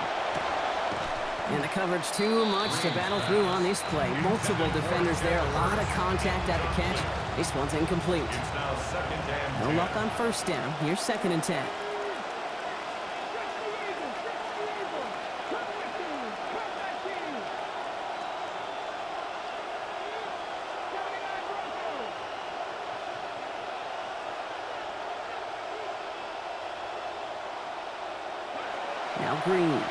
And the coverage too much to battle through on this play. Multiple defenders there. A lot of contact at the catch. This one's incomplete. No luck on 1st down. Here's 2nd and 10. Now Green.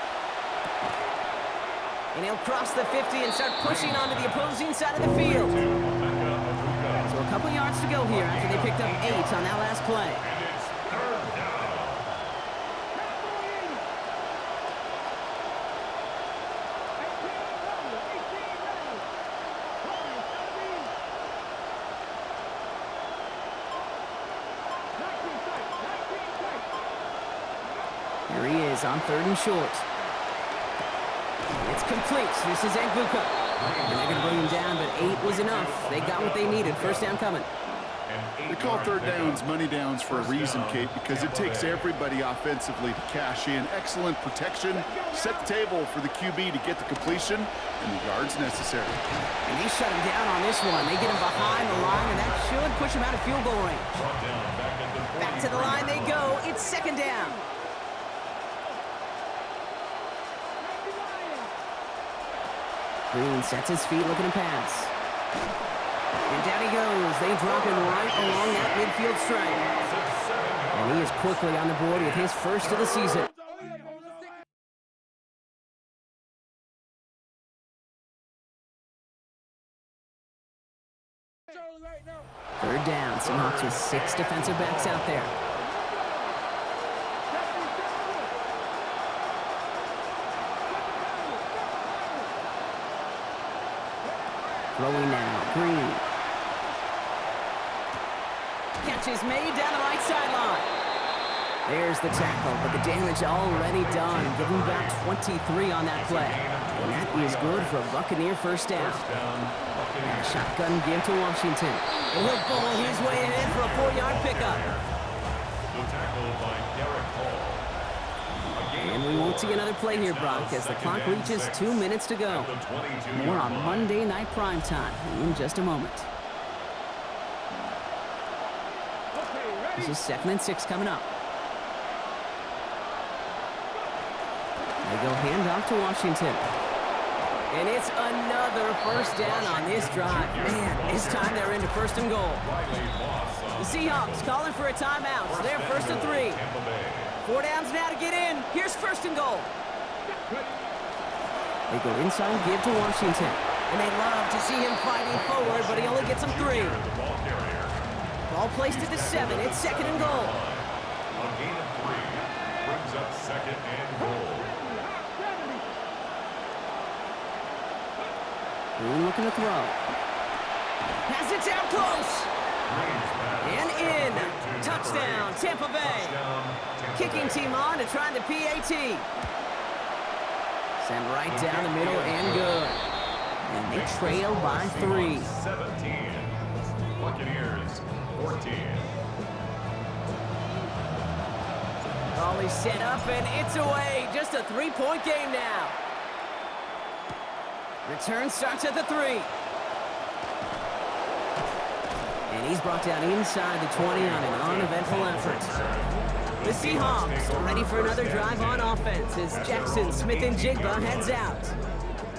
And he'll cross the 50 and start pushing onto the opposing side of the field. So a couple yards to go here after they picked up 8 on that last play. Here he is on 3rd and short. It's complete. This is Egbuka. And they're going to bring him down, but 8 was enough. They got what they needed. First down coming. They call third downs money downs for a reason, Kate, because it takes everybody offensively to cash in. Excellent protection, set the table for the QB to get the completion and the yards necessary. And they shut him down on this one. They get him behind the line, and that should push him out of field goal range. Back to the line they go. It's second down. Green sets his feet looking to pass. And down he goes. They drop him right along that midfield stripe. And he is quickly on the board with his first of the season. Third down. Seahawks with 6 defensive backs out there. Throwing now. Green. Catch is made down the right sideline. There's the tackle, but the damage already done. Give him back 23 on that play. And that is good for a Buccaneer first down. Now shotgun give to Washington. And he'll bowl his way ahead for a 4-yard pickup. And we won't see another play here, Brock, as the clock reaches 2 minutes to go. More on Monday Night Primetime in just a moment. This is 2nd and 6 coming up. They go handoff to Washington. And it's another first down on this drive. Man, this time they're into 1st and goal. The Seahawks calling for a timeout, so they're 1st and 3. 4 downs now to get in. Here's 1st and goal. They go inside, give to Washington. And they love to see him fighting forward, but he only gets them 3. Ball placed at the 7. It's 2nd and goal. A gain of 3 brings up 2nd and goal. Green looking to throw. Has it down close. And in. Touchdown, Tampa Bay. Kicking team on to try the PAT. Send right down the middle and good. And they trail by 3. 17. Buccaneers 14. Raleigh set up and it's away. Just a 3-point game now. Return starts at the 3. And he's brought down inside the 20 on an uneventful effort. The Seahawks ready for another drive on offense as Jackson, Smith, and Jigba heads out.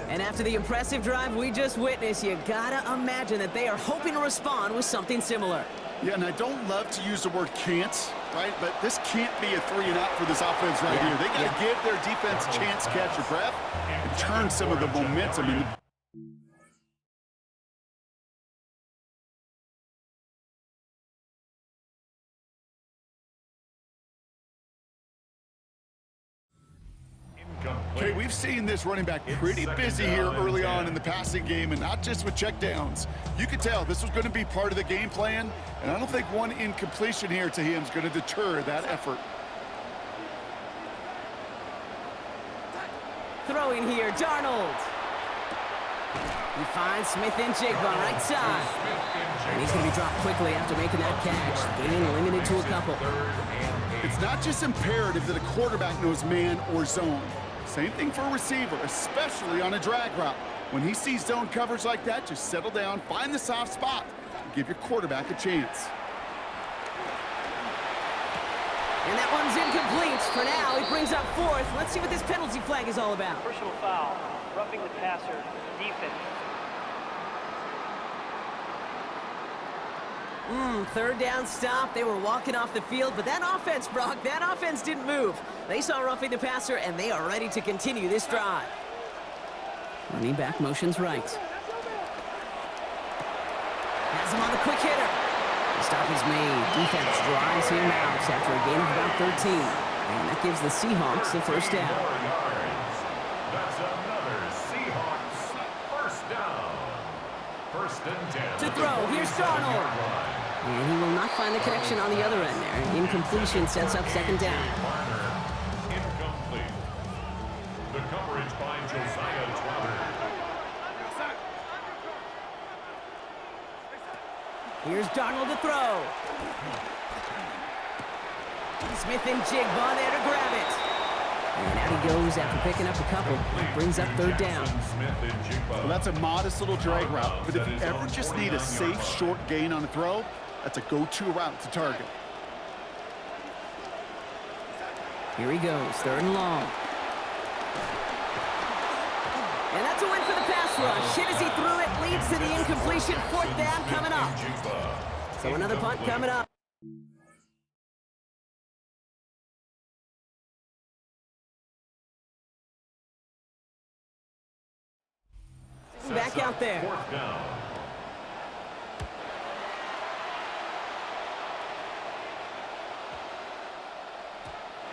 And after the impressive drive we just witnessed, you gotta imagine that they are hoping to respond with something similar. Yeah, and I don't love to use the word can't, right? But this can't be a 3 and out for this offense right here. They got to give their defense a chance to catch your breath and turn some of the momentum in. Okay, we've seen this running back pretty busy here early on in the passing game, and not just with checkdowns. You could tell this was going to be part of the game plan, and I don't think one incompletion here to him is going to deter that effort. Throwing here, Darnold. He finds Smith and Jigba right side. And he's going to be dropped quickly after making that catch. Gain limited to a couple. It's not just imperative that a quarterback knows man or zone. Same thing for a receiver, especially on a drag route. When he sees zone coverage like that, just settle down, find the soft spot, and give your quarterback a chance. And that one's incomplete. For now, he brings up 4th. Let's see what this penalty flag is all about. Personal foul, roughing the passer, defense. 3rd down stop. They were walking off the field, but that offense, Brock, that offense didn't move. They saw roughing the passer, and they are ready to continue this drive. Running back motions right. Has him on the quick hitter. The stop is made. Defense drives him out after a gain of about 13. And that gives the Seahawks the first down. That's another Seahawks first down. 1st and 10. To throw, here's Darnold. And he will not find the connection on the other end there. Incompletion sets up 2nd down. Incomplete. The coverage by Josiah Here's Darnold to throw. Smith and Jigba there to grab it. And out he goes after picking up a couple. Brings up third down. Well, that's a modest little drag route, but if you ever just need a safe, short gain on a throw, that's a go-to route to target. Here he goes, third and long. And that's a win for the pass rush. Hit as he threw it, leads to the incompletion. Fourth down coming up. So another punt coming up. Back out there. Fourth down.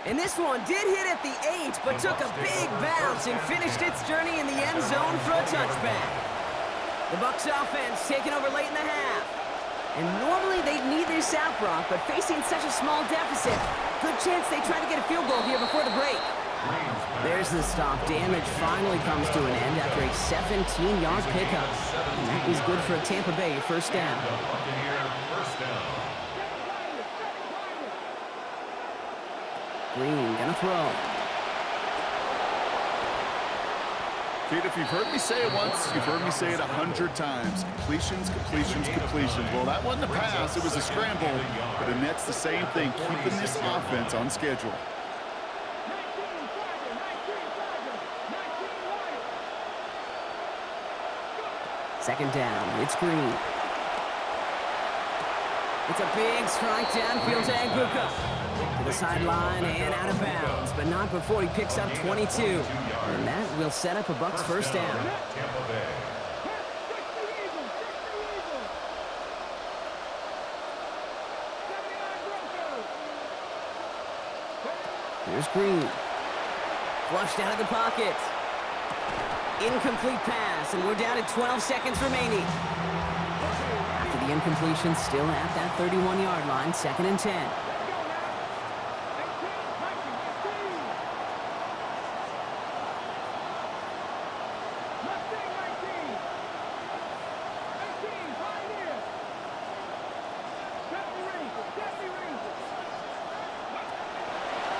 And this one did hit at the 8, but took a big bounce and finished its journey in the end zone for a touchback. The Bucs offense taking over late in the half. And normally they'd need this out, Brock, but facing such a small deficit, good chance they try to get a field goal here before the break. There's the stop. Damage finally comes to an end after a 17-yard pickup. And that was good for a Tampa Bay first down. Green gonna throw. Kid, if you've heard me say it once, you've heard me say it 100 times. Completions, completions, completions. Well, that wasn't a pass, it was a scramble, but the net's the same thing, keeping this offense on schedule. Second down, it's Green. It's a big strike downfield to Agbuka. To the sideline and out of bounds, but not before he picks up 22. And that will set up a Bucs first down. Here's Green. Flushed out of the pocket. Incomplete pass, and we're down to 12 seconds remaining. After the incompletion, still at that 31-yard line, second and 10.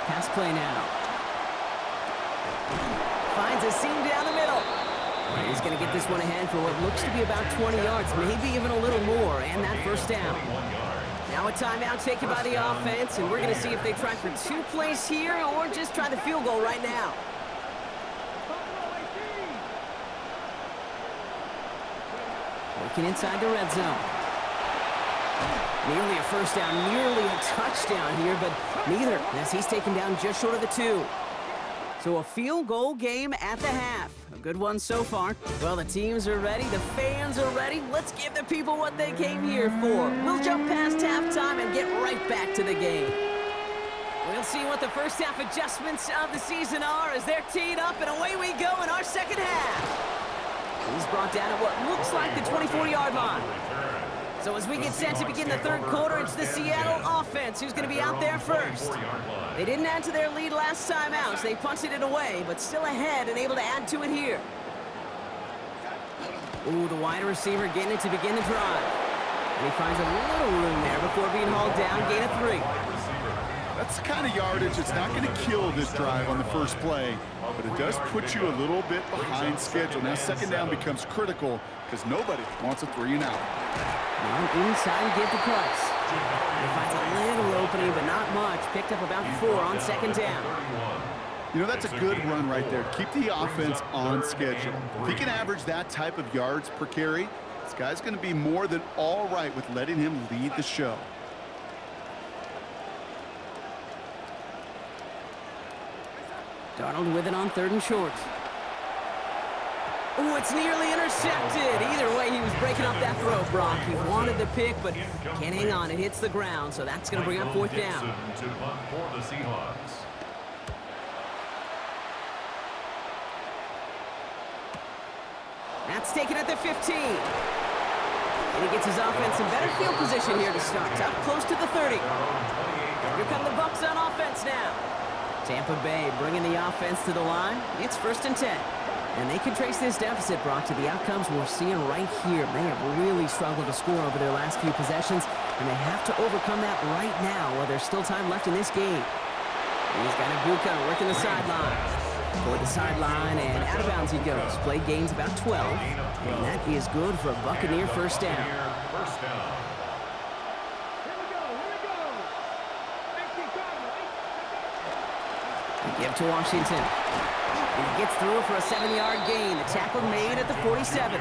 Pass play now. Finds a seam down the middle. And he's going to get this one ahead for what looks to be about 20 yards, maybe even a little more, and that first down. Now a timeout taken by the offense, and we're going to see if they try for 2 plays here or just try the field goal right now. Working inside the red zone. Nearly a first down, nearly a touchdown here, but neither, as he's taken down just short of the 2. So a field goal game at the half. A good one so far. Well, the teams are ready. The fans are ready. Let's give the people what they came here for. We'll jump past halftime and get right back to the game. We'll see what the first half adjustments of the season are as they're teed up, and away we go in our second half. He's brought down at what looks like the 24-yard line. So as we get set to begin the third quarter, it's the Seattle offense who's going to be out there first. They didn't add to their lead last time out, so they punted it away, but still ahead and able to add to it here. Ooh, the wide receiver getting it to begin the drive. And he finds a little room there before being hauled down, gain of 3. That's the kind of yardage that's not going to kill this drive on the first play, but it does put you a little bit behind schedule. Now second down becomes critical because nobody wants a 3 and out. Now inside, give the price. He finds a little opening, but not much. Picked up about 4 on second down. You know, that's a good run right there. Keep the offense on schedule. If he can average that type of yards per carry, this guy's going to be more than all right with letting him lead the show. Darnold with it on 3rd and short. Oh, it's nearly intercepted. Either way, he was breaking up that throw, Brock. He wanted the pick, but can't hang on. It hits the ground, so that's going to bring up 4th down. That's taken at the 15. And he gets his offense in better field position here to start. Up close to the 30. Here come the Bucs on offense now. Tampa Bay bringing the offense to the line. It's 1st and 10. And they can trace this deficit, Brock, to the outcomes we're seeing right here. They have really struggled to score over their last few possessions, and they have to overcome that right now while there's still time left in this game. He's got a bucs working the sideline. Toward the sideline, and out of bounds he goes. Play gains about 12, and that is good for a Buccaneer first down. They give to Washington. And he gets through for a 7-yard gain. The tackle made at the 47.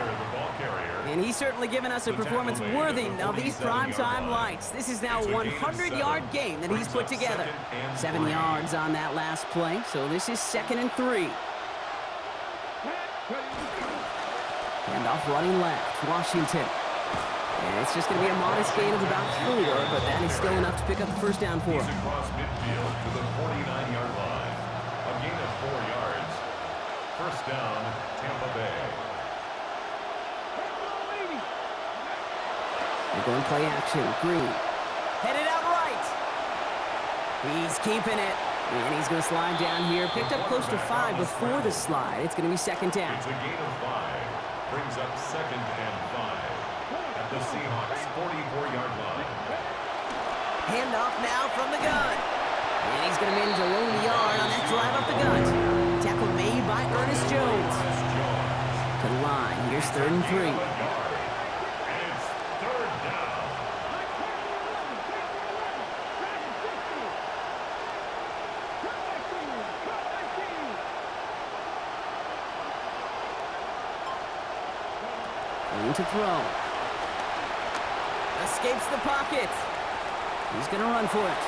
And he's certainly given us a performance worthy of these primetime lights. This is now a 100-yard game that he's put together. 7 yards on that last play, so this is 2nd and 3. And off running left, Washington. And it's just going to be a modest gain of about 4, but that is still enough to pick up the first down for him. Across midfield to the 49-yard line. A gain of 4 yards. First down, Tampa Bay. They're going play action. Green. Headed out right. He's keeping it. And he's going to slide down here. Picked up close to 5 before the slide. It's going to be 2nd down. It's a gain of 5. Brings up 2nd and 5. At the Seahawks 44-yard line. Handoff now from the gun. And he's going to manage a lone yard on that drive up the gut. Tackle made by Ernest Jones. To the line. Here's 3rd and 3. It's 3rd down. To throw. Escapes the pocket. He's going to run for it.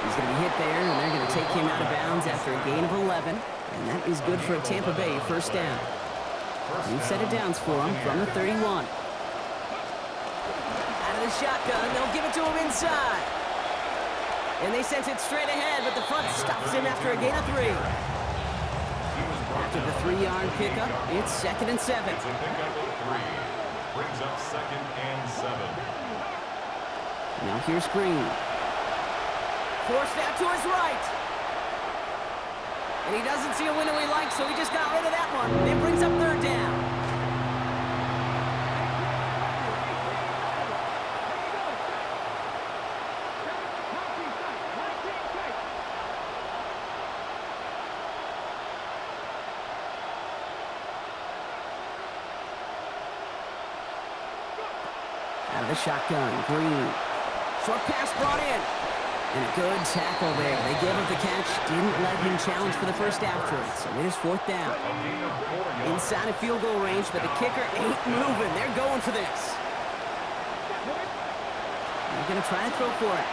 He's going to be hit there, and they're going to take him out of bounds after a gain of 11. And that is good for a Tampa Bay first down. New set of downs for him from the 31. Out of the shotgun, they'll give it to him inside. And they sent it straight ahead, but the front stops him after a gain of 3. After the 3-yard pickup, it's 2nd and 7. It's a pickup of 3. Brings up 2nd and 7. Now here's Green. Forced out to his right. And he doesn't see a window he likes, so he just got rid of that one. It brings up 3rd down. Out of the shotgun, Green. Short pass brought in. And a good tackle there. They gave up the catch, didn't let him challenge for the first after it. So it is 4th down. Inside of field goal range, but the kicker ain't moving. They're going for this. They're going to try to throw for it.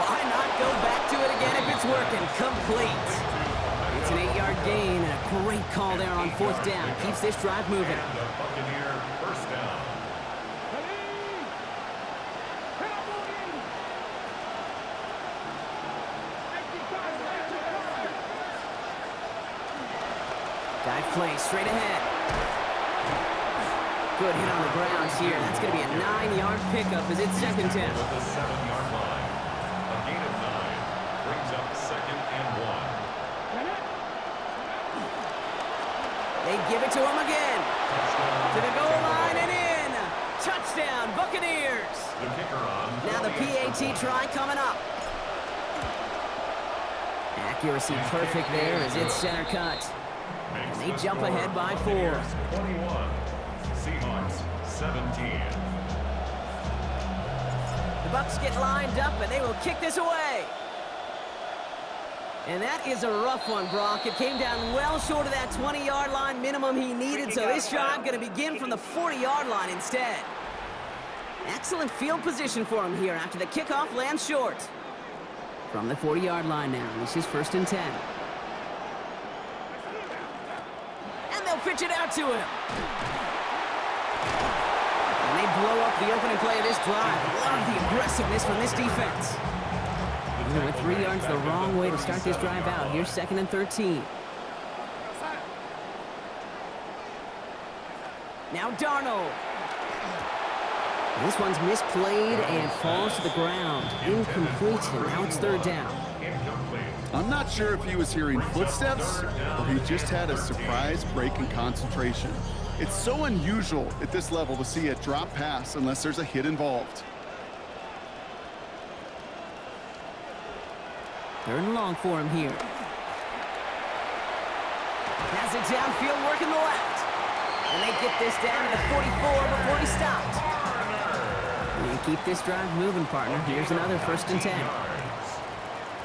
Why not go back to it again if it's working? Complete. It's an 8-yard gain, and a great call there on 4th down. Keeps this drive moving. And the Buccaneer first down. Dive play straight ahead. Good hit on the ground here. That's going to be a 9-yard pickup as it's 2nd down. At the 7-yard line. A gain of 9. Brings up 2nd and 1. They give it to him again. To the goal line and in. Touchdown, Buccaneers. The kicker on. Now the PAT try coming up. Accuracy perfect there as it's center cut. And they jump ahead by 4. 21. Seahawks 17. The Bucs get lined up and they will kick this away. And that is a rough one, Brock. It came down well short of that 20-yard line minimum he needed, so this drive going to begin from the 40-yard line instead. Excellent field position for him here after the kickoff lands short. From the 40-yard line now, this is 1st and 10. And they'll pitch it out to him. And they blow up the opening play of this drive. Love the aggressiveness from this defense. They went 3 yards the wrong way to start this drive out. Here's 2nd and 13. Now Darnold. This one's misplayed and falls to the ground. Incomplete, and now it's 3rd down. Incomplete. I'm not sure if he was hearing footsteps or he just had a surprise break in concentration. It's so unusual at this level to see a drop pass unless there's a hit involved. Third and long for him here. Has it downfield, working the left. And they get this down to the 44 before he stopped. And keep this drive moving, partner. Here's another 1st and 10.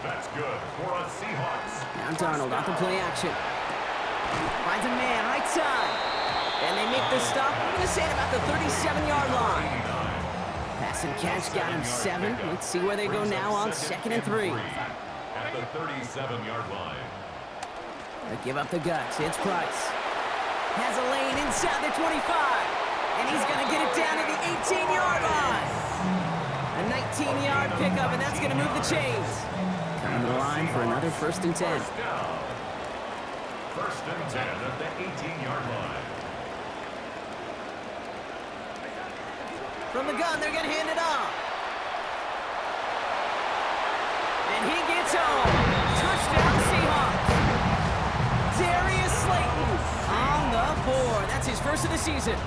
That's good for a Seahawks. Now Darnold off the play action. Finds a man right side. And they make the stop, I'm going to say at about the 37-yard line. Pass and catch got him 7. Let's see where they go now on 2nd and 3. At the 37-yard line. They give up the guts. It's Price. Has a lane inside the 25. And he's going to get it down to the 18-yard line. A 19-yard pickup, and that's going to move the chains. Coming to the line for another 1st and 10. First down. 1st and 10 at the 18-yard line. From the gun, they're going to hand it off. And he gets home. Touchdown, Seahawks. Darius Slayton on the board. That's his 1st of the season.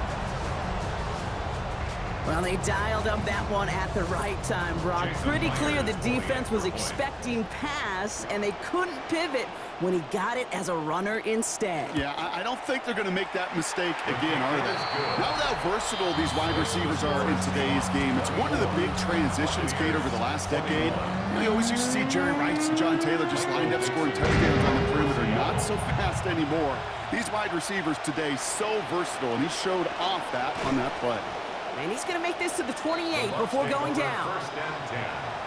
Well, they dialed up that one at the right time, Brock. Pretty clear the defense was expecting pass, and they couldn't pivot when he got it as a runner instead. Yeah, I don't think they're going to make that mistake again, are they? Now how versatile these wide receivers are in today's game. It's one of the big transitions, Kate, over the last decade. You always used to see Jerry Rice and John Taylor just lined up scoring touchdowns on the perimeter. Not so fast anymore. These wide receivers today so versatile, and he showed off that on that play. And he's going to make this to the 28 before going down.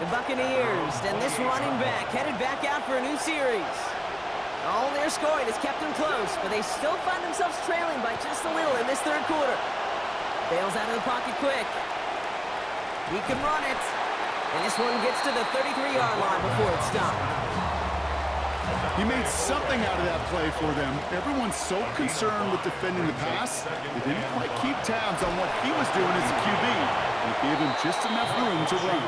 The Buccaneers and this running back headed back out for a new series. All their scoring has kept them close, but they still find themselves trailing by just a little in this 3rd quarter. Bails out of the pocket quick. He can run it. And this one gets to the 33-yard line before it stopped. He made something out of that play for them. Everyone's so concerned with defending the pass, they didn't quite keep tabs on what he was doing as a QB. It gave him just enough room to run.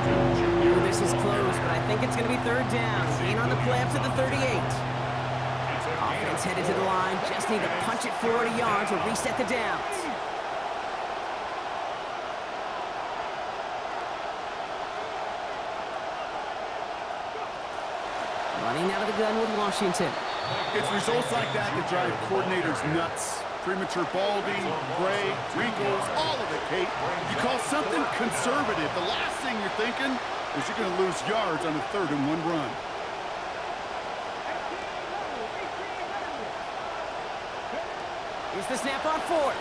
Well, this is close, but I think it's going to be 3rd down. Gain on the play up to the 38. Offense headed to the line. Just need to punch it 40 yards or reset the downs. Running out of the gun with Washington. It's results like that that drive coordinators nuts. Premature balding, gray, wrinkles, all of it, Kate. You call something conservative, the last thing you're thinking is you're going to lose yards on a 3rd and 1 run. Here's the snap on 4th.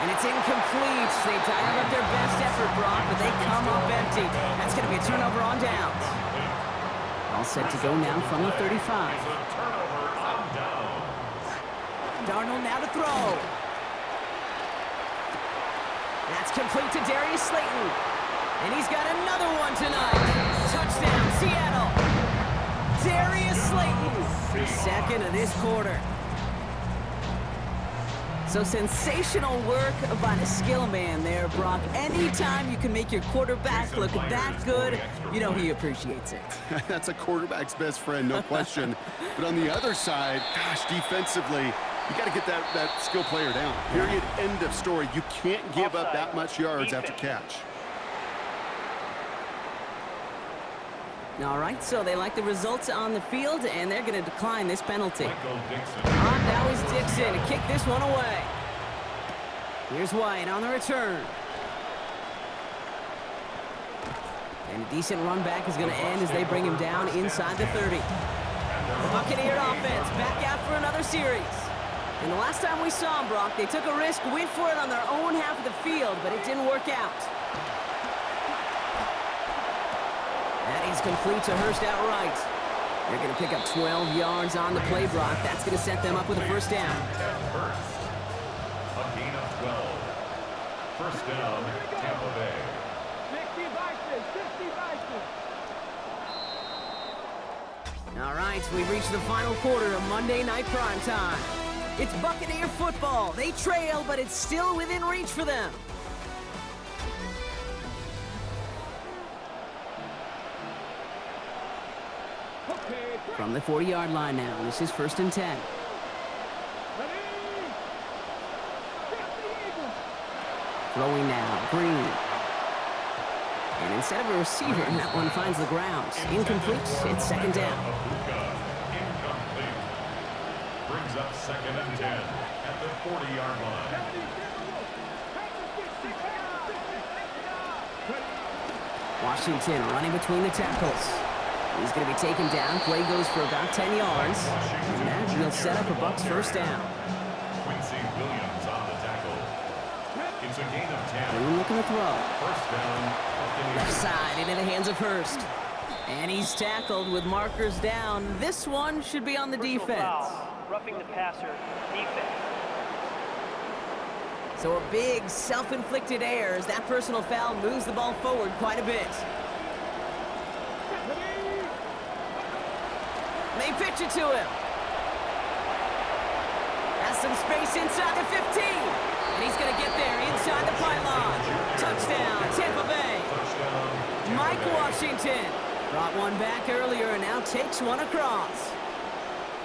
And it's incomplete. They dialed up their best effort, Brock, but they come up empty. That's going to be a turnover on downs. All set to go now from the 35. Darnold now to throw. That's complete to Darius Slayton. And he's got another one tonight. Touchdown, Seattle. Darius Slayton, 2nd of this quarter. So sensational work by the skill man there, Brock. Anytime you can make your quarterback look that good, you know he appreciates it. That's a quarterback's best friend, no question. But on the other side, gosh, defensively, you got to get that skill player down. Period, end of story. You can't give up that much yards after catch. All right, so they like the results on the field, and they're going to decline this penalty. Now is Dixon to kick this one away. Here's White on the return. And a decent run back is going to end as they bring him down inside the 30. The Buccaneer offense back out for another series. And the last time we saw them, Brock, they took a risk, went for it on their own half of the field, but it didn't work out. That is complete to Hurst outright. They're going to pick up 12 yards on the play, Brock. That's going to set them up with a 1st down. A gain of 12. 1st down, Tampa Bay. 60 Vikings, 60 Vikings. All right, we've reached the final quarter of Monday Night Primetime. It's Buccaneer football. They trail, but it's still within reach for them. From the 40-yard line now, this is 1st and 10. Throwing now, Green. And instead of a receiver, that one finds the ground. Incomplete, it's 2nd down. Incomplete. Brings up 2nd and 10 at the 40-yard line. Washington running between the tackles. He's going to be taken down. Play goes for about 10 yards. And that will set up a Bucs 1st down. Quincy Williams on the tackle. It's a gain of 10. Green looking to throw. 1st down. Left side into the hands of Hurst. And he's tackled with markers down. This one should be on the defense. Foul. Roughing the passer. Defense. So a big self-inflicted error as that personal foul moves the ball forward quite a bit. They pitch it to him. Has some space inside the 15. And he's going to get there inside the pylon. Touchdown, Tampa Bay. Mike Washington brought one back earlier and now takes one across.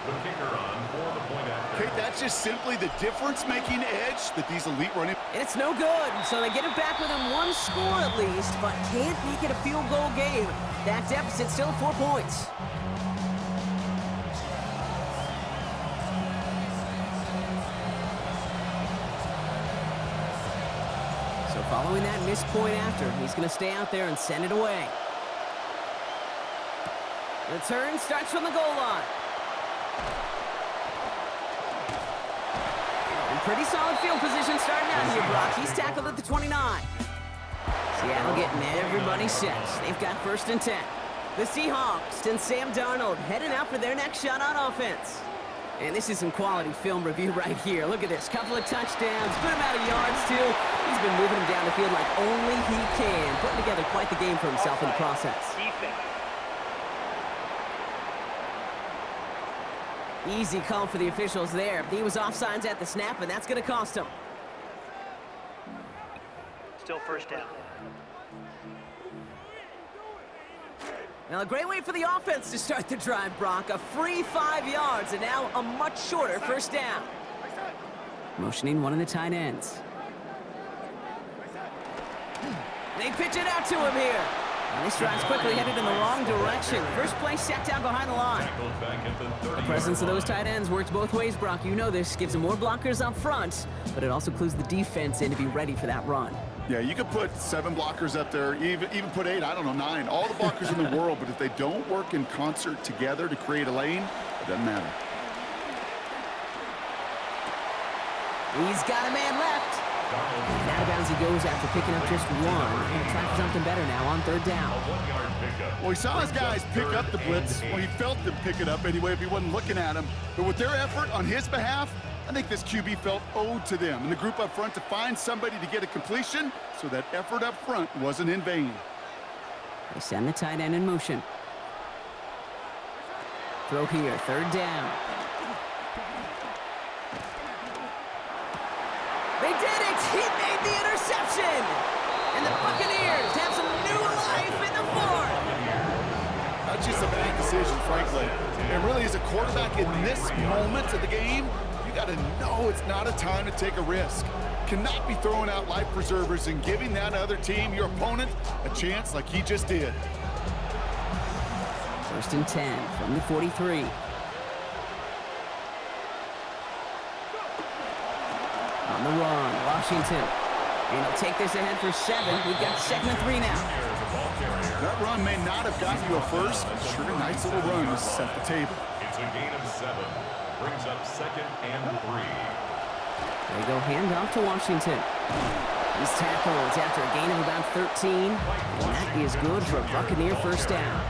The kicker on for the point after. Okay, that's just simply the difference-making edge that these elite running. And it's no good, so they get it back within one score at least, but can't make it a field goal game. That deficit still 4 points. So following that missed point after, he's going to stay out there and send it away. Return starts from the goal line. Pretty solid field position starting out here, Brock. He's tackled at the 29. Seattle getting everybody set. They've got 1st and 10. The Seahawks and Sam Darnold heading out for their next shot on offense. And this is some quality film review right here. Look at this. Couple of touchdowns, good amount of yards, too. He's been moving them down the field like only he can. Putting together quite the game for himself in the process. Defense. Easy call for the officials there. He was offsides at the snap, and that's going to cost him. Still 1st down. Now, a great way for the offense to start the drive, Brock. A free 5 yards, and now a much shorter 1st down. Motioning one of the tight ends. They pitch it out to him here. And this drive's quickly headed in the wrong direction. First play set down behind the line. The presence of those tight ends works both ways, Brock. You know this. Gives them more blockers up front, but it also clues the defense in to be ready for that run. Yeah, you could put 7 blockers up there, even put 8, I don't know, 9. All the blockers in the world, but if they don't work in concert together to create a lane, it doesn't matter. He's got a man left. And out of bounds he goes after picking up just one. And trying for something better now on 3rd down. Well, he saw his guys pick up the blitz. Well, he felt them pick it up anyway if he wasn't looking at him. But with their effort on his behalf, I think this QB felt owed to them and the group up front to find somebody to get a completion, so that effort up front wasn't in vain. They send the tight end in motion. Throw here, 3rd down. They did it! He made the interception! And the Buccaneers have some new life in the 4th! That's just a bad decision, frankly. And really, as a quarterback in this moment of the game, you got to know it's not a time to take a risk. Cannot be throwing out life preservers and giving that other team, your opponent, a chance like he just did. 1st and 10 from the 43. On the run, Washington. And he'll take this ahead for 7. We've got 2nd and 3 now. That run may not have gotten you a first, but sure a nice little run to set the table. It's a gain of 7. Brings up 2nd and 3. They go handoff to Washington. He's tackled after a gain of about 13. And that is good for a Buccaneer 1st down.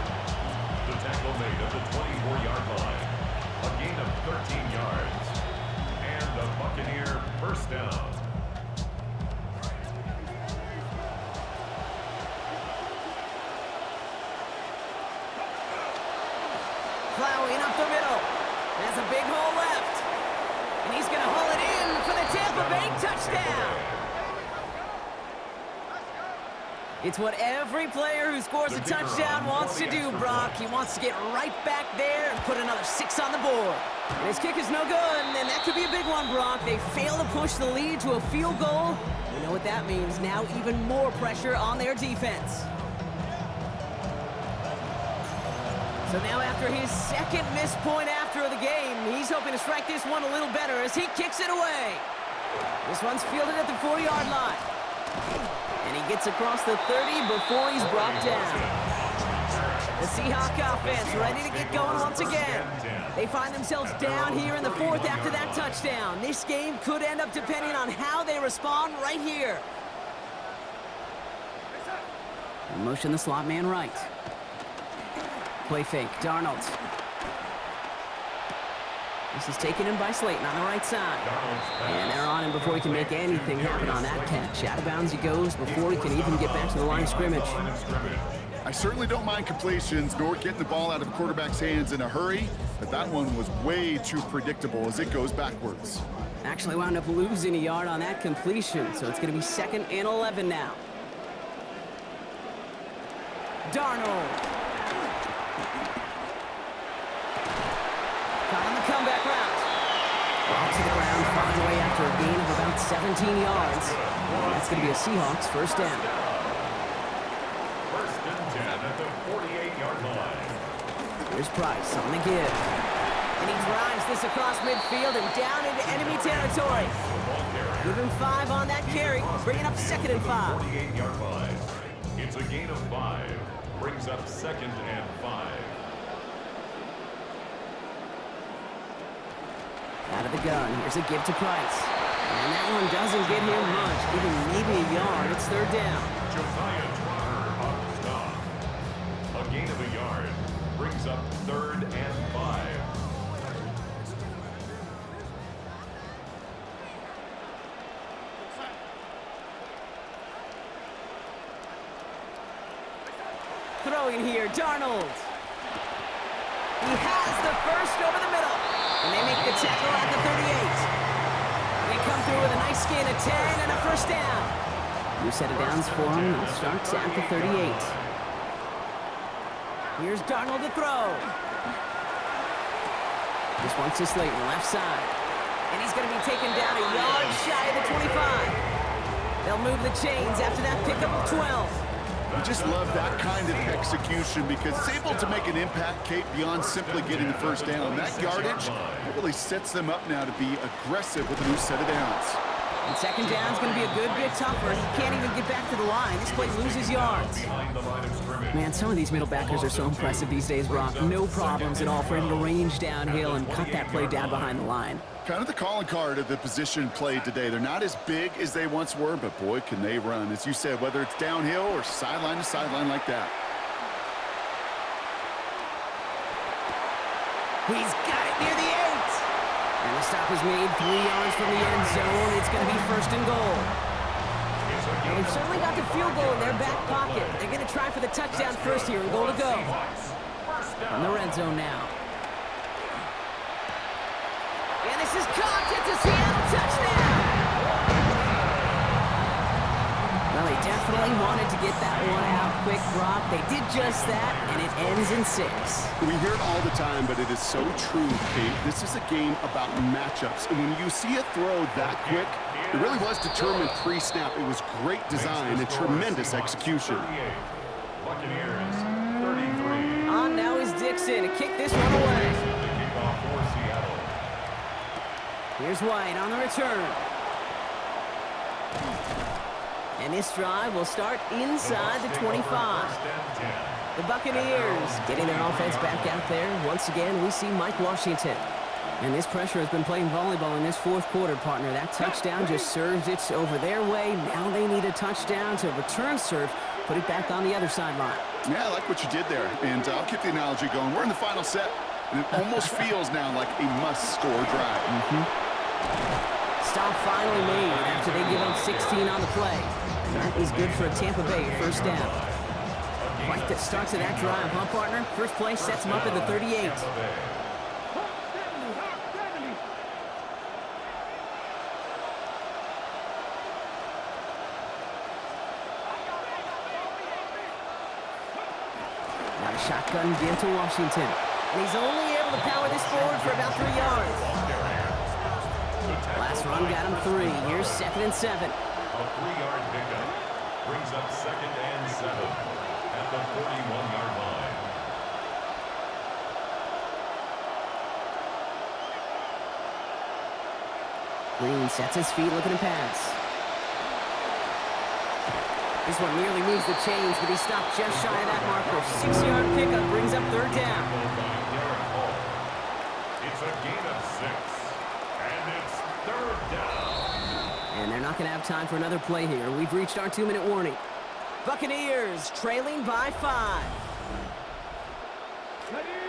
The tackle made at the 24-yard line. A gain of 13 yards. And a Buccaneer 1st down. Plowing up the middle. There's a big hole left. And he's going to haul it in for the Tampa Bay touchdown. It's what every player who scores a touchdown wants to do, Brock. He wants to get right back there and put another 6 on the board. And his kick is no good, and that could be a big one, Brock. They fail to push the lead to a field goal. You know what that means. Now even more pressure on their defense. So now after his second missed point after the game, he's hoping to strike this one a little better as he kicks it away. This one's fielded at the 4-yard line. And he gets across the 30 before he's brought down. The Seahawk offense ready to get going once again. They find themselves down here in the 4th after that touchdown. This game could end up depending on how they respond right here. Motion the slot man right. Play fake, Darnold. This is taken in by Slayton on the right side. And they're on him before he can make anything happen on that catch. Out of bounds he goes before he can even get back to the line of scrimmage. I certainly don't mind completions nor getting the ball out of the quarterback's hands in a hurry, but that one was way too predictable as it goes backwards. Actually wound up losing a yard on that completion, so it's going to be 2nd and 11 now. Darnold. Caught on the comeback route. Ball to the ground, flying away after a gain of about 17 yards. That's going to be a Seahawks first down. 1st and 10 at the 48-yard line. Here's Price on the give. And he drives this across midfield and down into enemy territory. Give him 5 on that carry, bringing up 2nd and 5. 48-yard line. It's a gain of 5. Brings up 2nd and 5. Out of the gun, here's a give to Price. And that one doesn't get him much, even maybe a yard. It's 3rd down. Josiah Trotter on the stop. A gain of a yard. Brings up 3rd and 5. Throwing here, Darnold. He has the first over the middle. And they make the tackle at the 38. They come through with a nice gain of 10 and a first down. New set of downs for him. It starts at the 38. Here's Darnold to throw. This one's to Slayton, left side. And he's going to be taken down a yard shy of the 25. They'll move the chains after that pickup of 12. I just love that kind of execution because it's able to make an impact, Kate, beyond simply getting the first down. That yardage really sets them up now to be aggressive with a new set of downs. And 2nd down's going to be a good bit tougher. He can't even get back to the line. This play loses yards. Man, some of these middle backers are so impressive these days, Brock. No problems at all for him to range downhill and cut that play down behind the line. Kind of the calling card of the position played today. They're not as big as they once were, but boy, can they run. As you said, whether it's downhill or sideline to sideline like that. He's got it near the 8. And the stop is made 3 yards from the end zone. It's going to be 1st and goal. Well, they've certainly got the field goal in their back pocket. They're going to try for the touchdown first here and goal to go. In the red zone now. And this is caught. It's a Seattle touchdown. Well, they definitely wanted to get that one out quick, Brock. They did just that, and it ends in 6. We hear it all the time, but it is so true, Kate. This is a game about matchups. And when you see a throw that quick, it really was determined pre-snap. It was great design and tremendous execution. Buccaneers, 33. On now is Dixon to kick this one away. Kickoff for Seattle. Here's White on the return. And this drive will start inside the 25. The Buccaneers getting their offense back out there. Once again, we see Mike Washington. And this pressure has been playing volleyball in this 4th quarter, partner. That touchdown just served it over their way. Now they need a touchdown to return serve, put it back on the other sideline. Yeah, I like what you did there. And I'll keep the analogy going. We're in the final set, and it almost feels now like a must-score drive. Stop finally made after they give up 16 on the play. That is good for a Tampa Bay first down. Right that starts of that drive, huh, partner? First play sets them up at the 38. A shotgun give to Washington. And he's only able to power this forward for about 3 yards. Last run got him 3. Here's 2nd and 7. A 3-yard pickup brings up 2nd and 7 at the 41-yard line. Green sets his feet looking to pass. This one nearly moves the chains, but he stopped just shy of that marker. 6-yard pickup brings up 3rd down. It's a gain of 6, and it's 3rd down. And they're not going to have time for another play here. We've reached our 2-minute warning. Buccaneers trailing by 5.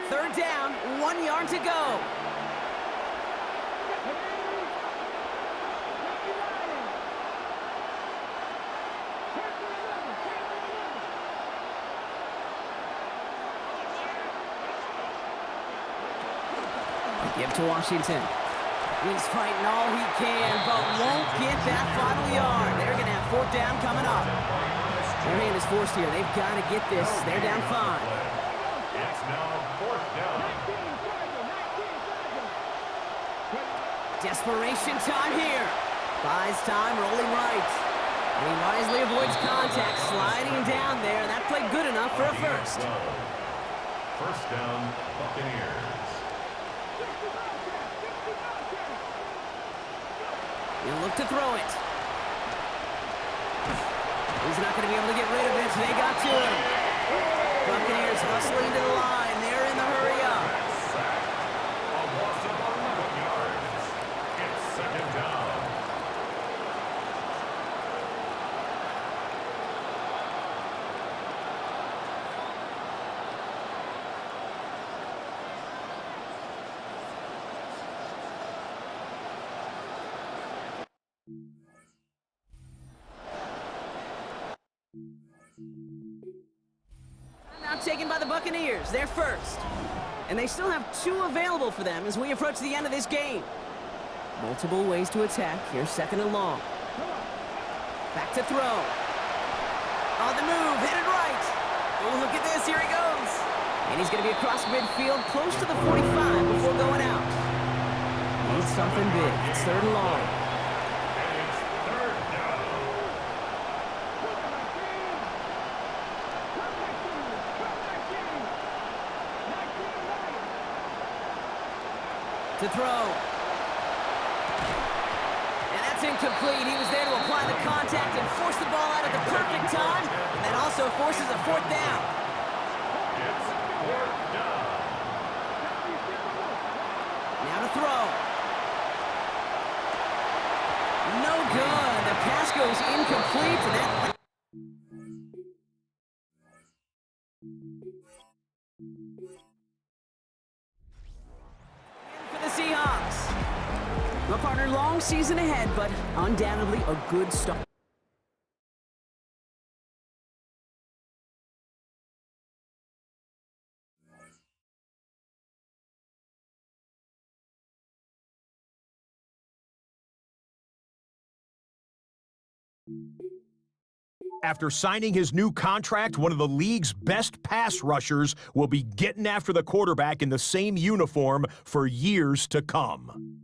3rd down, 1 yard to go. Give to Washington. He's fighting all he can, but won't get that final yard. They're going to have 4th down coming up. Their hand is forced here. They've got to get this. They're down 5. It's now 4th down. Desperation time here. Buys time, rolling right. And he wisely avoids contact, sliding down there. That played good enough for a first. 1st down, Buccaneers. He'll look to throw it. He's not going to be able to get rid of it. They got to him. Buccaneers hustling to the line. They're in the hurry up. A loss of 11 yards. It's 2nd down. Now taken by the Buccaneers. They're first. And they still have 2 available for them as we approach the end of this game. Multiple ways to attack. Here's 2nd and long. Back to throw. On the move, hit it right. Oh, look at this, here he goes. And he's going to be across midfield, close to the 45 before going out. Needs something big. It's 3rd and long. To throw. And that's incomplete. He was there to apply the contact and force the ball out at the perfect time, and that also forces a 4th down. It's 4th down. Now to throw. No good. The pass goes incomplete, and that... Seahawks. My partner, long season ahead, but undoubtedly a good start. After signing his new contract, one of the league's best pass rushers will be getting after the quarterback in the same uniform for years to come.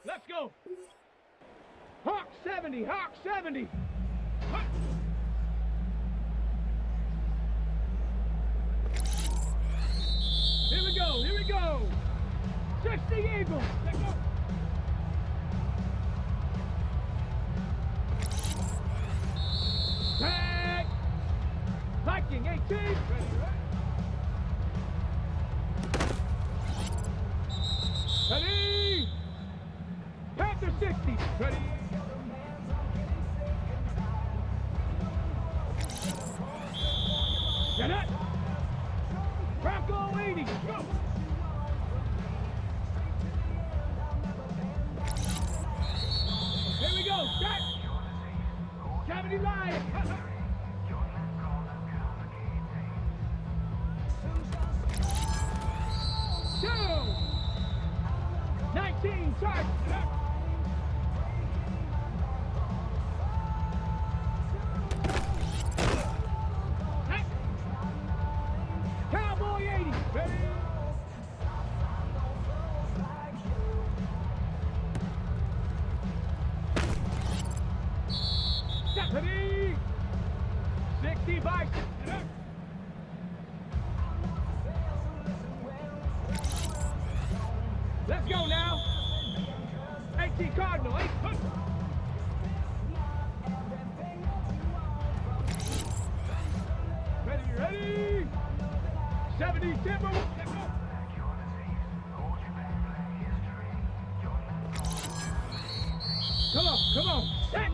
Let's go. Hawk 70, Hawk 70. Here we go, here we go. 60 Eagle. Let's go. Tag. Viking 18. Ready, ready. Panther 60. Ready. Get it. Bronco 80. Go. Here we go. Start. 70 Lion. 2. 19 charge. Cowboy 80. Ready? Ready? 60 bikes. Let's go now. 18 Cardinal. 8. Ready, ready. 70 Timber. Let's go. Come on, come on. Set.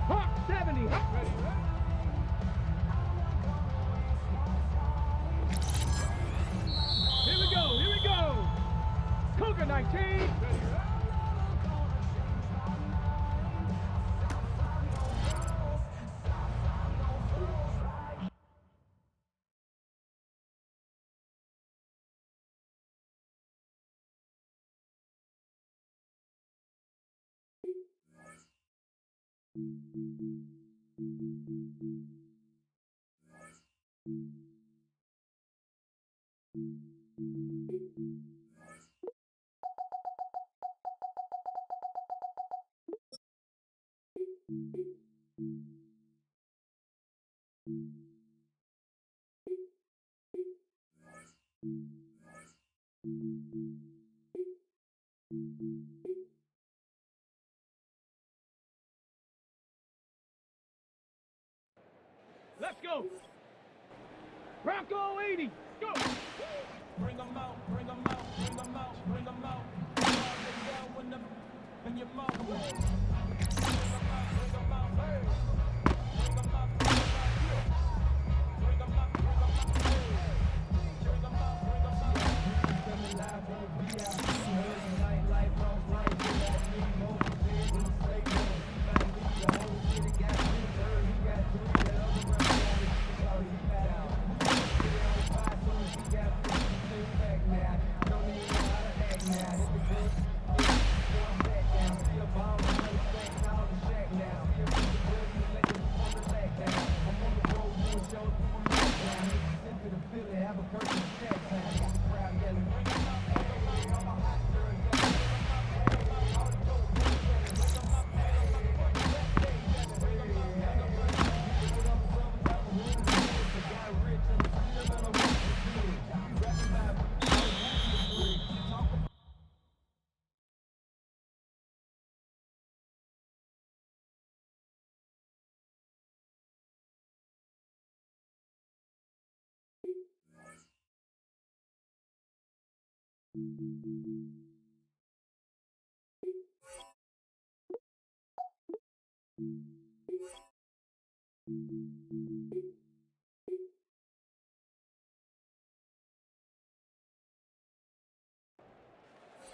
Hawk 70. Ready. Here we go, here we go. Cougar 19. Let's go. Bronco 80. Go. Bring them out, bring them out, bring them out, bring them out. Down when them in your mouth. Bring them out, bring them out. Hey. Bring them out, bring them out. Bring them out, bring them out. Hey. Bring them out, bring them out. Bring them live on the VIP. Life on life. That me motivated and straight. The whole city got me. He got three. The other one got it. Sorry, he down.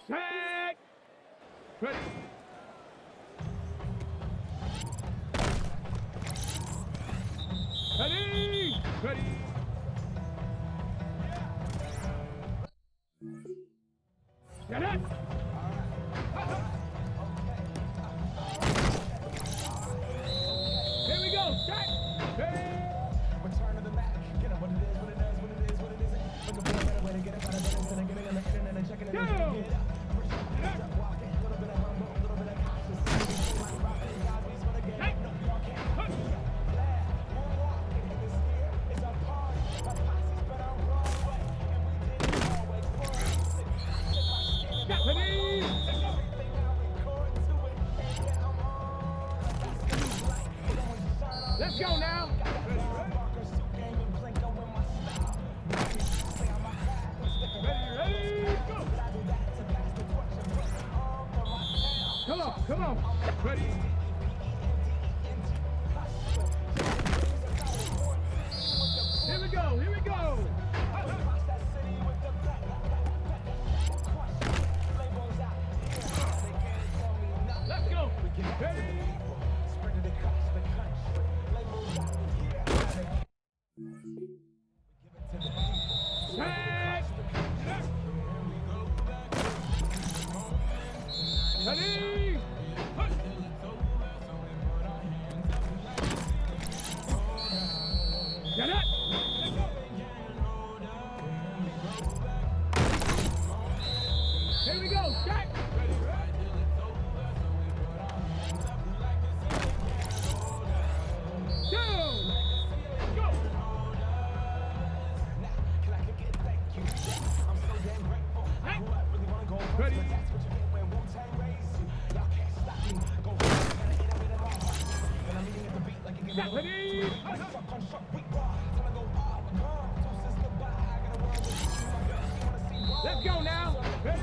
Set. Ready. Ready. Ready. Get it. Here we go. Set. Ready. Return to the Mac. Get up what it is, what it does, what it is, what it isn't. Look for a better way to get it, better instead of getting on the internet and checking it out. Get up. Stop walking. A little bit of humble, a little bit of cautious. Like rocking Cosby's for the game. No, you can't. Glad. Moonwalking in this year. It's a party. My posse's been on Broadway. And we did it always for music. Ready. Let's go now. Ready, go. Come on. Ready. Here we go. Let's go. Ready. Spread it across the country. Labels out here. Ready. Get it. Here we go. Set. Ready? Ready? Let's go now. Ready?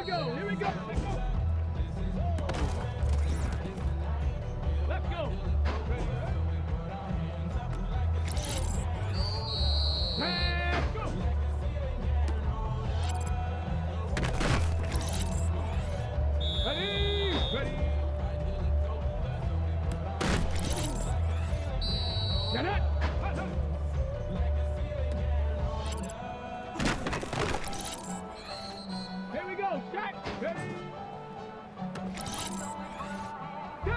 go. Here we go. Let's go. Let's go. Let's go. Ready. Ready. Get it. Here we go. Shot. Ready. Go.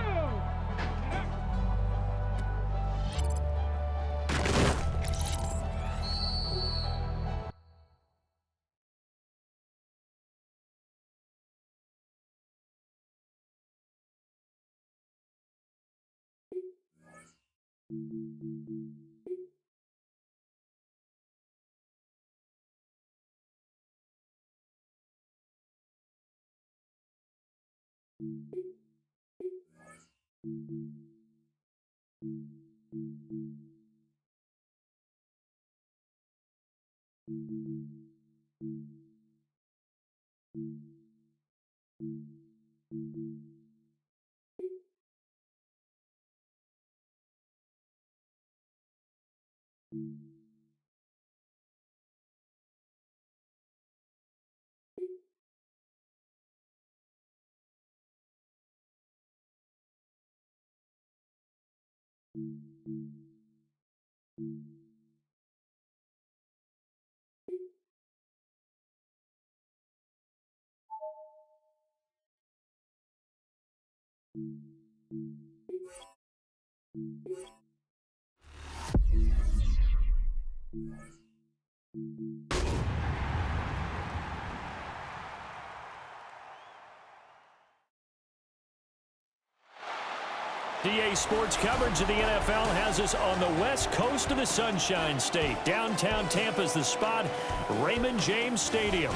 DA Sports coverage of the NFL has us on the west coast of the Sunshine State. Downtown Tampa's the spot, Raymond James Stadium.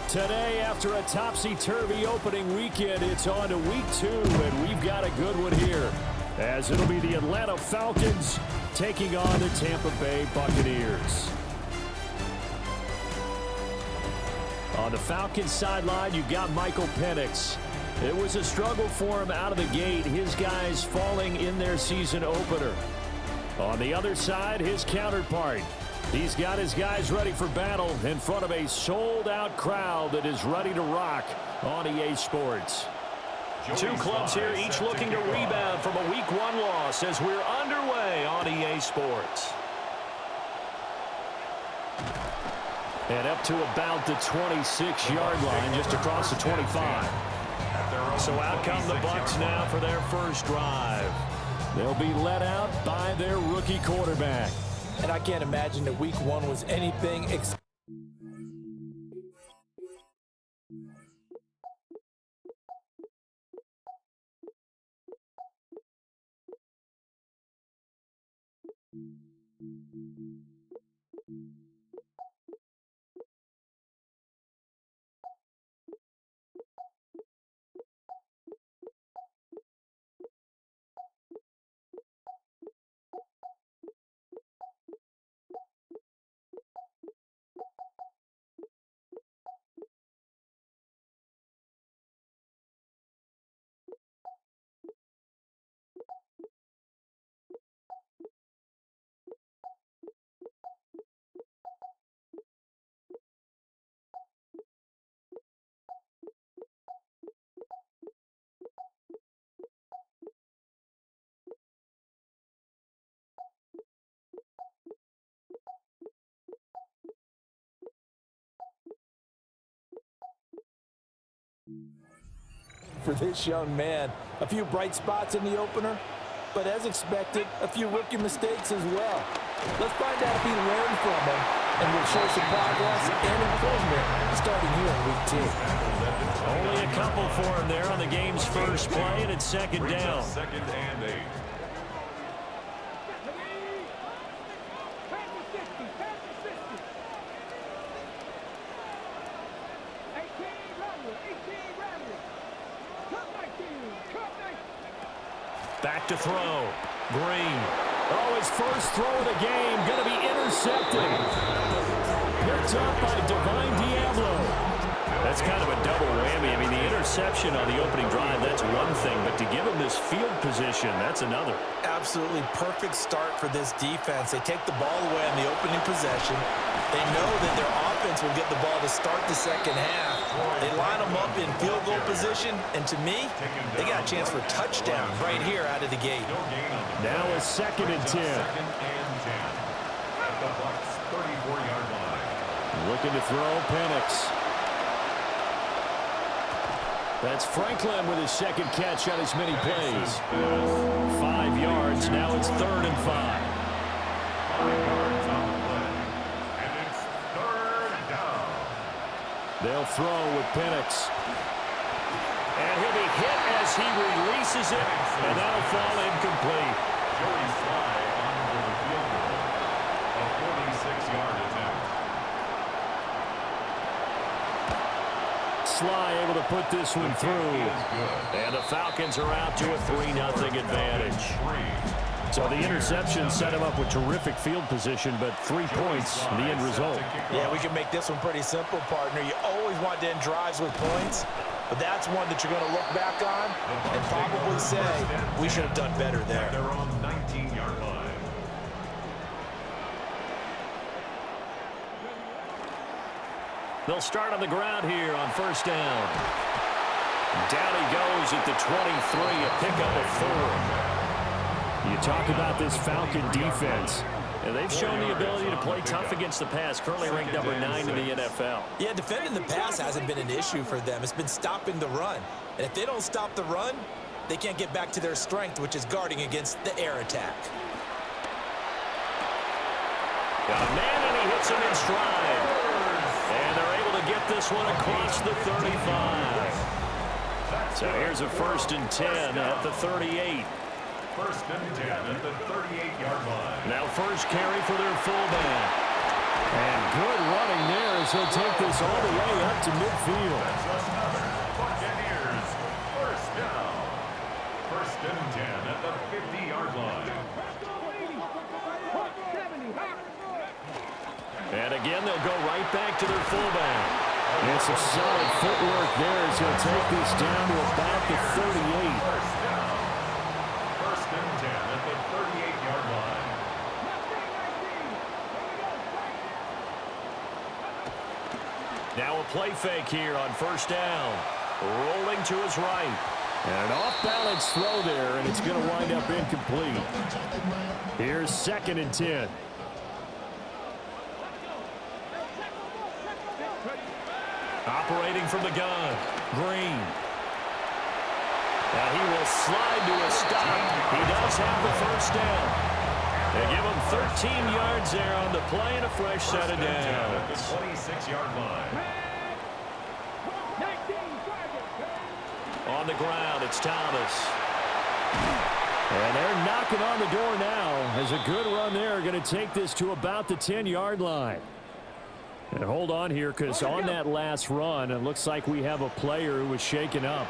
Today, after a topsy-turvy opening weekend, it's on to week 2, and we've got a good one here, as it'll be the Atlanta Falcons taking on the Tampa Bay Buccaneers. On the Falcons sideline, you've got Michael Penix. It was a struggle for him out of the gate, his guys falling in their season opener. On the other side, his counterpart. He's got his guys ready for battle in front of a sold-out crowd that is ready to rock on EA Sports. Two clubs here, each looking to rebound from a Week 1 loss as we're underway on EA Sports. And up to about the 26-yard line, just across the 25. So out come the Bucs now for their first drive. They'll be led out by their rookie quarterback. And I can't imagine that Week 1 was anything for this young man. A few bright spots in the opener, but as expected, a few rookie mistakes as well. Let's find out if he learned from them, and we'll show some progress and improvement starting here in Week 2. Only a couple for him there on the game's first play, and it's second down. Second and 8. Back to throw. Green. Oh, his first throw of the game going to be intercepted. Picked up by Divine Diablo. That's kind of a double whammy. I mean, the interception on the opening drive, that's one thing, but to give them this field position, that's another. Absolutely perfect start for this defense. They take the ball away on the opening possession. They know that their offense will get the ball to start the second half. They line them up in field goal position, and to me, they got a chance for a touchdown right here out of the gate. Now a 2nd and 10. At the Bucs 34-yard line. Looking to throw Penix. That's Franklin with his 2nd catch on as many plays. 5 yards. Now it's 3rd and 5. 5 yards on the play. And it's 3rd down. They'll throw with Penix. And he'll be hit as he releases it, and that'll fall incomplete. Joey Sly on for the field goal. A 46-yard attempt. Sly able to put this one through. And the Falcons are out to a 3-0 advantage. So the interception set him up with terrific field position, but 3 points, the end result. Yeah, we can make this one pretty simple, partner. You always want to end drives with points, but that's one that you're going to look back on and probably say, we should have done better there. They're on 19-yard line. They'll start on the ground here on 1st down. Down he goes at the 23, a pickup of 4. You talk about this Falcon defense. And they've shown the ability to play tough against the pass, currently ranked number 9 in the NFL. Yeah, defending the pass hasn't been an issue for them. It's been stopping the run. And if they don't stop the run, they can't get back to their strength, which is guarding against the air attack. Got a man, and he hits him in stride. And they're able to get this one across the 35. So here's a 1st and 10 at the 38. 1st and 10 at the 38-yard line. Now first carry for their fullback. And good running there as he'll take this all the way up to midfield. That's another Buccaneers 1st down. 1st and 10 at the 50-yard line. And again, they'll go right back to their fullback. And some solid footwork there as he'll take this down to about the 38. 1st and 10 at the 38-yard line. Now a play fake here on 1st down. Rolling to his right. And an off-balance throw there, and it's going to wind up incomplete. Here's 2nd and 10. Operating from the gun, Green. And he will slide to a stop. He does have the 1st down. They give him 13 yards there on the play and a fresh set of downs. At the 26-yard line. On the ground, it's Thomas. And they're knocking on the door now as a good run there going to take this to about the 10-yard line. And hold on here, because on that last run, it looks like we have a player who was shaken up.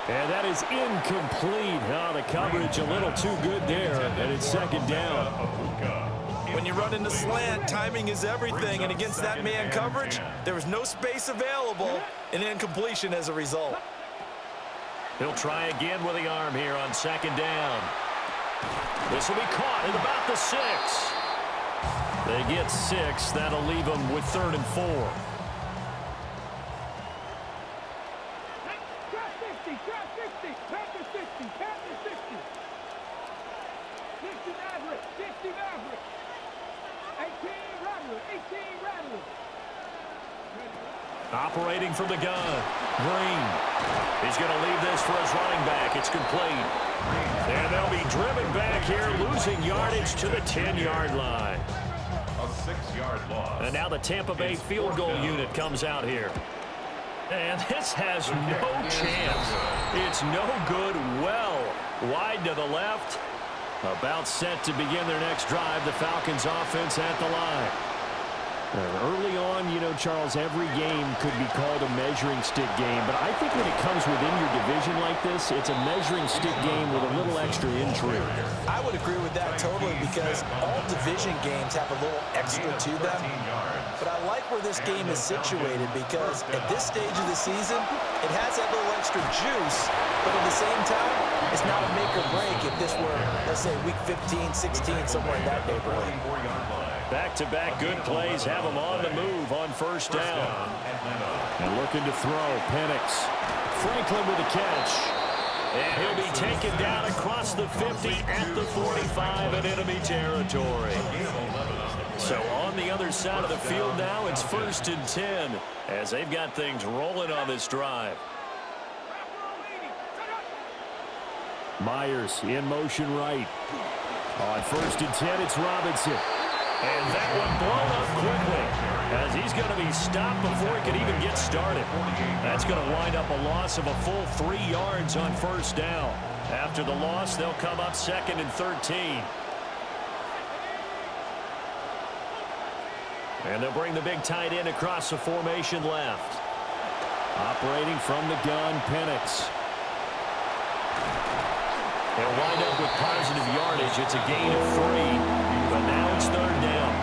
And that is incomplete. Oh, the coverage a little too good there, and it's 2nd down. When you run into slant, timing is everything, and against that man coverage, there was no space available, and incompletion as a result. He'll try again with the arm here on 2nd down. This will be caught at about the 6. They get 6. That'll leave them with 3rd and 4. Operating from the gun, Green. He's going to leave this for his running back. It's complete. And they'll be driven back here, losing yardage to the 10-yard line. A 6-yard loss. And now the Tampa Bay field goal unit comes out here. And this has no chance. It's no good. Well wide to the left. About set to begin their next drive. The Falcons offense at the line. Early on, you know, Charles, every game could be called a measuring stick game, but I think when it comes within your division like this, it's a measuring stick game with a little extra intrigue. I would agree with that totally because all division games have a little extra to them. But I like where this game is situated because at this stage of the season, it has that little extra juice, but at the same time, it's not a make or break if this were, let's say, week 15, 16, somewhere in that neighborhood. Back-to-back good plays have him on the move on first down. And looking to throw, Penix. Franklin with a catch. And he'll be taken down across the 50 at the 45 in enemy territory. So on the other side of the field now, it's 1st and 10 as they've got things rolling on this drive. Myers in motion right. On 1st and 10, it's Robinson. And that one blown up quickly as he's going to be stopped before he can even get started. That's going to wind up a loss of a full 3 yards on first down. After the loss, they'll come up 2nd and 13. And they'll bring the big tight end across the formation left. Operating from the gun, Penix. They'll wind up with positive yardage. It's a gain of 3. But now it's 3rd down.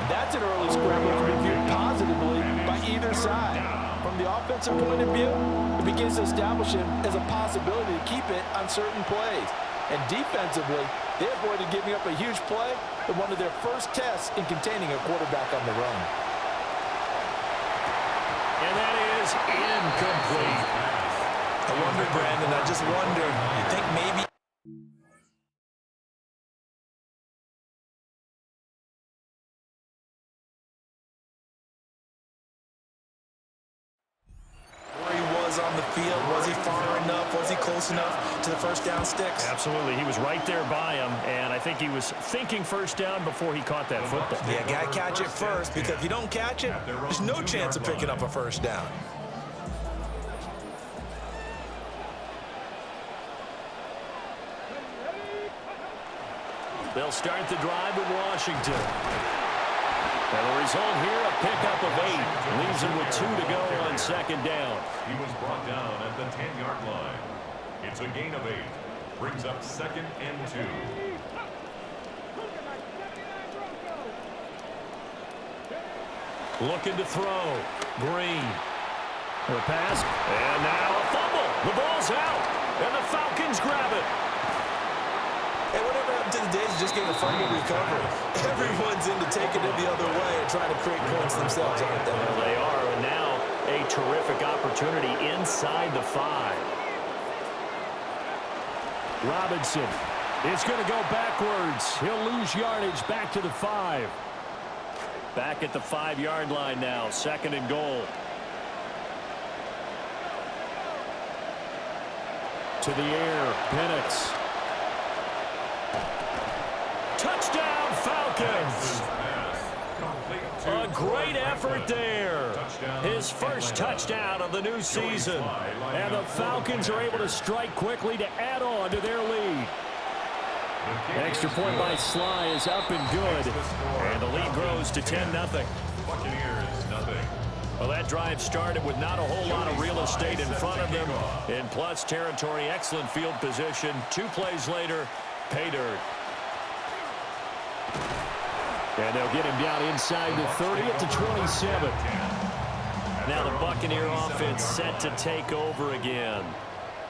That's an early scramble to be viewed positively by either side. From the offensive point of view, it begins to establish him as a possibility to keep it on certain plays. And defensively, they avoided giving up a huge play in one of their first tests in containing a quarterback on the run. And that is incomplete. I wonder, Brandon, I just wonder, you think maybe... on the field, was he far enough, was he close enough to the first down sticks? Absolutely, he was right there by him, and I think he was thinking first down before he caught that football. Yeah, gotta catch it first, because if you don't catch it, there's no chance of picking up a first down. They'll start the drive with Washington. And the result here, a pickup of 8. Leaves him with 2 to go on 2nd down. He was brought down at the 10-yard line. It's a gain of 8. Brings up 2nd and 2. Looking to throw. Green. The pass. And now a fumble. The ball's out. And the Falcons grab it. Hey, whatever happened to the days of just getting a fumble recovery? Everyone's into taking it the other way and trying to create points themselves, aren't they? Well, they are, and now a terrific opportunity inside the 5. Robinson is going to go backwards. He'll lose yardage back to the 5. Back at the 5-yard line now, 2nd and goal. To the air, Penix. Touchdown, Falcons! A great effort there. His first touchdown of the new season. And the Falcons are able to strike quickly to add on to their lead. Extra point by Sly is up and good. And the lead grows to 10-0. Buccaneers, nothing. Well, that drive started with not a whole lot of real estate in front of them. In plus territory, excellent field position. 2 plays later, pay dirt. And they'll get him down inside the 30 at the 27. Now the Buccaneer offense set to take over again.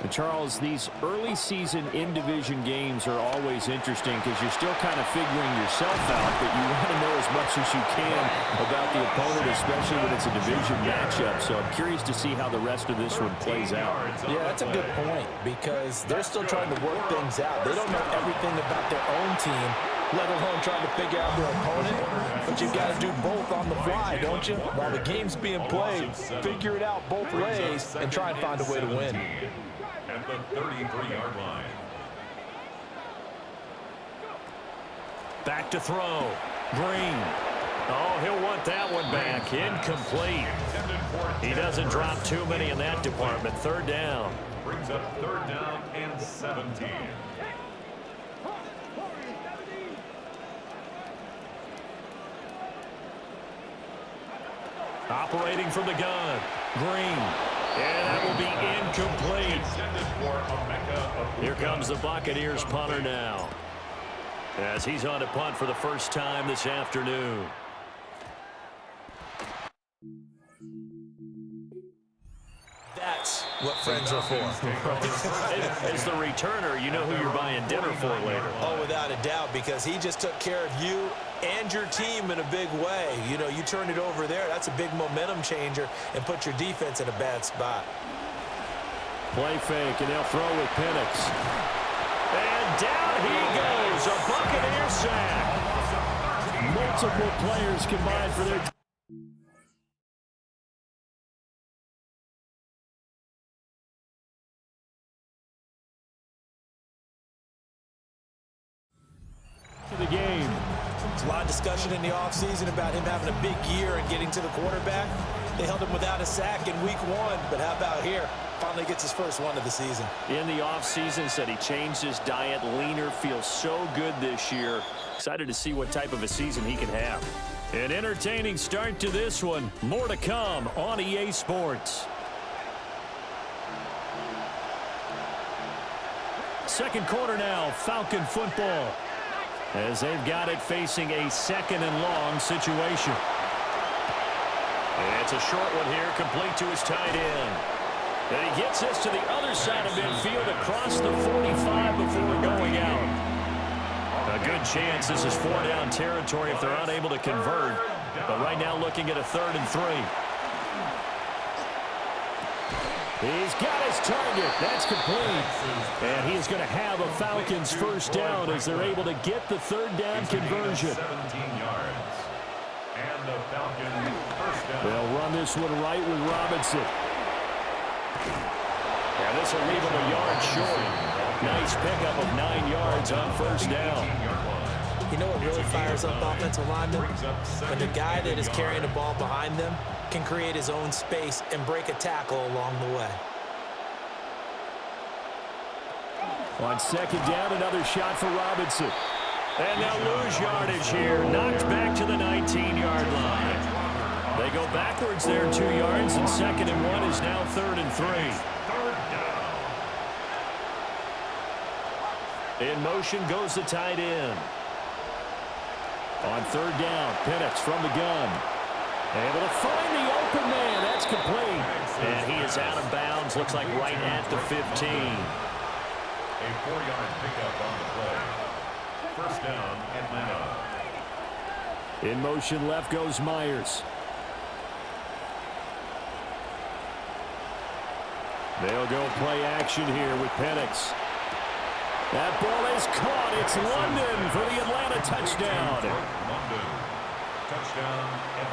And Charles, these early season in-division games are always interesting because you're still kind of figuring yourself out, but you want to know as much as you can about the opponent, especially when it's a division matchup. So I'm curious to see how the rest of this one plays out. Yeah, that's a good point because they're still trying to work things out. They don't know everything about their own team, let alone trying to figure out their opponent. But you've got to do both on the fly, don't you? While the game's being played, figure it out both ways and try and find a way to win. At the 33-yard line. Back to throw. Green. Oh, he'll want that one back. Incomplete. He doesn't drop too many in that department. 3rd down. Brings up 3rd down and 17. Operating from the gun. Green. And that will be incomplete. Here comes the Buccaneers punter now, as he's on to punt for the first time this afternoon. That's what friends are for. As the returner, you know who you're buying dinner for later. Oh, without a doubt, because he just took care of you and your team in a big way. You know, you turned it over there. That's a big momentum changer and put your defense in a bad spot. Play fake, and they'll throw with Penix. And down he goes. A Buccaneer sack. Multiple players combined for their to the game. There's a lot of discussion in the offseason about him having a big year and getting to the quarterback. They held him without a sack in week 1, but how about here? Finally gets his first one of the season. In the offseason, said he changed his diet, leaner, feels so good this year. Excited to see what type of a season he can have. An entertaining start to this one. More to come on EA Sports. Second quarter now, Falcon football, as they've got it facing a 2nd and long situation. And it's a short one here, complete to his tight end. And he gets this to the other side of midfield across the 45 before going out. A good chance this is 4-down territory if they're unable to convert. But right now looking at a 3rd and 3. He's got his target. That's complete. And he is going to have a Falcons first down as they're able to get the 3rd down conversion. 17 yards. And the Falcons first down. They'll run this one right with Robinson. And this will leave him a yard short. Nice pickup of 9 yards on first down. You know what really fires up offensive linemen? When the guy that is carrying the ball behind them can create his own space and break a tackle along the way. On 2nd down, another shot for Robinson. And they'll lose yardage here. Knocked back to the 19-yard line. They go backwards there 2 yards, and 2nd and 1 is now 3rd and 3. In motion goes the tight end. On 3rd down, Penix from the gun. Able to find the open man. That's complete. And he is out of bounds. Looks like right at the 15. A 4-yard pickup on the play. First down, Atlanta. In motion left goes Myers. They'll go play action here with Penix. That ball is caught. It's London for the Atlanta touchdown.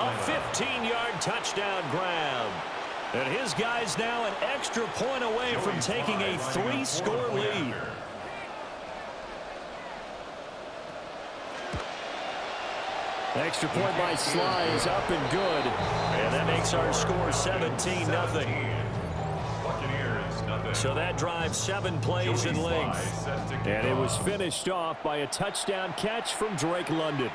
A 15-yard touchdown grab. And his guys now an extra point away from taking a 3-score lead. Extra point by Sly is up and good. And that makes our score 17-0. So that drives 7 plays in length. And it was finished off by a touchdown catch from Drake London.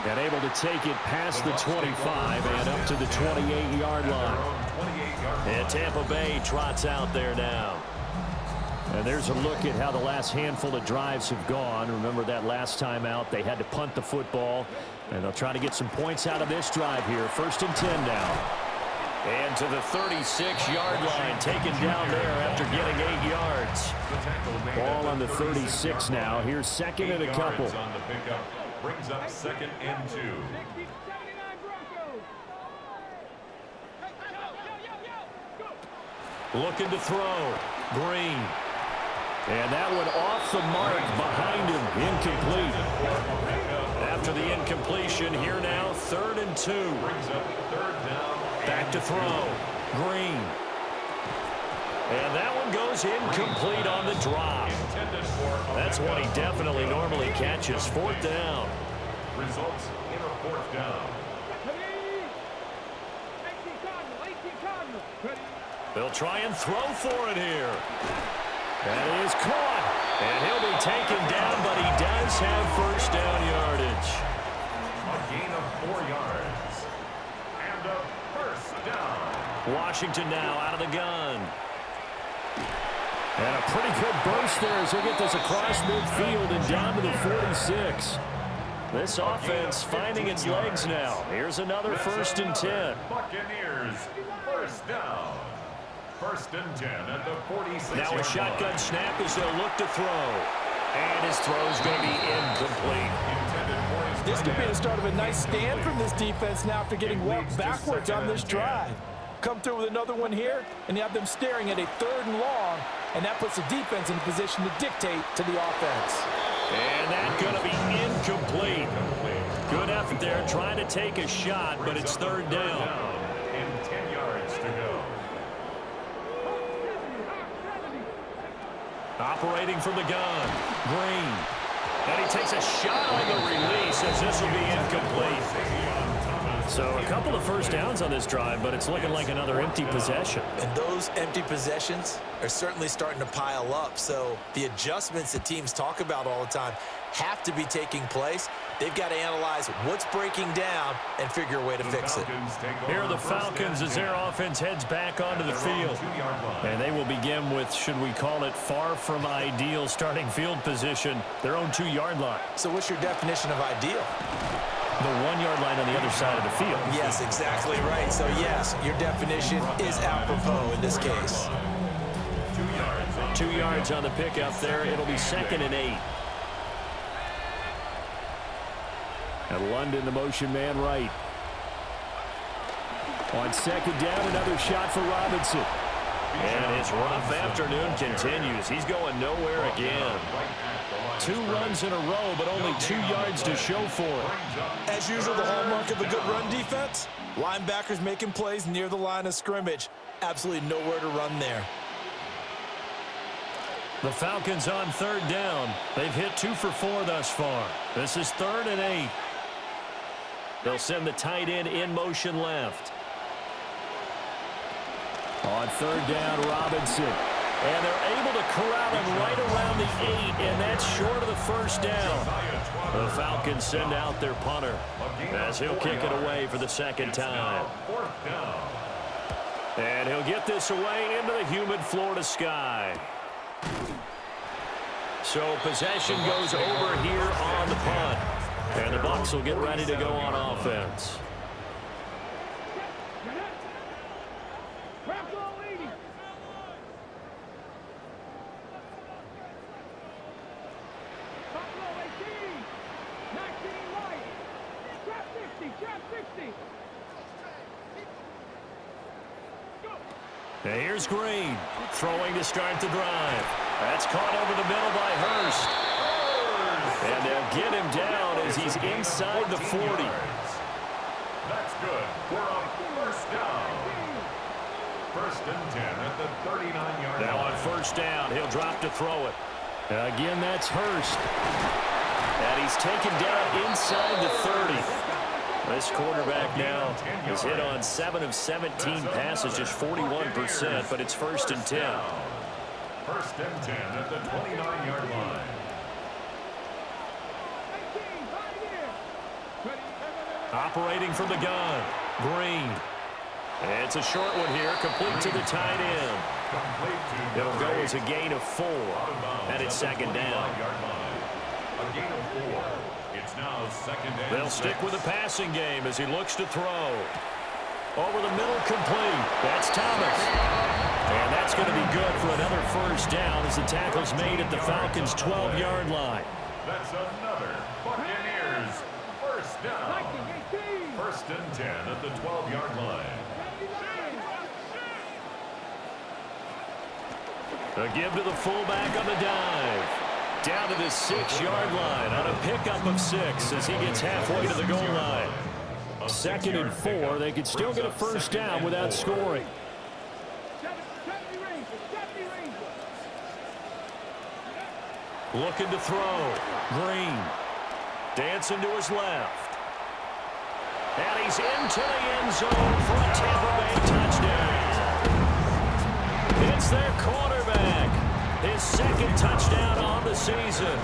And able to take it past the 25 and up to the 28-yard line. And Tampa Bay trots out there now. And there's a look at how the last handful of drives have gone. Remember that last time out, they had to punt the football. And they'll try to get some points out of this drive here. 1st and 10 now. And to the 36-yard line, taken down there after getting 8 yards. Ball on the 36 now. Here's 2nd and a couple. On the pickup brings up 2nd and 2. Looking to throw. Green. And that one off the mark behind him. Incomplete. After the incompletion, here now, 3rd and 2. Brings up 3rd down. Back to throw. Green. And that one goes incomplete on the drop. That's one he definitely normally catches. 4th down. Results in a 4th down. They'll try and throw for it here. That is caught. And he'll be taken down, but he does have 1st down yardage. gain of 4 yards. And a first down. Washington now out of the gun. And a pretty good burst there as he'll get this across midfield and down to the 46. This offense finding its legs now. Here's another 1st and 10. Buccaneers, first down. 1st and 10 at the 46. Now a shotgun snap as they'll look to throw. And his throw's going to be incomplete. This could be the start of a nice stand from this defense now after getting walked backwards on this drive. Come through with another one here, and you have them staring at a 3rd and long, and that puts the defense in a position to dictate to the offense. And that's going to be incomplete. Good effort there, trying to take a shot, but it's 3rd down. And 10 yards to go. Operating from the gun, Green. And he takes a shot on the release as this will be incomplete. So a couple of 1st downs on this drive, but it's looking like another empty possession. And those empty possessions are certainly starting to pile up. So the adjustments that teams talk about all the time have to be taking place. They've got to analyze what's breaking down and figure a way to fix it. Here are the Falcons as their offense heads back onto the field. And they will begin with, should we call it, far from ideal starting field position, their own 2-yard line. So what's your definition of ideal? The 1-yard line on the other side of the field. Yes, exactly right. So yes, your definition is apropos in this case. 2 yards on the pickup there. It'll be 2nd and 8. And London, the motion man right. On 2nd down, another shot for Robinson. And his rough afternoon continues. He's going nowhere again. 2 runs in a row, but only 2 yards to show for it. As usual, the hallmark of a good run defense, linebackers making plays near the line of scrimmage. Absolutely nowhere to run there. The Falcons on 3rd down. They've hit 2 for 4 thus far. This is 3rd and 8. They'll send the tight end in motion left. On 3rd down, Robinson. And they're able to corral him right around the 8, and that's short of the 1st down. The Falcons send out their punter as he'll kick it away for the 2nd time. And he'll get this away into the humid Florida sky. So possession goes over here on the punt. And the Bucs will get ready to go on offense. And here's Green, throwing to start the drive. That's caught over the middle by Hurst. And they'll get him down as he's inside the 40. That's good for a first down. 1st and 10 at the 39-yard line. Now on 1st down, he'll drop to throw it. Again, that's Hurst. And he's taken down inside the 30. This quarterback now has hit on 7 of 17 passes, just 41%, but it's 1st and 10. 1st and 10 at the 29-yard line. Operating from the gun, Green. It's a short one here, complete to the tight end. It'll go as a gain of 4, and it's 2nd down. A gain of 4. It's now 2nd and 6. They'll stick with the passing game as he looks to throw. Over the middle, complete. That's Thomas. And that's going to be good for another 1st down as the tackle's made at the Falcons' 12-yard line. That's another Buccaneers 1st down. 1st and 10 at the 12-yard line. A give to the fullback on the dive. Down to the 6-yard line on a pickup of 6 as he gets halfway to the goal line. 2nd and 4. They could still get a 1st down without scoring. Looking to throw. Green. Dancing to his left. And he's into the end zone for a Tampa Bay touchdown. It's their quarterback. His 2nd touchdown on the season.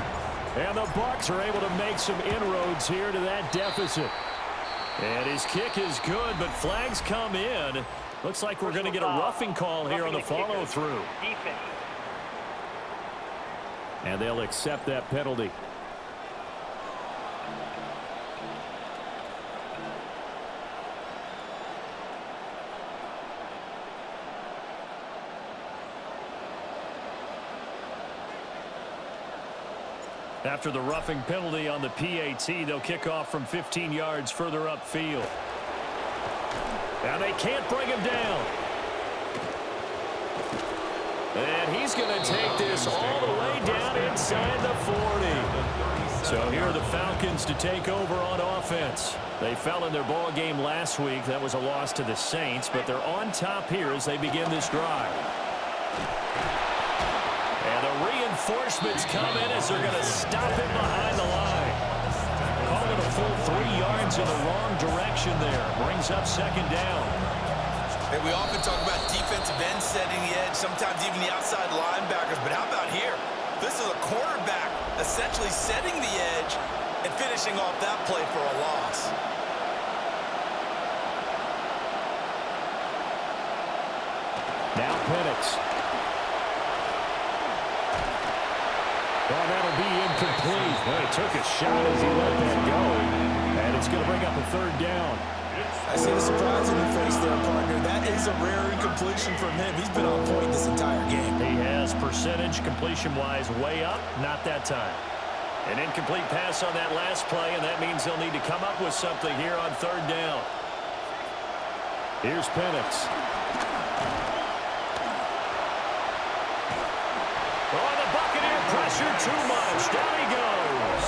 And the Bucs are able to make some inroads here to that deficit. And his kick is good, but flags come in. Looks like we're going to get a roughing call here on the follow-through. And they'll accept that penalty. After the roughing penalty on the PAT, they'll kick off from 15 yards further upfield. And they can't bring him down. And he's going to take this all the way down inside the 40. So here are the Falcons to take over on offense. They fell in their ball game last week. That was a loss to the Saints, but they're on top here as they begin this drive. And the reinforcements come in as they're going to stop him behind the line. Call it a full 3 yards in the wrong direction there. Brings up second down. Hey, we often talk about defensive ends setting the edge, sometimes even the outside linebackers, but how about here? This is a quarterback essentially setting the edge and finishing off that play for a loss. Now Penix. Oh, that'll be incomplete. Well, he took a shot as he let that go. And it's going to bring up a third down. I see the surprise in your face there, partner. That is a rare incompletion from him. He's been on point this entire game. He has percentage completion-wise way up. Not that time. An incomplete pass on that last play, and that means they'll need to come up with something here on third down. Here's Penix. Oh, the Buccaneer pressure too much. Down he goes.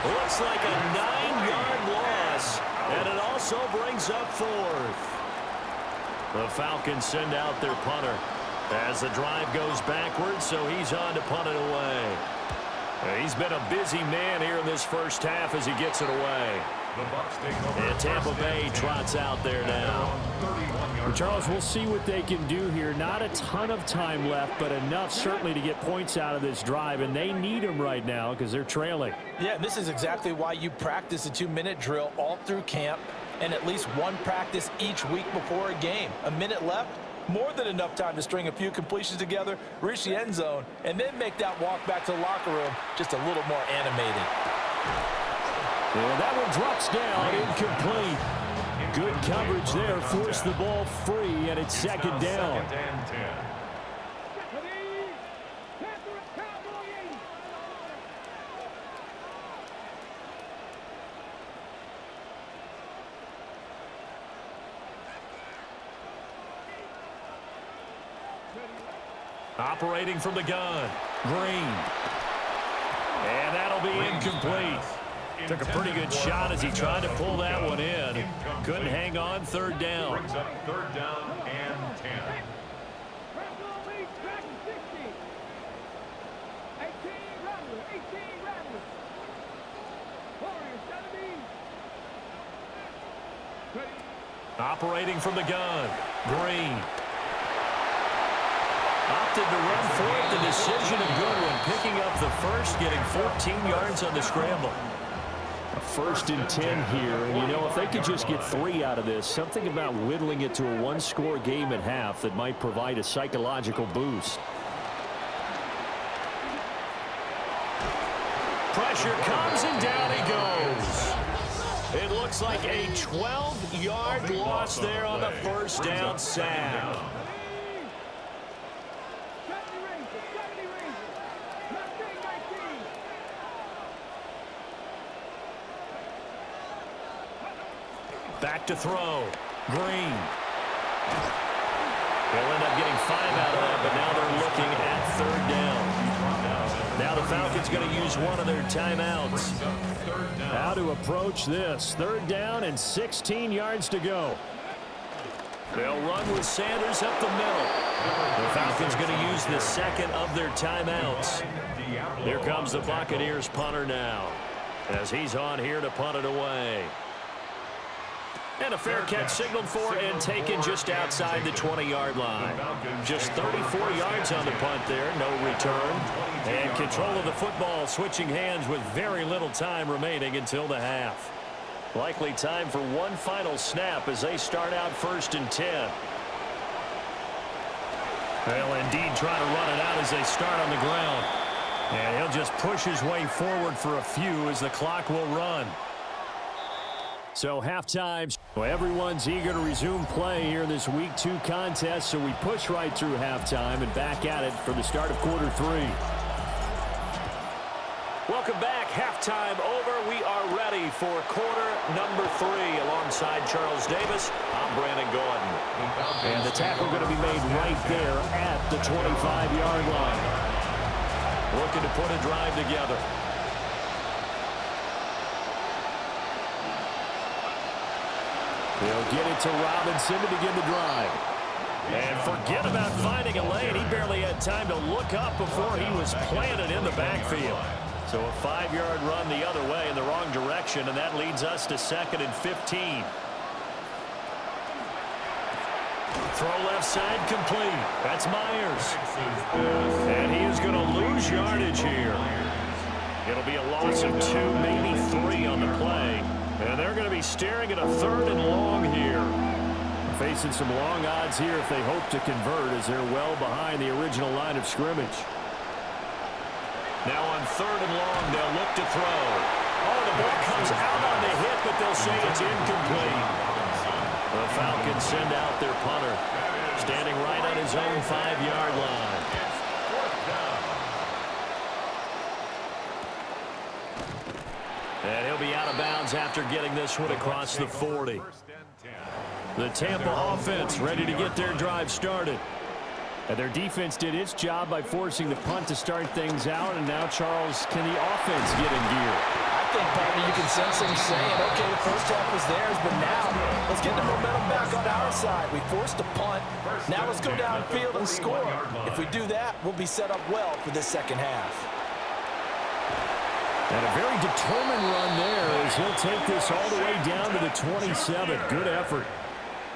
Looks like a 9-yard loss, and it also brings up fourth. The Falcons send out their punter as the drive goes backwards, so he's on to punt it away. He's been a busy man here in this first half as he gets it away. And Tampa Bay trots out there now. Well, Charles, we'll see what they can do here. Not a ton of time left, but enough certainly to get points out of this drive, and they need them right now because they're trailing. Yeah, this is exactly why you practice a 2-minute drill all through camp and at least one practice each week before a game. A minute left, more than enough time to string a few completions together, reach the end zone, and then make that walk back to the locker room just a little more animated. And that one drops down, incomplete. Good coverage there, forced the ball free, and it's second down. Operating from the gun, Green. And that'll be incomplete. Took a pretty good shot as he tried to pull that one in. Couldn't hang on, third down. Brings up third down and 10. Operating from the gun, Green. Opted to run for it. The decision a good one. Picking up the first, getting 14 yards on the scramble. A 1st and 10 here, and you know, if they could just get 3 out of this, something about whittling it to a 1-score game at half that might provide a psychological boost. Pressure comes and down he goes. It looks like a 12-yard loss there on the first down sack. Back to throw. Green. They'll end up getting 5 out of that, but now they're looking at third down. Now the Falcons going to use one of their timeouts. How to approach this. Third down and 16 yards to go. They'll run with Sanders up the middle. The Falcons going to use the second of their timeouts. Here comes the Buccaneers punter now, as he's on here to punt it away. And a fair catch signaled for and taken just outside the 20-yard line. Just 34 yards on the punt there, no return. And control of the football switching hands with very little time remaining until the half. Likely time for one final snap as they start out 1st and 10. They'll indeed try to run it out as they start on the ground. And he'll just push his way forward for a few as the clock will run. So halftime, everyone's eager to resume play here in this Week 2 contest, so we push right through halftime and back at it for the start of quarter 3. Welcome back. Halftime over. We are ready for quarter number 3 alongside Charles Davis. I'm Brandon Gordon. And the tackle going to be made right there at the 25-yard line. Looking to put a drive together. They'll get it to Robinson to begin the drive. And forget about finding a lane. He barely had time to look up before he was planted in the backfield. So a 5-yard run the other way in the wrong direction, and that leads us to 2nd and 15. Throw left side complete. That's Myers. And he is going to lose yardage here. It'll be a loss of 2, maybe 3 on the play. And they're going to be staring at a 3rd and long here. Facing some long odds here if they hope to convert as they're well behind the original line of scrimmage. Now on 3rd and long, they'll look to throw. Oh, the ball comes out on the hit, but they'll say it's incomplete. The Falcons send out their punter, standing right on his own 5-yard line. And he'll be out of bounds after getting this one across the 40. The Tampa offense ready to get their drive started. And their defense did its job by forcing the punt to start things out. And now, Charles, can the offense get in gear? I think, partner, you can sense them saying, okay, the first half was theirs, but now let's get the momentum back on our side. We forced a punt. Now let's go downfield and score. If we do that, we'll be set up well for this second half. And a very determined run there as he'll take this all the way down to the 27. Good effort.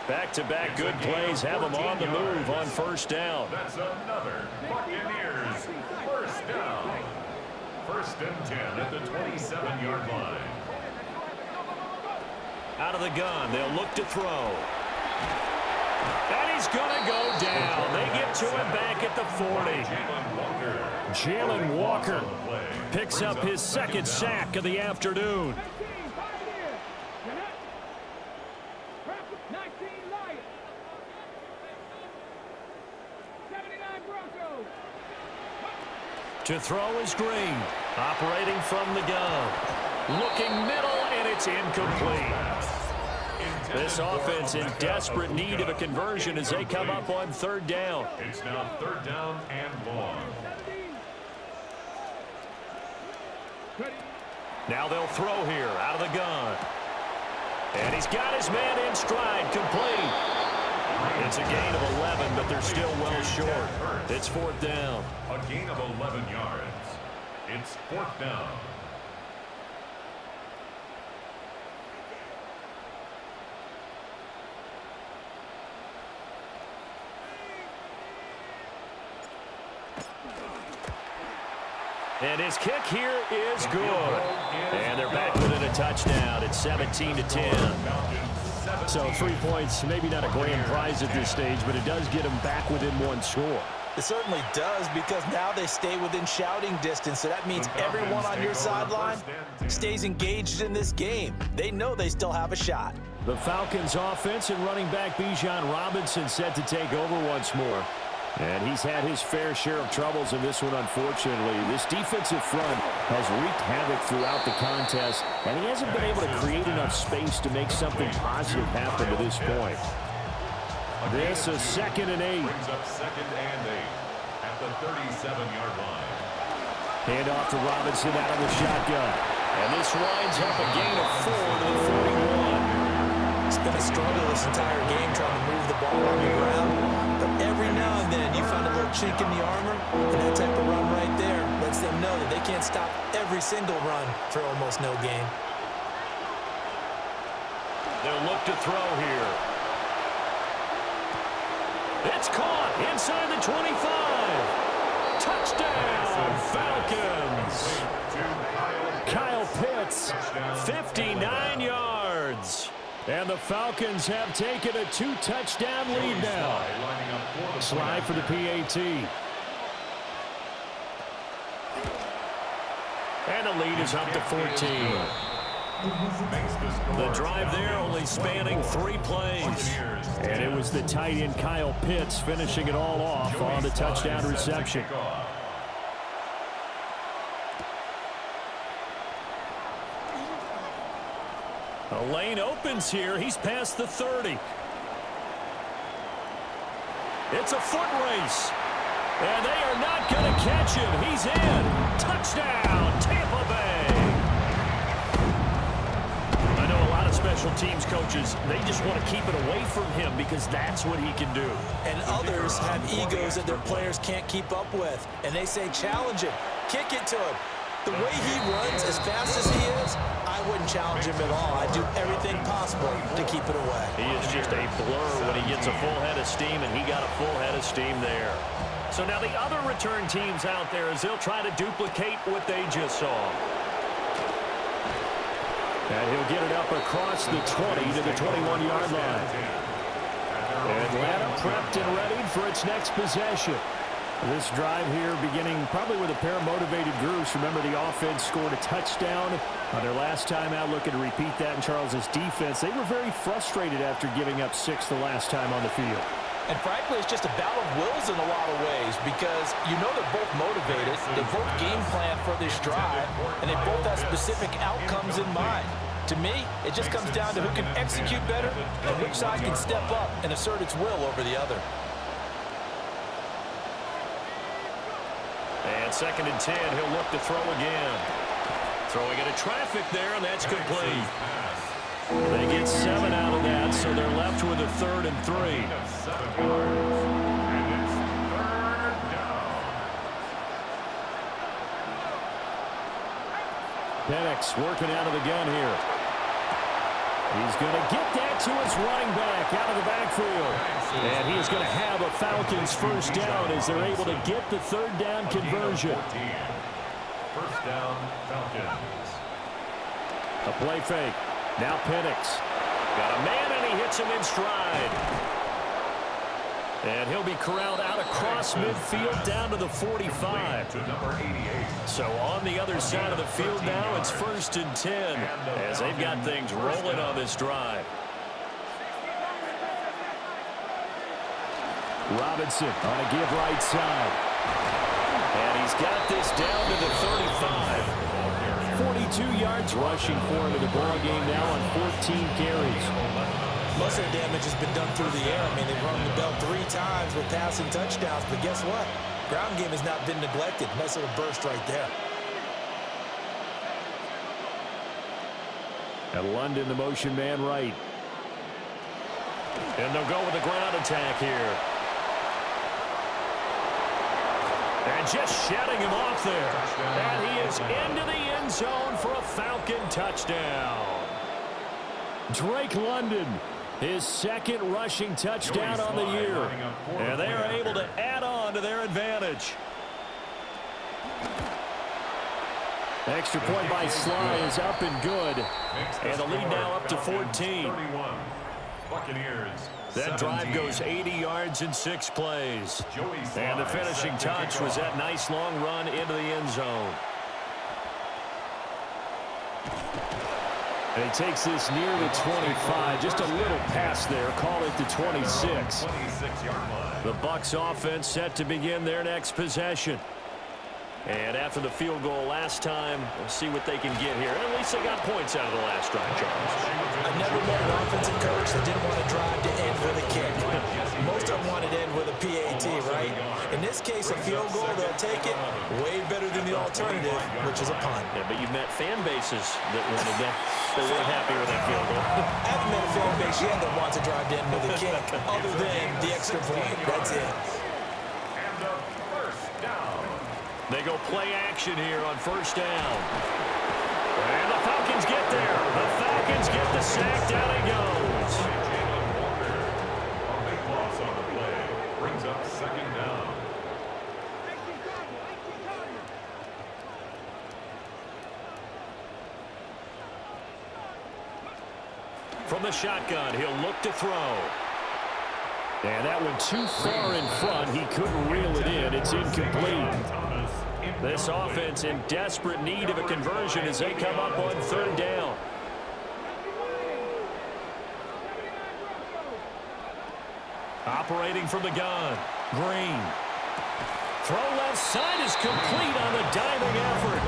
Back-to-back good plays have them on the move on 1st down. That's another Buccaneers first down. 1st and 10 at the 27-yard line. Out of the gun, they'll look to throw. And he's going to go down. They get to him back at the 40. Jalen Walker picks up his 2nd sack of the afternoon. To throw is Green, operating from the gun. Looking middle, and it's incomplete. This offense in desperate need of a conversion as they come up on 3rd down. It's now 3rd down and long. Now they'll throw here out of the gun. And he's got his man in stride, complete. It's a gain of 11, but they're still well short. It's 4th down. A gain of 11 yards. It's 4th down. And his kick here is good. And they're back within a touchdown. It's 17-10. So 3 points, maybe not a grand prize at this stage, but it does get them back within 1 score. It certainly does, because now they stay within shouting distance, so that means everyone on your sideline stays engaged in this game. They know they still have a shot. The Falcons offense and running back Bijan Robinson set to take over once more. And he's had his fair share of troubles in this one, unfortunately. This defensive front has wreaked havoc throughout the contest, and he hasn't been able to create enough space to make something positive happen to this point. This is 2nd and 8. Brings up 2nd and 8 at the 37-yard line. Hand off to Robinson out of the shotgun. And this winds up a gain of 4 to the 41. It's been a struggle this entire game trying to move the ball on the ground. But every now and then you find a little chink in the armor, and that type of run right there lets them know that they can't stop every single run for almost no gain. They'll look to throw here. It's caught inside the 25. Touchdown, Falcons. Kyle Pitts, 59 yards. yards. And the Falcons have taken a 2-touchdown lead now. Slide for the PAT. And the lead is up to 14. The drive there only spanning 3 plays. And it was the tight end Kyle Pitts finishing it all off on the touchdown reception. A lane opens here. He's past the 30. It's a foot race. And they are not going to catch him. He's in. Touchdown, Tampa Bay. I know a lot of special teams coaches, they just want to keep it away from him because that's what he can do. And others have egos that their players can't keep up with. And they say, challenge him. Kick it to him. The way he runs as fast as he is, I wouldn't challenge him at all. I'd do everything possible to keep it away. He is just a blur when he gets a full head of steam, and he got a full head of steam there. So now the other return teams out there as they'll try to duplicate what they just saw. And he'll get it up across the 20 to the 21-yard line. Atlanta prepped and ready for its next possession. This drive here beginning probably with a pair of motivated groups. Remember, the offense scored a touchdown on their last time out, looking to repeat that in Charles's defense. They were very frustrated after giving up 6 the last time on the field. And frankly, it's just a battle of wills in a lot of ways because you know they're both motivated, they both game plan for this drive, and they both have specific outcomes in mind. To me, it just comes down to who can execute better and which side can step up and assert its will over the other. And 2nd and 10, he'll look to throw again. Throwing into traffic there, and that's complete. They get 7 out of that, so they're left with a 3rd and 3. 7 yards, and it's 3rd down. Penix working out of the gun here. He's going to get that to his running back out of the backfield. And he is going to have a Falcons first down as they're able to get the 3rd down conversion. First down, Falcons. A play fake. Now Penix. Got a man, and he hits him in stride. And he'll be corralled out across midfield down to the 45. To number 88. So on the other side of the field now, it's 1st and 10 as they've got things rolling on this drive. Robinson on a give right side. And he's got this down to the 35. 42 yards rushing for him in the ball game now on 14 carries. Most of the damage has been done through the air. I mean, they've rung the bell 3 times with passing touchdowns, but guess what? Ground game has not been neglected. Nice little burst right there. And London, the motion man right. And they'll go with the ground attack here. And just shedding him off there. And he is into the end zone for a Falcon touchdown. Drake London, his 2nd rushing touchdown on the year. And they are able to add on to their advantage. Extra point by Sly is up and good. And the lead now up to 14. Buccaneers. That drive goes 80 yards in 6 plays. And the finishing touch was that nice long run into the end zone. And he takes this near the 25. Just a little pass there. Call it the 26. The Bucs offense set to begin their next possession. And after the field goal last time, we'll see what they can get here. And at least they got points out of the last drive, Charles. I've never met an offensive coach that didn't want to drive to end with a kick. Most of them wanted to end with a PAT, right? In this case, a field goal, they'll take it way better than the alternative, which is a punt. Yeah, but you've met fan bases that wanted that. They weren't happy with that field goal. I haven't met a fan base yet that wants to drive to end with a kick, other than the extra point. That's it. They go play action here on 1st down. And the Falcons get there. The Falcons get the sack. Down he goes. A big loss on the play. Brings up 2nd down. From the shotgun, he'll look to throw. And that went too far in front. He couldn't reel it in. It's incomplete. This offense in desperate need of a conversion as they come up on 3rd down. Operating from the gun, Green. Throw left side is complete on the diving effort.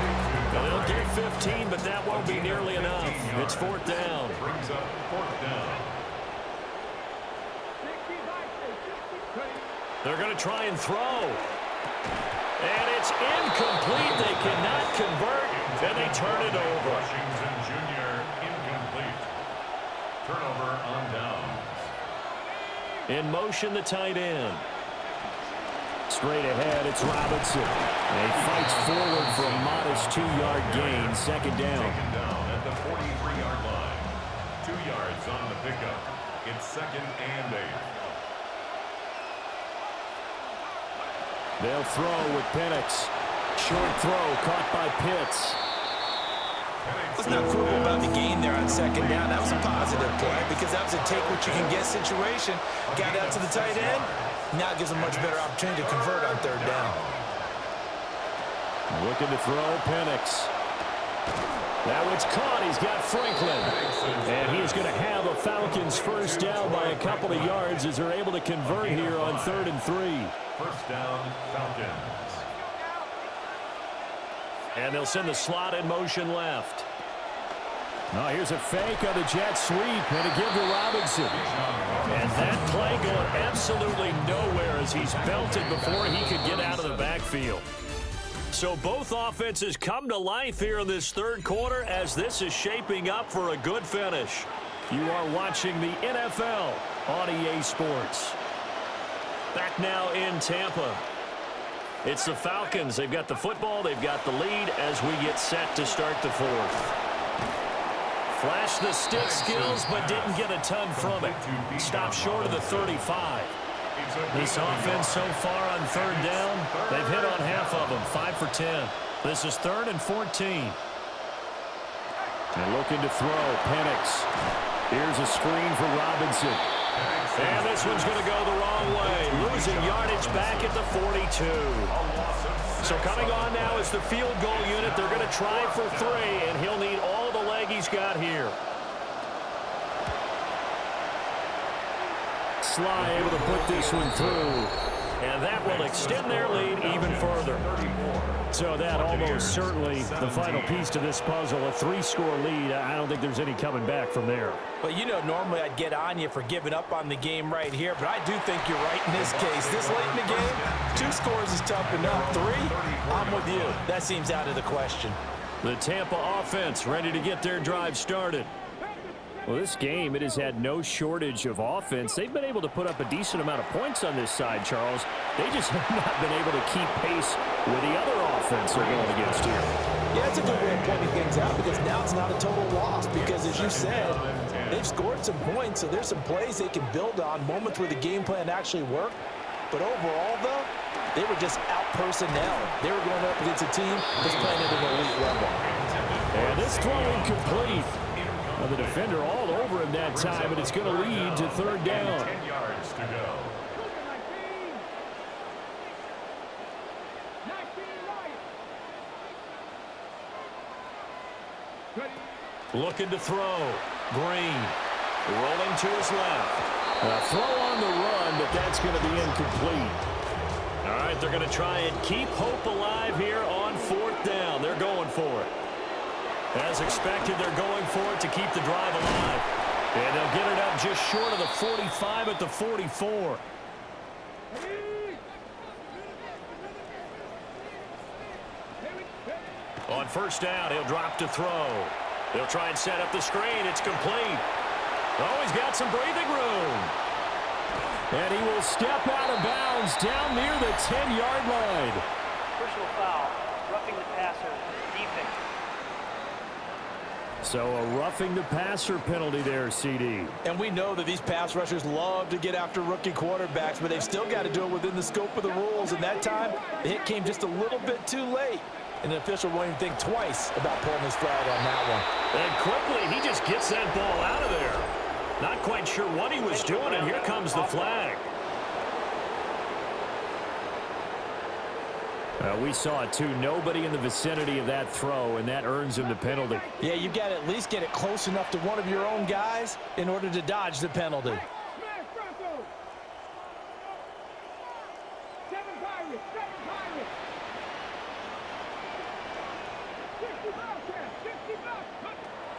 Now they'll get 15, but that won't be nearly enough. It's 4th down. Brings up 4th down. They're going to try and throw. And it's incomplete. They cannot convert, and they turn it over. Washington Jr. incomplete. Turnover on downs. In motion, the tight end. Straight ahead, it's Robinson. And he fights forward for a modest 2-yard gain. 2nd down. Taken down at the 43-yard line. 2 yards on the pickup. It's 2nd and 8. They'll throw with Penix. Short throw caught by Pitts. What's not cool about the gain there on 2nd down? That was a positive play because that was a take-what-you-can-get situation. Got out to the tight end. Now it gives a much better opportunity to convert on 3rd down. Looking to throw, Penix. That one's caught. He's got Franklin. And he's going to have a Falcons 1st down by a couple of yards as they're able to convert here on 3rd and 3. 1st down, Falcons. And they'll send the slot in motion left. Now here's a fake on the jet sweep and a give to Robinson. And that play going absolutely nowhere as he's belted before he could get out of the backfield. So both offenses come to life here in this 3rd quarter as this is shaping up for a good finish. You are watching the NFL on EA Sports. Back now in Tampa. It's the Falcons. They've got the football. They've got the lead as we get set to start the 4th. Flashed the stick skills, but didn't get a ton from it. Stopped short of the 35. This offense so far on 3rd down, they've hit on half of them, 5 for 10. This is 3rd and 14. And looking to throw, Penix. Here's a screen for Robinson. And this one's going to go the wrong way. Losing yardage back at the 42. So coming on now is the field goal unit. They're going to try for 3, and he'll need all the leg he's got here. Sly able to put this one through. And that will extend their lead even further. So that almost certainly the final piece to this puzzle, a 3-score lead. I don't think there's any coming back from there. Well, you know, normally I'd get on you for giving up on the game right here, but I do think you're right in this case. This late in the game, 2 scores is tough enough. 3, I'm with you. That seems out of the question. The Tampa offense ready to get their drive started. Well, this game, it has had no shortage of offense. They've been able to put up a decent amount of points on this side, Charles. They just have not been able to keep pace with the other offense they're going against here. Yeah, it's a good way of pointing things out because now it's not a total loss because, as you said, they've scored some points, so there's some plays they can build on, moments where the game plan actually worked. But overall, though, they were just out-personnel. They were going up against a team that's playing at an elite level. And this throw incomplete. Well, the defender all over him that time, and it's going to lead to 3rd down. 10 yards to go. Looking to throw. Green. Rolling to his left. A throw on the run, but that's going to be incomplete. All right, they're going to try and keep hope alive here on 4th down. They're going for it. As expected, they're going for it to keep the drive alive. And they'll get it up just short of the 45 at the 44. On 1st down, he'll drop to throw. They'll try and set up the screen. It's complete. Oh, he's got some breathing room. And he will step out of bounds down near the 10-yard line. Personal foul, roughing the passer, defense. So a roughing the passer penalty there, CD. And we know that these pass rushers love to get after rookie quarterbacks, but they've still got to do it within the scope of the rules. And that time, the hit came just a little bit too late. And the official won't even think twice about pulling his flag on that one. And quickly, he just gets that ball out of there. Not quite sure what he was doing, and here comes the flag. We saw it, too. Nobody in the vicinity of that throw, and that earns him the penalty. Yeah, you got to at least get it close enough to one of your own guys in order to dodge the penalty.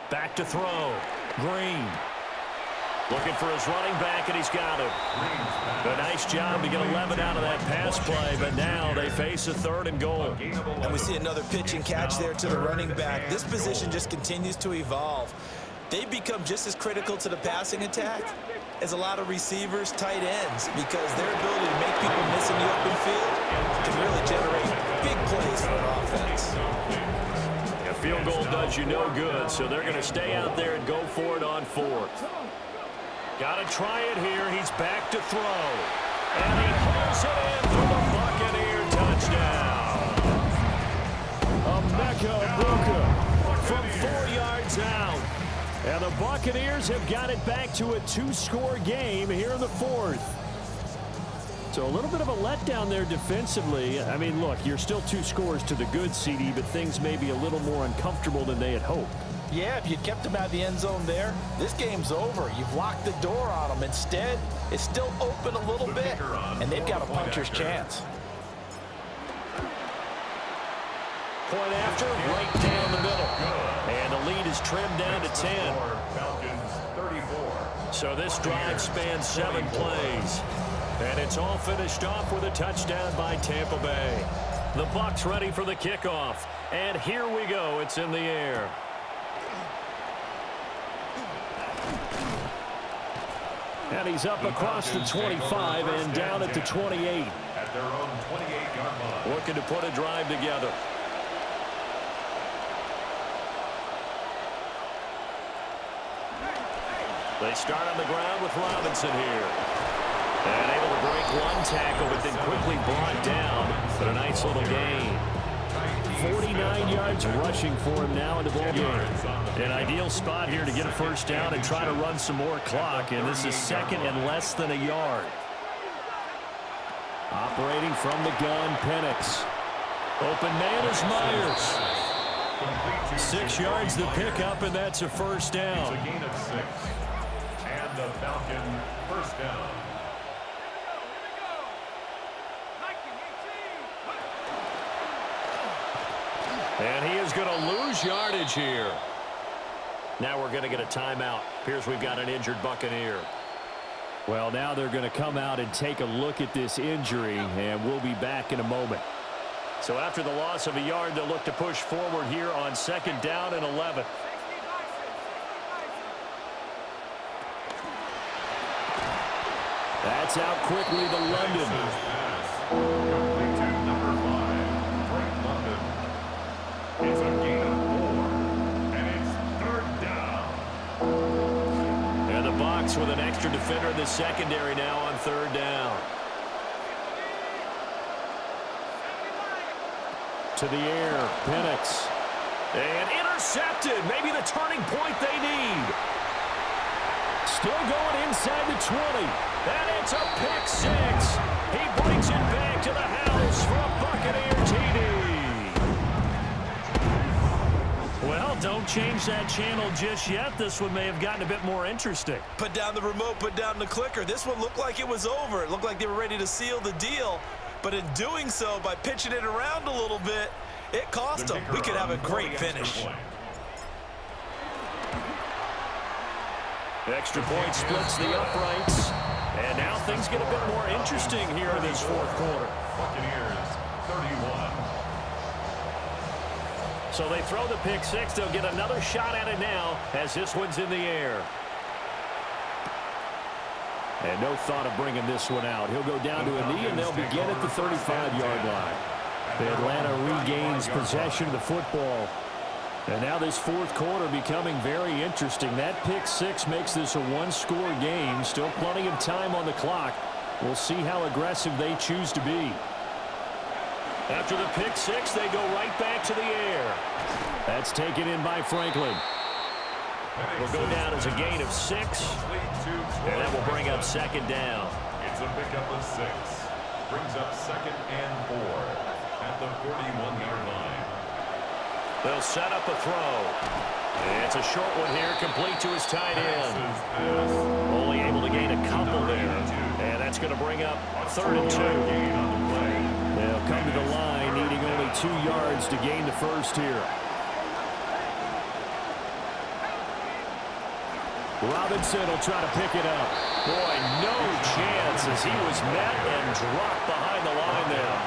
Back to throw. Green. Looking for his running back, and he's got him. A nice job to get 11 out of that pass play, but now they face a 3rd and goal. And we see another pitch and catch there to the running back. This position just continues to evolve. They've become just as critical to the passing attack as a lot of receivers, tight ends, because their ability to make people miss in the open field can really generate big plays for an offense. A field goal does you no good, so they're going to stay out there and go for it on 4th. Got to try it here. He's back to throw. And he hauls it in for the Buccaneer touchdown. Emeka Egbuka from 4 yards out. And the Buccaneers have got it back to a 2-score game here in the 4th. So a little bit of a letdown there defensively. I mean, look, you're still 2 scores to the good, CD, but things may be a little more uncomfortable than they had hoped. Yeah, if you'd kept them out of the end zone there, this game's over. You've locked the door on them. Instead, it's still open a little bit, and they've got a puncher's chance. Point after, right down the middle. And the lead is trimmed down to 10. So this drive spans 7 plays. And it's all finished off with a touchdown by Tampa Bay. The Bucs ready for the kickoff. And here we go. It's in the air. And he's up across the 25 and down at the 28. At their own 28-yard line. Looking to put a drive together. They start on the ground with Robinson here. And able to break 1 tackle, but then quickly brought down. But a nice little gain. 49 yards rushing for him now in the ball game. An ideal spot here to get a first down and try to run some more clock. And this is 2nd and less than a yard. Operating from the gun, Penix. Open man is Myers. 6 yards to pick up, and that's a first down. It's a gain of 6. And the Falcon first down. And he is going to lose yardage here. Now we're going to get a timeout. Appears we've got an injured Buccaneer. Well, now they're going to come out and take a look at this injury, and we'll be back in a moment. So after the loss of a yard, they'll look to push forward here on 2nd down and 11. That's out quickly to London. It's a gain of 4, and it's 3rd down. And the Bucs with an extra defender in the secondary now on 3rd down. To the air, Penix. And intercepted. Maybe the turning point they need. Still going inside the 20. And it's a pick 6. He brings it back to the house for a Buccaneer TD. Well, don't change that channel just yet. This one may have gotten a bit more interesting. Put down the remote, put down the clicker. This one looked like it was over. It looked like they were ready to seal the deal. But in doing so, by pitching it around a little bit, it cost them. We could have a great finish. Extra point splits the uprights. And now things get a bit more interesting here in this 4th quarter. Buccaneers 31. So they throw the pick 6. They'll get another shot at it now as this one's in the air. And no thought of bringing this one out. He'll go down to a knee, and they'll begin at the 35-yard line. The Atlanta regains possession of the football. And now this 4th quarter becoming very interesting. That pick 6 makes this a 1-score game. Still plenty of time on the clock. We'll see how aggressive they choose to be. After the pick 6, they go right back to the air. That's taken in by Franklin. Will go down as a gain of 6. And that will bring up second down. It's a pickup of 6. Brings up 2nd and 4 at the 41-yard line. They'll set up a throw. It's a short one here, complete to his tight end. Only able to gain a couple there. And that's going to bring up 3rd and 2. They'll come to the line, needing only 2 yards to gain the first here. Robinson will try to pick it up. Boy, no chance as he was met and dropped behind the line there.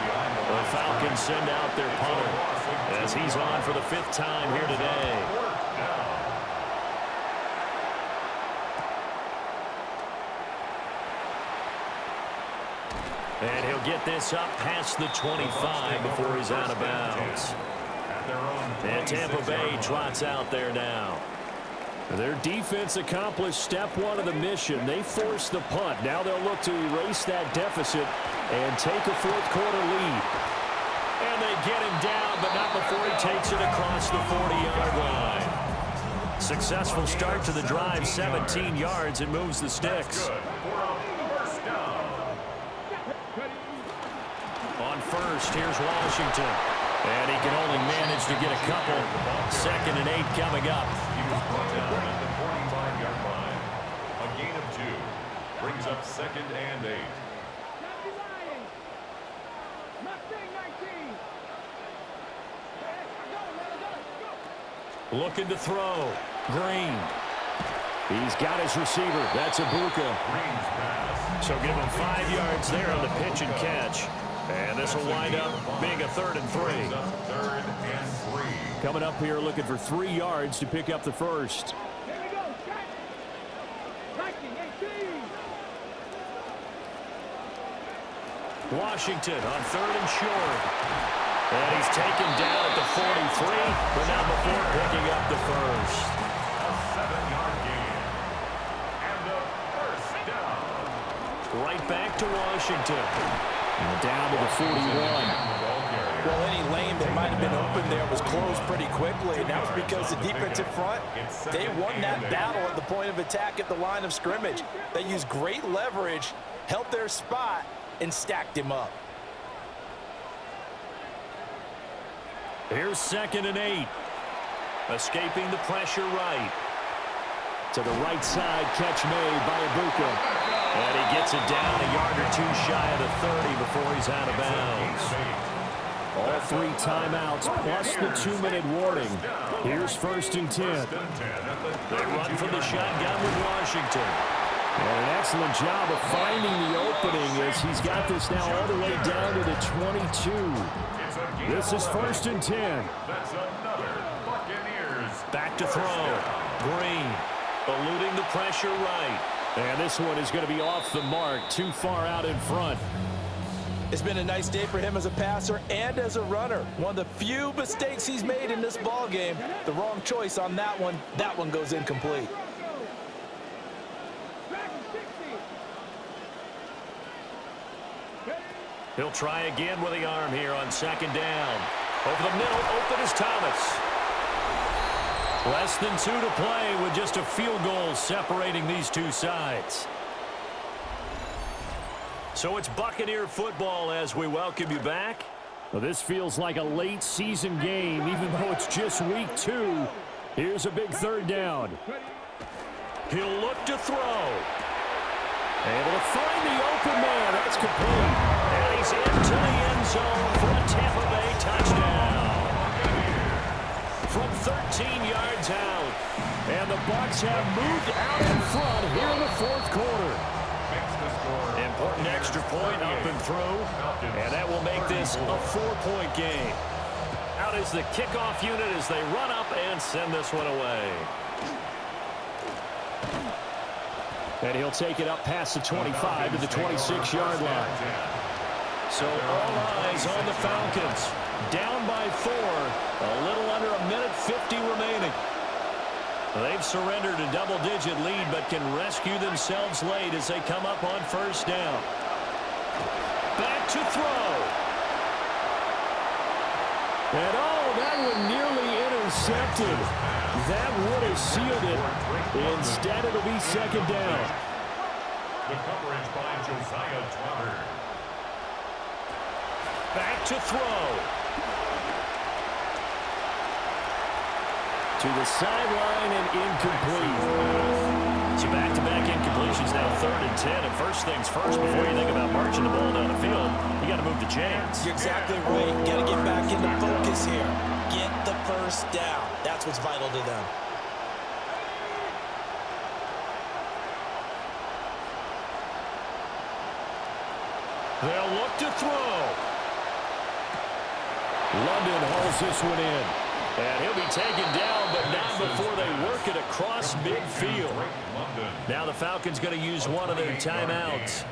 The Falcons send out their punter as he's on for the 5th time here today. And he'll get this up past the 25 before he's out of bounds. And Tampa Bay trots out there now. Their defense accomplished step 1 of the mission. They forced the punt. Now they'll look to erase that deficit and take a 4th quarter lead. And they get him down, but not before he takes it across the 40-yard line. Successful start to the drive, 17 yards, and moves the sticks. On first, here's Washington. And he can only manage to get a couple. 2nd and 8 coming up. He was brought down at the 45-yard line. A gain of 2. Brings up 2nd and 8. Looking to throw. Green. He's got his receiver. That's a bucs. So give him 5 yards there on the pitch and catch. And this will wind up being a 3rd and 3. 3rd and 3. Coming up here looking for 3 yards to pick up the first. Washington on 3rd and short. And he's taken down at the 43, but not before picking up the first. A 7-yard gain. And the first down. Right back to Washington. And down to the 41. Well, any lane that might have been open there was closed pretty quickly, and that was because the defensive front, they won that battle at the point of attack at the line of scrimmage. They used great leverage, held their spot, and stacked him up. Here's 2nd and 8. Escaping the pressure right. To the right side, catch made by bucs. And he gets it down a yard or 2 shy of the 30 before he's out of bounds. All 3 timeouts plus the 2-minute warning. Here's 1st and 10. They run from the shotgun with Washington. And an excellent job of finding the opening as he's got this now all the way down to the 22. This is 1st and 10. That's another Buccaneers. Back to throw. Green eluding the pressure right. And this one is going to be off the mark, too far out in front. It's been a nice day for him as a passer and as a runner. One of the few mistakes he's made in this ball game. The wrong choice on that one. That one goes incomplete. He'll try again with the arm here on 2nd down. Over the middle, open is Thomas. Less than 2 to play with just a field goal separating these two sides. So it's Buccaneer football as we welcome you back. Well, this feels like a late season game, even though it's just week 2. Here's a big 3rd down. He'll look to throw. Able to find the open man. That's complete. And he's into the end zone for a Tampa Bay touchdown. From 13 yards out. And the Bucs have moved out in front here in the 4th quarter. Important extra point up and through. And that will make this a 4-point game. Out is the kickoff unit as they run up and send this one away. And he'll take it up past the 25 to the 26-yard line. So all eyes on the Falcons. Down by 4. A little under a minute 50 remaining. They've surrendered a double-digit lead, but can rescue themselves late as they come up on 1st down. Back to throw. And that one nearly intercepted. That would have sealed it. Instead, it'll be second down. The coverage by Josiah Trotter. Back to throw. To the sideline and incomplete. So back-to-back incompletions now 3rd and 10. And first things first, before you think about marching the ball down the field, you got to move the chains. You're exactly right. Got to get back into focus here. Get the first down. That's what's vital to them. They'll look to throw. London hauls this one in. And he'll be taken down, but not before they work it across midfield. Now the Falcons going to use one of their timeouts,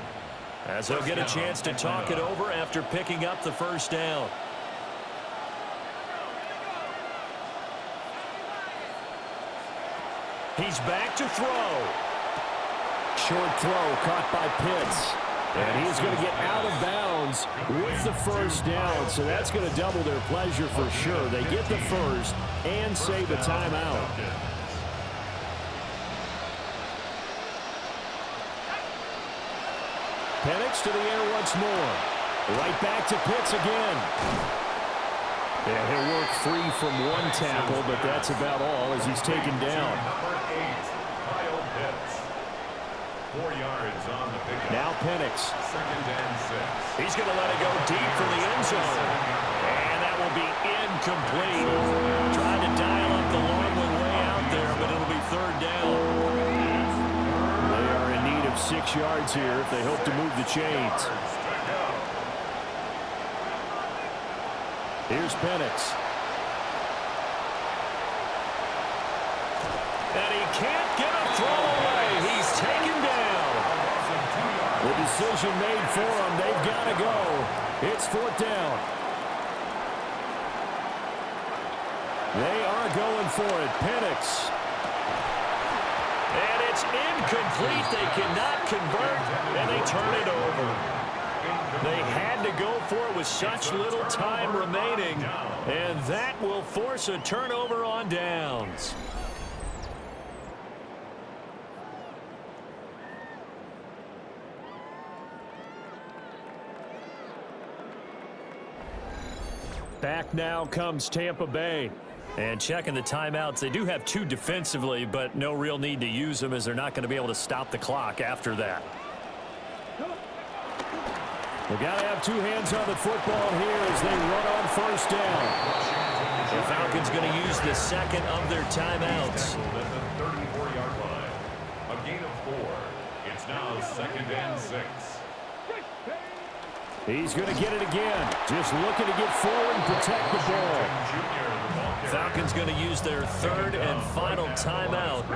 as they'll get a chance to talk it over after picking up the first down. He's back to throw. Short throw caught by Pitts. And he's going to get out of bounds with the first down, so that's going to double their pleasure for sure. They get the first and save a timeout. Penix to the air once more. Right back to Pitts again. Yeah, he'll work free from one tackle, but that's about all as he's taken down. Number 8, Kyle Pitts. 4 yards on the pickup. Now Penix. 2nd and 6. He's going to let it go deep for the end zone. And that will be incomplete. Trying to dial up the long one way out there, but it'll be 3rd down. They are in need of 6 yards here if they hope to move the chains. Here's Penix. And he can't get a throw away. He's taken down. The decision made for them. They've got to go. It's 4th down. They are going for it. Penix. And it's incomplete. They cannot convert, and they turn it over. They had to go for it with such little time remaining, and that will force a turnover on downs. Back now comes Tampa Bay. And checking the timeouts, they do have 2 defensively, but no real need to use them as they're not going to be able to stop the clock after that. They've got to have 2 hands on the football here as they run on first down. The Falcons going to use the second of their timeouts. At the 34-yard line. A gain of 4. It's now 2nd and 6. He's going to get it again. Just looking to get forward and protect the ball. Falcons going to use their 3rd and final timeout.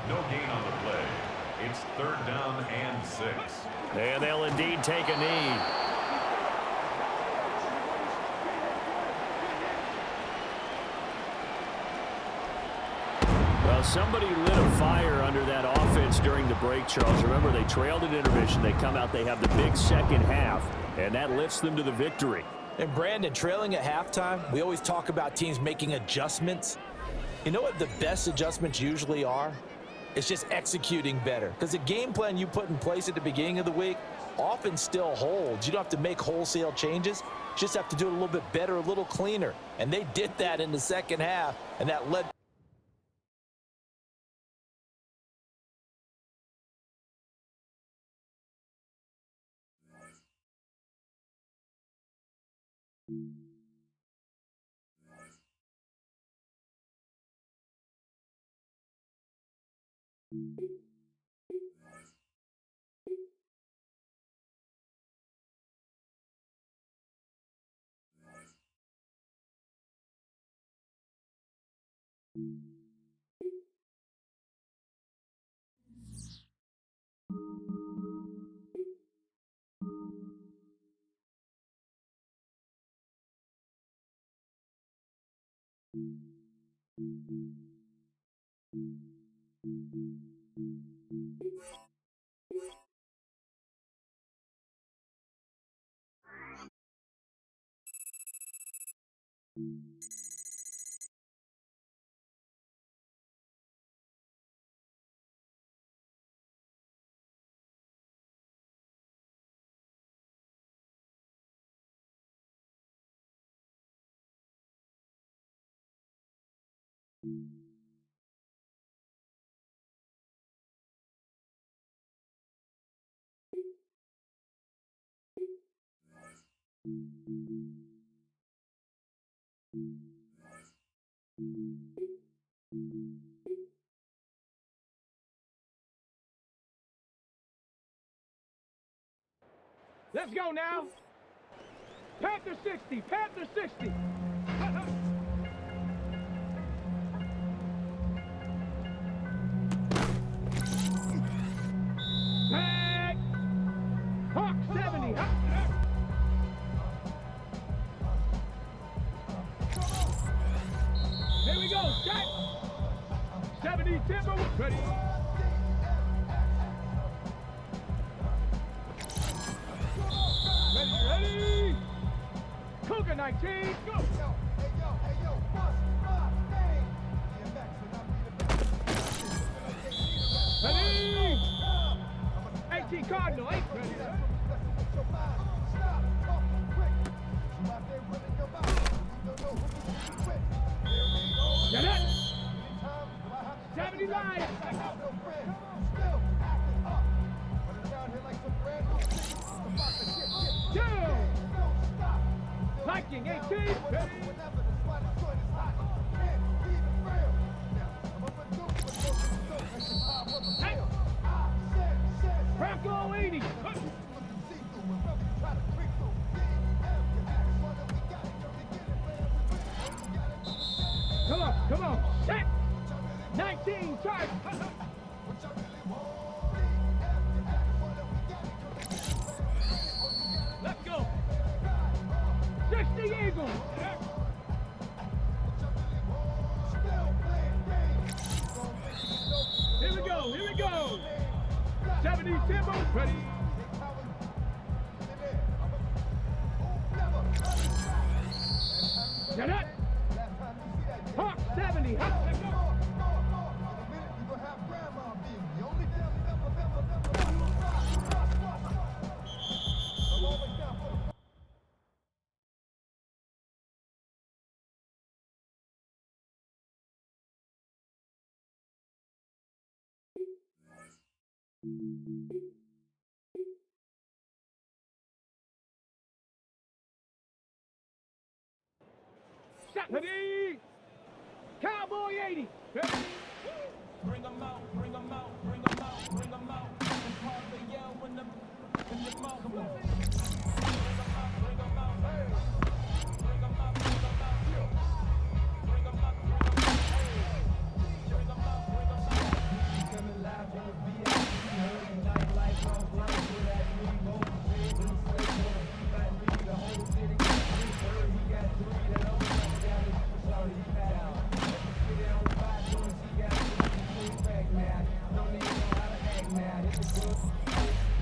No gain on the play. It's 3rd down and 6. And they'll indeed take a knee. Well, somebody lit a fire under that offense during the break, Charles. Remember, they trailed at intermission. They come out, they have the big second half, and that lifts them to the victory. And Brandon, trailing at halftime, we always talk about teams making adjustments. You know what the best adjustments usually are? It's just executing better. Because the game plan you put in place at the beginning of the week often still holds. You don't have to make wholesale changes. You just have to do it a little bit better, a little cleaner. And they did that in the second half, and that led Let's go now. Panther 60, Panther 60. Back. Hawk 70. Here we go, shot. 70 Timber, ready. Ready. Cougar 19, go. Ready. 18 Cardinal, 8, ready. Get it. 79. Viking 18. Ready. Hey. Bronco 80. Come on. Set. 19 charge. Let's go. 60 Eagles. Here we go. 70 Timber, ready. Get it. Hawk 70. Let's go. Shot. Ready. Cowboy 80. Ready. Bring 'em out, bring 'em out, bring 'em out, bring 'em out. It's hard to yell when your mouth moves. Bring 'em out, bring 'em out, hey. Bring 'em out, bring 'em out. Bring 'em out, bring 'em out, hey. Bring 'em out, bring 'em out. Coming live from the VIP, early night life, long life, with that new mold. Baby, say more, might lead the whole city. He got 3 that other one got it. Sorry, he got out. Sit down, 5 doors, he got it. Back now, don't even know how to act now. Hit the good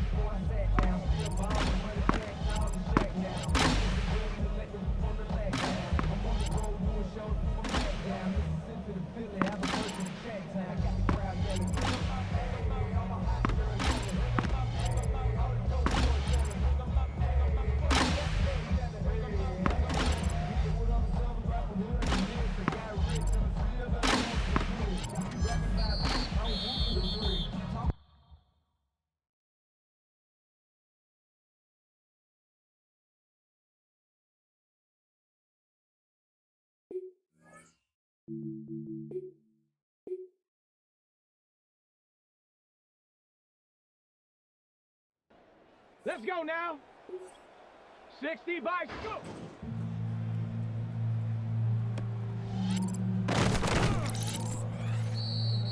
before I sat down. Still ballin', money check, all the check now. Hit the good to let them on the leg down. I'm on the road doing shows, doing back down. Mississippi to Philly, have a person to check time. Got the crowd yelling. Hey, all my hot girls yelling. All the dope boys yelling. What I'm selling, rapping hood and this. I got rich and I'm still got the rapping about I'm whooping the three. Let's go now. 60 by go.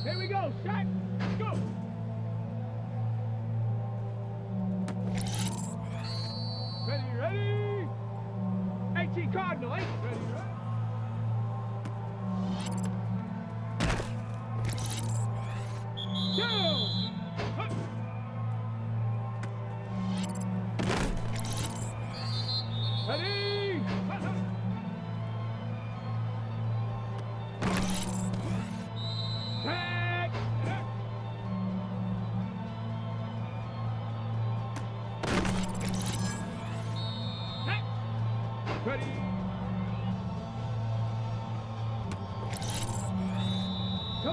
Here we go. Shot. Go. Ready. 18 Cardinal. 8. Ready. Down. Huh. Ready. Back. Hey. Ready.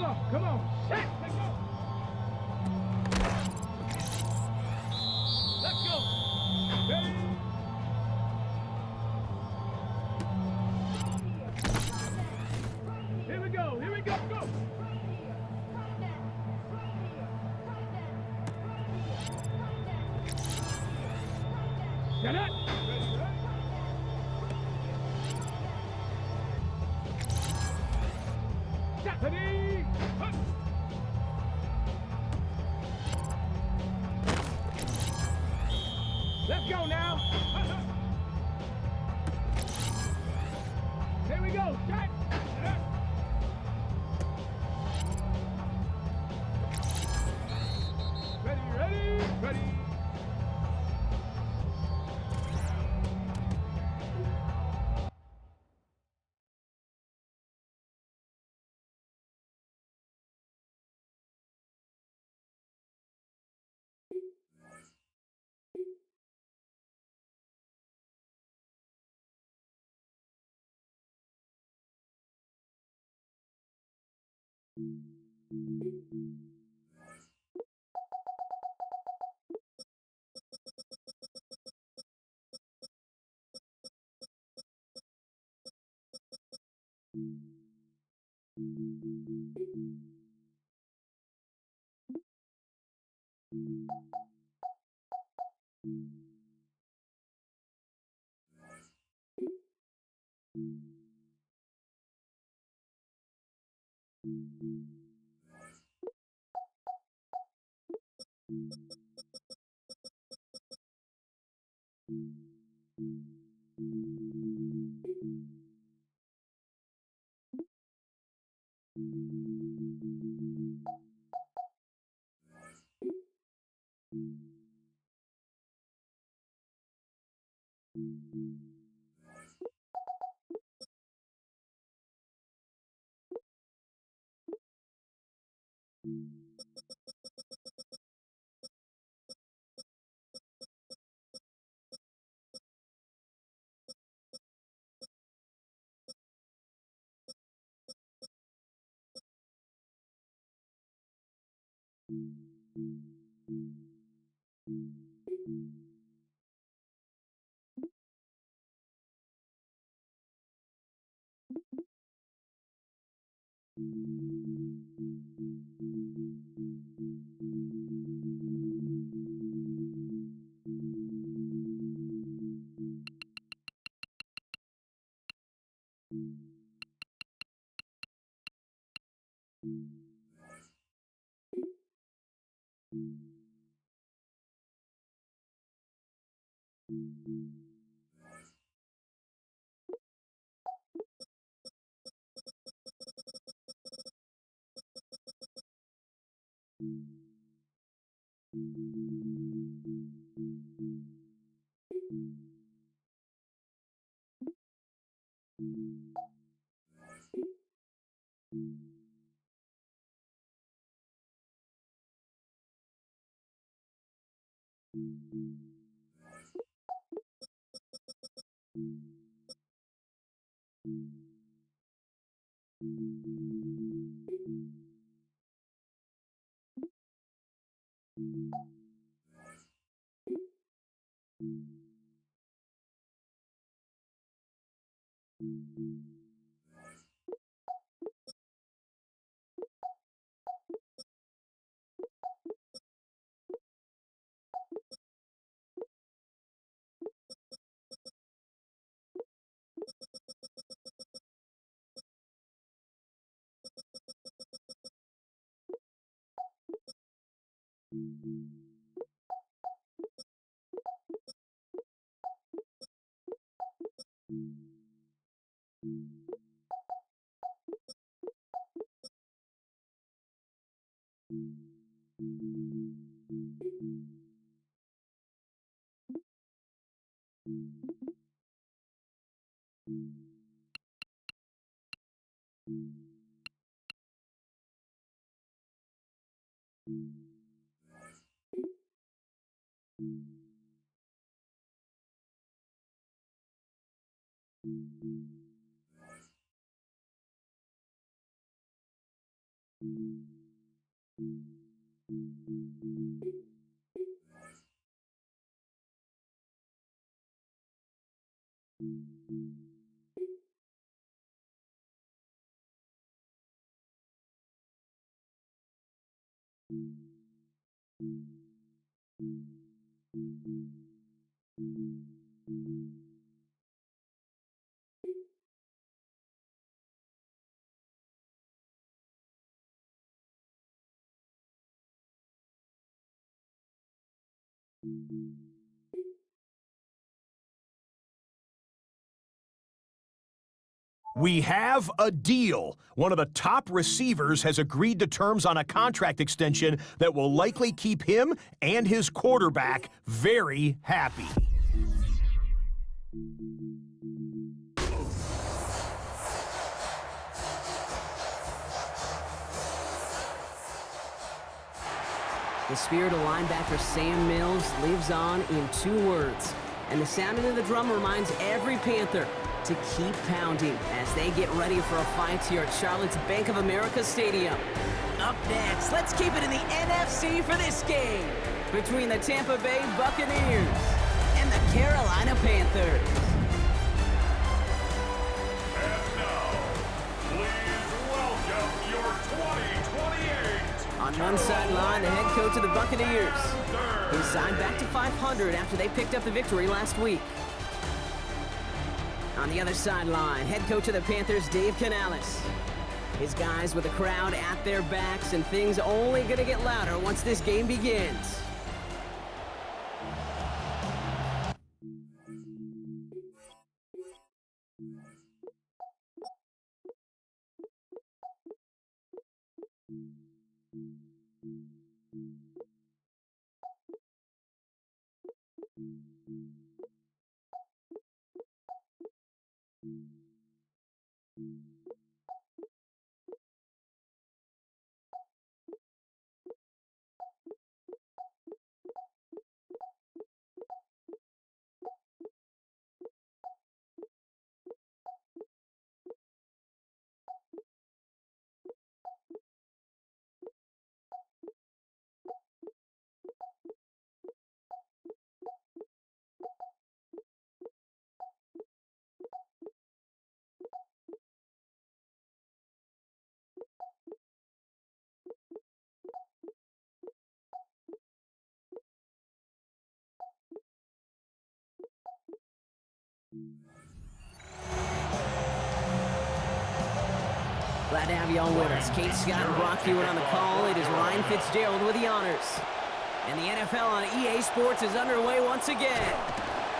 Come on. Shit. Let's go. Let's go. Ready? Here we go. Here we go. Go. Get it. Ready? Let's go now. Here we go. Shot. Ready. We have a deal. One of the top receivers has agreed to terms on a contract extension that will likely keep him and his quarterback very happy. The spirit of linebacker Sam Mills lives on in 2 words. And the sounding of the drum reminds every Panther to keep pounding as they get ready for a fight here at Charlotte's Bank of America Stadium. Up next, let's keep it in the NFC for this game between the Tampa Bay Buccaneers and the Carolina Panthers. And now, please welcome your 2028. On one sideline, the head coach of the Buccaneers. He signed back to 500 after they picked up the victory last week. On the other sideline, head coach of the Panthers, Dave Canales. His guys with the crowd at their backs, and things only going to get louder once this game begins. Glad to have you all with us. Kate Scott and Brock Hewitt on the call. It is Ryan Fitzgerald with the honors. And the NFL on EA Sports is underway once again.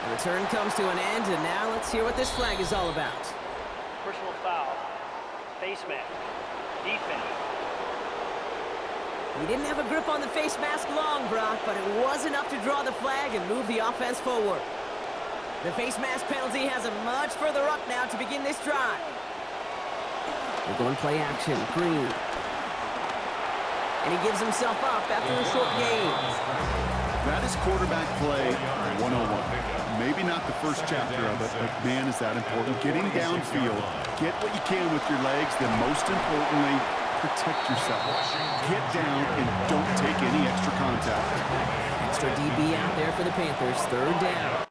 The return comes to an end, and now let's hear what this flag is all about. Personal foul. Face mask. Defense. He didn't have a grip on the face mask long, Brock, but it was enough to draw the flag and move the offense forward. The face mask penalty has him much further up now to begin this drive. They're going play action. Green. And he gives himself up after a short gain. That is quarterback play 101. Maybe not the first chapter of it, but man, is that important. Getting downfield, get what you can with your legs, then most importantly, protect yourself. Get down and don't take any extra contact. Extra DB out there for the Panthers. 3rd down.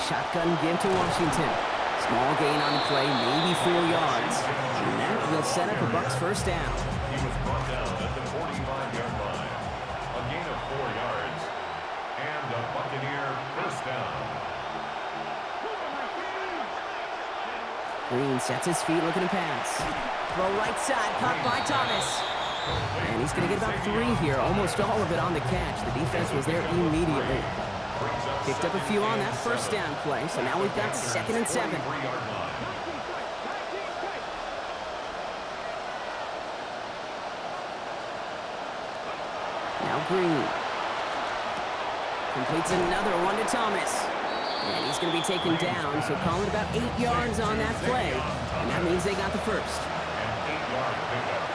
Shotgun give to Washington. Small gain on the play, maybe 4 yards. And that will set up a Bucs first down. He was brought down at the 45-yard line. A gain of 4 yards. And a Buccaneer first down. Green sets his feet, looking to pass. Throw right side, caught by Thomas. And he's going to get about 3 here, almost all of it on the catch. The defense was there immediately. Picked up a few on that first down play, so now we've got 2nd and 7. Now Green. Completes another one to Thomas. And he's going to be taken down, so call it about 8 yards on that play. And that means they got the first. And yard pickup.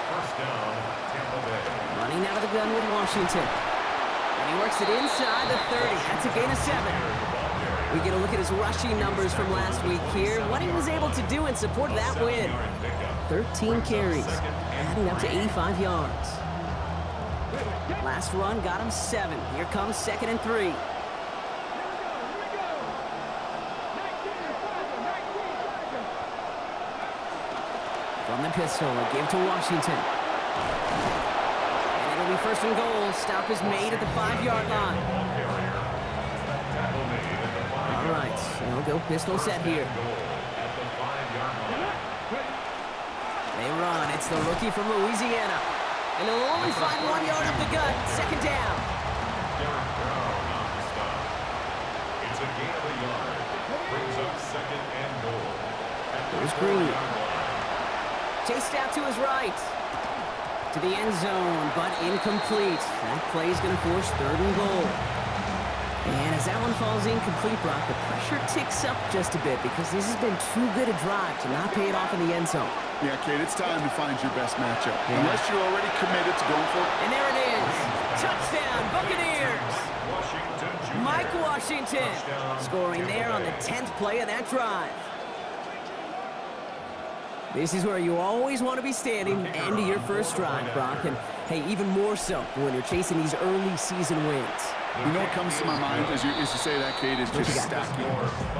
First down, Tampa Bay. Running out of the gun with Washington. And he works it inside the 30. That's a gain of 7. We get a look at his rushing numbers from last week here. What he was able to do in support of that win. 13 carries, adding up to 85 yards. Last run got him 7. Here comes 2nd and 3. From the pistol, a give to Washington. And it'll be 1st and goal. Stop is made at the 5-yard line. All right, they'll go pistol set here. They run. It's the rookie from Louisiana. And they'll only find 1 yard up the gut. 2nd down. It's a gain of a yard. Brings up 2nd and goal. There's Green. Chased out to his right. To the end zone, but incomplete. That play is going to force 3rd and goal. And as that one falls incomplete, Brock, the pressure ticks up just a bit because this has been too good a drive to not pay it off in the end zone. Yeah, Kate, it's time to find your best matchup. Yeah. Unless you're already committed to going for it. And there it is. Touchdown, Buccaneers. Mike Washington scoring there on the 10th play of that drive. This is where you always want to be standing end of your first drive, Brock. And, hey, even more so when you're chasing these early season wins. You know what comes to my mind as you say that, Kate, is just stacking.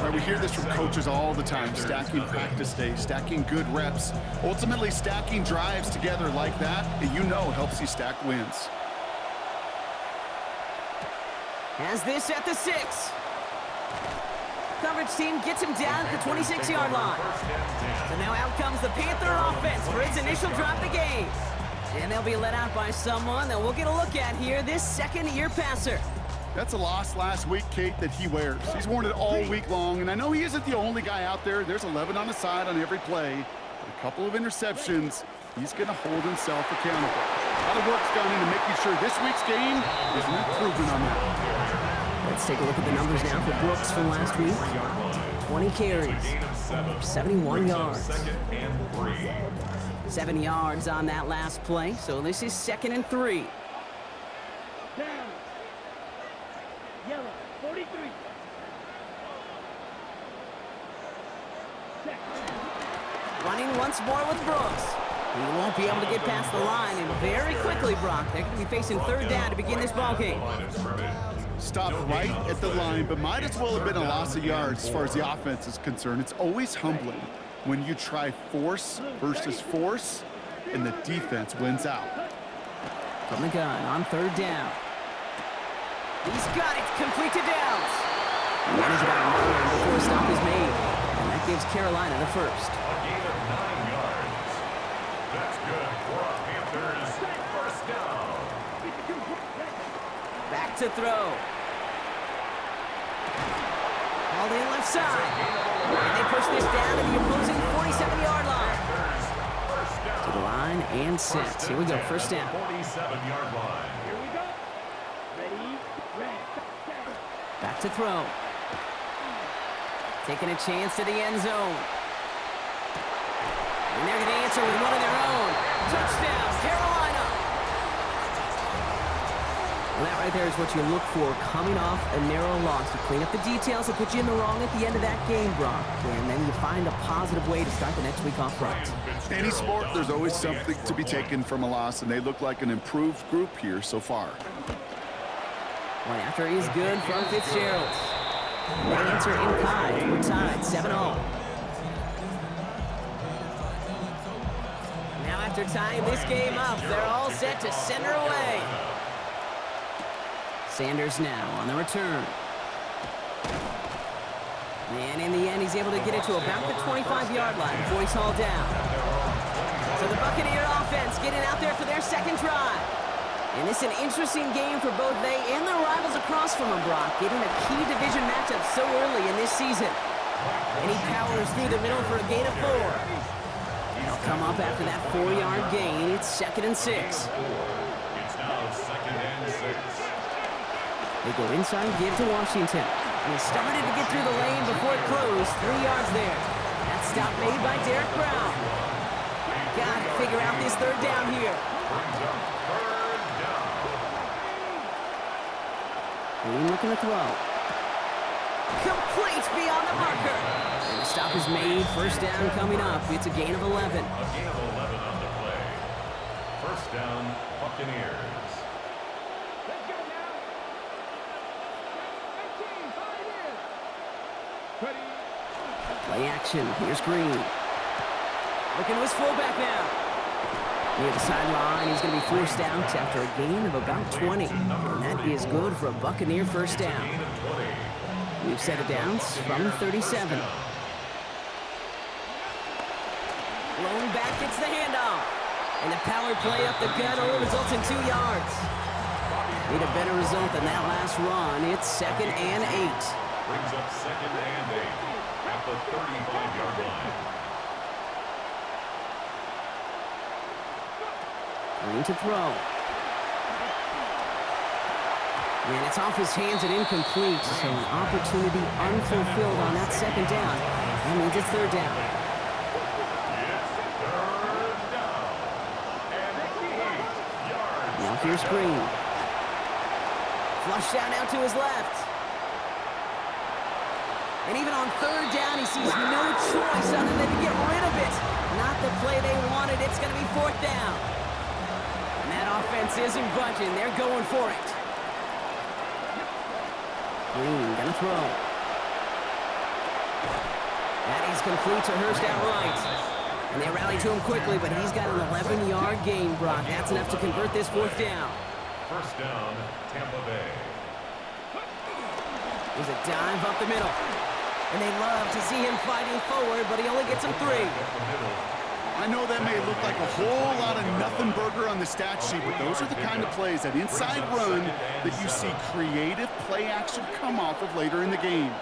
Right, we hear this from coaches all the time, stacking practice days, stacking good reps. Ultimately, stacking drives together like that, you know, helps you stack wins. Has this at the 6. Coverage team gets him down at the 26-yard line. So now out comes the Panther offense for its initial drive of the game. And they'll be let out by someone that we'll get a look at here, this second-year passer. That's a loss last week, Kate, that he wears. He's worn it all week long, and I know he isn't the only guy out there. There's 11 on the side on every play. But a couple of interceptions, he's going to hold himself accountable. A lot of work's gone into making sure this week's game is an improvement on that. Let's take a look at the numbers now for Brooks from last week. 20 carries, 71 yards. 7 yards on that last play, so this is 2nd and 3. Down. Yellow, 43. Running once more with Brooks. He won't be able to get past the line, and very quickly, Brock, they're going to be facing 3rd down to begin this ballgame. Stopped right at the line, but might as well have been a loss of yards as far as the offense is concerned. It's always humbling when you try force versus force, and the defense wins out. From the gun on 3rd down. He's got it, complete to Downs. And that is about 9 before a stop is made. And that gives Carolina the 1st. A gain of 9 yards. That's good for a Panthers 1st down. Back to throw. All in left side. And they push this down to the opposing 47-yard line. To the line and set. Here we go, 1st down. 47-yard line. Here we go. Ready, ready. Back to throw. Taking a chance to the end zone. And they're going to answer with one of their own. Touchdown, Carolina. Well, that right there is what you look for coming off a narrow loss. You clean up the details that put you in the wrong at the end of that game, Brock. And then you find a positive way to start the next week off right. Any sport, there's always something to be taken from a loss, and they look like an improved group here so far. One after is good from Fitzgerald. They answer in kind. We're tied 7-all. Now after tying this game up, they're all set to send her away. Sanders now on the return. And in the end, he's able to get it to about the 25-yard line before he's hauled down. So the Buccaneer offense getting out there for their 2nd drive. And it's an interesting game for both they and their rivals across from them, Brock, getting a key division matchup so early in this season. And he powers through the middle for a gain of 4. They'll come up after that 4-yard gain. It's 2nd and 6. It's now 2nd and 6. They go inside, give to Washington. And he started to get through the lane before it closed. 3 yards there. That stop made by Derek Brown. Got figure out this third down here. Green looking to throw. Complete beyond the marker. And the stop is made. First down coming up. It's a gain of 11. A gain of 11 on the play. First down, Buccaneers. Play action. Here's Green. Looking to his fullback now. Near the sideline, he's going to be forced out after a gain of about 20. And that is good for a Buccaneer first down. We've set it down from 37. Blown back, gets the handoff. And the power play up the gut only results in 2 yards. Need a better result than that last run. It's 2nd and 8. Brings up 2nd and 8 at the 35-yard line. Green to throw. And it's off his hands and incomplete. So an opportunity unfulfilled on that second down. That means it's third down. Now here's Green. Flush down out to his left. And even on third down, he sees no choice other than to get rid of it. Not the play they wanted. It's going to be fourth down. And that offense isn't budging. They're going for it. Green gonna throw. That is complete to Hurst outright. And they rally to him quickly, but he's got an 11-yard gain, Brock. That's enough to convert this fourth down. First down, Tampa Bay. There's a dive up the middle. And they love to see him fighting forward, but he only gets him 3. I know that may look like a whole lot of nothing burger on the stat sheet, but those are the kind of plays, that inside run, that you see creative play action come off of later in the game.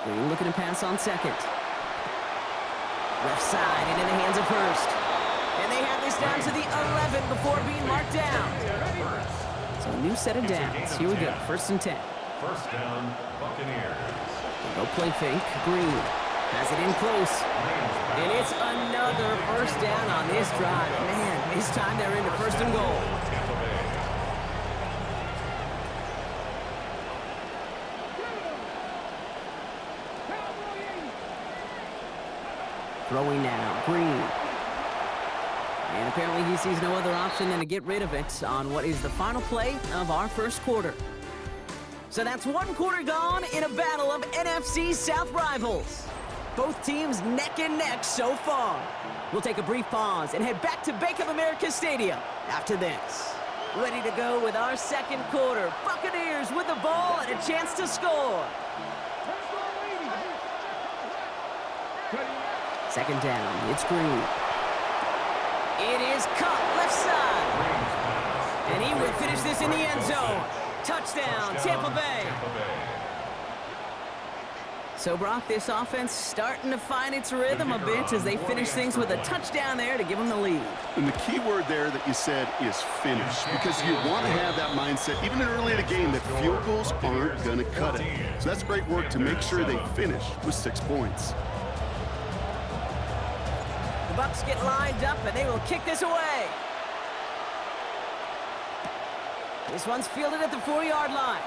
Green looking to pass on second. Left side into the hands of Hurst. And they have this down to the 11 before being marked down. So a new set of downs. Here we go. 1st and 10. First down, Buccaneers. Go play fake. Green has it in close. And it's another first down on this drive. Man, this time they're into 1st and goal. Throwing now. Green. And apparently he sees no other option than to get rid of it on what is the final play of our first quarter. So that's 1 quarter gone in a battle of NFC South rivals. Both teams neck and neck so far. We'll take a brief pause and head back to Bank of America Stadium after this. Ready to go with our second quarter. Buccaneers with the ball and a chance to score. Second down, it's Green. It is caught left side. And he will finish this in the end zone. Touchdown, Tampa Bay. So, Brock, this offense starting to find its rhythm a bit as they finish things with a touchdown there to give them the lead. And the key word there that you said is finish, because you want to have that mindset, even early in the game, that field goals aren't going to cut it. So that's great work to make sure they finish with 6 points. The Bucs get lined up, and they will kick this away. This one's fielded at the 4-yard line.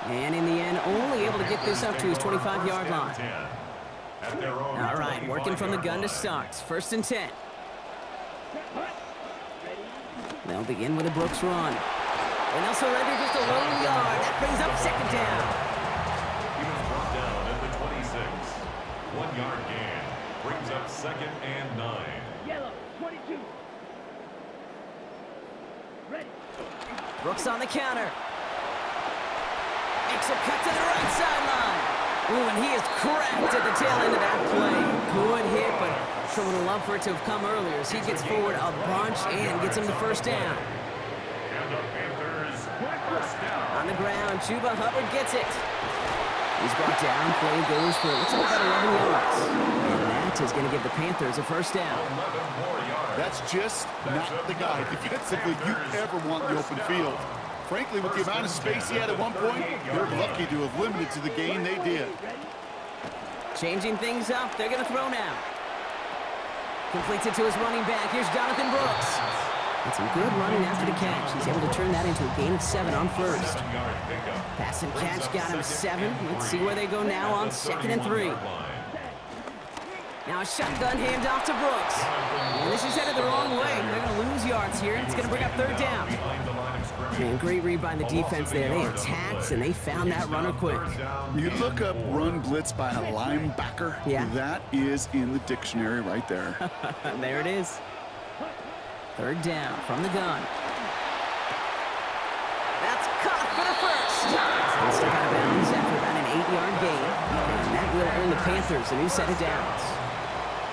And in the end, only able to get this up to his 25-yard line. All right, working from the gun to start. 1st and 10. They'll begin with a Brooks run. And they'll surrender just a lone yard. That brings up 2nd down. He was brought down at the 26. 1-yard gain. Brings up 2nd and 9. Yellow, 22. Ready. Brooks on the counter. Makes a cut to the right sideline. Ooh, and he is cracked at the tail end of that play. Good hit, but sure would have loved for it to have come earlier as he gets forward a bunch and gets him the 1st down. And the Panthers, 1st down. On the ground, Chuba Hubbard gets it. He's brought down. Play goes for, looks like about 11 yards. And that is going to give the Panthers a 1st down. 11 more yards. That's just not the guy defensively you ever want in the open field. Frankly, with the amount of space he had at one point, they're lucky to have limited to the game they did. Changing things up. They're going to throw now. Completes it to his running back. Here's Jonathan Brooks. And some good running after the catch. He's able to turn that into a gain of 7 on first. Pass and catch got him 7. Let's see where they go now on 2nd and 3. Now a shotgun handoff to Brooks. And this is headed the wrong way. They're going to lose yards here. It's going to bring up 3rd down. Man, great read by the defense there. They attacked, and they found that runner quick. You look up run blitz by a linebacker. Yeah. That is in the dictionary right there. There it is. 3rd down from the gun. That's caught for the first. They still out of bounds after about an 8-yard gain. And that will earn the Panthers a new set of downs.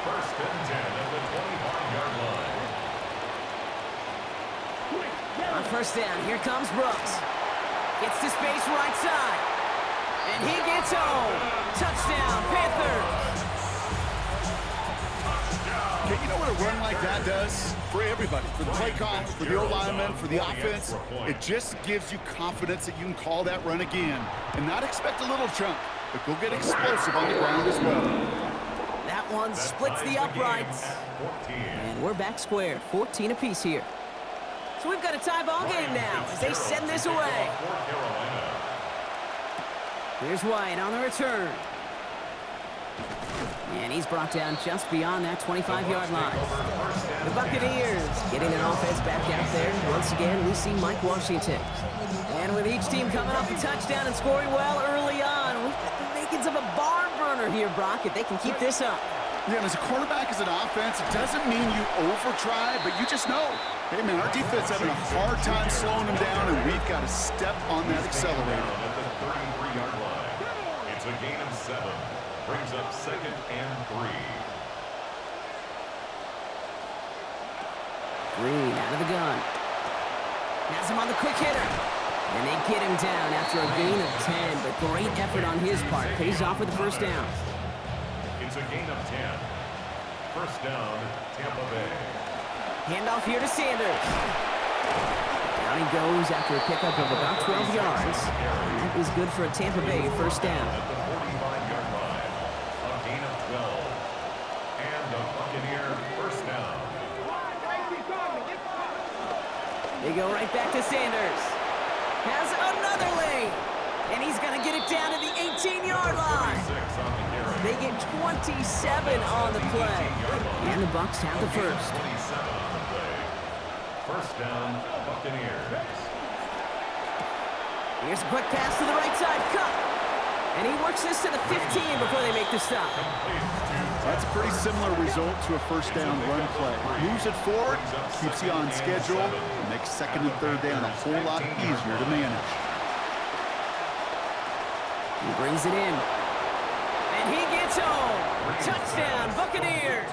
1st and 10 at the 25-yard line. On 1st down, here comes Brooks. Gets to space right side. And he gets home. Touchdown, Panthers. Okay, you know what a run like that does? For everybody, for the play call, for the O-lineman, for the offense, it just gives you confidence that you can call that run again and not expect a little chunk, but go get explosive on the ground as well. That one splits the uprights. And we're back square, 14 apiece here. So we've got a tie ball game now as they send this away. Here's White on the return. And he's brought down just beyond that 25-yard line. The Buccaneers getting an offense back out there. Once again, we see Mike Washington. And with each team coming off a touchdown and scoring well early on, we've got the makings of a barn burner here, Brock, if they can keep this up. Yeah, and as a quarterback, as an offense, it doesn't mean you over-try, but you just know, hey, man, our defense having a hard time slowing them down, and we've got to step on that accelerator. At the 33-yard line. It's a gain of 7. Brings up 2nd and 3. Green out of the gun. Has him on the quick hitter. And they get him down after a gain of 10, but great effort on his part. Pays off with the 1st down. It's a gain of 10. 1st down, Tampa Bay. Handoff here to Sanders. Down he goes after a pickup of about 12 yards. And that was good for a Tampa Bay 1st down. At the 45-yard line. A gain of 12. And the Buccaneer 1st down. They go right back to Sanders. Has another lane. And he's going to get it down to the 18-yard line. They get 27 on the play. And the Bucs have the 1st. 27 on the play. 1st down, Buccaneers. Here's a quick pass to the right side. Cut. And he works this to the 15 before they make the stop. That's a pretty similar result to a 1st down run play. Moves it forward, keeps you on schedule, and makes 2nd and 3rd down a whole lot easier to manage. He brings it in. And he gets home. Touchdown, Buccaneers.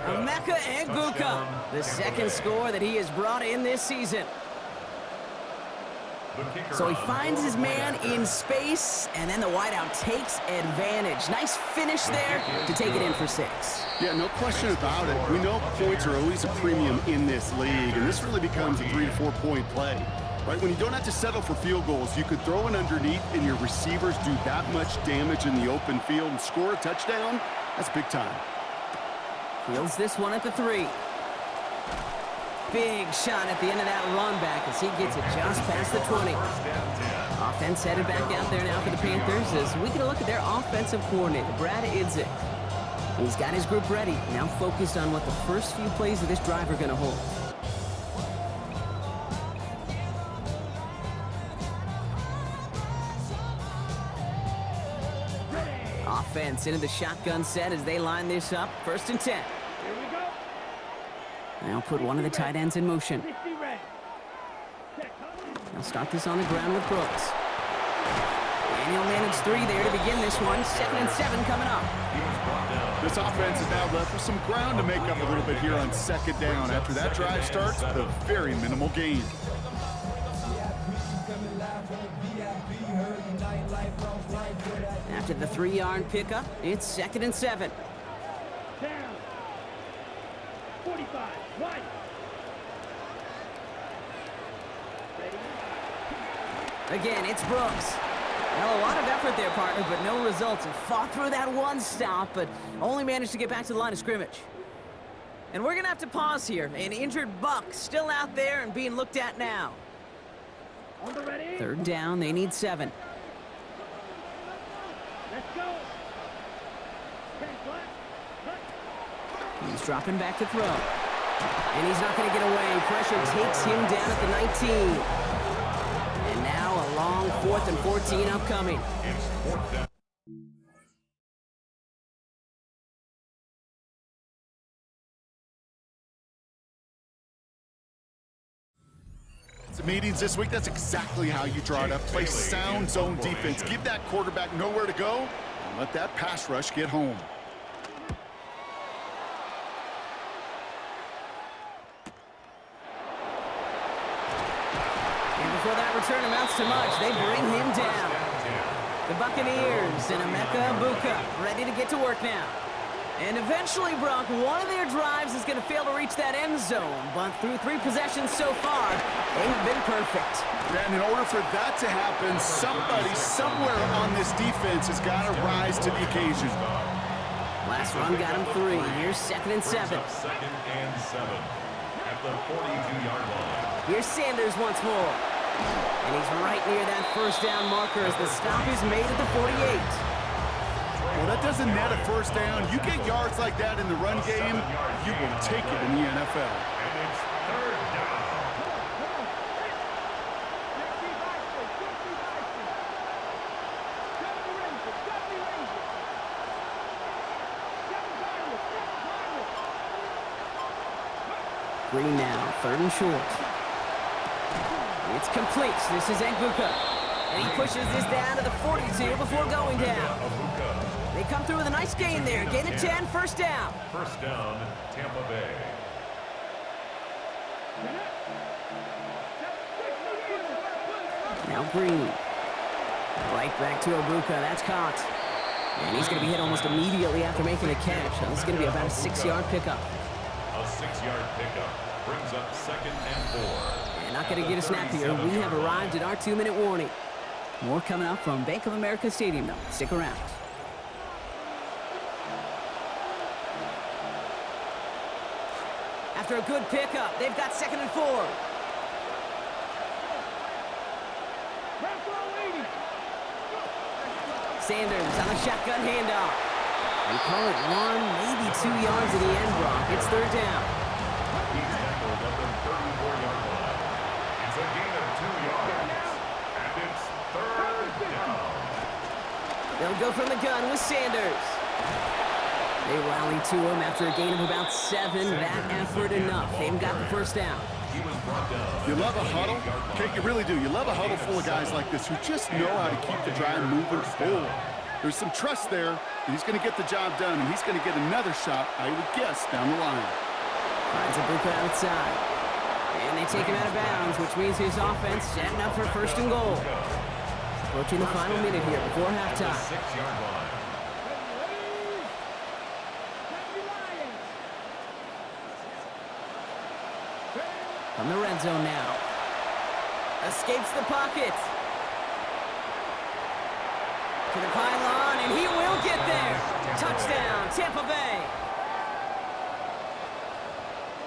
Emeka Egbuka, the 2nd score that he has brought in this season. So he finds his man in space, and then the wideout takes advantage. Nice finish there to take it in for 6. Yeah, no question about it. We know points are always a premium in this league, and this really becomes a 3 to 4 point play. Right, when you don't have to settle for field goals, you could throw it underneath and your receivers do that much damage in the open field and score a touchdown. That's big time. Fields this one at the 3. Big shot at the end of that run back as he gets it just past the 20. Offense headed back out there now for the Panthers as we get a look at their offensive coordinator, Brad Idzik. He's got his group ready, now focused on what the first few plays of this drive are going to hold. Offense into the shotgun set as they line this up. 1st and 10. Here we go. Now put one of the tight ends in motion. Now start this on the ground with Brooks. And he'll manage 3 there to begin this one. 2nd and 7 coming up. This offense is now left with some ground to make up a little bit here on 2nd down. After that drive starts with a very minimal gain. After the 3-yard pickup, it's 2nd and 7. Down. 45. Wide. Ready. Again, it's Brooks. Well, a lot of effort there, partner, but no results. And fought through that one stop, but only managed to get back to the line of scrimmage. And we're going to have to pause here. An injured buck still out there and being looked at now. Third down, they need 7. Let's go. He's dropping back to throw. And he's not going to get away. Pressure takes him down at the 19. And now a long 4th and 14 upcoming. It's 4th down. The meetings this week, that's exactly how you draw it up. Play sound zone defense. Give that quarterback nowhere to go, and let that pass rush get home. And before that return amounts to much, they bring him down. The Buccaneers and Emeka Buka ready to get to work now. And eventually, Brock, one of their drives is going to fail to reach that end zone. But through 3 possessions so far, they have been perfect. And in order for that to happen, somebody somewhere on this defense has got to rise to the occasion. Last run got him 3. Here's 2nd and 7. 2nd and 7 at the 42-yard line. Here's Sanders once more. And he's right near that first down marker as the stop is made at the 48. Well, that doesn't net a first down. You get yards like that in the run game, you will take it in the NFL. And it's 3rd down. Green now, 3rd and short. It's complete. This is Egbuka. And he pushes this down to the 42 before going down. They come through with a nice gain there. Gain of 10, first down. First down, Tampa Bay. Now Green. Right back to Egbuka. That's caught. And he's going to be hit almost immediately after making a catch. Now, this is going to be about a 6-yard pickup. A 6-yard pickup brings up 2nd and 4. And not going to get a snap here. We have arrived at our 2-minute warning. More coming up from Bank of America Stadium, though. Stick around. After a good pickup, they've got 2nd and 4. Sanders on a shotgun handoff. And call it 1, maybe 2 yards in the end, Brock. It's 3rd down. He's tackled at the 34-yard line. It's a gain of 2 yards. And it's 3rd down. They'll go from the gun with Sanders. They rally to him after a gain of about 7. That effort enough. They've got the first down. He was brought down. You love a huddle? Kate, you really do. You love a huddle full of guys like this who just know how to keep the drive moving forward. There's some trust there that he's going to get the job done, and he's going to get another shot, I would guess, down the line. Finds Egbuka outside. And they take him out of bounds, which means his offense setting up for 1st and goal. Approaching the final minute here before halftime. 6-yard line. From the red zone now. Escapes the pocket. To the pylon, and he will get there. Touchdown, Tampa Bay.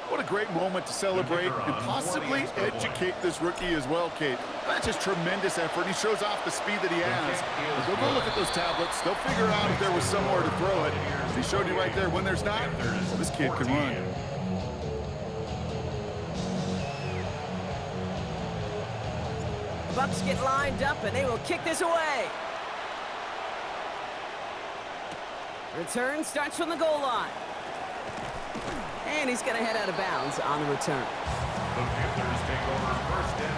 What a great moment to celebrate and possibly educate this rookie as well, Kate. That's just tremendous effort. He shows off the speed that he has. But they'll go look at those tablets. They'll figure out if there was somewhere to throw it. He showed you right there when there's not. Well, this kid can run. The Bucs get lined up, and they will kick this away. Return starts from the goal line. And he's going to head out of bounds on the return. The Panthers take over 1st and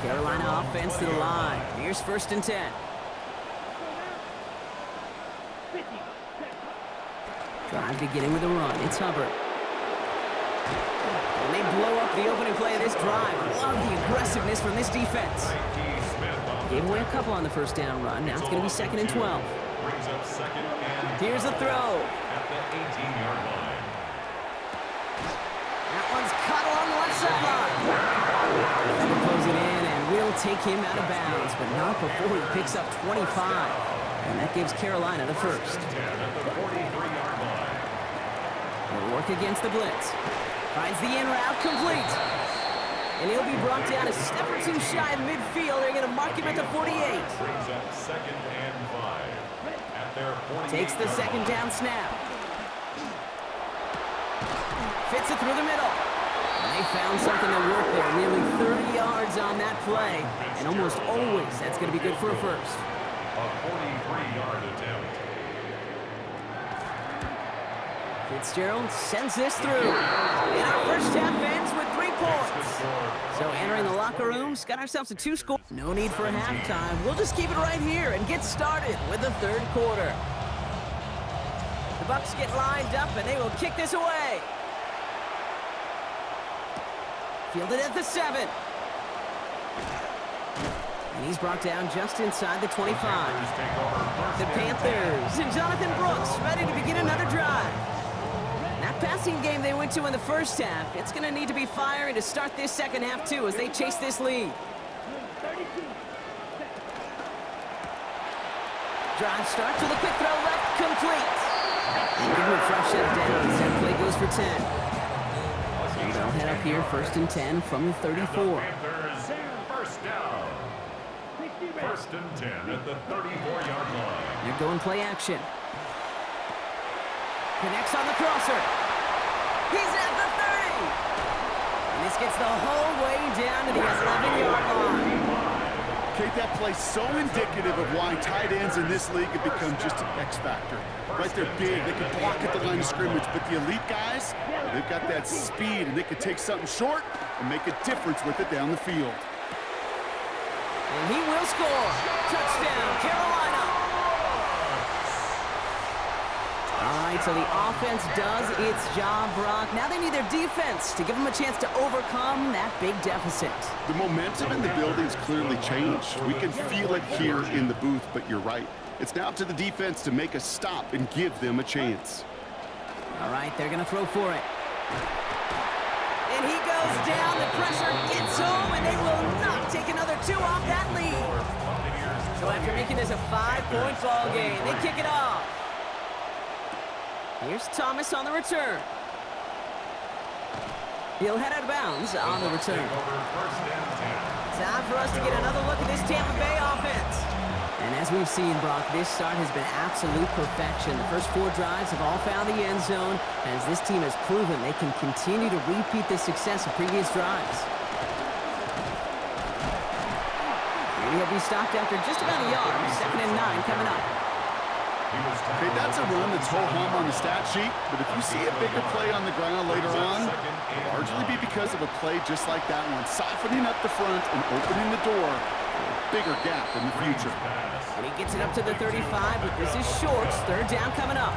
10. Carolina offense to the line. Here's 1st and 10. Drive beginning with a run. It's Hubbard. And they blow up the opening play of this drive. Love the aggressiveness from this defense. Gave away a couple on the first down run. Now it's going to be 2nd and 12. Brings up 2nd and 12. Here's the throw. At the 18-yard line. That one's caught along the left sideline. They'll close it in, and we'll take him out of bounds, but not before he picks up 25. And that gives Carolina the first. He'll work against the blitz. Finds the in route, complete. And he'll be brought down a step or two shy of midfield. They're going to mark him at the 48. Brings up 2nd and 5 at their 48. Takes the second down snap. Fits it through the middle. And they found something that worked there. Nearly 30 yards on that play. And almost always that's going to be good for a first. A 43-yard attempt. Fitzgerald sends this through. And our first half ends with 3 points. So entering the locker rooms, got ourselves a 2-score. No need for a halftime. We'll just keep it right here and get started with the third quarter. The Bucs get lined up and they will kick this away. Fielded at the 7. And he's brought down just inside the 25. The Panthers and Jonathan Brooks ready to begin another drive. That passing game they went to in the first half, it's going to need to be firing to start this second half too as they chase this lead. Drive starts with a quick throw left, complete. And give him a fresh set of downs. That play goes for 10. So they'll head up here 1st and 10 from the 34. First down. 1st and 10 at the 34-yard line. They're going play action. Connects on the crosser. He's at the 30. And this gets the whole way down to the 11-yard line. Kate, that play's so indicative of why tight ends in this league have become just an X factor. Right, they're big, they can block at the line of scrimmage, but the elite guys, they've got that speed, and they can take something short and make a difference with it down the field. And he will score. Touchdown, Carolina. All right, so the offense does its job, Brock. Now they need their defense to give them a chance to overcome that big deficit. The momentum in the building's clearly changed. We can feel it here in the booth, but you're right. It's now up to the defense to make a stop and give them a chance. All right, they're going to throw for it. And he goes down. The pressure gets home, and they will not take another 2 off that lead. So after making this a 5-point ball game, they kick it off. Here's Thomas on the return. He'll head out of bounds on the return. Time for us to get another look at this Tampa Bay offense. And as we've seen, Brock, this start has been absolute perfection. The first 4 drives have all found the end zone, as this team has proven they can continue to repeat the success of previous drives. And he'll be stopped after just about a yard. 2nd and 9 coming up. Okay, that's a run that's ho-hum on the stat sheet, but if you see a bigger play on the ground later on, it'll largely be because of a play just like that one, softening up the front and opening the door for a bigger gap in the future. And he gets it up to the 35, but this is short. 3rd down coming up.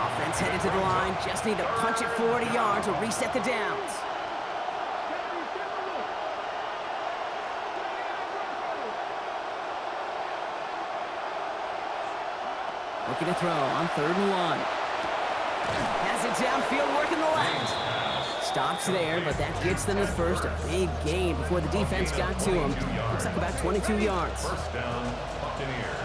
Offense headed to the line. Just need to punch it 40 yards to reset the downs. Looking to throw on 3rd and 1. Has it downfield, working the left. Stops there, but that gets them the first. A big gain before the defense got to him. Looks like about 22 yards. 1st down, Buccaneers.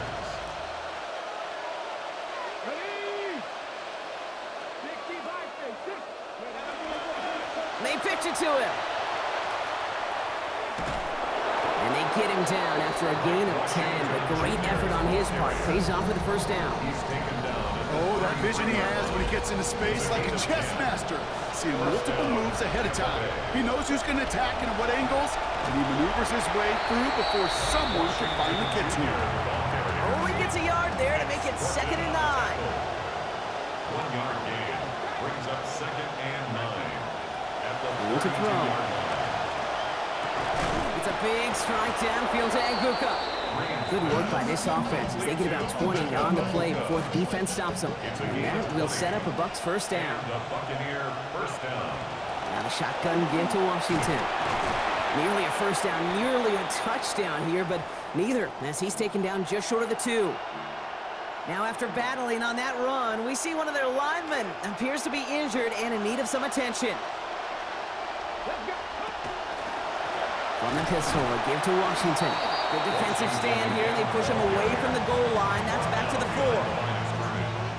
They pitch it to him. And they get him down after a gain of 10. But great effort on his part. Pays off with the 1st down. Oh, that vision he has when he gets into space like a chess master. Seeing multiple moves ahead of time. He knows who's going to attack and at what angles, and he maneuvers his way through before someone can finally get to him. Only gets a yard there to make it 2nd and 9. 1-yard gain brings up 2nd and 9 at the 32-yard line. It's a big strike downfield to Aguka. Good work by this offense as they get about 20 on the play before the defense stops them. And that will set up a Bucs 1st down. The Buccaneer 1st down. Now the shotgun give to Washington. Nearly a 1st down, nearly a touchdown here, but neither, as he's taken down just short of the 2. Now after battling on that run, we see one of their linemen appears to be injured and in need of some attention. From the pistol, a give to Washington. Good defensive stand here. They push him away from the goal line. That's back to the 4.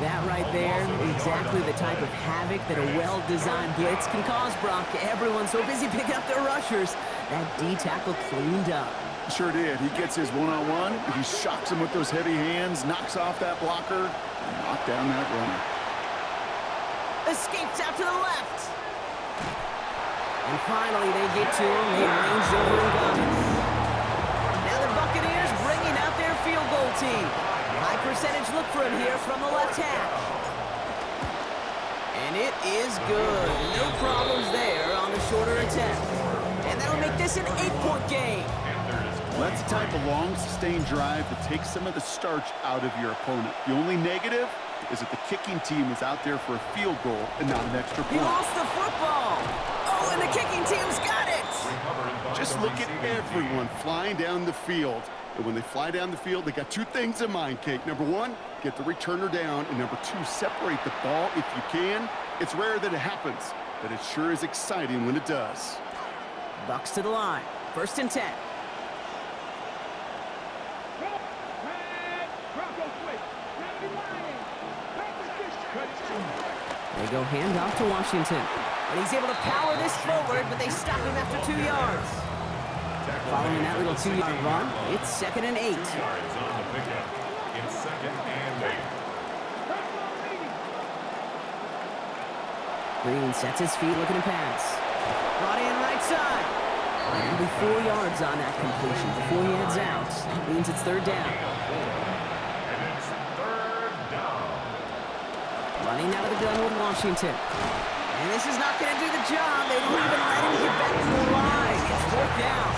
That right there, exactly the type of havoc that a well-designed blitz can cause, Brock. Everyone's so busy picking up their rushers. That D-tackle cleaned up. Sure did. He gets his one-on-one. He shocks him with those heavy hands, knocks off that blocker, and knocked down that runner. Escapes out to the left. And finally, they get to him. They ranged over and got him. Now the Buccaneers bringing out their field goal team. High percentage look for him here from the left hash. And it is good. No problems there on the shorter attempt. And that'll make this an 8-point game. Well, that's the type of long, sustained drive that takes some of the starch out of your opponent. The only negative is that the kicking team is out there for a field goal and not an extra point. He lost the football. Oh, and the kicking team's got it. Just look at everyone flying down the field. And when they fly down the field, they got two things in mind, Kate. Number one, get the returner down. And number two, separate the ball if you can. It's rare that it happens, but it sure is exciting when it does. Bucs to the line. 1st and 10. They go handoff to Washington. And he's able to power this forward, but they stop him after 2 yards. Following that little 2-yard run, it's 2nd and 8. Yards on the pickup. It's 2nd and 8. Green sets his feet looking to pass. Brought in right side. And it'll be 4 yards on that completion before he heads out. That means it's 3rd down. And it's 3rd down. Running out of the gun with Washington. And this is not going to do the job. They won't even let him get back to the line. It's 4th down.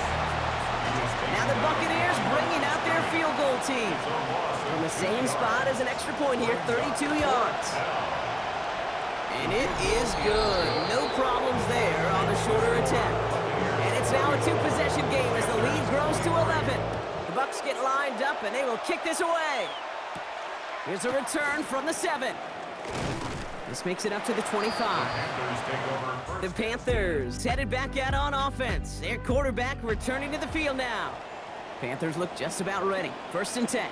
Now the Buccaneers bringing out their field goal team. From the same spot as an extra point here, 32 yards. And it is good. No problems there on the shorter attempt. And it's now a 2-possession game as the lead grows to 11. The Bucs get lined up and they will kick this away. Here's a return from the 7. This makes it up to the 25. The Panthers headed back out on offense. Their quarterback returning to the field now. Panthers look just about ready. 1st and 10.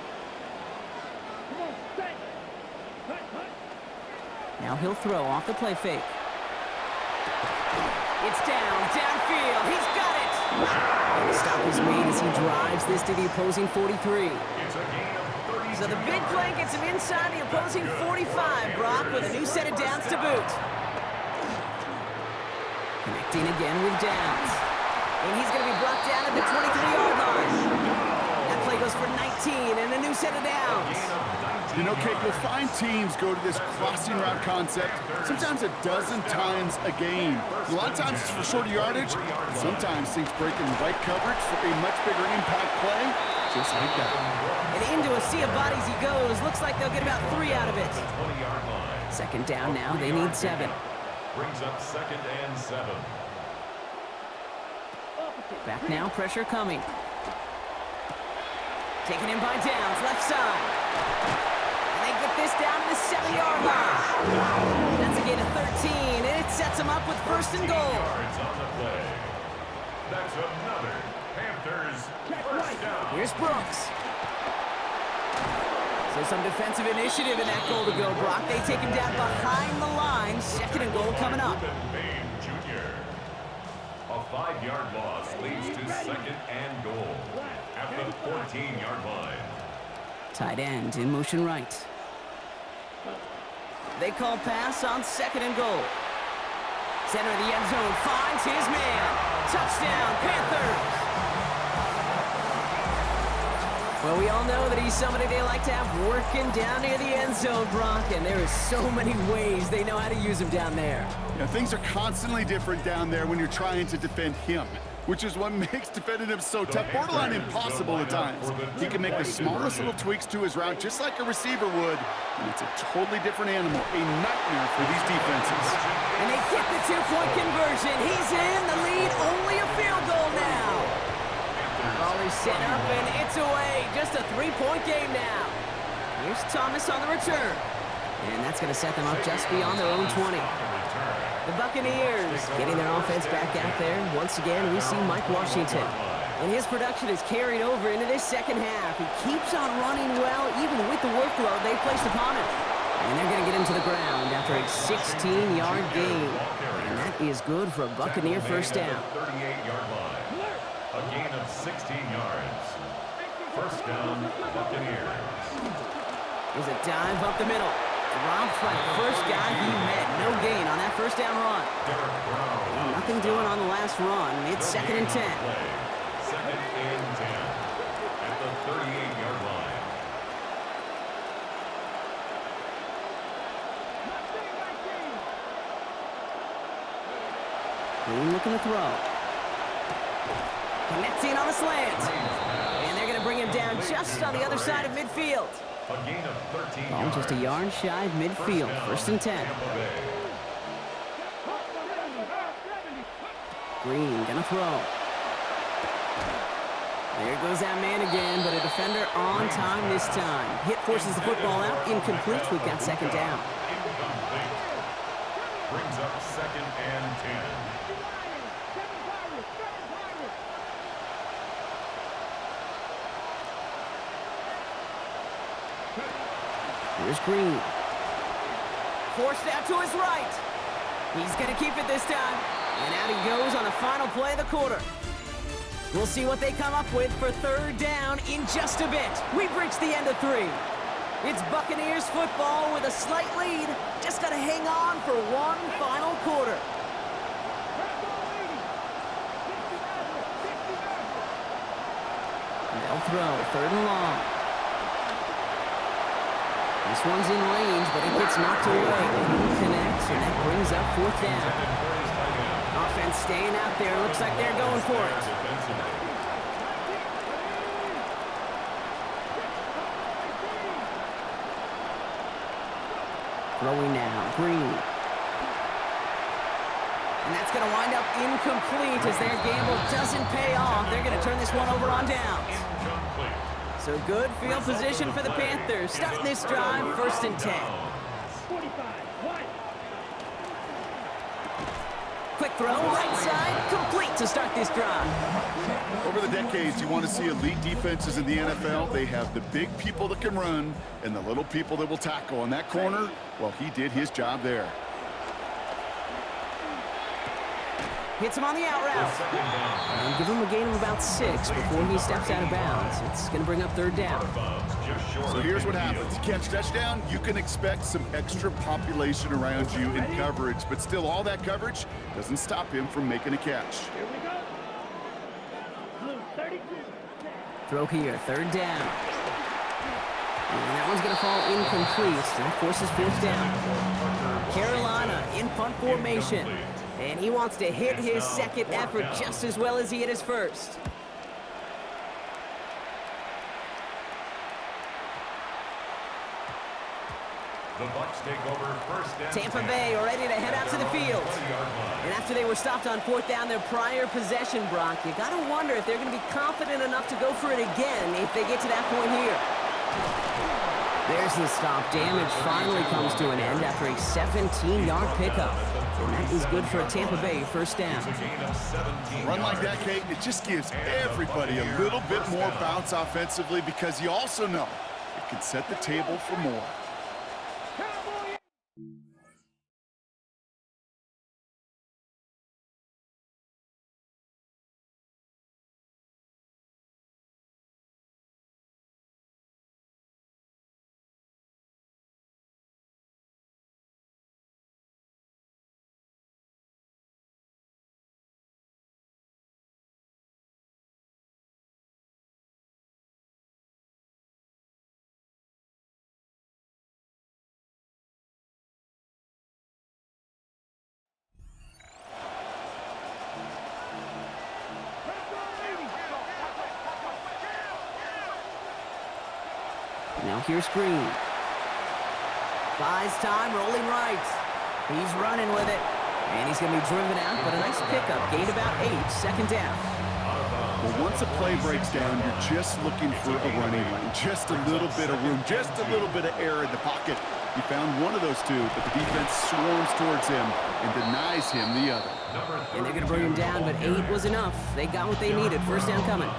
Now he'll throw off the play fake. It's downfield. He's got it. And the stop is made as he drives this to the opposing 43. So the big play gets him inside the opposing 45, Brock, with a new set of downs to boot. Connecting again with Downs. And he's going to be brought down at the 23-yard line. That play goes for 19 and a new set of downs. You know, Kate, you'll find teams go to this crossing route concept sometimes a dozen times a game. A lot of times it's for shorter yardage. Sometimes things break in the right coverage for a much bigger impact play, just like that. And into a sea of bodies he goes. Looks like they'll get about 3 out of it. 2nd down now. They need 7. Brings up 2nd and 7. Back now, pressure coming. Taken in by Downs, left side. And they get this down to the 7-yard line. That's a gain of 13, and it sets them up with 1st and goal. Yards on the play. That's another Panthers 1st down. Here's Brooks. So some defensive initiative in that goal to go, Brock. They take him down behind the line. 2nd and goal coming up. A 5-yard loss leads to 2nd and goal at the 14-yard line. Tight end in motion right. They call pass on 2nd and goal. Center of the end zone finds his man. Touchdown, Panthers. Well, we all know that he's somebody they like to have working down near the end zone, Brock, and there is so many ways they know how to use him down there. Yeah, things are constantly different down there when you're trying to defend him, which is what makes defending him so tough, borderline impossible at times. He can make the smallest little tweaks to his route just like a receiver would, and it's a totally different animal, a nightmare for these defenses. And they get the 2-point conversion. He's in the lead, only a field goal now. Ball is set up and it's away. Just a 3-point game now. Here's Thomas on the return. And that's going to set them up just beyond their own 20. The Buccaneers getting their offense back out there. Once again, we see Mike Washington. And his production is carried over into this second half. He keeps on running well, even with the workload they've placed upon him. And they're going to get him to the ground after a 16-yard gain. And that is good for a Buccaneer first down. 38-yard line. A gain of 16 yards. First down, Buccaneers. There's a dive up the middle. Dropped by the first guy he met. No gain on that first down run. And nothing doing on the last run. It's 2nd and 10. 2nd and 10 at the 38-yard line. Green looking to throw. Connecting on the slant. And they're going to bring him down just on the other side of midfield. A gain of 13 Ball just a yard shy of midfield. 1st and 10. Green going to throw. There goes that man again, but a defender on time this time. Hit forces the football out. Incomplete. We've got 2nd down. Incomplete. Brings up 2nd and 10. Here's Green. Forced out to his right. He's going to keep it this time. And out he goes on the final play of the quarter. We'll see what they come up with for 3rd down in just a bit. We've reached the end of 3. It's Buccaneers football with a slight lead. Just got to hang on for one final quarter. They'll throw 3rd and long. This one's in range, but it gets knocked away. Connects, and that brings up 4th down. Offense staying out there. Looks like they're going for it. Throwing now, Green. And that's going to wind up incomplete as their gamble doesn't pay off. They're going to turn this one over on downs. So good field position for the Panthers. Starting this drive, 1st and 10. Quick throw, right side, complete to start this drive. Over the decades, you want to see elite defenses in the NFL. They have the big people that can run and the little people that will tackle. In that corner, well, he did his job there. Hits him on the out route. And give him a gain of about 6 before he steps out of bounds. It's going to bring up 3rd down. So here's what happens. You catch touchdown, you can expect some extra population around you in coverage, but still all that coverage doesn't stop him from making a catch. Throw here, 3rd down. And that one's going to fall incomplete. That forces 5th down. Carolina in punt formation. And he wants to hit his 2nd effort just as well as he hit his 1st. The Bucs take over 1st and Tampa Bay are ready to head out to the field. And after they were stopped on 4th down their prior possession, Brock, you got to wonder if they're going to be confident enough to go for it again if they get to that point here. There's the stop. Damage finally comes to an end after a 17-yard pickup. And that is good for a Tampa Bay 1st down. Run like that, Kate, it just gives everybody a little bit more bounce offensively because you also know it can set the table for more. Now here's Green. Buys time, rolling right. He's running with it. And he's going to be driven out, but a nice pickup. Gained about 8, 2nd down. Well, once a play breaks down, you're just looking for a running lane. Just a little bit of room, just a little bit of air in the pocket. He found one of those two, but the defense swarms towards him and denies him the other. And they're going to bring him down, but 8 was enough. They got what they needed. First down coming.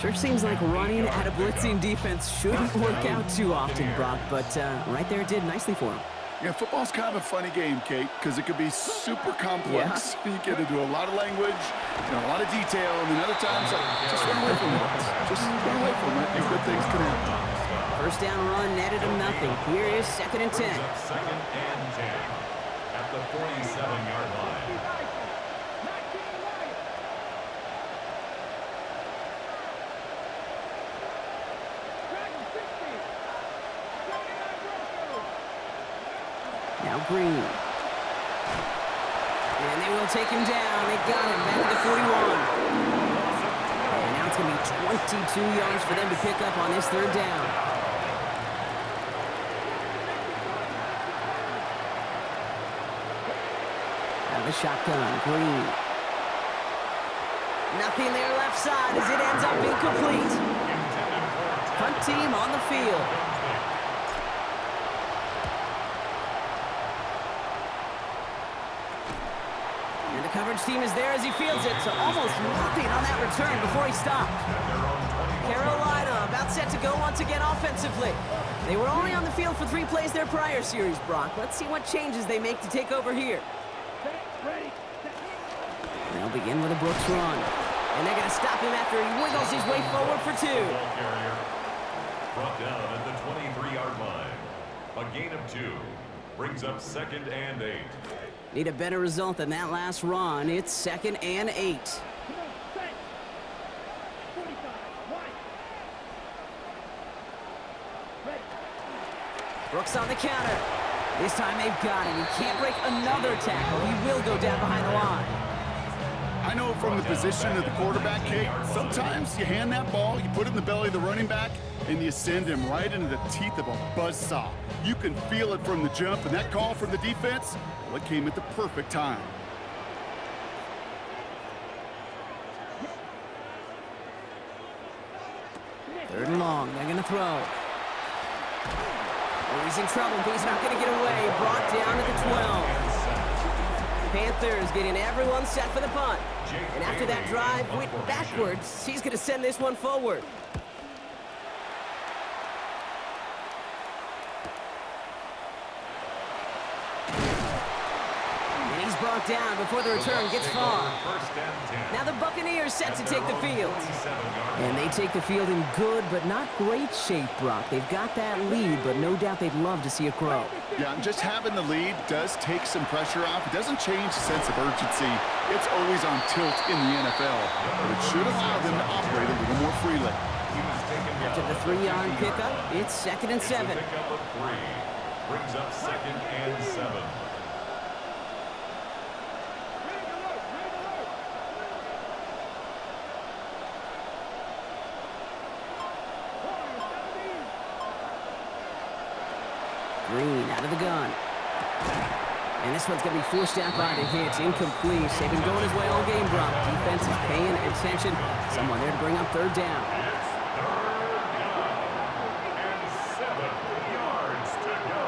Sure seems like running at a blitzing defense shouldn't work out too often, Brock, but right there it did nicely for him. Yeah, football's kind of a funny game, Kate, because it could be super complex. Yeah. You get into a lot of language, a lot of detail, and then other times, just run away from it. Just run away from it, and good things can happen. First down run netted him nothing. Here is 2nd and 10. Second and 10 at the 47-yard line. Now Green. And they will take him down. They got him back to the 41. And now it's going to be 22 yards for them to pick up on this 3rd down. Now the shotgun. Green. Nothing there left side as it ends up incomplete. Punt team on the field. Coverage team is there as he fields it, so almost nothing on that return before he stopped. Carolina about set to go once again offensively. They were only on the field for 3 plays their prior series, Brock. Let's see what changes they make to take over here. They'll begin with a Brooks run. And they're going to stop him after he wiggles his way forward for 2. Brought down at the 23-yard line. A gain of 2 brings up 2nd and 8. Need a better result than that last run. It's 2nd and 8. Brooks on the counter. This time they've got him. He can't break another tackle. He will go down behind the line. I know from the position of the quarterback, Kate, sometimes you hand that ball, you put it in the belly of the running back, and you send him right into the teeth of a buzzsaw. You can feel it from the jump, and that call from the defense, well, it came at the perfect time. Third and long, they're gonna throw. Oh, he's in trouble, but he's not gonna get away. Brought down at the 12. Panthers getting everyone set for the punt. And after that drive went backwards, he's gonna send this one forward. Brought down before the return gets far. Now the Buccaneers set to take the field. And they take the field in good but not great shape, Brock. They've got that lead, but no doubt they'd love to see it grow. Yeah, just having the lead does take some pressure off. It doesn't change the sense of urgency. It's always on tilt in the NFL, but it should allow them to operate a little more freely. After the 3-yard pickup, it's 2nd and 7. Pickup of 3 brings up 2nd and 7. Green out of the gun. And this one's going to be forced out by the hits. Incomplete. They've been going his way all game, Brock. Defense is paying attention. Someone there to bring up 3rd down. And 7 yards to go.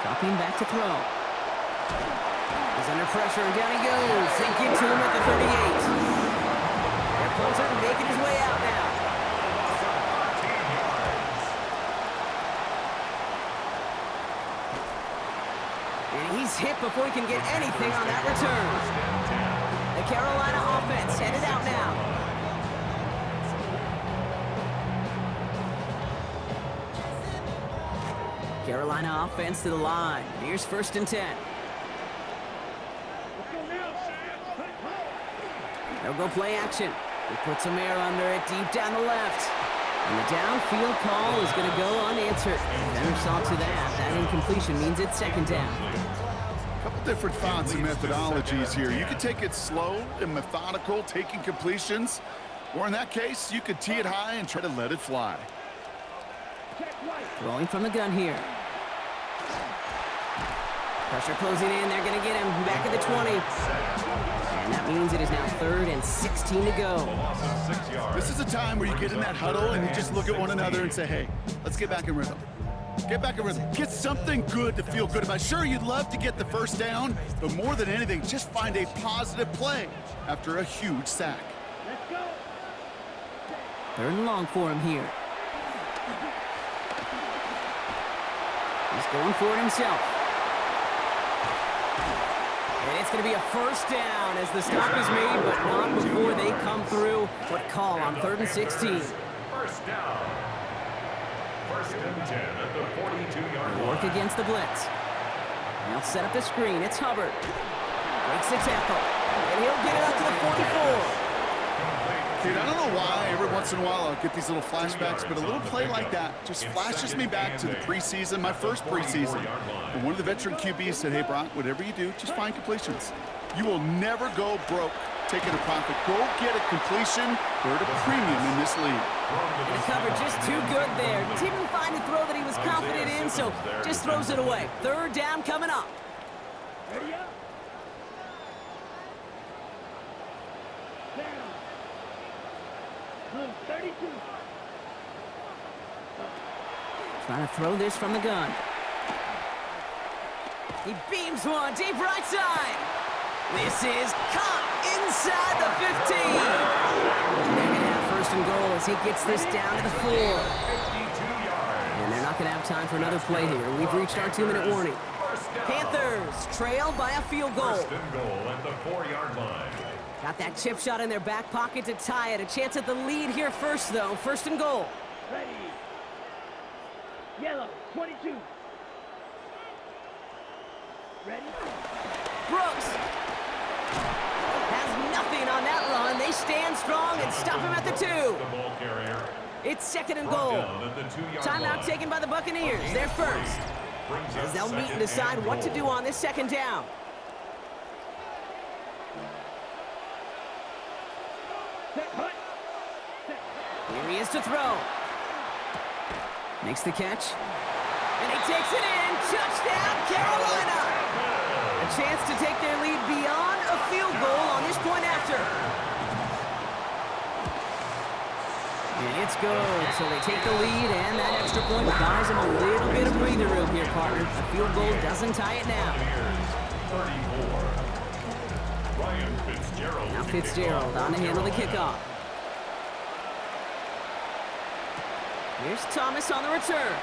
Dropping back to throw. He's under pressure, and down he goes. Sinking to him at the 38. Their closer making his way out now. And he's hit before he can get anything on that return. The Carolina offense headed out now. Carolina offense to the line. Here's 1st and 10. They'll go play action. He puts some air under it deep down the left. And the downfield call is going to go unanswered. Defender saw to that. That incompletion means it's 2nd down. A couple different thoughts and methodologies here. You can take it slow and methodical, taking completions. Or in that case, you could tee it high and try to let it fly. Throwing from the gun here. Pressure closing in. They're going to get him back at the 20. And that means it is now 3rd and 16 to go. This is a time where you get in that huddle and you just look at one another and say, hey, let's get back in rhythm. Get back in rhythm. Get something good to feel good about. Sure, you'd love to get the first down, but more than anything, just find a positive play after a huge sack. 3rd and long for him here. He's going for it himself. And it's going to be a first down as the stop is made, but not before they come through. What call on 3rd and 16. First down. 1st and 10 at the 42-yard line. Work against the blitz. They'll set up the screen. It's Hubbard. Breaks the tackle. And he'll get it up to the 44. Dude, I don't know why every once in a while I'll get these little flashbacks, but a little play like that just flashes me back to the preseason, my first preseason. And one of the veteran QBs said, hey, Brock, whatever you do, just find completions. You will never go broke taking a profit. Go get a completion. We're at a premium in this league. And the cover just too good there. Didn't find a throw that he was confident in, so just throws it away. 3rd down coming up. Ready up. Blue 32. Trying to throw this from the gun. He beams one deep right side. This is caught inside the 15. And they're going to have 1st and goal as he gets this down to the 4. And they're not going to have time for another play here. We've reached our 2-minute warning. Panthers trail by a field goal. 1st and goal at the 4-yard line. Got that chip shot in their back pocket to tie it. A chance at the lead here first, though. 1st and goal. Ready. Yellow 22. Ready. Brooks has nothing on that run. They stand strong and stop him at the 2. The ball carrier. It's 2nd and goal. Timeout taken by the Buccaneers. They're first. As they'll meet and decide what to do on this 2nd down. Here he is to throw. Makes the catch. And he takes it in. Touchdown, Carolina. A chance to take their lead beyond a field goal on this point after. And it's good. So they take the lead, and that extra point buys them a little bit of breather room here, partner. A field goal doesn't tie it now. 34. Ryan Fitzgerald. Now Fitzgerald on to handle the kickoff. Here's Thomas on the return.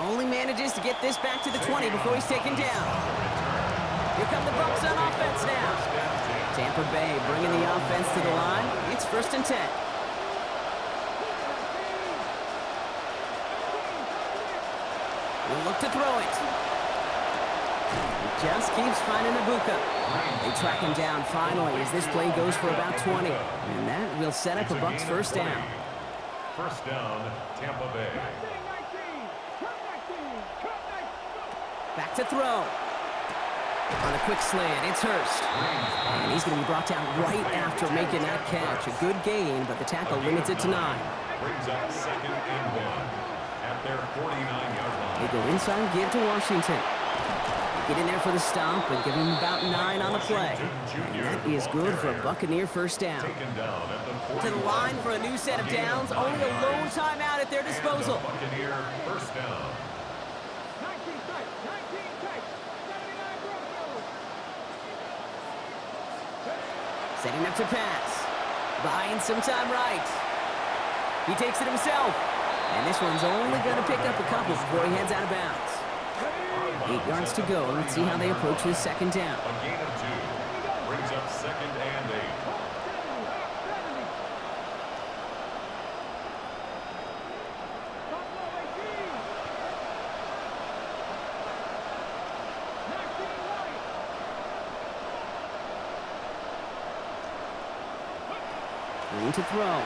Only manages to get this back to the 20 before he's taken down. Here come the Bucs on offense now. Tampa Bay bringing the offense to the line. It's 1st and 10. We'll look to throw it. He just keeps finding Ibuka. They track him down finally as this play goes for about 20. And that will set up a Bucs 1st down. 1st down, Tampa Bay. Back to throw. On a quick slant, it's Hurst. And he's going to be brought down right after making that catch. A good gain, but the tackle limits it to 9. Brings up 2nd and 1 at their 49-yard line. They go inside, give to Washington. Get in there for the stomp and give him about 9 on the play. And that is good for a Buccaneer 1st down. To the line for a new set of downs. Only a lone timeout at their disposal. Buccaneer 1st down. Setting up to pass. Buying some time right. He takes it himself. And this one's only going to pick up a couple before he heads out of bounds. 8 yards to go. Let's see how they approach this 2nd down. A gain of 2. Brings up 2nd and 8. Green to throw.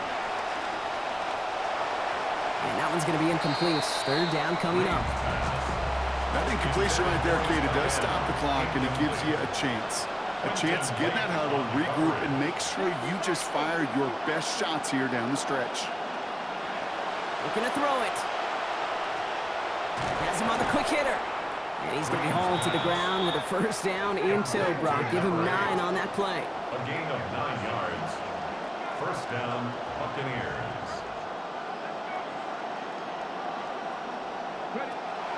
And that one's going to be incomplete. 3rd down coming up. That incompletion right there, Kate, it does stop the clock, and it gives you a chance. A chance to get in that huddle, regroup, and make sure you just fire your best shots here down the stretch. Looking to throw it. Has him on the quick hitter. And he's going to be hauled to the ground with a first down in tow, Brock. Give him 9 on that play. A gain of 9 yards. First down, Buccaneers.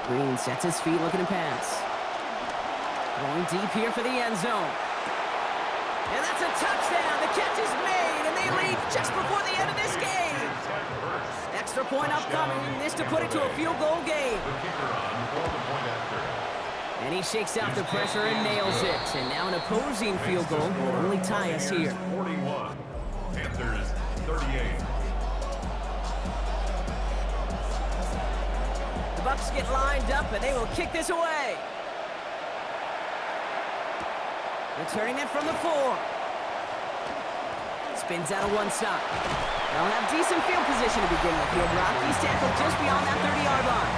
Green sets his feet looking to pass. Going deep here for the end zone. And that's a touchdown. The catch is made, and they lead just before the end of this game. Extra point upcoming. This to put it to a field goal game. And he shakes out the pressure and nails it. And now an opposing field goal will only tie us here. 41. Panthers 38. The Bucs get lined up, and they will kick this away. Returning it from the 4. Spins out of one side. They'll have decent field position to begin with here, Brock. He's tackled just beyond that 30-yard line.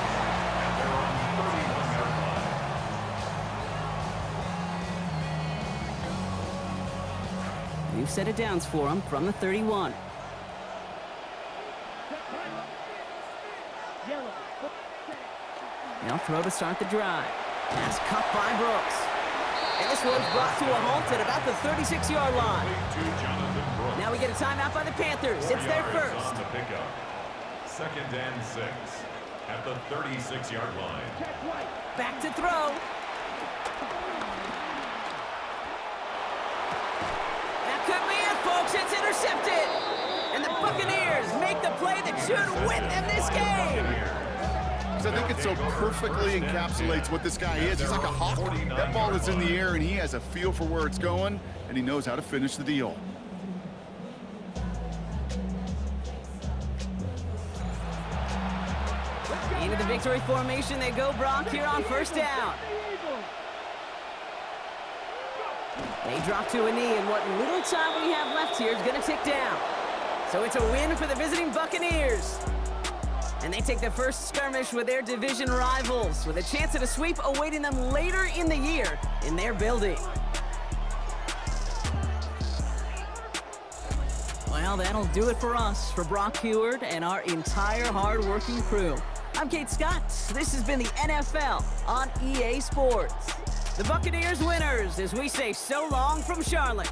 New set of downs for him from the 31. They'll throw to start the drive. Pass cut by Brooks. And this one's brought to a halt at about the 36-yard line. Now we get a timeout by the Panthers. It's their first. On the pickup. Second and 6 at the 36-yard line. Back to throw. That could be it, folks. It's intercepted. And the Buccaneers make the play that should win them this game. I think it so perfectly encapsulates what this guy is. He's like a hawk. That ball is in the air, and he has a feel for where it's going, and he knows how to finish the deal. Into the victory formation they go, Brock, here on first down. They drop to a knee, and what little time we have left here is going to tick down. So it's a win for the visiting Buccaneers. And they take the first skirmish with their division rivals, with a chance at a sweep awaiting them later in the year in their building. Well, that'll do it for us, for Brock Heward and our entire hard-working crew. I'm Kate Scott. This has been the NFL on EA Sports. The Buccaneers winners as we say so long from Charlotte.